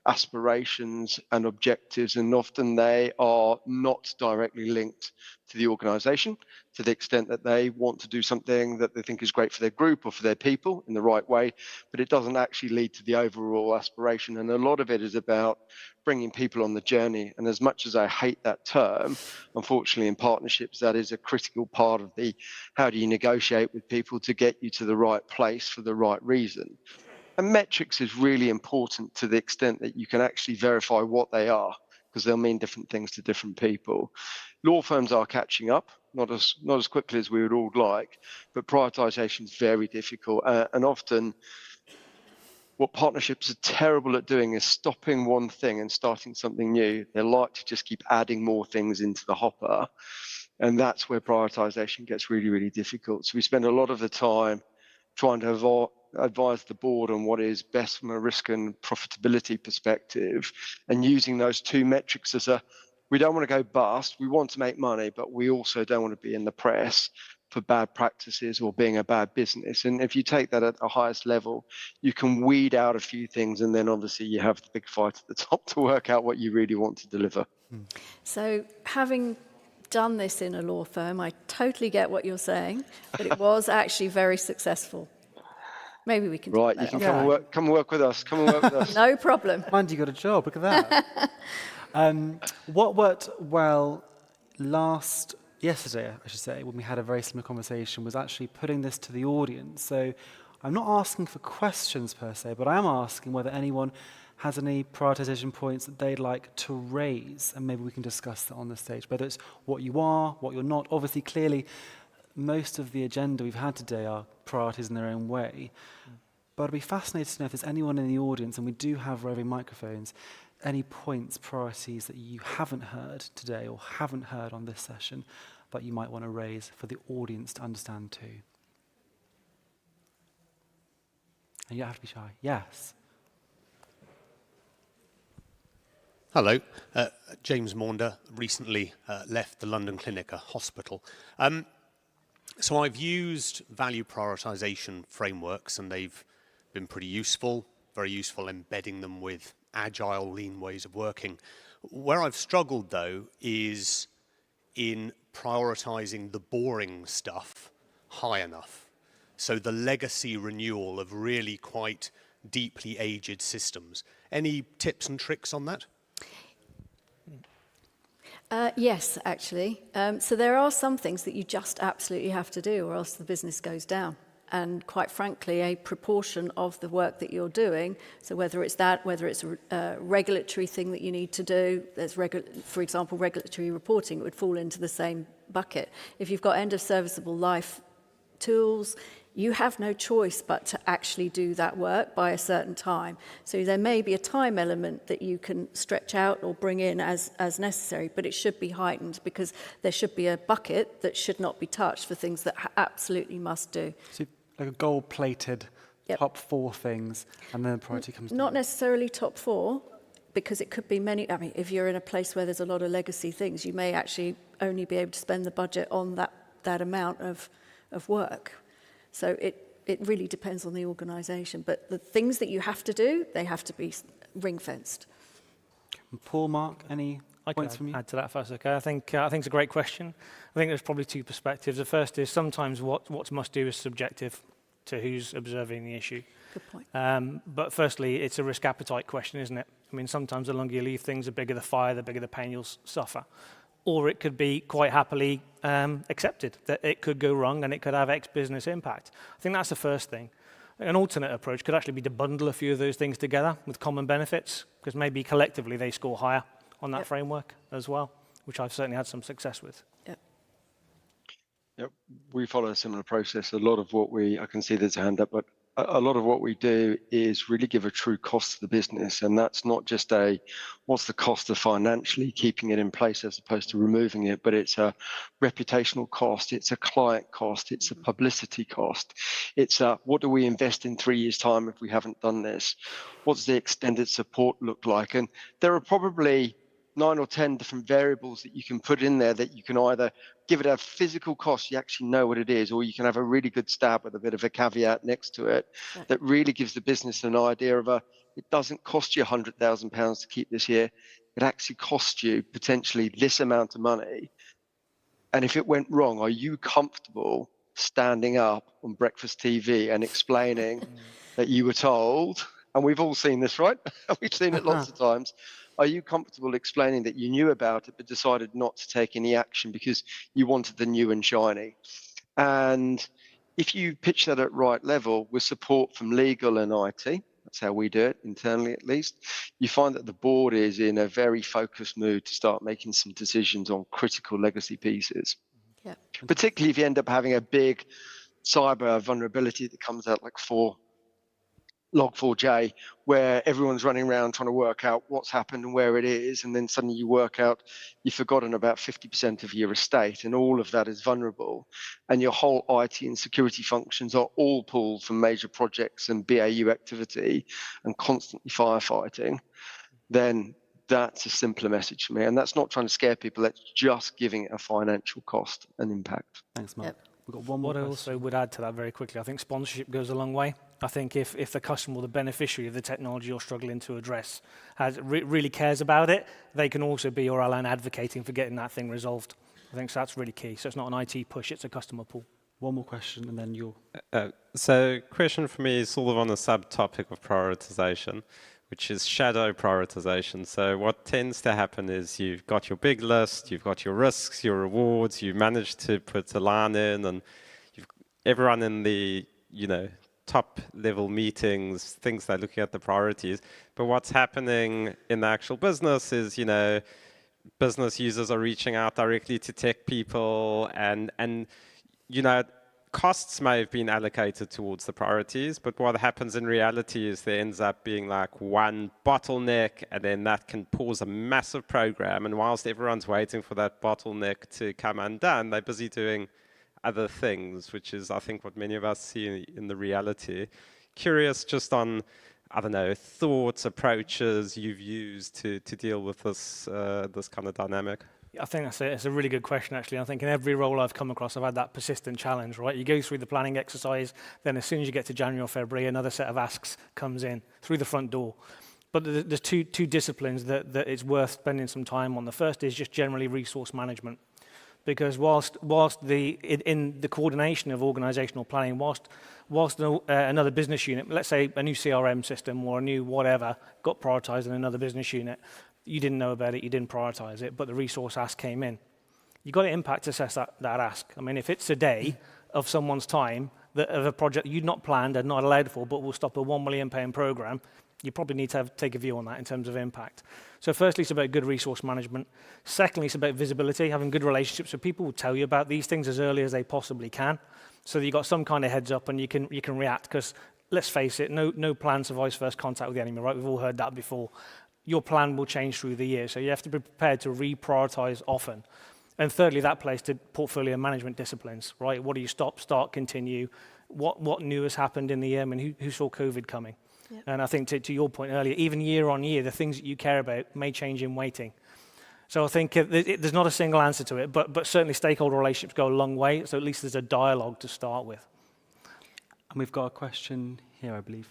aspirations and objectives, and often they are not directly linked to the organisation to the extent that they want to do something that they think is great for their group or for their people in the right way, but it doesn't actually lead to the overall aspiration. And a lot of it is about bringing people on the journey. And as much as I hate that term, unfortunately in partnerships, that is a critical part of the how do you negotiate with people to get you to the right place for the right reason. And metrics is really important to the extent that you can actually verify what they are, because they'll mean different things to different people. Law firms are catching up, not as quickly as we would all like, but prioritization is very difficult. And often what partnerships are terrible at doing is stopping one thing and starting something new. They like to just keep adding more things into the hopper. And that's where prioritization gets really, really difficult. So we spend a lot of the time trying to advise the board on what is best from a risk and profitability perspective, and using those two metrics as we don't want to go bust, we want to make money, but we also don't want to be in the press for bad practices or being a bad business. And if you take that at the highest level, you can weed out a few things, and then obviously you have the big fight at the top to work out what you really want to deliver. So having done this in a law firm, I totally get what you're saying, but it was actually very successful. Maybe we can do Right, you can come and work with us. Come and work with us. No problem. And you got a job, look at that. What worked well yesterday, I should say, when we had a very similar conversation, was actually putting this to the audience. So I'm not asking for questions per se, but I am asking whether anyone has any prioritization points that they'd like to raise, and maybe we can discuss that on the stage, whether it's what you are, what you're not. Obviously, clearly, most of the agenda we've had today are priorities in their own way. But I'd be fascinated to know if there's anyone in the audience, and we do have roving microphones, any points, priorities that you haven't heard today or haven't heard on this session that you might want to raise for the audience to understand too. And you don't have to be shy. Yes. Hello, James Maunder, recently left the London Clinic, a hospital. So I've used value prioritization frameworks, and they've been pretty useful, very useful embedding them with agile, lean ways of working. Where I've struggled, though, is in prioritizing the boring stuff high enough. So the legacy renewal of really quite deeply aged systems. Any tips and tricks on that? Yes, actually. So there are some things that you just absolutely have to do, or else the business goes down. And quite frankly, a proportion of the work that you're doing, so whether it's that, whether it's a regulatory thing that you need to do, there's for example, regulatory reporting, it would fall into the same bucket. If you've got end of serviceable life tools, you have no choice but to actually do that work by a certain time. So there may be a time element that you can stretch out or bring in as necessary, but it should be heightened because there should be a bucket that should not be touched for things that absolutely must do. So like a gold-plated top 4 things, and then the priority comes down. Not necessarily top 4, because it could be many. I mean, if you're in a place where there's a lot of legacy things, you may actually only be able to spend the budget on that amount of work. So it really depends on the organisation. But the things that you have to do, they have to be ring-fenced. Paul, Mark, any points from you? I can add to that if that's okay. I think it's a great question. I think there's probably 2 perspectives. The first is sometimes what's must do is subjective to who's observing the issue. Good point. But firstly, it's a risk appetite question, isn't it? I mean, sometimes the longer you leave things, the bigger the fire, the bigger the pain you'll suffer. Or it could be quite happily accepted that it could go wrong and it could have X business impact. I think that's the first thing. An alternate approach could actually be to bundle a few of those things together with common benefits, because maybe collectively they score higher on that framework as well, which I've certainly had some success with. Yep. Yep, we follow a similar process. A lot of what I can see there's a hand up, but a lot of what we do is really give a true cost to the business. And that's not just what's the cost of financially keeping it in place as opposed to removing it, but it's a reputational cost, it's a client cost, it's a publicity cost. It's what do we invest in 3 years' time if we haven't done this? What's the extended support look like? And there are probably 9 or 10 different variables that you can put in there that you can either give it a physical cost, you actually know what it is, or you can have a really good stab with a bit of a caveat next to it that really gives the business an idea of it doesn't cost you £100,000 to keep this here. It actually costs you potentially this amount of money. And if it went wrong, are you comfortable standing up on breakfast TV and explaining that you were told, and we've all seen this, right? We've seen it lots of times. Are you comfortable explaining that you knew about it but decided not to take any action because you wanted the new and shiny? And if you pitch that at right level with support from legal and IT, that's how we do it internally at least, you find that the board is in a very focused mood to start making some decisions on critical legacy pieces. Yeah. Particularly if you end up having a big cyber vulnerability that comes out like Log4j, where everyone's running around trying to work out what's happened and where it is, and then suddenly you work out you've forgotten about 50% of your estate, and all of that is vulnerable, and your whole IT and security functions are all pulled from major projects and BAU activity and constantly firefighting, then that's a simpler message for me. And that's not trying to scare people, that's just giving it a financial cost and impact. Thanks, Mark. Yep. We've got one more What I question. also would add to that very quickly, I think sponsorship goes a long way. I think if the customer or the beneficiary of the technology you're struggling to address really cares about it, they can also be your ally and advocating for getting that thing resolved. I think so that's really key. So it's not an IT push, it's a customer pull. One more question and then you'll... So question for me is sort of on a subtopic of prioritization, which is shadow prioritization. So what tends to happen is you've got your big list, you've got your risks, your rewards, you manage to put a line in, and everyone in the, top level meetings thinks they're looking at the priorities. But what's happening in the actual business is, business users are reaching out directly to tech people, and costs may have been allocated towards the priorities, but what happens in reality is there ends up being like one bottleneck, and then that can pause a massive program. And whilst everyone's waiting for that bottleneck to come undone, they're busy doing other things, which is, I think, what many of us see in the reality. Curious just on, I don't know, thoughts, approaches you've used to deal with this kind of dynamic. I think it's a really good question, actually. I think in every role I've come across, I've had that persistent challenge, right? You go through the planning exercise, then as soon as you get to January or February, another set of asks comes in through the front door. But there's two disciplines that it's worth spending some time on. The first is just generally resource management. Because whilst in the coordination of organizational planning, whilst another business unit, let's say a new CRM system or a new whatever, got prioritized in another business unit, you didn't know about it, you didn't prioritize it, but the resource ask came in. You've got to impact assess that ask. I mean, if it's a day of someone's time of a project you'd not planned and not allowed for, but will stop a £1 million program, you probably need to take a view on that in terms of impact. So firstly, it's about good resource management. Secondly, it's about visibility, having good relationships with people who tell you about these things as early as they possibly can, so that you've got some kind of heads up and you can react. Because let's face it, no plan survives first contact with the enemy, right? We've all heard that before. Your plan will change through the year, so you have to be prepared to reprioritize often. And thirdly, that plays to portfolio management disciplines, right? What do you stop, start, continue? What new has happened in the year? I mean, who saw COVID coming? Yep. And I think to your point earlier, even year on year, the things that you care about may change in weighting. So I think there's not a single answer to it, but certainly stakeholder relationships go a long way, so at least there's a dialogue to start with. And we've got a question here, I believe.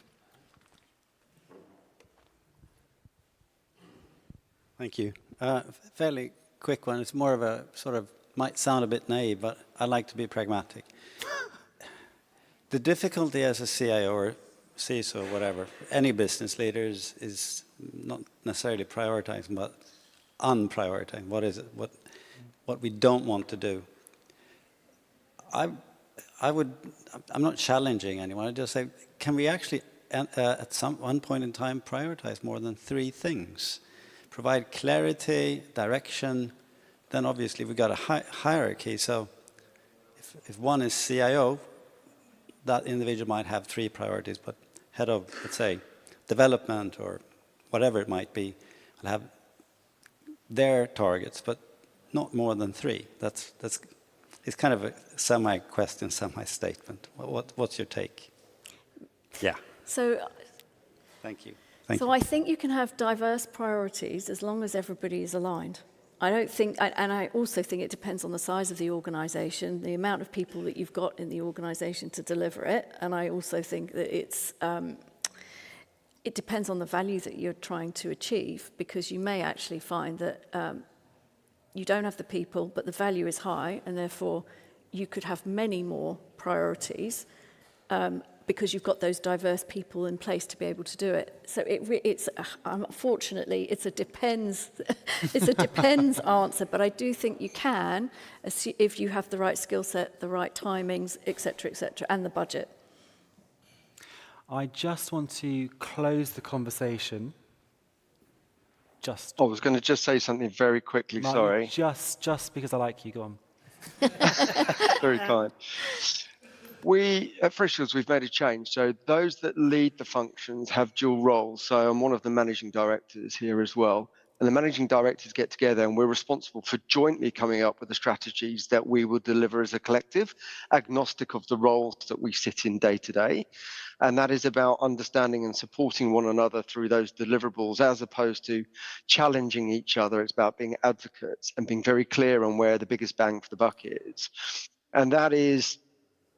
Thank you. Fairly quick one. It's more of a sort of, might sound a bit naive, but I like to be pragmatic. The difficulty as a CIO or CISO or whatever, any business leader is not necessarily prioritizing, but unprioritizing. What is it? What we don't want to do. I'm not challenging anyone. I just say, can we actually at one point in time prioritize more than 3 things? Provide clarity, direction, then obviously we've got a hierarchy. So if one is CIO, that individual might have 3 priorities, but head of, let's say, development or whatever it might be, will have their targets, but not more than 3. It's kind of a semi-question, semi-statement. What's your take? Yeah. So, thank you. I think you can have diverse priorities as long as everybody is aligned. I don't think, and I also think it depends on the size of the organisation, the amount of people that you've got in the organisation to deliver it, and I also think that it depends on the value that you're trying to achieve, because you may actually find that you don't have the people, but the value is high, and therefore you could have many more priorities because you've got those diverse people in place to be able to do it. So it's unfortunately it's a depends answer, but I do think you can, if you have the right skill set, the right timings, etc., and the budget. I just want to close the conversation. I was going to just say something very quickly, Mark, sorry. Just because I like you, go on. Very kind. We, at Freshfields, we've made a change. So those that lead the functions have dual roles. So I'm one of the managing directors here as well. And the managing directors get together and we're responsible for jointly coming up with the strategies that we will deliver as a collective, agnostic of the roles that we sit in day to day. And that is about understanding and supporting one another through those deliverables, as opposed to challenging each other. It's about being advocates and being very clear on where the biggest bang for the buck is. And that is,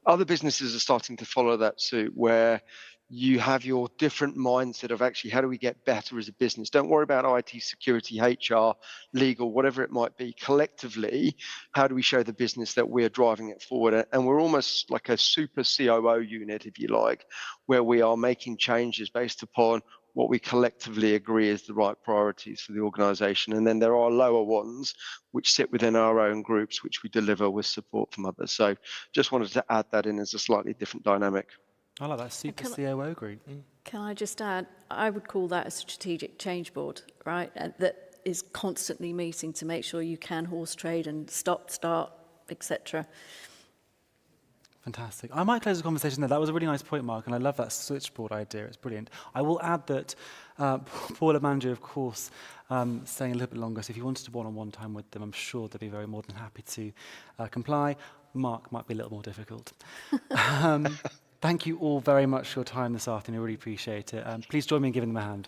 other businesses are starting to follow that suit, where you have your different mindset of actually how do we get better as a business. Don't worry about IT, security, HR, legal, whatever it might be. Collectively, how do we show the business that we're driving it forward? And we're almost like a super COO unit, if you like, where we are making changes based upon what we collectively agree is the right priorities for the organisation. And then there are lower ones which sit within our own groups, which we deliver with support from others. So just wanted to add that in as a slightly different dynamic. I like that super COO group. Can I just add, I would call that a strategic change board, right? And that is constantly meeting to make sure you can horse trade and stop, start, etc. Fantastic. I might close the conversation there. That was a really nice point, Mark, and I love that switchboard idea. It's brilliant. I will add that Paul and Manju, of course, staying a little bit longer, so if you wanted to one-on-one time with them, I'm sure they'd be very more than happy to comply. Mark might be a little more difficult. Thank you all very much for your time this afternoon. I really appreciate it. Please join me in giving them a hand.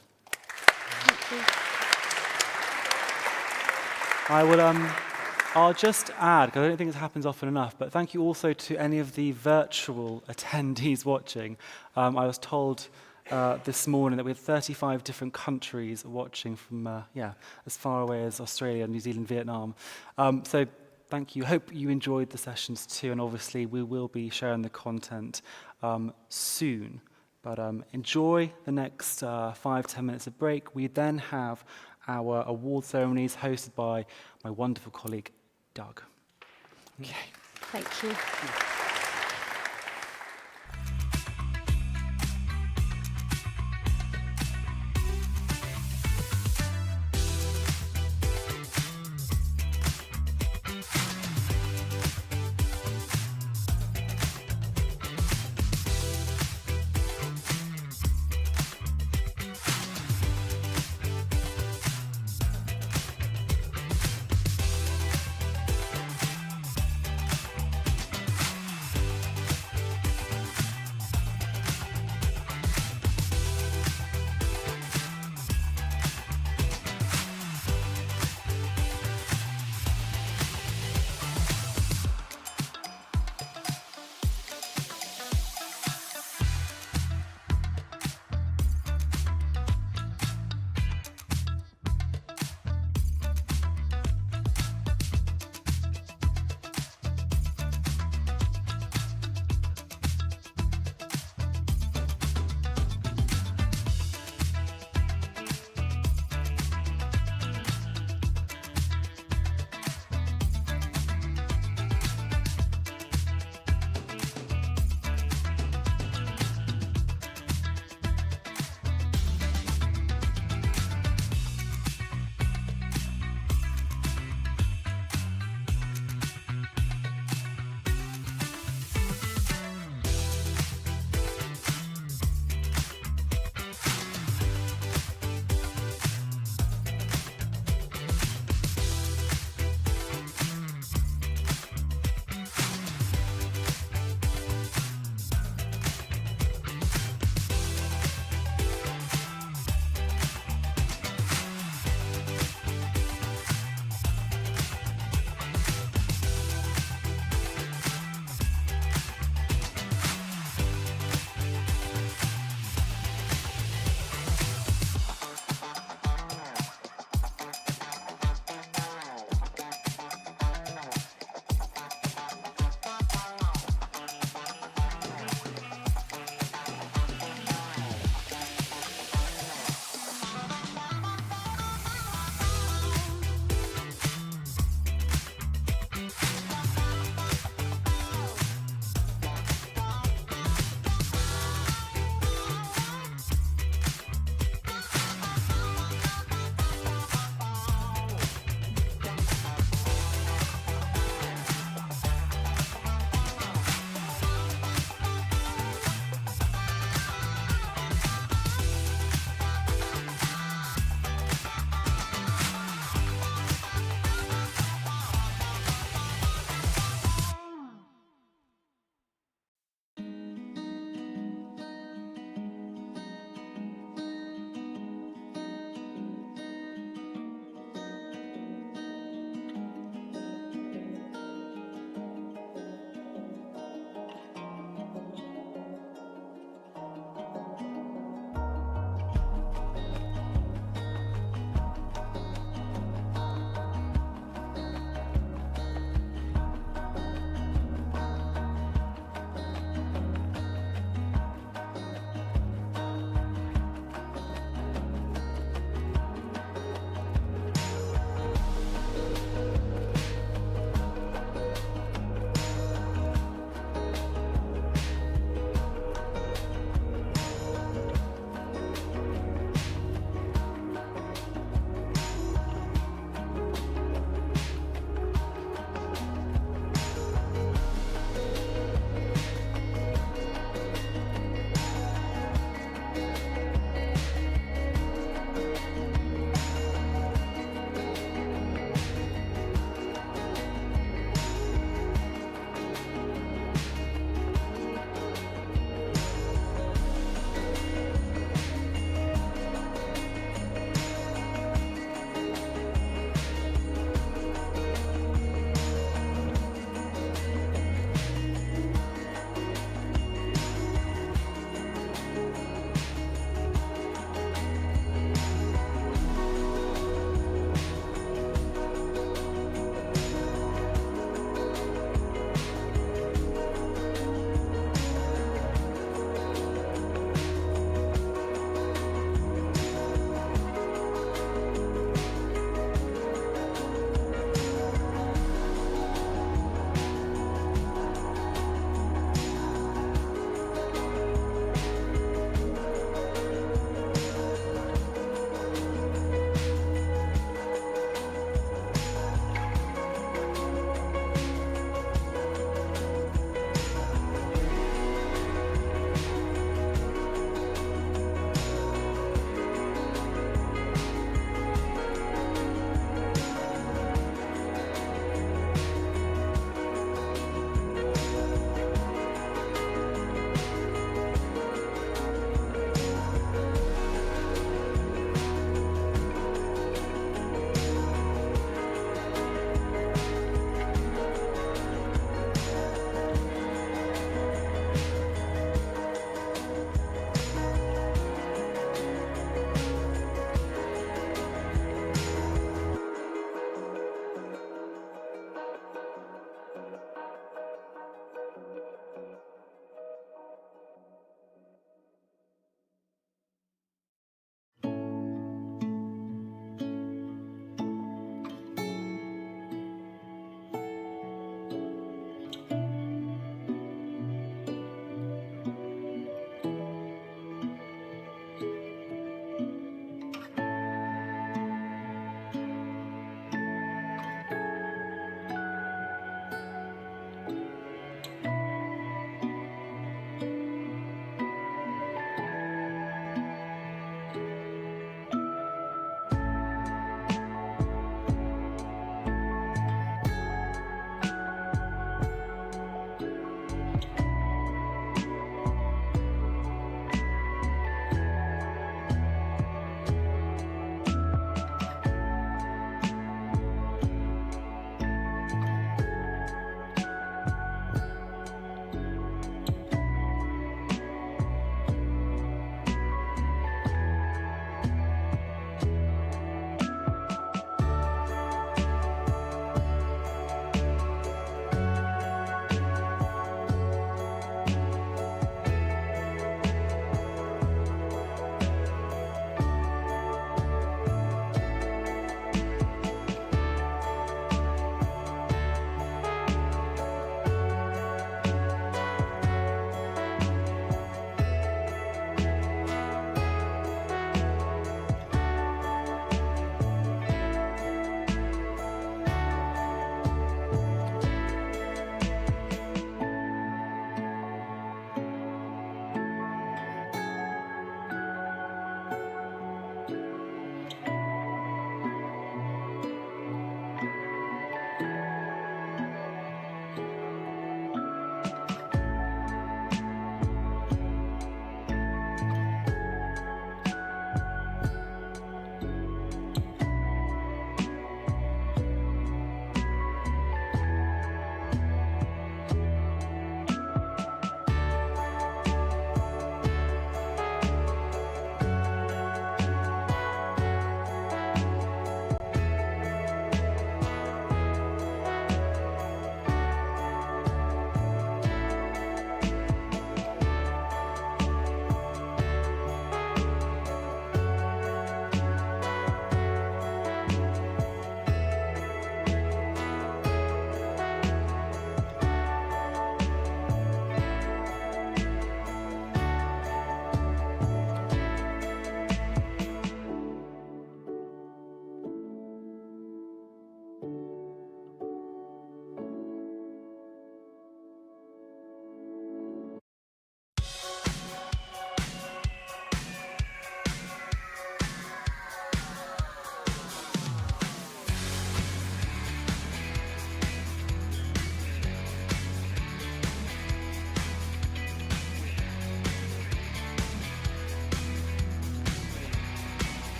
I'll just add, because I don't think this happens often enough, but thank you also to any of the virtual attendees watching. I was told this morning that we had 35 different countries watching from, as far away as Australia, New Zealand, Vietnam. So thank you. Hope you enjoyed the sessions too, and obviously we will be sharing the content soon. But enjoy the next 5-10 minutes of break. We then have our award ceremonies hosted by my wonderful colleague, Doug. Okay. Thank you.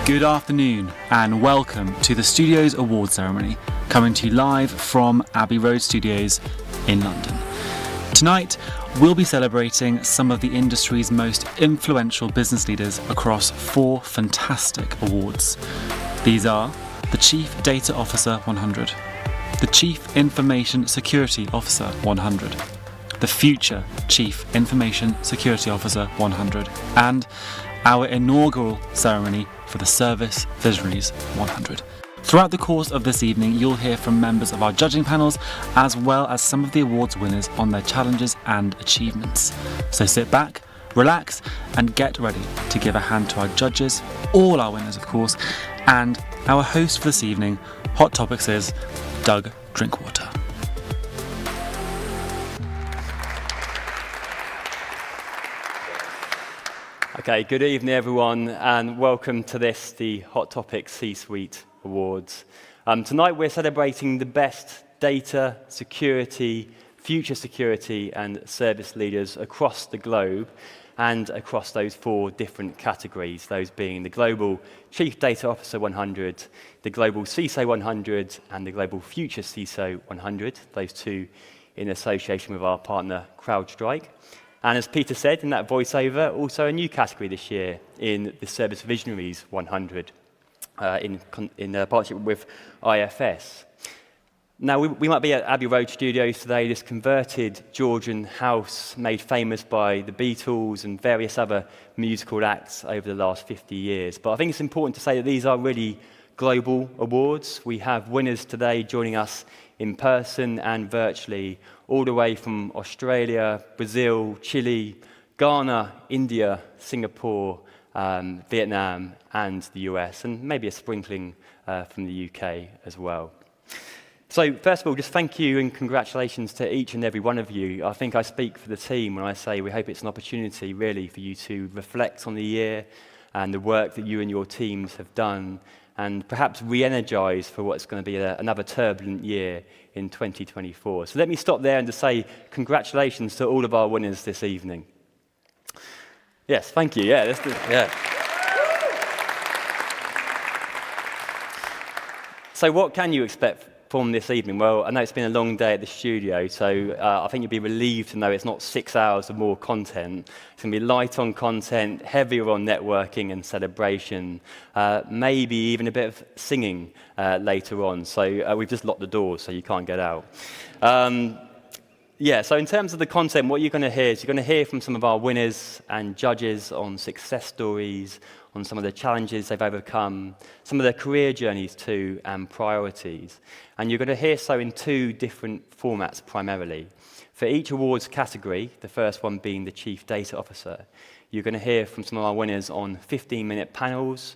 Good afternoon and welcome to the Studios Awards ceremony, coming to you live from Abbey Road Studios in London. Tonight, we'll be celebrating some of the industry's most influential business leaders across 4 fantastic awards. These are the Chief Data Officer 100, the Chief Information Security Officer 100, the Future Chief Information Security Officer 100, and our inaugural ceremony for the Service Visionaries 100. Throughout the course of this evening, you'll hear from members of our judging panels, as well as some of the awards winners on their challenges and achievements. So sit back, relax, and get ready to give a hand to our judges, all our winners of course, and our host for this evening, Hot Topics is Doug Drinkwater. Okay, good evening everyone, and welcome to this, the Hot Topics C-Suite Awards. Tonight we're celebrating the best data, security, future security and service leaders across the globe and across those 4 different categories, those being the Global Chief Data Officer 100, the Global CISO 100 and the Global Future CISO 100, those 2 in association with our partner CrowdStrike. And as Peter said in that voiceover, also a new category this year in the Service Visionaries 100 in partnership with IFS. Now, we might be at Abbey Road Studios today, this converted Georgian house made famous by the Beatles and various other musical acts over the last 50 years. But I think it's important to say that these are really global awards. We have winners today joining us in person and virtually, all the way from Australia, Brazil, Chile, Ghana, India, Singapore, Vietnam, and the US, and maybe a sprinkling from the UK as well. So first of all, just thank you and congratulations to each and every one of you. I think I speak for the team when I say we hope it's an opportunity really for you to reflect on the year and the work that you and your teams have done, and perhaps re-energize for what's going to be another turbulent year in 2024. So let me stop there and just say congratulations to all of our winners this evening. Yes, thank you. Yeah, yeah. So what can you expect from this evening? Well, I know it's been a long day at the studio, so I think you'll be relieved to know it's not 6 hours of more content. It's going to be light on content, heavier on networking and celebration, maybe even a bit of singing later on. So we've just locked the doors so you can't get out. Yeah, so in terms of the content, what you're going to hear is you're going to hear from some of our winners and judges on success stories, on some of the challenges they've overcome, some of their career journeys too, and priorities. And you're going to hear so in 2 different formats primarily. For each awards category, the first one being the Chief Data Officer, you're going to hear from some of our winners on 15-minute panels.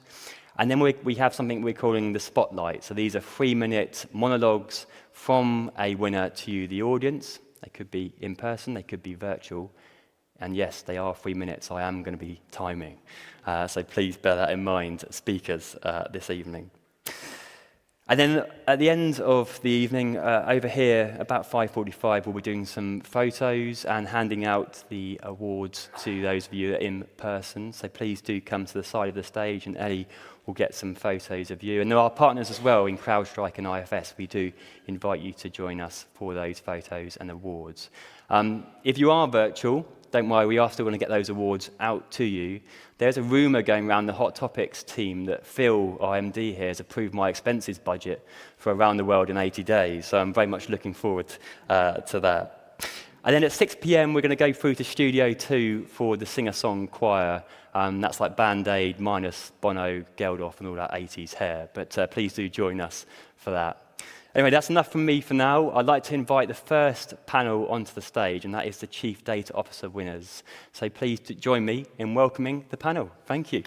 And then we have something we're calling the Spotlight. So these are 3-minute monologues from a winner to the audience. They could be in person, they could be virtual. And yes, they are 3 minutes. I am going to be timing. So please bear that in mind, speakers, this evening. And then at the end of the evening, over here, about 5:45, we'll be doing some photos and handing out the awards to those of you that are in person. So please do come to the side of the stage, and Ellie will get some photos of you. And there are partners as well in CrowdStrike and IFS. We do invite you to join us for those photos and awards. If you are virtual, don't worry, we are still going to get those awards out to you. There's a rumour going around the Hot Topics team that Phil, our MD here, has approved my expenses budget for Around the World in 80 days. So I'm very much looking forward to that. And then at 6 p.m, we're going to go through to Studio 2 for the singer-song choir. That's like Band-Aid minus Bono, Geldof, and all that 80s hair. But please do join us for that. Anyway, that's enough from me for now. I'd like to invite the first panel onto the stage, and that is the Chief Data Officer winners. So please join me in welcoming the panel. Thank you.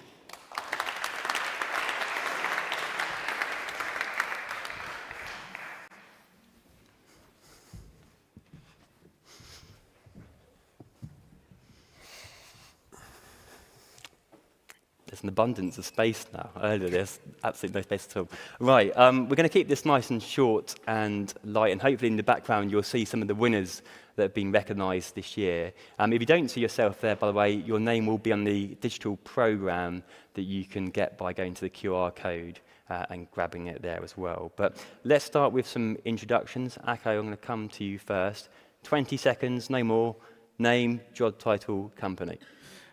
there's an abundance of space now. Earlier, there's absolutely no space at all. Right, we're going to keep this nice and short and light, and hopefully in the background you'll see some of the winners that have been recognised this year. If you don't see yourself there, by the way, your name will be on the digital programme that you can get by going to the QR code and grabbing it there as well. But let's start with some introductions. Akko, I'm going to come to you first. 20 seconds, no more. Name, job title, company.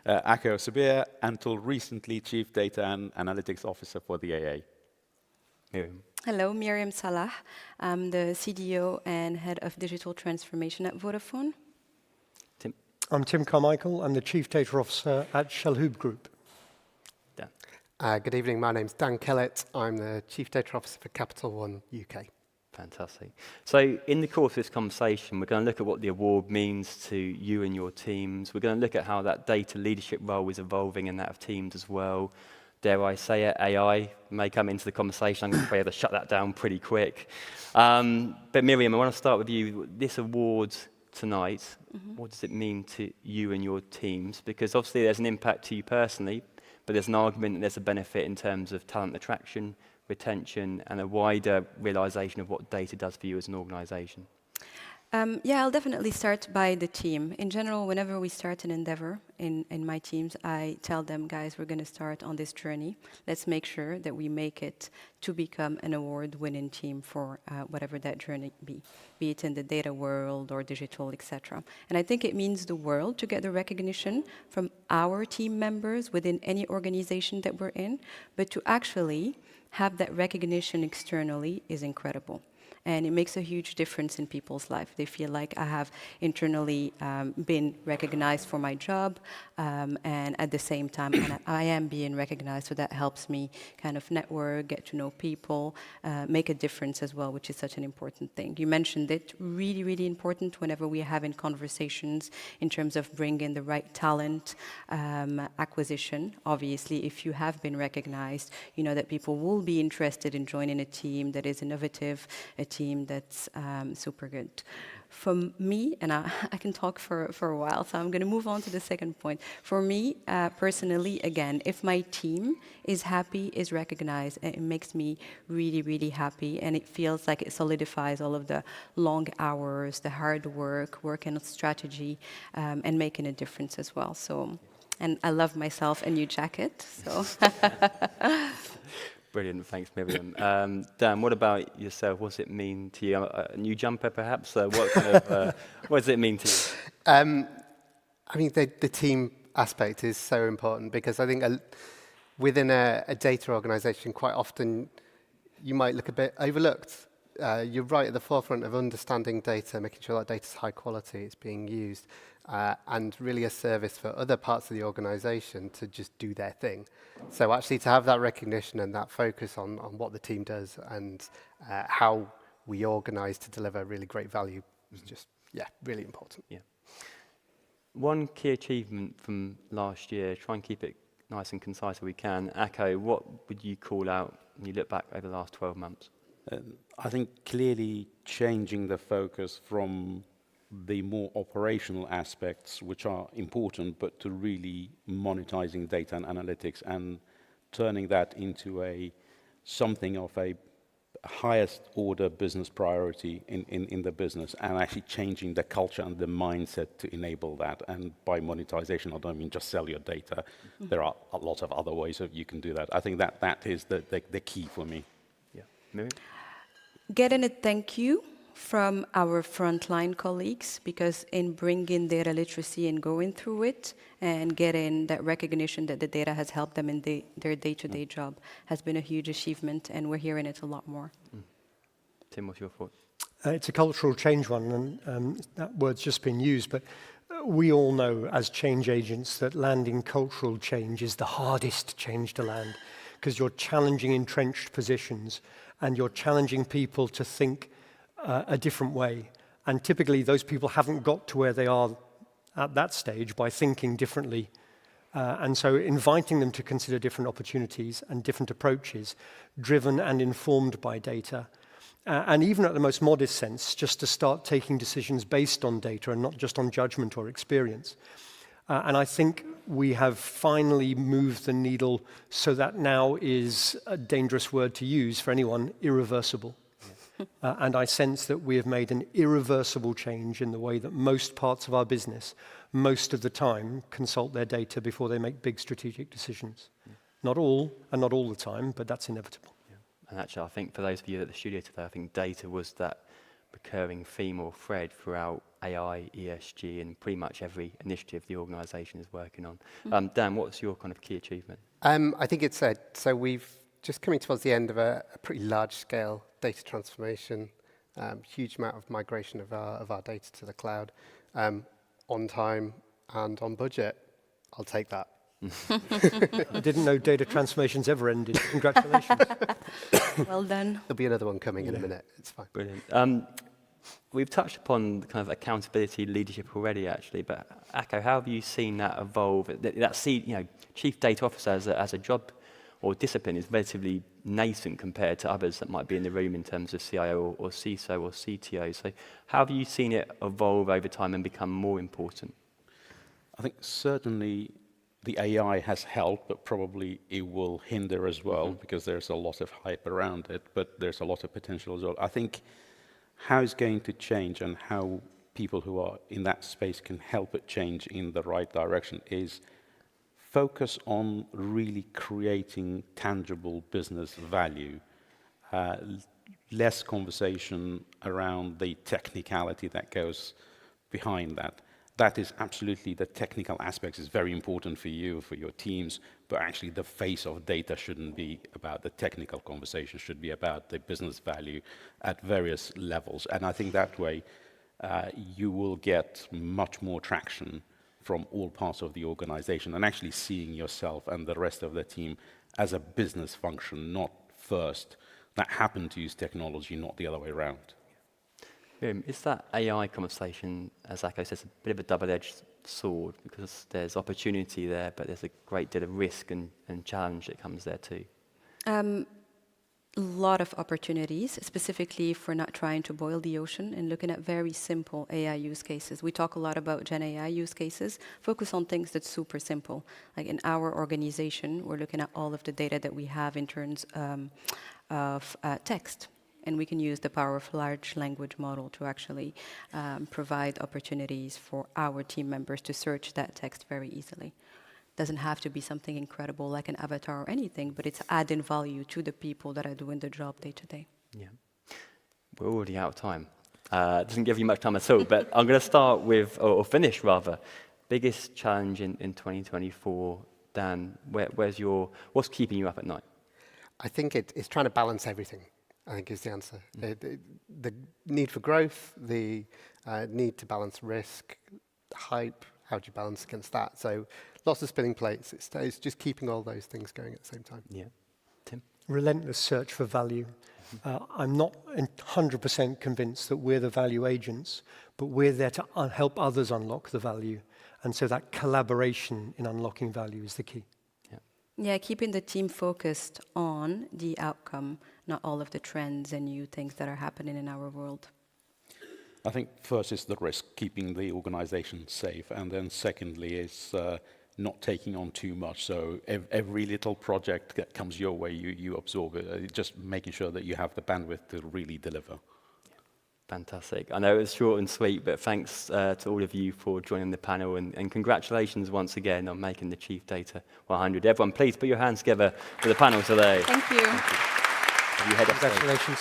Akko Sabir, until recently Chief Data and Analytics Officer for the AA. Miriam. Hello, Miriam Salah. I'm the CDO and Head of Digital Transformation at Vodafone. Tim. I'm Tim Carmichael. I'm the Chief Data Officer at Shellhub Group. Dan. Good evening. My name's Dan Kellett. I'm the Chief Data Officer for Capital One UK. Fantastic. So in the course of this conversation, we're going to look at what the award means to you and your teams. We're going to look at how that data leadership role is evolving and that of teams as well. Dare I say it, AI may come into the conversation. I'm going to be able to shut that down pretty quick. But Miriam, I want to start with you. This award tonight, what does it mean to you and your teams? Because obviously there's an impact to you personally, but there's an argument that there's a benefit in terms of talent attraction, retention, and a wider realization of what data does for you as an organization. Yeah, I'll definitely start by the team. In general, whenever we start an endeavor in my teams, I tell them, guys, we're going to start on this journey. Let's make sure that we make it to become an award-winning team for whatever that journey be it in the data world or digital, etc. And I think it means the world to get the recognition from our team members within any organization that we're in, but to actually have that recognition externally is incredible. And it makes a huge difference in people's life. They feel like I have internally been recognized for my job, and at the same time, I am being recognized, so that helps me kind of network, get to know people, make a difference as well, which is such an important thing. You mentioned it, really, really important whenever we are having conversations in terms of bringing the right talent acquisition. Obviously, if you have been recognized, you know that people will be interested in joining a team that is innovative, a team that's super good. For me, and I can talk for a while, so I'm going to move on to the second point. For me, personally, again, if my team is happy, is recognized, it makes me really, really happy, and it feels like it solidifies all of the long hours, the hard work, working on strategy, and making a difference as well. So, and I love myself a new jacket, so. Brilliant, thanks Miriam. Dan, what about yourself? What does it mean to you? A new jumper perhaps? What does it mean to you? I mean, the team aspect is so important because I think within a data organization, quite often you might look a bit overlooked. You're right at the forefront of understanding data, making sure that data is high quality, it's being used, and really a service for other parts of the organization to just do their thing. So actually to have that recognition and that focus on what the team does and how we organize to deliver really great value is just, yeah, really important. Yeah. One key achievement from last year, try and keep it nice and concise as we can. Akko, what would you call out when you look back over the last 12 months? I think clearly changing the focus from the more operational aspects, which are important, but to really monetizing data and analytics and turning that into something of a highest order business priority in the business, and actually changing the culture and the mindset to enable that. And by monetization, I don't mean just sell your data. Mm-hmm. There are a lot of other ways that you can do that. I think that is the key for me. Yeah. Miriam? Getting a thank you from our frontline colleagues, because in bringing data literacy and going through it and getting that recognition that the data has helped them in their day-to-day job has been a huge achievement, and we're hearing it a lot more. Tim, what's your thought? It's a cultural change one, and that word's just been used, but we all know as change agents that landing cultural change is the hardest change to land, because you're challenging entrenched positions and you're challenging people to think a different way. And typically those people haven't got to where they are at that stage by thinking differently. And so inviting them to consider different opportunities and different approaches, driven and informed by data. And even at the most modest sense, just to start taking decisions based on data and not just on judgment or experience. And I think we have finally moved the needle so that now is a dangerous word to use for anyone, irreversible. And I sense that we have made an irreversible change in the way that most parts of our business, most of the time, consult their data before they make big strategic decisions. Not all, and not all the time, but that's inevitable. And actually, I think for those of you at the studio today, I think data was that recurring theme or thread throughout AI, ESG, and pretty much every initiative the organisation is working on. Dan, what's your kind of key achievement? I think it's so we've just coming towards the end of a pretty large-scale data transformation, huge amount of migration of our data to the cloud, on time and on budget. I'll take that. I didn't know data transformations ever ended. Congratulations. Well done. There'll be another one coming in a minute. It's fine. Brilliant. We've touched upon the kind of accountability leadership already, actually, but Akko, how have you seen that evolve? Chief data officer as a job or discipline is relatively nascent compared to others that might be in the room in terms of CIO or CISO or CTO. So how have you seen it evolve over time and become more important? I think certainly the AI has helped, but probably it will hinder as well because there's a lot of hype around it, but there's a lot of potential as well. I think how it's going to change and how people who are in that space can help it change in the right direction is focus on really creating tangible business value, less conversation around the technicality that goes behind that. That is absolutely, the technical aspects is very important for you, for your teams, but actually the face of data shouldn't be about the technical conversation, should be about the business value at various levels. And I think that way you will get much more traction from all parts of the organization and actually seeing yourself and the rest of the team as a business function, not first, that happen to use technology, not the other way around. Is that AI conversation, as Akko says, a bit of a double-edged sword because there's opportunity there, but there's a great deal of risk and challenge that comes there too? A lot of opportunities, specifically if we're not trying to boil the ocean and looking at very simple AI use cases. We talk a lot about Gen AI use cases. Focus on things that's super simple. Like in our organization, we're looking at all of the data that we have in terms of text. And we can use the power of large language model to actually provide opportunities for our team members to search that text very easily. Doesn't have to be something incredible like an avatar or anything, but it's adding value to the people that are doing the job day to day. Yeah, we're already out of time. It doesn't give you much time at all, but I'm going to start with, or finish rather, biggest challenge in 2024. Dan, what's keeping you up at night? I think it's trying to balance everything, I think is the answer. The need for growth, the need to balance risk, hype, how do you balance against that? So lots of spinning plates. It's just keeping all those things going at the same time. Yeah. Tim? Relentless search for value. I'm not 100% convinced that we're the value agents, but we're there to help others unlock the value. And so that collaboration in unlocking value is the key. Yeah, keeping the team focused on the outcome, not all of the trends and new things that are happening in our world. I think first is the risk, keeping the organization safe, and then secondly is not taking on too much. So every little project that comes your way, you absorb it, just making sure that you have the bandwidth to really deliver. Fantastic. I know it was short and sweet, but thanks to all of you for joining the panel, and congratulations once again on making the Chief Data 100. Everyone, please put your hands together for the panel today. Thank you. Congratulations.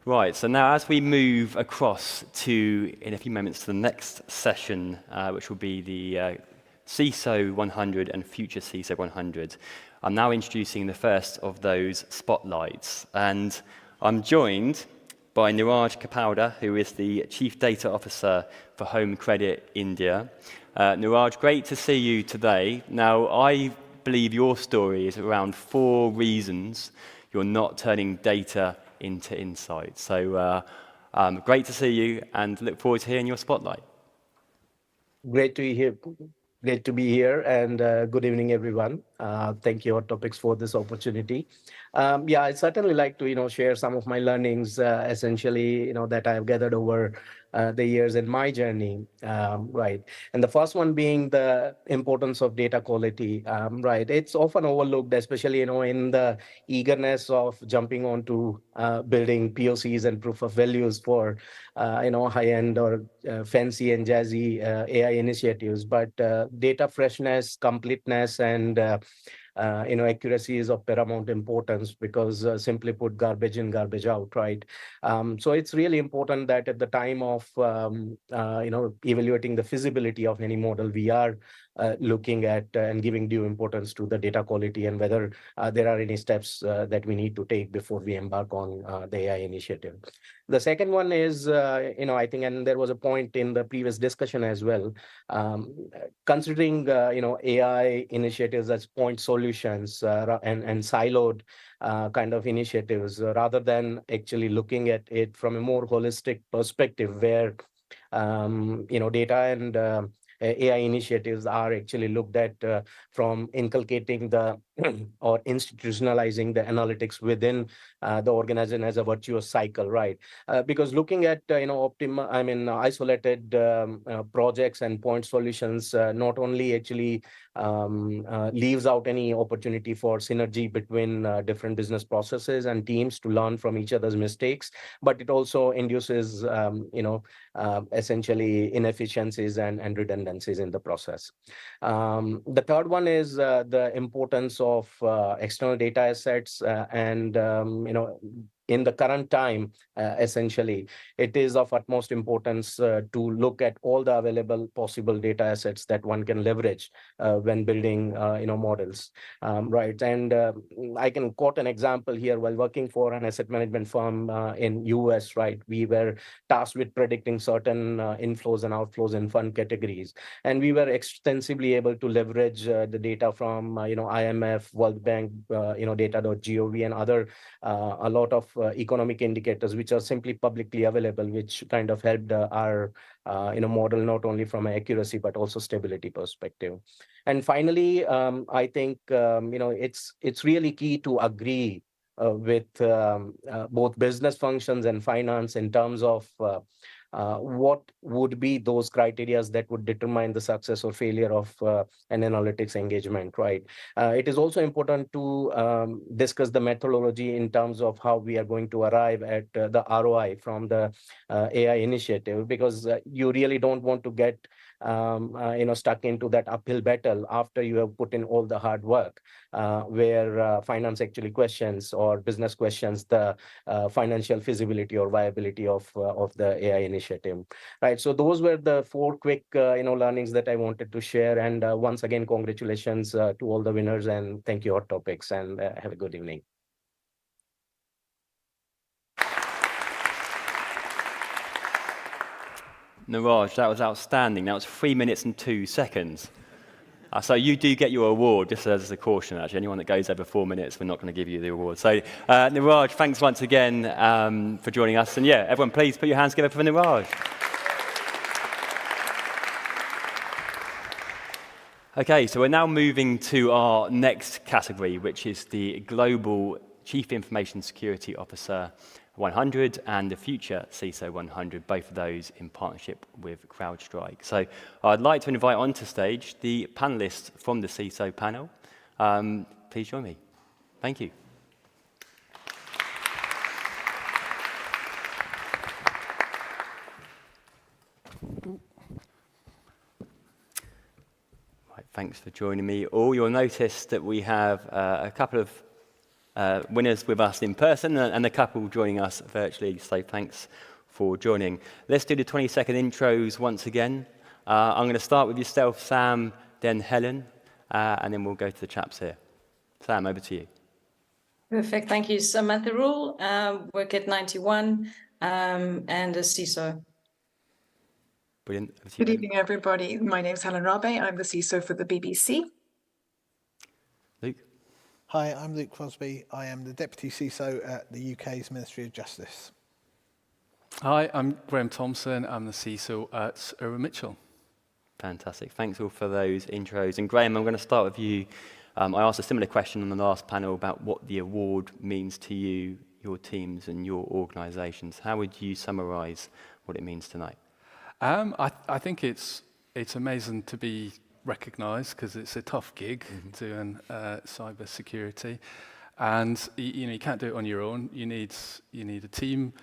Right, so now as we move across to, in a few moments, to the next session, which will be the CISO 100 and Future CISO 100, I'm now introducing the first of those spotlights. And I'm joined by Niraj Kapalda, who is the Chief Data Officer for Home Credit India. Niraj, great to see you today. Now, I believe your story is around 4 reasons you're not turning data into insight. So great to see you and look forward to hearing your spotlight. Great to be here. Great to be here, and good evening, everyone. Thank you, Hot Topics, for this opportunity. I'd certainly like to, share some of my learnings, essentially, that I have gathered over the years in my journey, right? And the first one being the importance of data quality, right? It's often overlooked, especially, in the eagerness of jumping onto building POCs and proof of values for, high-end or fancy and jazzy AI initiatives. But data freshness, completeness, and accuracy is of paramount importance because, simply put, garbage in, garbage out, right? So it's really important that at the time of, evaluating the feasibility of any model, we are looking at and giving due importance to the data quality and whether there are any steps that we need to take before we embark on the AI initiative. The second one is, I think, and there was a point in the previous discussion as well, considering, AI initiatives as point solutions and siloed kind of initiatives, rather than actually looking at it from a more holistic perspective where, data and AI initiatives are actually looked at from inculcating the or institutionalizing the analytics within the organization as a virtuous cycle, right? Because looking at isolated projects and point solutions not only actually leaves out any opportunity for synergy between different business processes and teams to learn from each other's mistakes, but it also induces essentially inefficiencies and redundancies in the process. The third one is the importance of external data assets and in the current time, essentially, it is of utmost importance to look at all the available possible data assets that one can leverage when building, models, right? And I can quote an example here. While working for an asset management firm in US, right, we were tasked with predicting certain inflows and outflows in fund categories, and we were extensively able to leverage the data from, IMF, World Bank, data.gov, and other a lot of economic indicators which are simply publicly available, which kind of helped our model not only from an accuracy but also stability perspective. And finally, I think it's really key to agree with both business functions and finance in terms of what would be those criteria that would determine the success or failure of an analytics engagement, right? It is also important to discuss the methodology in terms of how we are going to arrive at the ROI from the AI initiative, because you really don't want to get stuck into that uphill battle after you have put in all the hard work, where finance actually questions or business questions the financial feasibility or viability of the AI initiative, right? So those were the 4 quick learnings that I wanted to share. And once again, congratulations to all the winners, and thank you, Hot Topics, and have a good evening. Niraj, that was outstanding. That was 3 minutes and 2 seconds. So you do get your award, just as a caution, actually. Anyone that goes over 4 minutes, we're not going to give you the award. So, Niraj, thanks once again for joining us. And yeah, everyone, please put your hands together for Niraj. Okay, so we're now moving to our next category, which is the Global Chief Information Security Officer 100 and the future CISO 100, both of those in partnership with CrowdStrike. So I'd like to invite onto stage the panelists from the CISO panel. Please join me. Thank you. Right, thanks for joining me all. You'll notice that we have a couple of winners with us in person and a couple joining us virtually, so thanks for joining. Let's do the 20-second intros once again. I'm going to start with yourself, Sam, then Helen, and then we'll go to the chaps here. Sam, over to you. Perfect, thank you. Samantha Rule, work at 91 and a CISO. Brilliant. Good evening, everybody. My name is Helen Rabe. I'm the CISO for the BBC. Luke. Hi, I'm Luke Crosby. I am the Deputy CISO at the UK's Ministry of Justice. Hi, I'm Graham Thompson. I'm the CISO at Irwin Mitchell. Fantastic. Thanks all for those intros. And Graham, I'm going to start with you. I asked a similar question on the last panel about what the award means to you, your teams and your organisations. How would you summarise what it means tonight? I think it's amazing to be recognised because it's a tough gig doing cyber security, and you can't do it on your own. You need a team,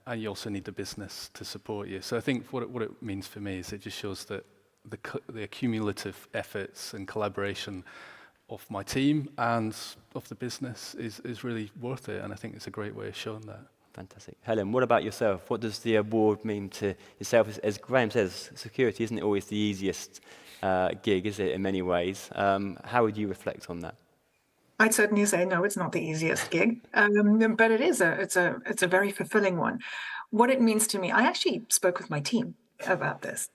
and you also need the business to support you. So I think what it means for me is it just shows that the cumulative efforts and collaboration of my team and of the business is really worth it, and I think it's a great way of showing that. Fantastic. Helen, what about yourself? What does the award mean to yourself? As Graham says, security isn't always the easiest gig, is it, in many ways? How would you reflect on that? I'd certainly say no, it's not the easiest gig, but it's a very fulfilling one. What it means to me, I actually spoke with my team about this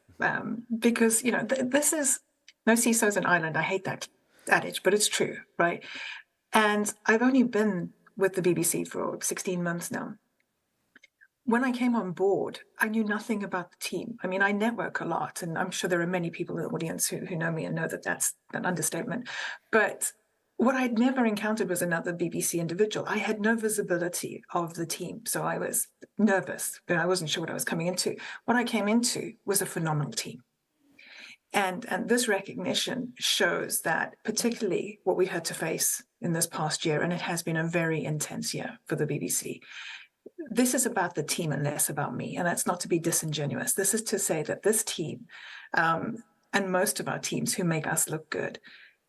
because this is no CISO's an island. I hate that adage, but it's true, right? And I've only been with the BBC for 16 months now. When I came on board, I knew nothing about the team. I mean, I network a lot, and I'm sure there are many people in the audience who know me and know that that's an understatement. But what I'd never encountered was another BBC individual. I had no visibility of the team, so I was nervous, but I wasn't sure what I was coming into. What I came into was a phenomenal team. And this recognition shows that particularly what we had to face in this past year, and it has been a very intense year for the BBC, this is about the team and less about me. And that's not to be disingenuous. This is to say that this team and most of our teams who make us look good,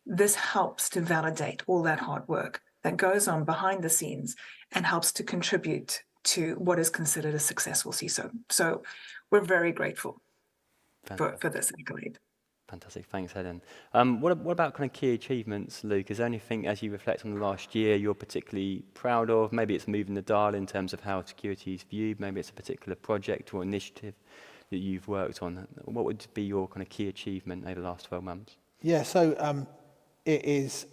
this helps to validate all that hard work that goes on behind the scenes and helps to contribute to what is considered a successful CISO. So we're very grateful for this accolade. Fantastic. Thanks, Helen. What about kind of key achievements, Luke? Is there anything, as you reflect on the last year, you're particularly proud of? Maybe it's moving the dial in terms of how security is viewed. Maybe it's a particular project or initiative that you've worked on. What would be your kind of key achievement over the last 12 months? Yeah, so it is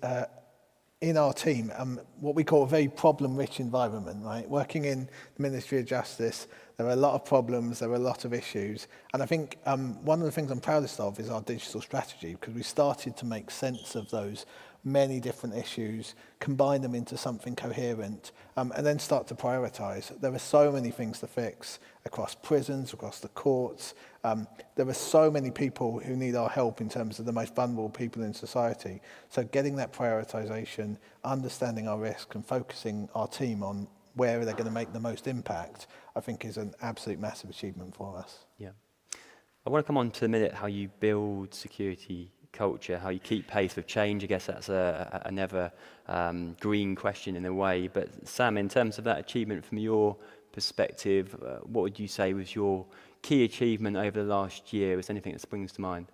in our team what we call a very problem-rich environment, right? Working in the Ministry of Justice, there are a lot of problems, there are a lot of issues. And I think one of the things I'm proudest of is our digital strategy, because we started to make sense of those many different issues, combine them into something coherent, and then start to prioritize. There are so many things to fix across prisons, across the courts. There are so many people who need our help in terms of the most vulnerable people in society. So getting that prioritization, understanding our risk, and focusing our team on where they're going to make the most impact, I think is an absolute massive achievement for us. Yeah. I want to come on to a minute how you build security culture, how you keep pace with change. I guess that's a never green question in a way. But Sam, in terms of that achievement from your perspective, what would you say was your key achievement over the last year? Was anything that springs to mind?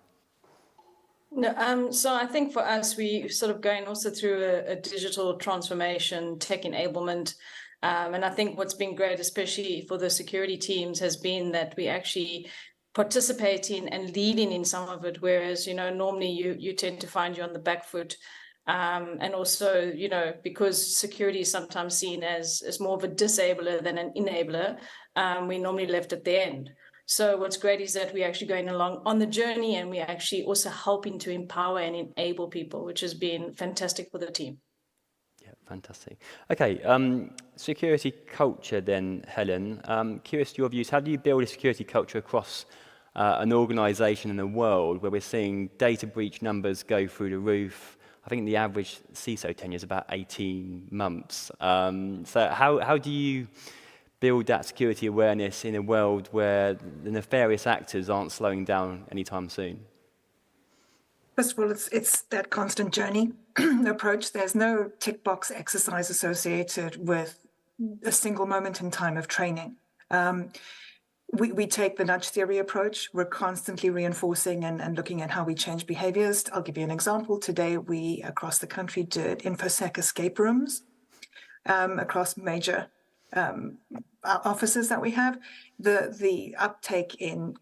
No, so I think for us, we sort of going also through a digital transformation, tech enablement. And I think what's been great, especially for the security teams, has been that we actually participating and leading in some of it, whereas normally you tend to find you on the back foot, and also because security is sometimes seen as more of a disabler than an enabler, we normally left at the end. So what's great is that we're actually going along on the journey, and we're actually also helping to empower and enable people, which has been fantastic for the team. Yeah, fantastic. Okay, security culture then, Helen. Curious to your views, how do you build a security culture across an organisation in the world where we're seeing data breach numbers go through the roof? I think the average CISO tenure is about 18 months. So how do you build that security awareness in a world where the nefarious actors aren't slowing down anytime soon? First of all, it's that constant journey approach. There's no tick box exercise associated with a single moment in time of training. We take the nudge theory approach. We're constantly reinforcing and looking at how we change behaviors. I'll give you an example. Today, we across the country did InfoSec escape rooms across major offices that we have. The uptake in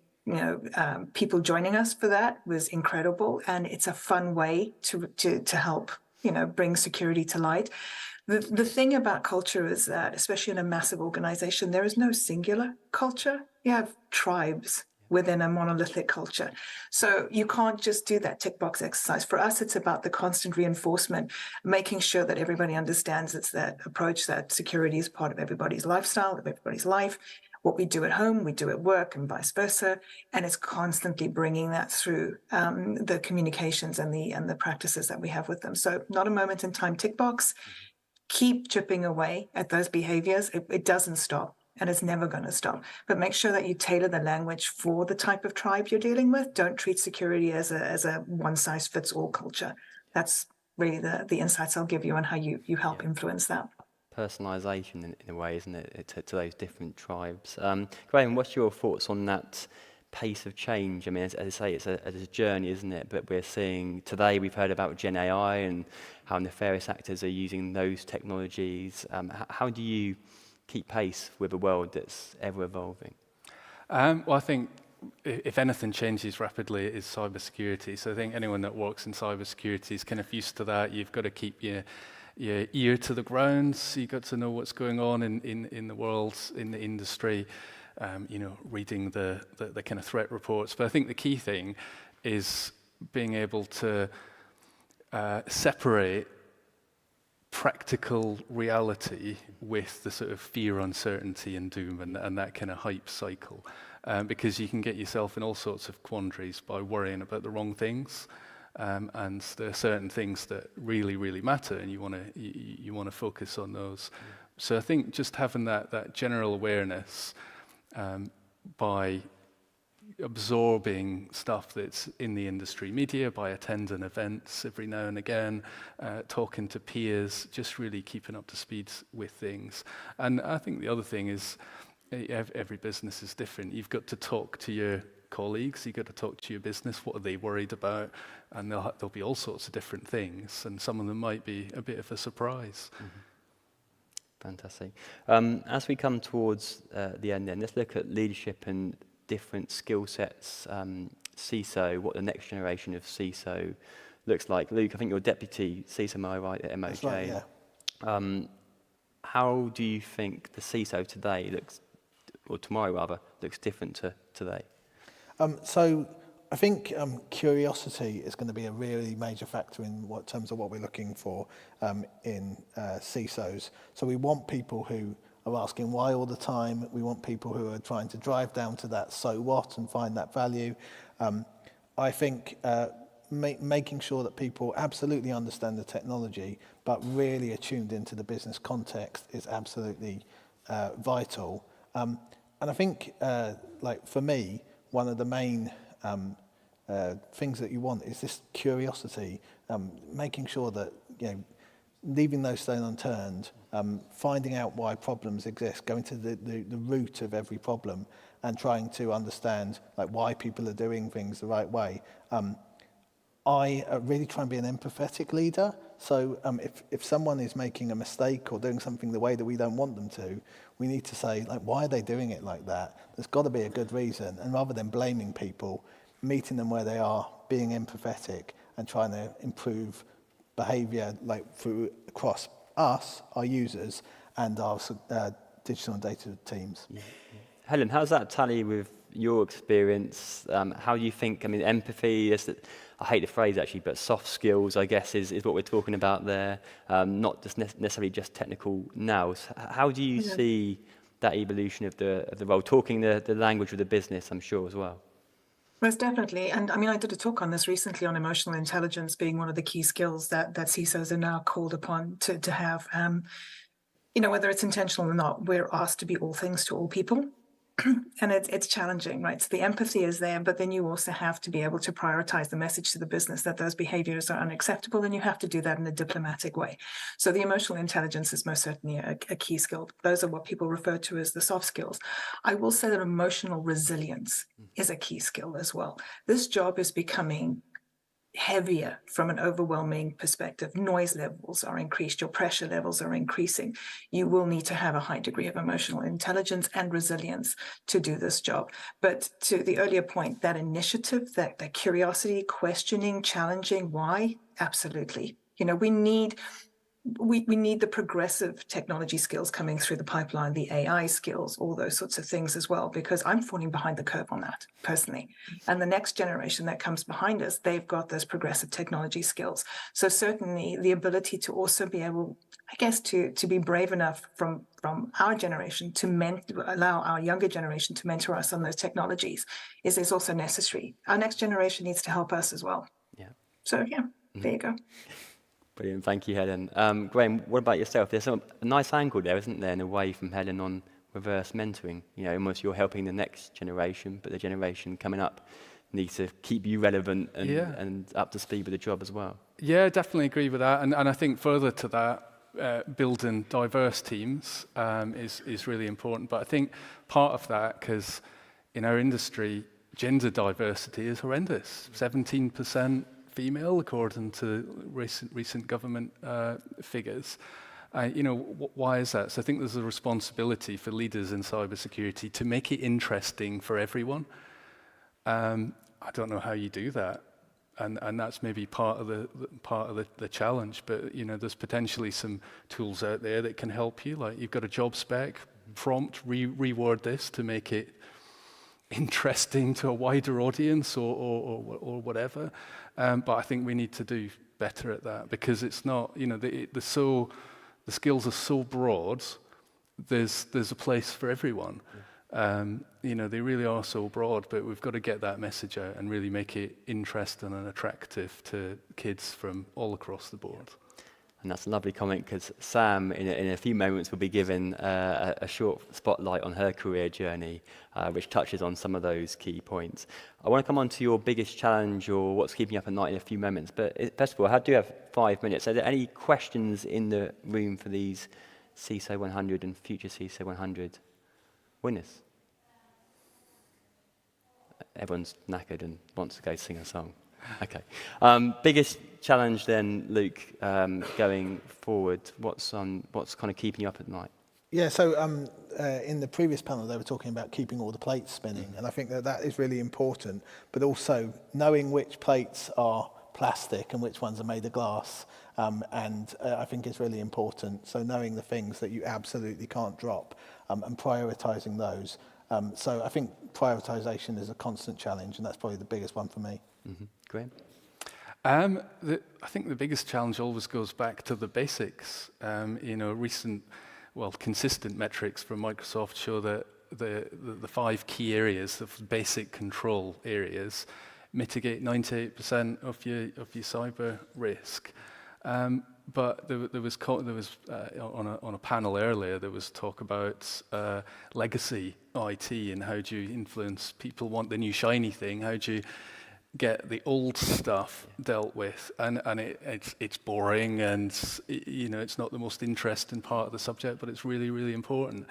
people joining us for that was incredible, and it's a fun way to help bring security to light. The thing about culture is that, especially in a massive organization, there is no singular culture. You have tribes within a monolithic culture. So you can't just do that tick box exercise. For us, it's about the constant reinforcement, making sure that everybody understands it's that approach, that security is part of everybody's lifestyle, of everybody's life. What we do at home, we do at work, and vice versa. And it's constantly bringing that through the communications and the practices that we have with them. So not a moment in time tick box. Keep chipping away at those behaviors. It doesn't stop, and it's never going to stop. But make sure that you tailor the language for the type of tribe you're dealing with. Don't treat security as a one-size-fits-all culture. That's really the insights I'll give you on how you help influence that. Personalisation in a way, isn't it, to those different tribes. Graham, what's your thoughts on that pace of change? I mean, as I say, it's a journey, isn't it? But we're seeing today, we've heard about Gen AI and how nefarious actors are using those technologies. How do you keep pace with a world that's ever evolving? Well, I think if anything changes rapidly, it is cybersecurity. So I think anyone that works in cybersecurity is kind of used to that. You've got to keep your ear to the ground. So you've got to know what's going on in the world, in the industry. Reading the kind of threat reports. But I think the key thing is being able to separate practical reality with the sort of fear, uncertainty, and doom, and that kind of hype cycle. Because you can get yourself in all sorts of quandaries by worrying about the wrong things. And there are certain things that really, really matter, and you want to focus on those. So I think just having that general awareness by absorbing stuff that's in the industry media, by attending events every now and again, talking to peers, just really keeping up to speed with things. And I think the other thing is every business is different. You've got to talk to your colleagues, you've got to talk to your business, what are they worried about? And there'll be all sorts of different things, and some of them might be a bit of a surprise. Mm-hmm. Fantastic. As we come towards the end then, let's look at leadership and different skill sets, CISO, what the next generation of CISO looks like. Luke, I think you're deputy CISO, am I right, at MOJ? That's right, yeah. How do you think the CISO today looks, or tomorrow rather, looks different to today? So I think curiosity is going to be a really major factor in terms of what we're looking for in CISOs. So we want people who are asking why all the time. We want people who are trying to drive down to that so what and find that value. I think making sure that people absolutely understand the technology but really are tuned into the business context is absolutely vital. And I think, like for me, one of the main things that you want is this curiosity, making sure that, leaving no stone unturned, finding out why problems exist, going to the root of every problem and trying to understand like why people are doing things the right way. I really try and be an empathetic leader. So if someone is making a mistake or doing something the way that we don't want them to, we need to say, like, why are they doing it like that? There's got to be a good reason. And rather than blaming people, meeting them where they are, being empathetic and trying to improve behavior like across us, our users, and our digital and data teams. Yeah. Helen, how does that tally with your experience? How do you think, empathy, I hate the phrase actually, but soft skills, I guess, is what we're talking about there, not just necessarily just technical nous. How do you see that evolution of the role, talking the language of the business, I'm sure, as well? Most definitely. And I did a talk on this recently on emotional intelligence being one of the key skills that CISOs are now called upon to have. Whether it's intentional or not, we're asked to be all things to all people. And it's challenging, right? So the empathy is there, but then you also have to be able to prioritize the message to the business that those behaviors are unacceptable, and you have to do that in a diplomatic way. So the emotional intelligence is most certainly a key skill. Those are what people refer to as the soft skills. I will say that emotional resilience is a key skill as well. This job is becoming heavier from an overwhelming perspective. Noise levels are increased, your pressure levels are increasing. You will need to have a high degree of emotional intelligence and resilience to do this job. But to the earlier point, that initiative, that curiosity, questioning, challenging, why? Absolutely. We need we need the progressive technology skills coming through the pipeline, the AI skills, all those sorts of things as well, because I'm falling behind the curve on that personally. And the next generation that comes behind us, they've got those progressive technology skills. So certainly the ability to also be able, I guess, to be brave enough from our generation to allow our younger generation to mentor us on those technologies is also necessary. Our next generation needs to help us as well. Yeah. So yeah, there you go. Brilliant, thank you, Helen. Graham, what about yourself? There's a nice angle there, isn't there, in a way from Helen on reverse mentoring. You know, almost you're helping the next generation, but the generation coming up needs to keep you relevant and up to speed with the job as well. Yeah, definitely agree with that. And I think further to that, building diverse teams is really important. But I think part of that, because in our industry, gender diversity is horrendous. 17% female, according to recent government figures. You know, why is that? So I think there's a responsibility for leaders in cybersecurity to make it interesting for everyone. I don't know how you do that, and that's maybe part of the challenge. But you know, there's potentially some tools out there that can help you. Like you've got a job spec, prompt, reword this to make it interesting to a wider audience or whatever. But I think we need to do better at that, because it's not, you know, the skills are so broad. There's a place for everyone. You know, they really are so broad, but we've got to get that message out and really make it interesting and attractive to kids from all across the board. And that's a lovely comment, because Sam, in a few moments, will be given a short spotlight on her career journey, which touches on some of those key points. I want to come on to your biggest challenge or what's keeping you up at night in a few moments. But first of all, I do have 5 minutes. Are there any questions in the room for these CISO 100 and future CISO 100 winners? Everyone's knackered and wants to go sing a song. Okay. Biggest challenge then, Luke, going forward, what's kind of keeping you up at night? Yeah, so in the previous panel, they were talking about keeping all the plates spinning, and I think that is really important, but also knowing which plates are plastic and which ones are made of glass, and I think it's really important. So knowing the things that you absolutely can't drop and prioritising those. So I think prioritisation is a constant challenge, and that's probably the biggest one for me. Mm-hmm. Graham? I think the biggest challenge always goes back to the basics. You know, consistent metrics from Microsoft show that the 5 key areas of basic control areas mitigate 98% of your cyber risk. But there was on a panel earlier, there was talk about legacy IT and how do you influence people want the new shiny thing, how do you get the old stuff dealt with, and it's boring, and you know, it's not the most interesting part of the subject, but it's really, really important.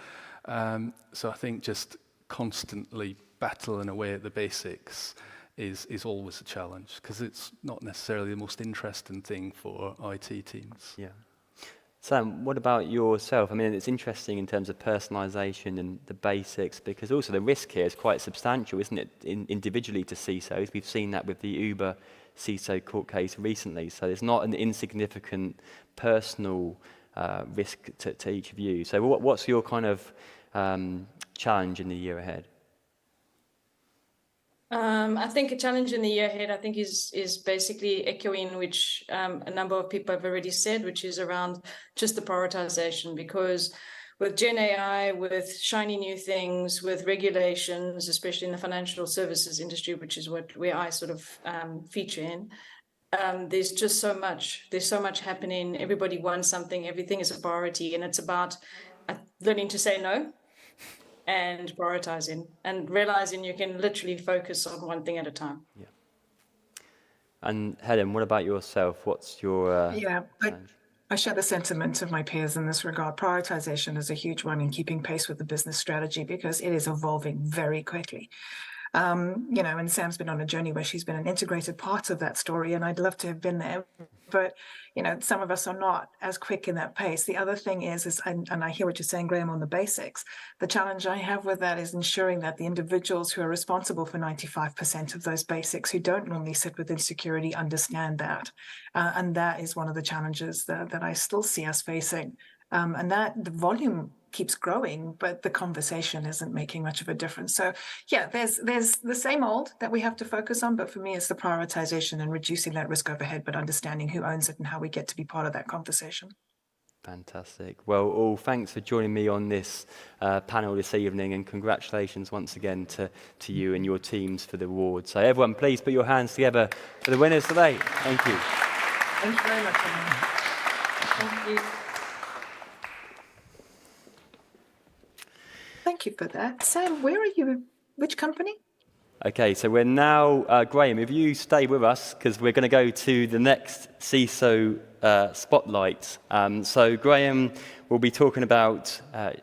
So I think just constantly battling away at the basics is always a challenge, because it's not necessarily the most interesting thing for IT teams. Yeah. Sam, what about yourself? I mean, it's interesting in terms of personalization and the basics, because also the risk here is quite substantial, isn't it, individually to CISOs? We've seen that with the Uber CISO court case recently. So there's not an insignificant personal risk to each of you. So what's your kind of challenge in the year ahead? I think a challenge in the year ahead, I think, is basically echoing which a number of people have already said, which is around just the prioritization. Because with Gen AI, with shiny new things, with regulations, especially in the financial services industry, which is where I sort of feature in, there's just so much. There's so much happening. Everybody wants something. Everything is a priority, and it's about learning to say no. And prioritizing and realizing you can literally focus on one thing at a time. Yeah. And Helen, what about yourself? What's your challenge? I share the sentiment of my peers in this regard. Prioritization is a huge one in keeping pace with the business strategy, because it is evolving very quickly. You know, and Sam's been on a journey where she's been an integrated part of that story, and I'd love to have been there but some of us are not as quick in that pace. The other thing is and I hear what you're saying, Graham, on the basics. The challenge I have with that is ensuring that the individuals who are responsible for 95% of those basics, who don't normally sit within security, understand that. And that is one of the challenges that I still see us facing. And that the volume keeps growing, but the conversation isn't making much of a difference. So yeah, there's the same old that we have to focus on, but for me, it's the prioritization and reducing that risk overhead, but understanding who owns it and how we get to be part of that conversation. Fantastic. Well, all thanks for joining me on this panel this evening, and congratulations once again to you and your teams for the award. So everyone, please put your hands together for the winners today. Thank you. Thank you very much, everyone. Thank you. Thank you for that. Sam, where are you? Which company? Okay, so we're now, Graham, if you stay with us, because we're going to go to the next CISO spotlight. So Graham will be talking about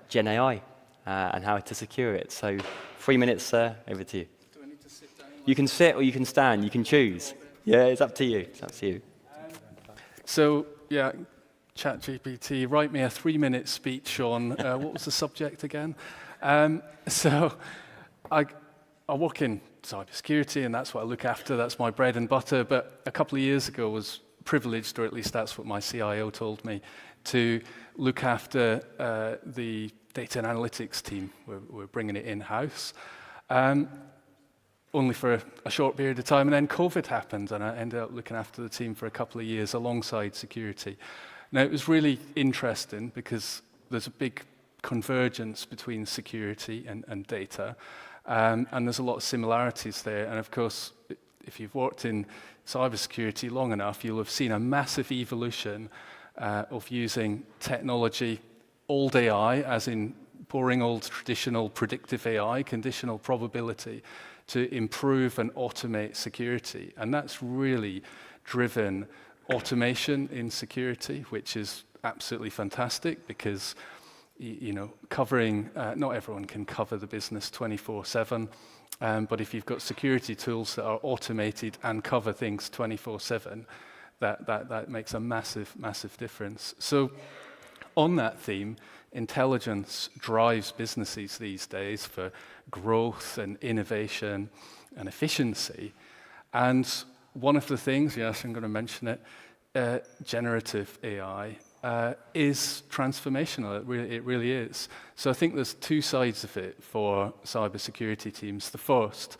Gen AI and how to secure it. So 3 minutes, over to you. Do I need to sit down? You can sit or you can stand. You can choose. Yeah, it's up to you. It's up to you. So, yeah, ChatGPT, write me a 3-minute speech on, what was the subject again? So I work in cybersecurity, and that's what I look after. That's my bread and butter. But a couple of years ago, I was privileged, or at least that's what my CIO told me, to look after the data and analytics team. We're bringing it in-house, only for a short period of time. And then COVID happened, and I ended up looking after the team for a couple of years alongside security. Now, it was really interesting because there's a big convergence between security and data, and there's a lot of similarities there. And of course, if you've worked in cybersecurity long enough, you'll have seen a massive evolution of using technology, old AI, as in boring old traditional predictive AI, conditional probability, to improve and automate security. And that's really driven automation in security, which is absolutely fantastic because covering, not everyone can cover the business 24/7, but if you've got security tools that are automated and cover things 24/7, that makes a massive, massive difference. So on that theme, intelligence drives businesses these days for growth and innovation and efficiency. And one of the things, yes, I'm going to mention it, generative AI, is transformational. It really is. So I think there's two sides of it for cybersecurity teams. The first,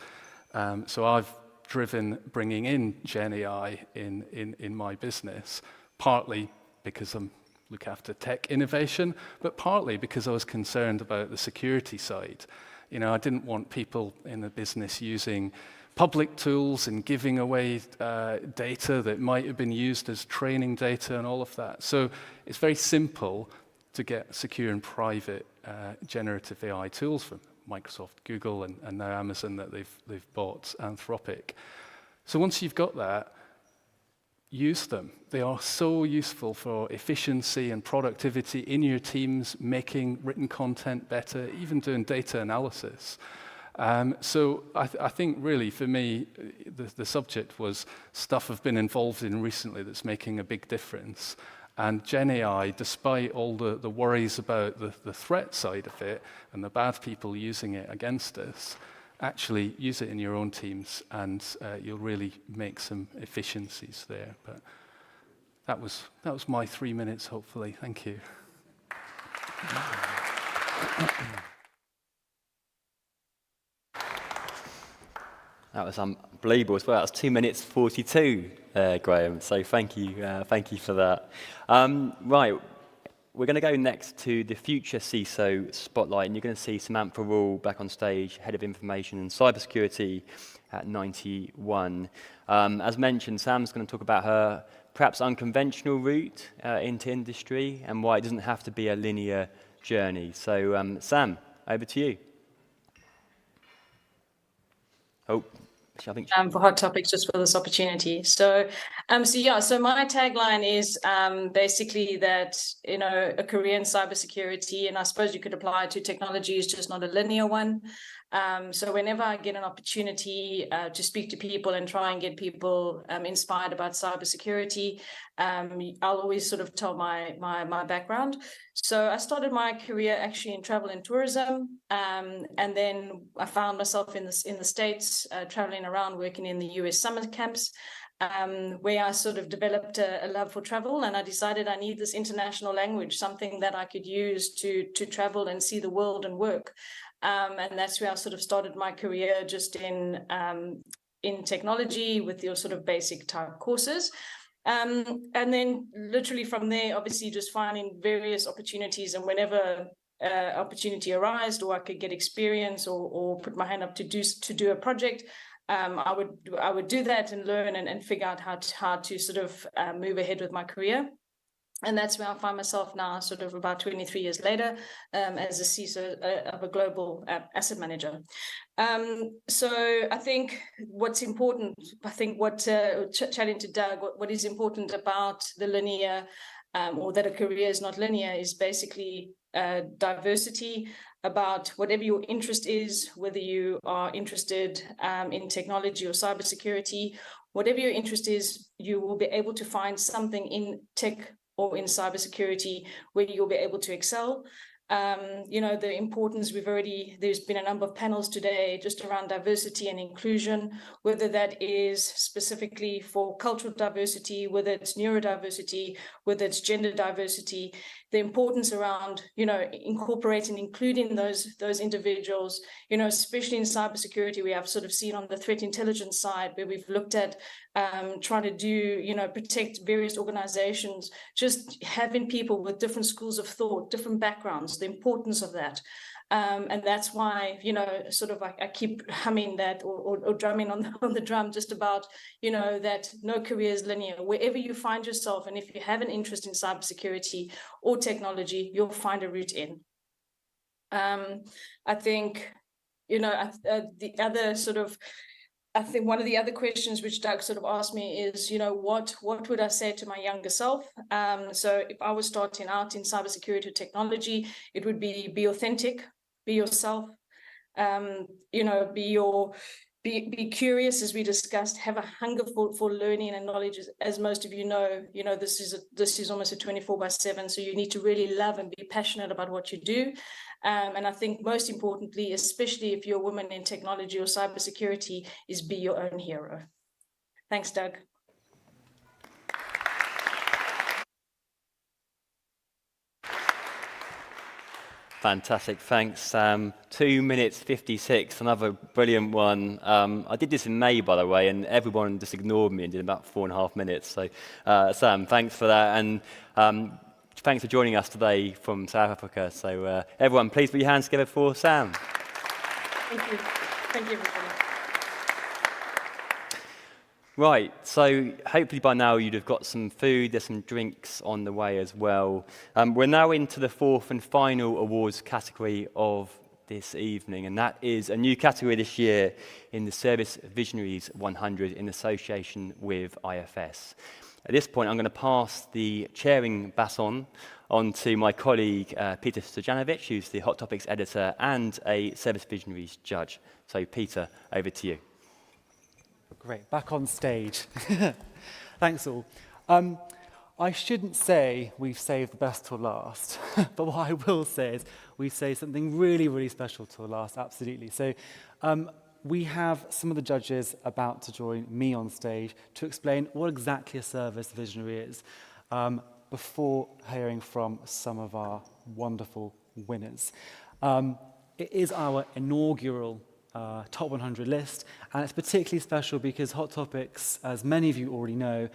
so I've driven bringing in Gen AI in my business, partly because I'm look after tech innovation, but partly because I was concerned about the security side. I didn't want people in the business using public tools and giving away data that might have been used as training data and all of that. So it's very simple to get secure and private generative AI tools from Microsoft, Google, and now Amazon that they've bought Anthropic. So once you've got that, use them. They are so useful for efficiency and productivity in your teams, making written content better, even doing data analysis. So I think really for me, the subject was stuff I've been involved in recently that's making a big difference. And Gen AI, despite all the worries about the threat side of it and the bad people using it against us, actually use it in your own teams and you'll really make some efficiencies there. But that was my 3 minutes, hopefully. Thank you. That was unbelievable as well. That was 2 minutes 42, Graham. So thank you for that. Right, we're going to go next to the future CISO spotlight, and you're going to see Samantha Rule back on stage, Head of Information and Cybersecurity at 91. As mentioned, Sam's going to talk about her perhaps unconventional route into industry and why it doesn't have to be a linear journey. So, Sam, over to you. Oh. I think for hot topics, just for this opportunity. So my tagline is basically that a career in cybersecurity, and I suppose you could apply it to technology, is just not a linear one. So whenever I get an opportunity to speak to people and try and get people inspired about cybersecurity, I'll always sort of tell my background. So I started my career actually in travel and tourism, and then I found myself in the States, traveling around, working in the US summer camps, where I sort of developed a love for travel, and I decided I need this international language, something that I could use to travel and see the world and work. And that's where I sort of started my career, just in technology with your sort of basic type courses. And then literally from there, obviously just finding various opportunities, and whenever opportunity arised, or I could get experience or put my hand up to do a project, I would do that and learn and figure out how to sort of move ahead with my career. And that's where I find myself now, sort of about 23 years later, as a CISO of a global asset manager. So I think what's important, chatting to Doug, what is important about the linear, or that a career is not linear, is basically diversity, about whatever your interest is, whether you are interested in technology or cybersecurity, whatever your interest is, you will be able to find something in tech or in cybersecurity where you'll be able to excel. The importance, there's been a number of panels today just around diversity and inclusion, whether that is specifically for cultural diversity, whether it's neurodiversity, whether it's gender diversity, the importance around, incorporating, including those individuals, especially in cybersecurity. We have sort of seen on the threat intelligence side, where we've looked at trying to do, protect various organizations, just having people with different schools of thought, different backgrounds, the importance of that. And that's why, sort of I keep humming that or drumming on the drum, just about, that no career is linear. Wherever you find yourself, and if you have an interest in cybersecurity or technology, you'll find a route in. I think, the other sort of, I think one of the other questions which Doug sort of asked me is, what would I say to my younger self? So if I was starting out in cybersecurity or technology, it would be authentic, be yourself, be curious, as we discussed, have a hunger for learning and knowledge. As most of you know, this is almost a 24/7, so you need to really love and be passionate about what you do. And I think most importantly, especially if you're a woman in technology or cybersecurity, is be your own hero. Thanks, Doug. Fantastic, thanks, Sam. 2 minutes 56, another brilliant one. I did this in May, by the way, and everyone just ignored me and did about 4.5 minutes. So, Sam, thanks for that, and thanks for joining us today from South Africa. So, everyone, please put your hands together for Sam. Thank you. Thank you, everybody. Right, so hopefully by now you'd have got some food, there's some drinks on the way as well. We're now into the fourth and final awards category of this evening, and that is a new category this year in the Service Visionaries 100 in association with IFS. At this point, I'm going to pass the chairing baton on to my colleague, Peter Stojanovic, who's the Hot Topics editor and a Service Visionaries judge. So, Peter, over to you. Great, back on stage. Thanks all. I shouldn't say we've saved the best till last, but what I will say is we've saved something really, really special till last, absolutely. So we have some of the judges about to join me on stage to explain what exactly a service visionary is, before hearing from some of our wonderful winners. It is our inaugural Top 100 list, and it's particularly special because Hot Topics, as many of you already know,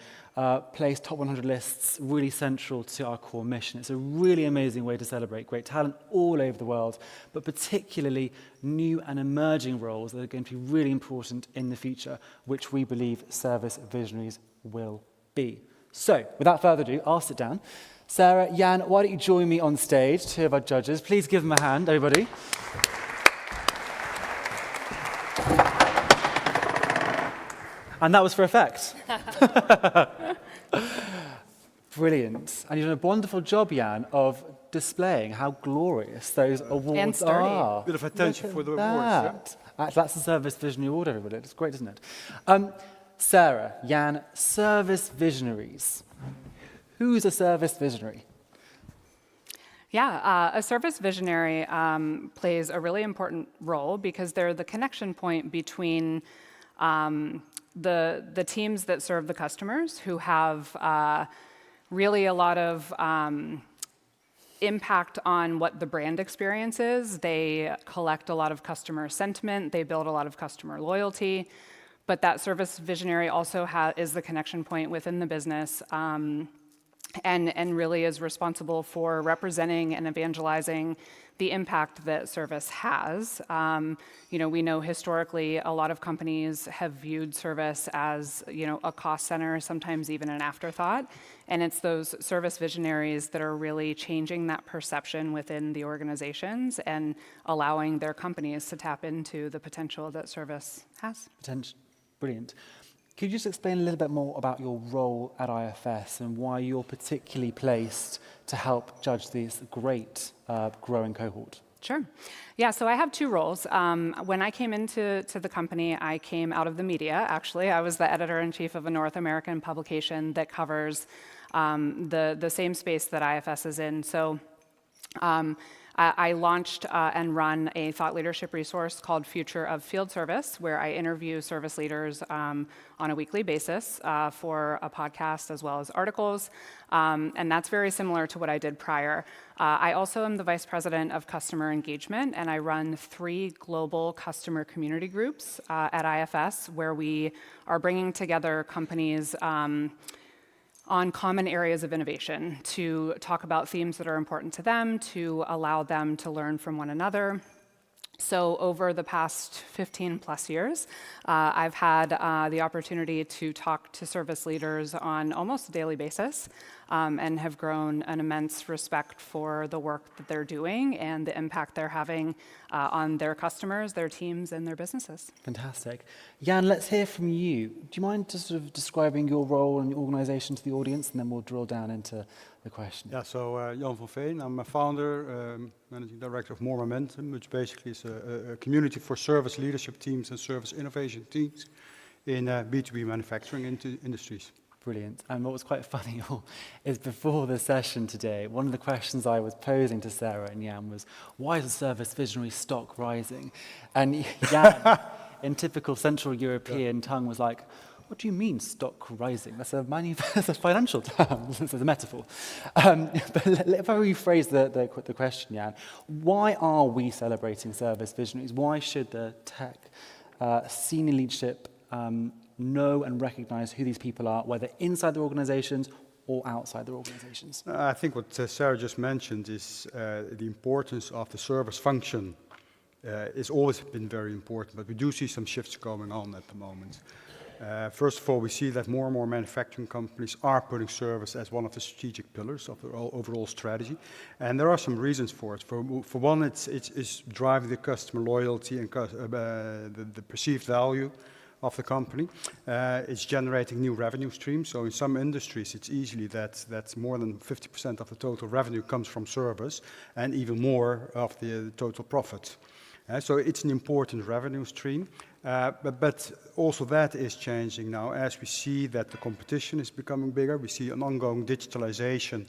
place Top 100 lists really central to our core mission. It's a really amazing way to celebrate great talent all over the world, but particularly new and emerging roles that are going to be really important in the future, which we believe service visionaries will be. So, without further ado, I'll sit down. Sarah, Jan, why don't you join me on stage, two of our judges. Please give them a hand, everybody. And that was for effect. Brilliant. And you've done a wonderful job, Jan, of displaying how glorious those awards sturdy. are. Bit of attention Look for at the awards, yeah? Actually, that's the Service Visionary Award, everybody. It's great, isn't it? Sarah, Jan, service visionaries. Who's a service visionary? Yeah, a service visionary plays a really important role because they're the connection point between the teams that serve the customers who have really a lot of impact on what the brand experience is. They collect a lot of customer sentiment, they build a lot of customer loyalty, but that service visionary also is the connection point within the business and really is responsible for representing and evangelizing the impact that service has. We know historically a lot of companies have viewed service as, a cost center, sometimes even an afterthought. And it's those service visionaries that are really changing that perception within the organizations and allowing their companies to tap into the potential that service has. Brilliant. Could you just explain a little bit more about your role at IFS and why you're particularly placed to help judge this great growing cohort? Sure. Yeah, so I have two roles. When I came into the company, I came out of the media, actually. I was the editor-in-chief of a North American publication that covers the same space that IFS is in. So I launched and run a thought leadership resource called Future of Field Service, where I interview service leaders on a weekly basis for a podcast as well as articles. And that's very similar to what I did prior. I also am the vice president of customer engagement, and I run 3 global customer community groups at IFS, where we are bringing together companies on common areas of innovation to talk about themes that are important to them, to allow them to learn from one another. So over the past 15 plus years, I've had the opportunity to talk to service leaders on almost a daily basis and have grown an immense respect for the work that they're doing and the impact they're having on their customers, their teams, and their businesses. Fantastic. Jan, let's hear from you. Do you mind just sort of describing your role and your organization to the audience, and then we'll drill down into the question? Yeah, so Jan van Veen, I'm a founder, managing director of More Momentum, which basically is a community for service leadership teams and service innovation teams in B2B manufacturing industries. Brilliant. And what was quite funny is before the session today, one of the questions I was posing to Sarah and Jan was, why is the service visionary stock rising? And Jan, in typical Central European tongue, was like, what do you mean stock rising? That's a financial term. It's a metaphor. But if I rephrase the question, Jan, why are we celebrating service visionaries? Why should the tech senior leadership know and recognize who these people are, whether inside their organizations or outside their organizations? I think what Sarah just mentioned is the importance of the service function. It's always been very important, but we do see some shifts going on at the moment. First of all, we see that more and more manufacturing companies are putting service as one of the strategic pillars of their overall strategy. And there are some reasons for it. For one, it's driving the customer loyalty and the perceived value of the company. It's generating new revenue streams. So in some industries, it's easily that's more than 50% of the total revenue comes from service and even more of the total profit. So it's an important revenue stream. But also that is changing now as we see that the competition is becoming bigger. We see an ongoing digitalization.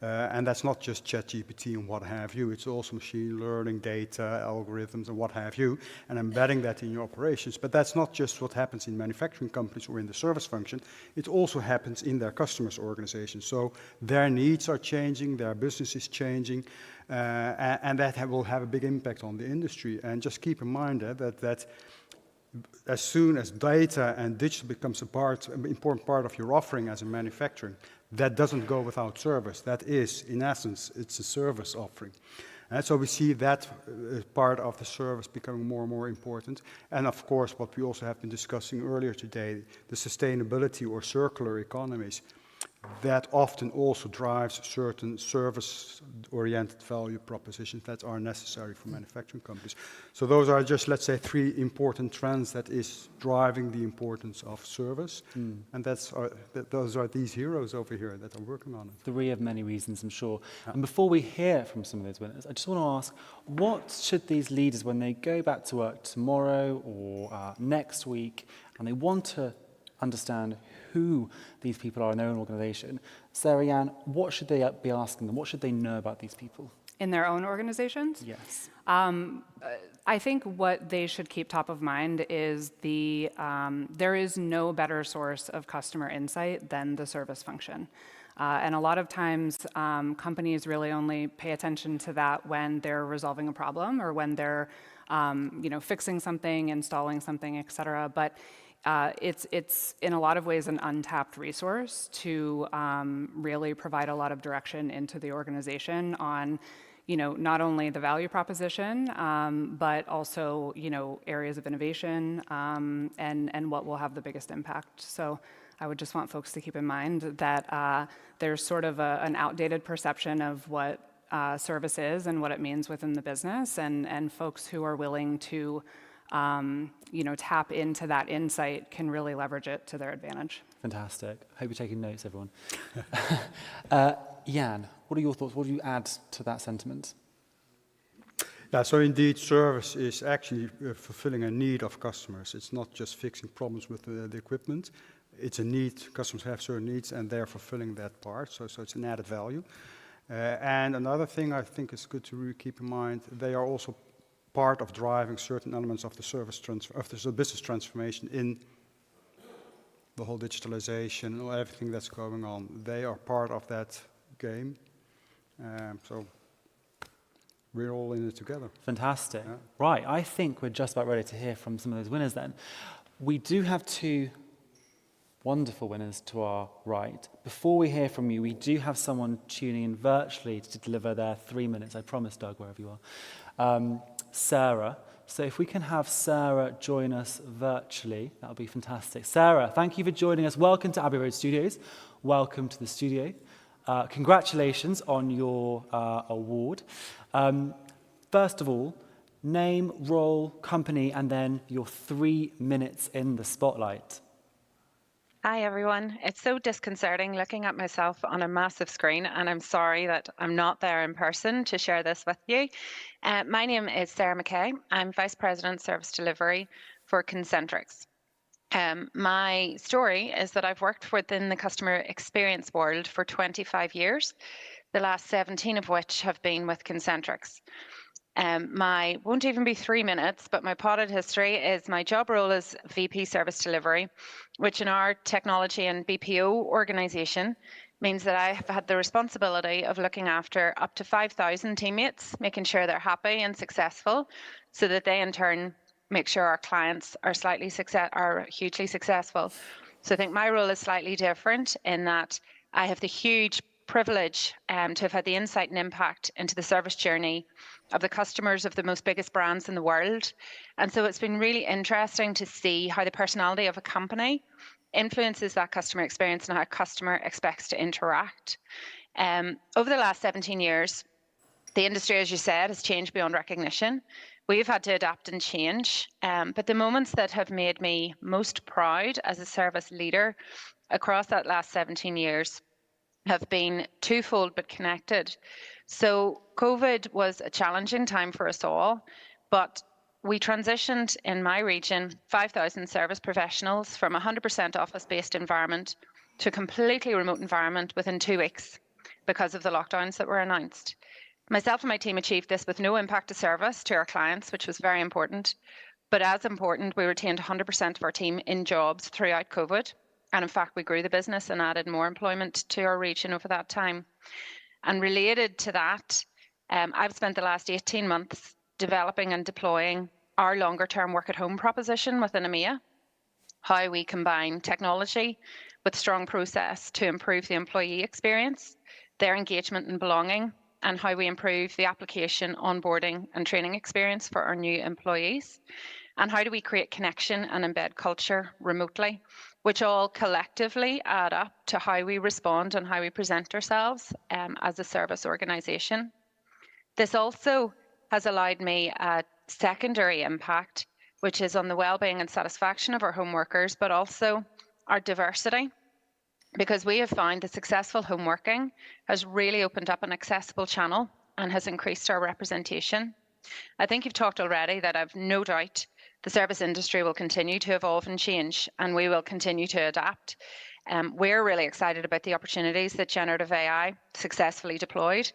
And that's not just ChatGPT and what have you. It's also machine learning, data, algorithms, and what have you, and embedding that in your operations. But that's not just what happens in manufacturing companies or in the service function. It also happens in their customers' organizations. So their needs are changing, their business is changing, and that will have a big impact on the industry. And just keep in mind that as soon as data and digital becomes an important part of your offering as a manufacturing, that doesn't go without service. That is, in essence, it's a service offering. And so we see that part of the service becoming more and more important. And of course, what we also have been discussing earlier today, the sustainability or circular economies. that often also drives certain service-oriented value propositions that are necessary for manufacturing companies. So those are just, let's say, 3 important trends that is driving the importance of service. And those are these heroes over here that are working on it. 3 of many reasons, I'm sure. And before we hear from some of those winners, I just want to ask, what should these leaders, when they go back to work tomorrow or next week, and they want to understand who these people are in their own organisation, Sarah-Jan, what should they be asking them? What should they know about these people? In their own organizations? Yes. I think what they should keep top of mind is there is no better source of customer insight than the service function. And a lot of times, companies really only pay attention to that when they're resolving a problem or when they're fixing something, installing something, et cetera. But it's in a lot of ways an untapped resource to really provide a lot of direction into the organization on, not only the value proposition, but also, areas of innovation and what will have the biggest impact. So I would just want folks to keep in mind that there's sort of an outdated perception of what service is and what it means within the business, and folks who are willing to tap into that insight can really leverage it to their advantage. Fantastic. Hope you're taking notes, everyone. Jan, what are your thoughts? What do you add to that sentiment? Yeah, so indeed, service is actually fulfilling a need of customers. It's not just fixing problems with the equipment. It's a need. Customers have certain needs, and they're fulfilling that part. So it's an added value. And another thing I think is good to really keep in mind, they are also part of driving certain elements of the the business transformation in the whole digitalization or everything that's going on. They are part of that game. So we're all in it together. Fantastic. Yeah. Right, I think we're just about ready to hear from some of those winners then. We do have 2 wonderful winners to our right. Before we hear from you, we do have someone tuning in virtually to deliver their 3 minutes. I promise, Doug, wherever you are. Sarah. So if we can have Sarah join us virtually, that would be fantastic. Sarah, thank you for joining us. Welcome to Abbey Road Studios. Welcome to the studio. Congratulations on your award. First of all, name, role, company, and then your 3 minutes in the spotlight. Hi, everyone. It's so disconcerting looking at myself on a massive screen, and I'm sorry that I'm not there in person to share this with you. My name is Sarah McKay. I'm Vice President Service Delivery for Concentrix. My story is that I've worked within the customer experience world for 25 years, the last 17 of which have been with Concentrix. My won't even be 3 minutes, but my potted history is my job role as VP Service Delivery, which in our technology and BPO organization means that I have had the responsibility of looking after up to 5,000 teammates, making sure they're happy and successful, so that they in turn make sure our clients are hugely successful. So I think my role is slightly different in that I have the huge privilege to have had the insight and impact into the service journey of the customers of the most biggest brands in the world. And so it's been really interesting to see how the personality of a company influences that customer experience and how a customer expects to interact. Over the last 17 years, the industry, as you said, has changed beyond recognition. We've had to adapt and change, but the moments that have made me most proud as a service leader across that last 17 years have been twofold but connected. So COVID was a challenging time for us all, but we transitioned in my region 5,000 service professionals from 100% office-based environment to a completely remote environment within 2 weeks because of the lockdowns that were announced. Myself and my team achieved this with no impact to service to our clients, which was very important. But as important, we retained 100% of our team in jobs throughout COVID. And in fact, we grew the business and added more employment to our region over that time. And related to that, I've spent the last 18 months developing and deploying our longer-term work-at-home proposition within EMEA, how we combine technology with strong process to improve the employee experience, their engagement and belonging, and how we improve the application, onboarding, and training experience for our new employees, and how do we create connection and embed culture remotely which all collectively add up to how we respond and how we present ourselves as a service organisation. This also has allowed me a secondary impact, which is on the well-being and satisfaction of our home workers, but also our diversity, because we have found that successful home working has really opened up an accessible channel and has increased our representation. I think you've talked already that I've no doubt the service industry will continue to evolve and change, and we will continue to adapt. We're really excited about the opportunities that generative AI, successfully deployed,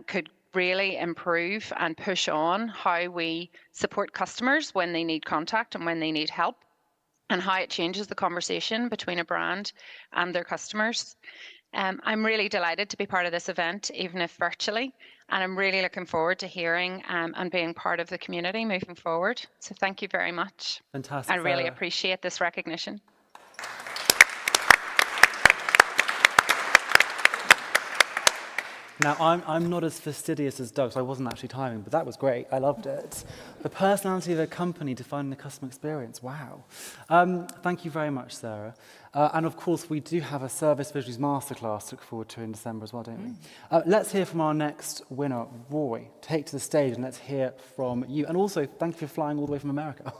could really improve and push on how we support customers when they need contact and when they need help, and how it changes the conversation between a brand and their customers. I'm really delighted to be part of this event, even if virtually, and I'm really looking forward to hearing and being part of the community moving forward. So thank you very much. Fantastic. I really appreciate this recognition. Now, I'm not as fastidious as Doug, so I wasn't actually timing, but that was great. I loved it. The personality of a company defining the customer experience. Wow. Thank you very much, Sarah. And of course, we do have a Service Visuals Masterclass to look forward to in December as well, don't we? Let's hear from our next winner, Roy. Take to the stage and let's hear from you. And also, thank you for flying all the way from America.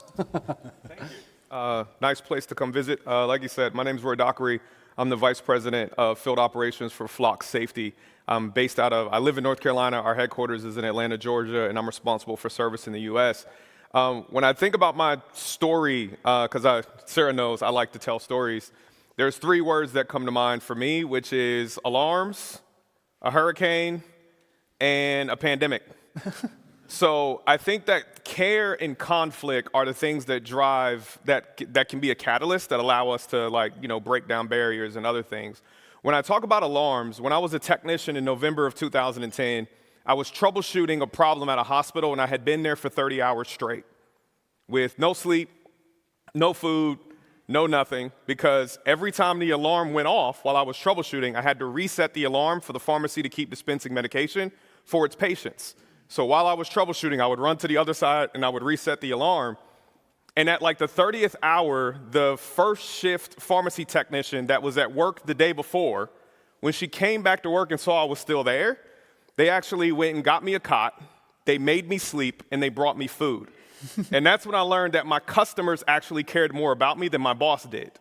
Thank you. Nice place to come visit. Like you said, my name is Roy Dockery. I'm the Vice President of Field Operations for Flock Safety. I'm based I live in North Carolina. Our headquarters is in Atlanta, Georgia, and I'm responsible for service in the U.S. When I think about my story, because Sarah knows I like to tell stories, there's 3 words that come to mind for me, which is alarms, a hurricane, and a pandemic. So I think that care and conflict are the things that drive, that can be a catalyst that allow us to break down barriers and other things. When I talk about alarms, when I was a technician in November of 2010, I was troubleshooting a problem at a hospital, and I had been there for 30 hours straight with no sleep, no food, no nothing, because every time the alarm went off while I was troubleshooting, I had to reset the alarm for the pharmacy to keep dispensing medication for its patients. So while I was troubleshooting, I would run to the other side and I would reset the alarm. And at the 30th hour, the first shift pharmacy technician that was at work the day before, when she came back to work and saw I was still there, they actually went and got me a cot, they made me sleep, and they brought me food. And that's when I learned that my customers actually cared more about me than my boss did.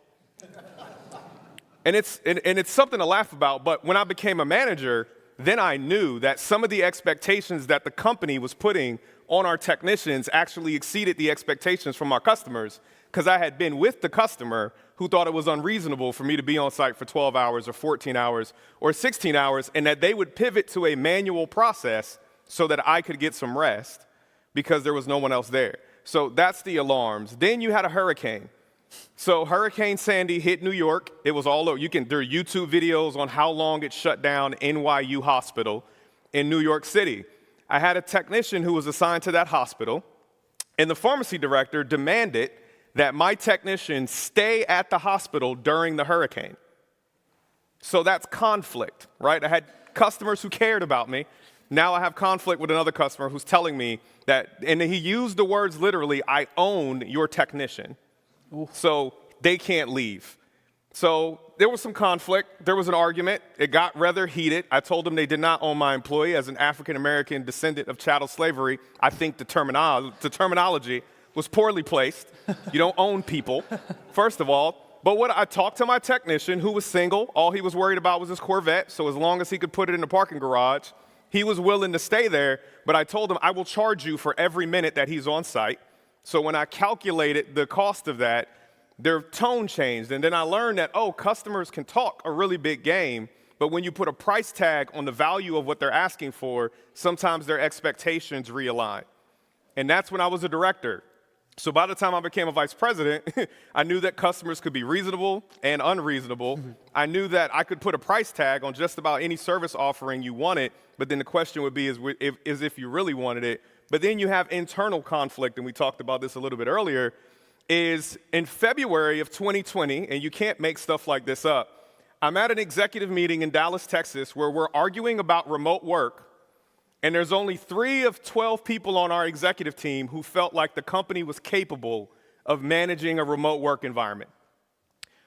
And it's something to laugh about, but when I became a manager, then I knew that some of the expectations that the company was putting on our technicians actually exceeded the expectations from our customers, because I had been with the customer who thought it was unreasonable for me to be on site for 12 hours or 14 hours or 16 hours, and that they would pivot to a manual process so that I could get some rest because there was no one else there. So that's the alarms. Then you had a hurricane. So Hurricane Sandy hit New York. It was all over. There are YouTube videos on how long it shut down NYU Hospital in New York City. I had a technician who was assigned to that hospital, and the pharmacy director demanded that my technician stay at the hospital during the hurricane. So that's conflict, right? I had customers who cared about me. Now I have conflict with another customer who's telling me that, and he used the words literally, I own your technician. So they can't leave. So there was some conflict. There was an argument. It got rather heated. I told them they did not own my employee. As an African-American descendant of chattel slavery, I think the terminology was poorly placed. You don't own people, first of all. But what I talked to my technician, who was single. All he was worried about was his Corvette. So as long as he could put it in the parking garage, he was willing to stay there. But I told him, I will charge you for every minute that he's on site. So when I calculated the cost of that, their tone changed. And then I learned that, customers can talk a really big game, but when you put a price tag on the value of what they're asking for, sometimes their expectations realign. And that's when I was a director. So by the time I became a vice president, I knew that customers could be reasonable and unreasonable. I knew that I could put a price tag on just about any service offering you wanted, but then the question would be is if you really wanted it. But then you have internal conflict, and we talked about this a little bit earlier, is in February of 2020, and you can't make stuff like this up, I'm at an executive meeting in Dallas, Texas, where we're arguing about remote work, and there's only 3 of 12 people on our executive team who felt like the company was capable of managing a remote work environment.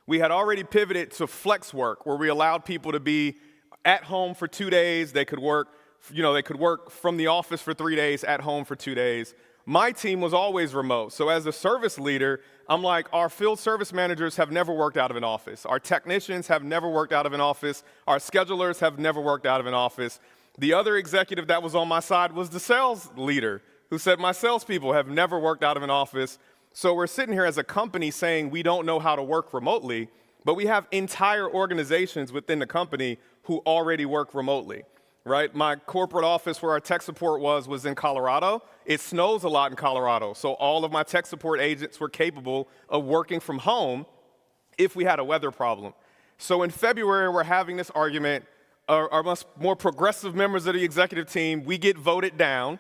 We had already pivoted to flex work, where we allowed people to be at home for 2 days. They could work, they could work from the office for 3 days, at home for 2 days. My team was always remote. So as a service leader, I'm like, our field service managers have never worked out of an office. Our technicians have never worked out of an office. Our schedulers have never worked out of an office. The other executive that was on my side was the sales leader, who said my salespeople have never worked out of an office. So we're sitting here as a company saying we don't know how to work remotely, but we have entire organizations within the company who already work remotely, right? My corporate office where our tech support was in Colorado. It snows a lot in Colorado, so all of my tech support agents were capable of working from home if we had a weather problem. So in February, we're having this argument. Our more progressive members of the executive team, we get voted down,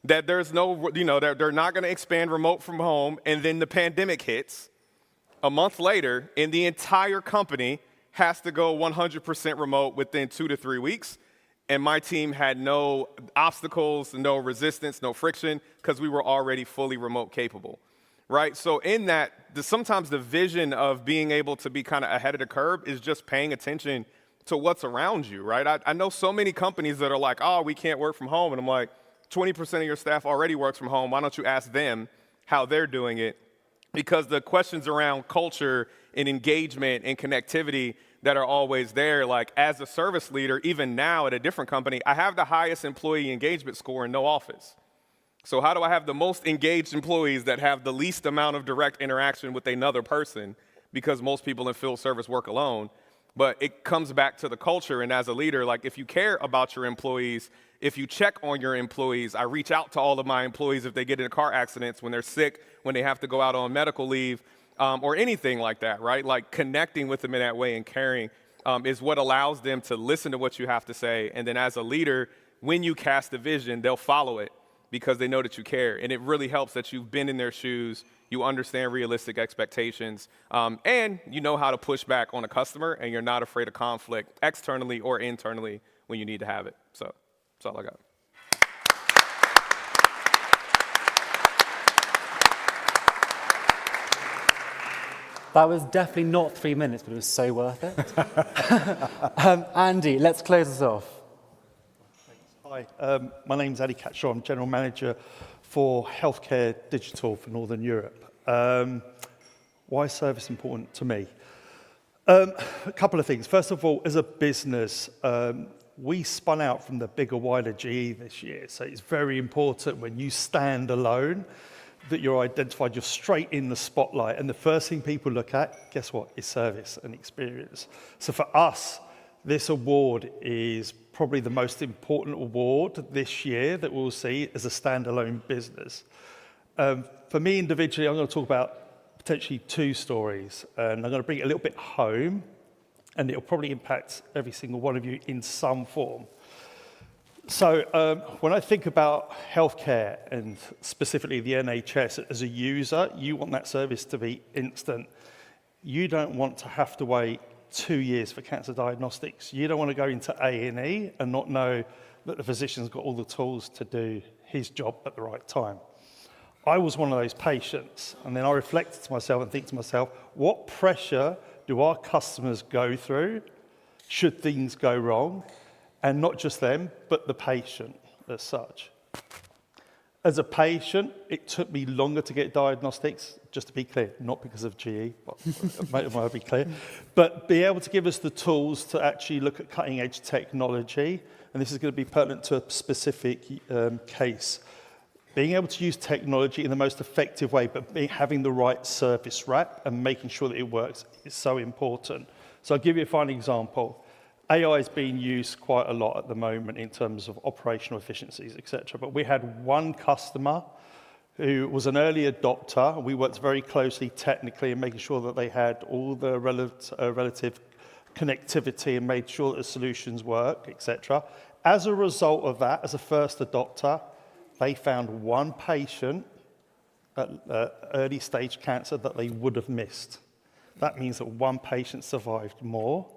that there's no, they're not going to expand remote from home, and then the pandemic hits. A month later, and the entire company has to go 100% remote within 2 to 3 weeks, and my team had no obstacles, no resistance, no friction, because we were already fully remote capable, right? So in that, sometimes the vision of being able to be kind of ahead of the curve is just paying attention to what's around you, right? I know so many companies that are like, oh, we can't work from home, and I'm like, 20% of your staff already works from home. Why don't you ask them how they're doing it? Because the questions around culture and engagement and connectivity that are always there, like as a service leader, even now at a different company, I have the highest employee engagement score in no office. So how do I have the most engaged employees that have the least amount of direct interaction with another person? Because most people in field service work alone. But it comes back to the culture, and as a leader, like if you care about your employees, if you check on your employees, I reach out to all of my employees if they get in car accidents, when they're sick, when they have to go out on medical leave, or anything like that, right? Like connecting with them in that way and caring is what allows them to listen to what you have to say. And then as a leader, when you cast a vision, they'll follow it because they know that you care. And it really helps that you've been in their shoes, you understand realistic expectations, and you know how to push back on a customer, and you're not afraid of conflict externally or internally when you need to have it. So that's all I got. That was definitely not 3 minutes, but it was so worth it. Andy, let's close this off. Hi, my name's Adi Katshaw. I'm General Manager for Healthcare Digital for Northern Europe. Why is service important to me? A couple of things. First of all, as a business, we spun out from the bigger, wider GE this year. So it's very important when you stand alone that you're identified, you're straight in the spotlight. And the first thing people look at, guess what, is service and experience. So for us, this award is probably the most important award this year that we'll see as a standalone business. For me individually, I'm going to talk about potentially 2 stories, and I'm going to bring it a little bit home, and it'll probably impact every single one of you in some form. So when I think about healthcare, and specifically the NHS, as a user, you want that service to be instant. You don't want to have to wait 2 years for cancer diagnostics. You don't want to go into A&E and not know that the physician's got all the tools to do his job at the right time. I was one of those patients, and then I reflected to myself and think to myself, what pressure do our customers go through should things go wrong? And not just them, but the patient as such. As a patient, it took me longer to get diagnostics, just to be clear, not because of GE, but it might be clear, but be able to give us the tools to actually look at cutting edge technology, and this is going to be pertinent to a specific case. Being able to use technology in the most effective way, but having the right service wrap and making sure that it works is so important. So I'll give you a final example. AI is being used quite a lot at the moment in terms of operational efficiencies, etc. But we had one customer who was an early adopter. We worked very closely technically in making sure that they had all the relative connectivity and made sure that the solutions work, etc. As a result of that, as a first adopter, they found one patient at early stage cancer that they would have missed. That means that one patient survived more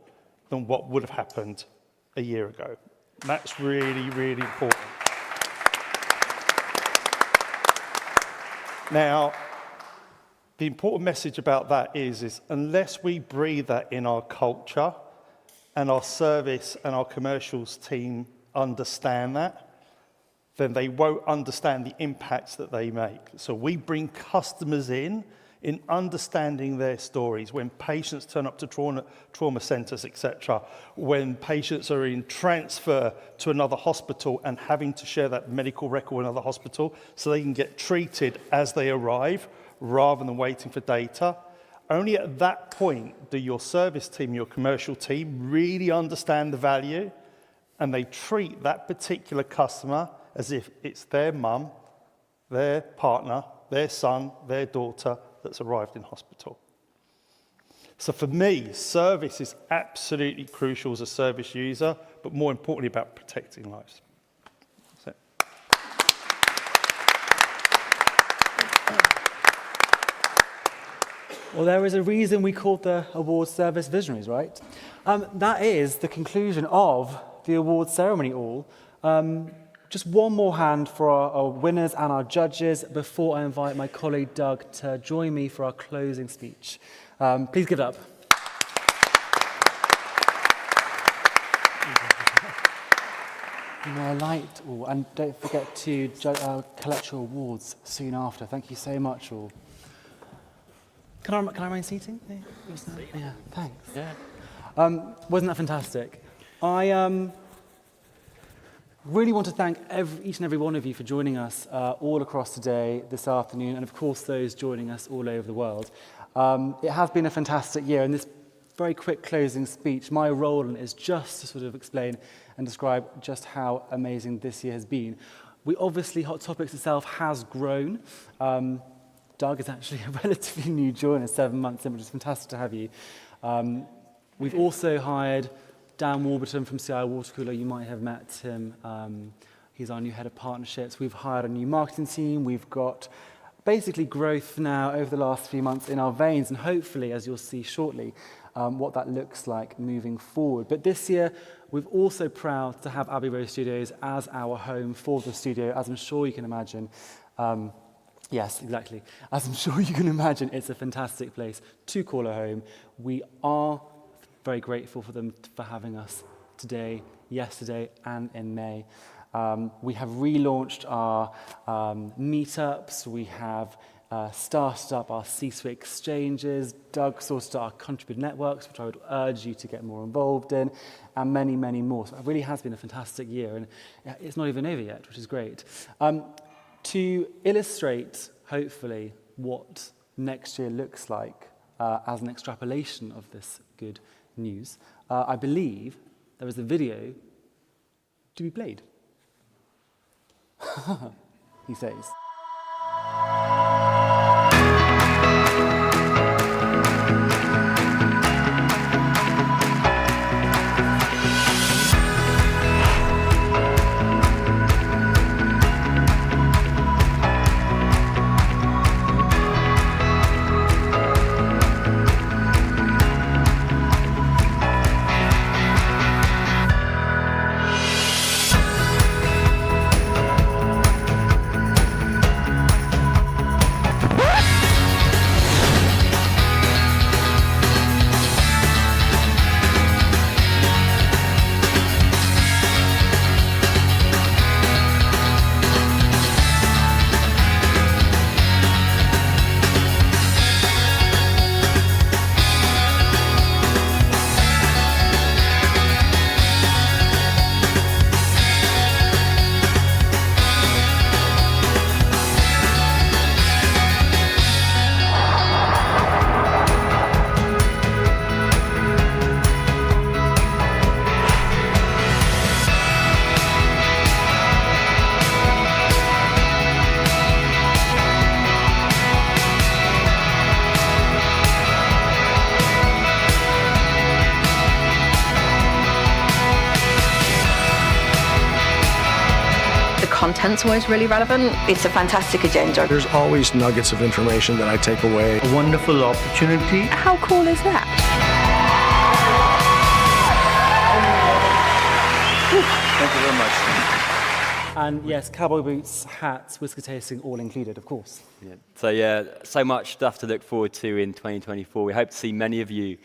than what would have happened a year ago. That's really, really important. Now, the important message about that is unless we breathe that in our culture and our service and our commercials team understand that, then they won't understand the impacts that they make. So we bring customers in understanding their stories. When patients turn up to trauma centres, etc., when patients are in transfer to another hospital and having to share that medical record with another hospital so they can get treated as they arrive rather than waiting for data. Only at that point do your service team, your commercial team really understand the value, and they treat that particular customer as if it's their mum, their partner, their son, their daughter that's arrived in hospital. So for me, service is absolutely crucial as a service user, but more importantly about protecting lives. That's it. Well, there is a reason we called the awards Service Visionaries, right? That is the conclusion of the awards ceremony all. Just one more hand for our winners and our judges before I invite my colleague Doug to join me for our closing speech. Please give it up. All, and don't forget to collect your awards soon after. Thank you so much, all. Can I remain seating? Yeah, thanks. Yeah. Wasn't that fantastic? I really want to thank each and every one of you for joining us all across today, this afternoon, and of course those joining us all over the world. It has been a fantastic year, and this very quick closing speech, my role in it is just to sort of explain and describe just how amazing this year has been. Obviously, Hot Topics itself has grown. Doug is actually a relatively new joiner, 7 months in, which is fantastic to have you. We've also hired Dan Warburton from CI Watercooler. You might have met him. He's our new head of partnerships. We've hired a new marketing team. We've got basically growth now over the last few months in our veins, and hopefully, as you'll see shortly, what that looks like moving forward. But this year, we're also proud to have Abbey Road Studios as our home for the studio, as I'm sure you can imagine. Yes, exactly. As I'm sure you can imagine, it's a fantastic place to call a home. We are very grateful for them for having us today, yesterday, and in May. We have relaunched our meetups. We have started up our C-suite exchanges. Doug sorted our contributor networks, which I would urge you to get more involved in, and many, many more. So it really has been a fantastic year, and it's not even over yet, which is great. To illustrate, hopefully, what next year looks like as an extrapolation of this good news, I believe there is a video to be played. He says. Content's always really relevant. It's a fantastic agenda. There's always nuggets of information that I take away. A wonderful opportunity. How cool is that? Thank you very much. And yes, cowboy boots, hats, whisker tasting, all included, of course. Yeah. So yeah, so much stuff to look forward to in 2024. We hope to see many of you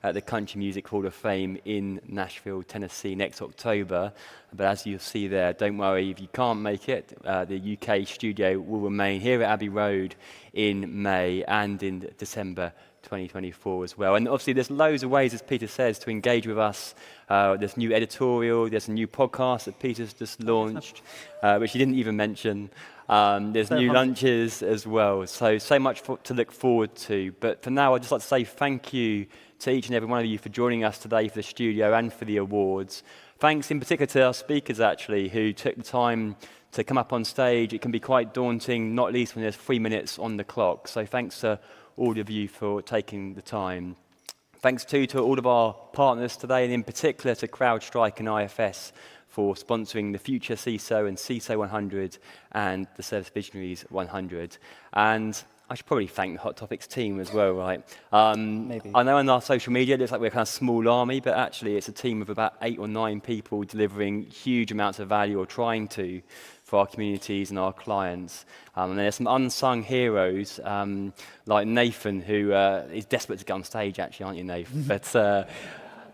at the Country Music Hall of Fame in Nashville, Tennessee next October. But as you'll see there, don't worry if you can't make it. The UK studio will remain here at Abbey Road in May and in December 2024 as well. And obviously there's loads of ways, as Peter says, to engage with us. There's new editorial, there's a new podcast that Peter's just launched, which he didn't even mention. There's new lunches as well. So much to look forward to. But for now, I'd just like to say thank you to each and every one of you for joining us today for the studio and for the awards. Thanks in particular to our speakers, actually, who took the time to come up on stage. It can be quite daunting, not least when there's 3 minutes on the clock. So thanks to all of you for taking the time. Thanks too to all of our partners today, and in particular to CrowdStrike and IFS for sponsoring the Future CISO and CISO 100 and the Service Visionaries 100. And I should probably thank the Hot Topics team as well, right? Maybe. I know on our social media it looks like we're a kind of small army, but actually it's a team of about 8 or 9 people delivering huge amounts of value, or trying to, for our communities and our clients. And there's some unsung heroes, like Nathan, who is desperate to get on stage, actually, aren't you, Nathan? But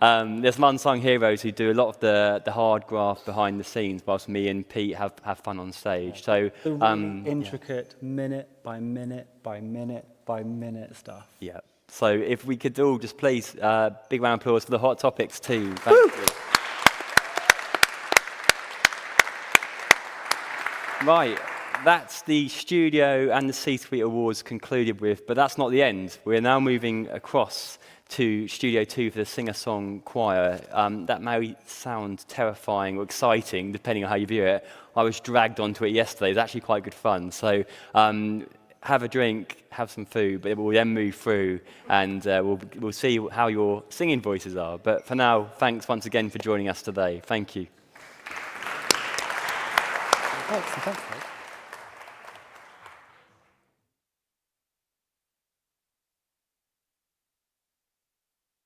there's some unsung heroes who do a lot of the hard graft behind the scenes, whilst me and Pete have fun on stage. So the really intricate minute by minute by minute by minute stuff. Yeah. So if we could all just please, big round of applause for the Hot Topics team. Thank you. Right, that's the studio and the C-Suite Awards concluded with, but that's not the end. We're now moving across to Studio 2 for the singer-song choir. That may sound terrifying or exciting, depending on how you view it. I was dragged onto it yesterday. It was actually quite good fun. So have a drink, have some food, but we'll then move through and we'll see how your singing voices are. But for now, thanks once again for joining us today. Thank you. Thanks.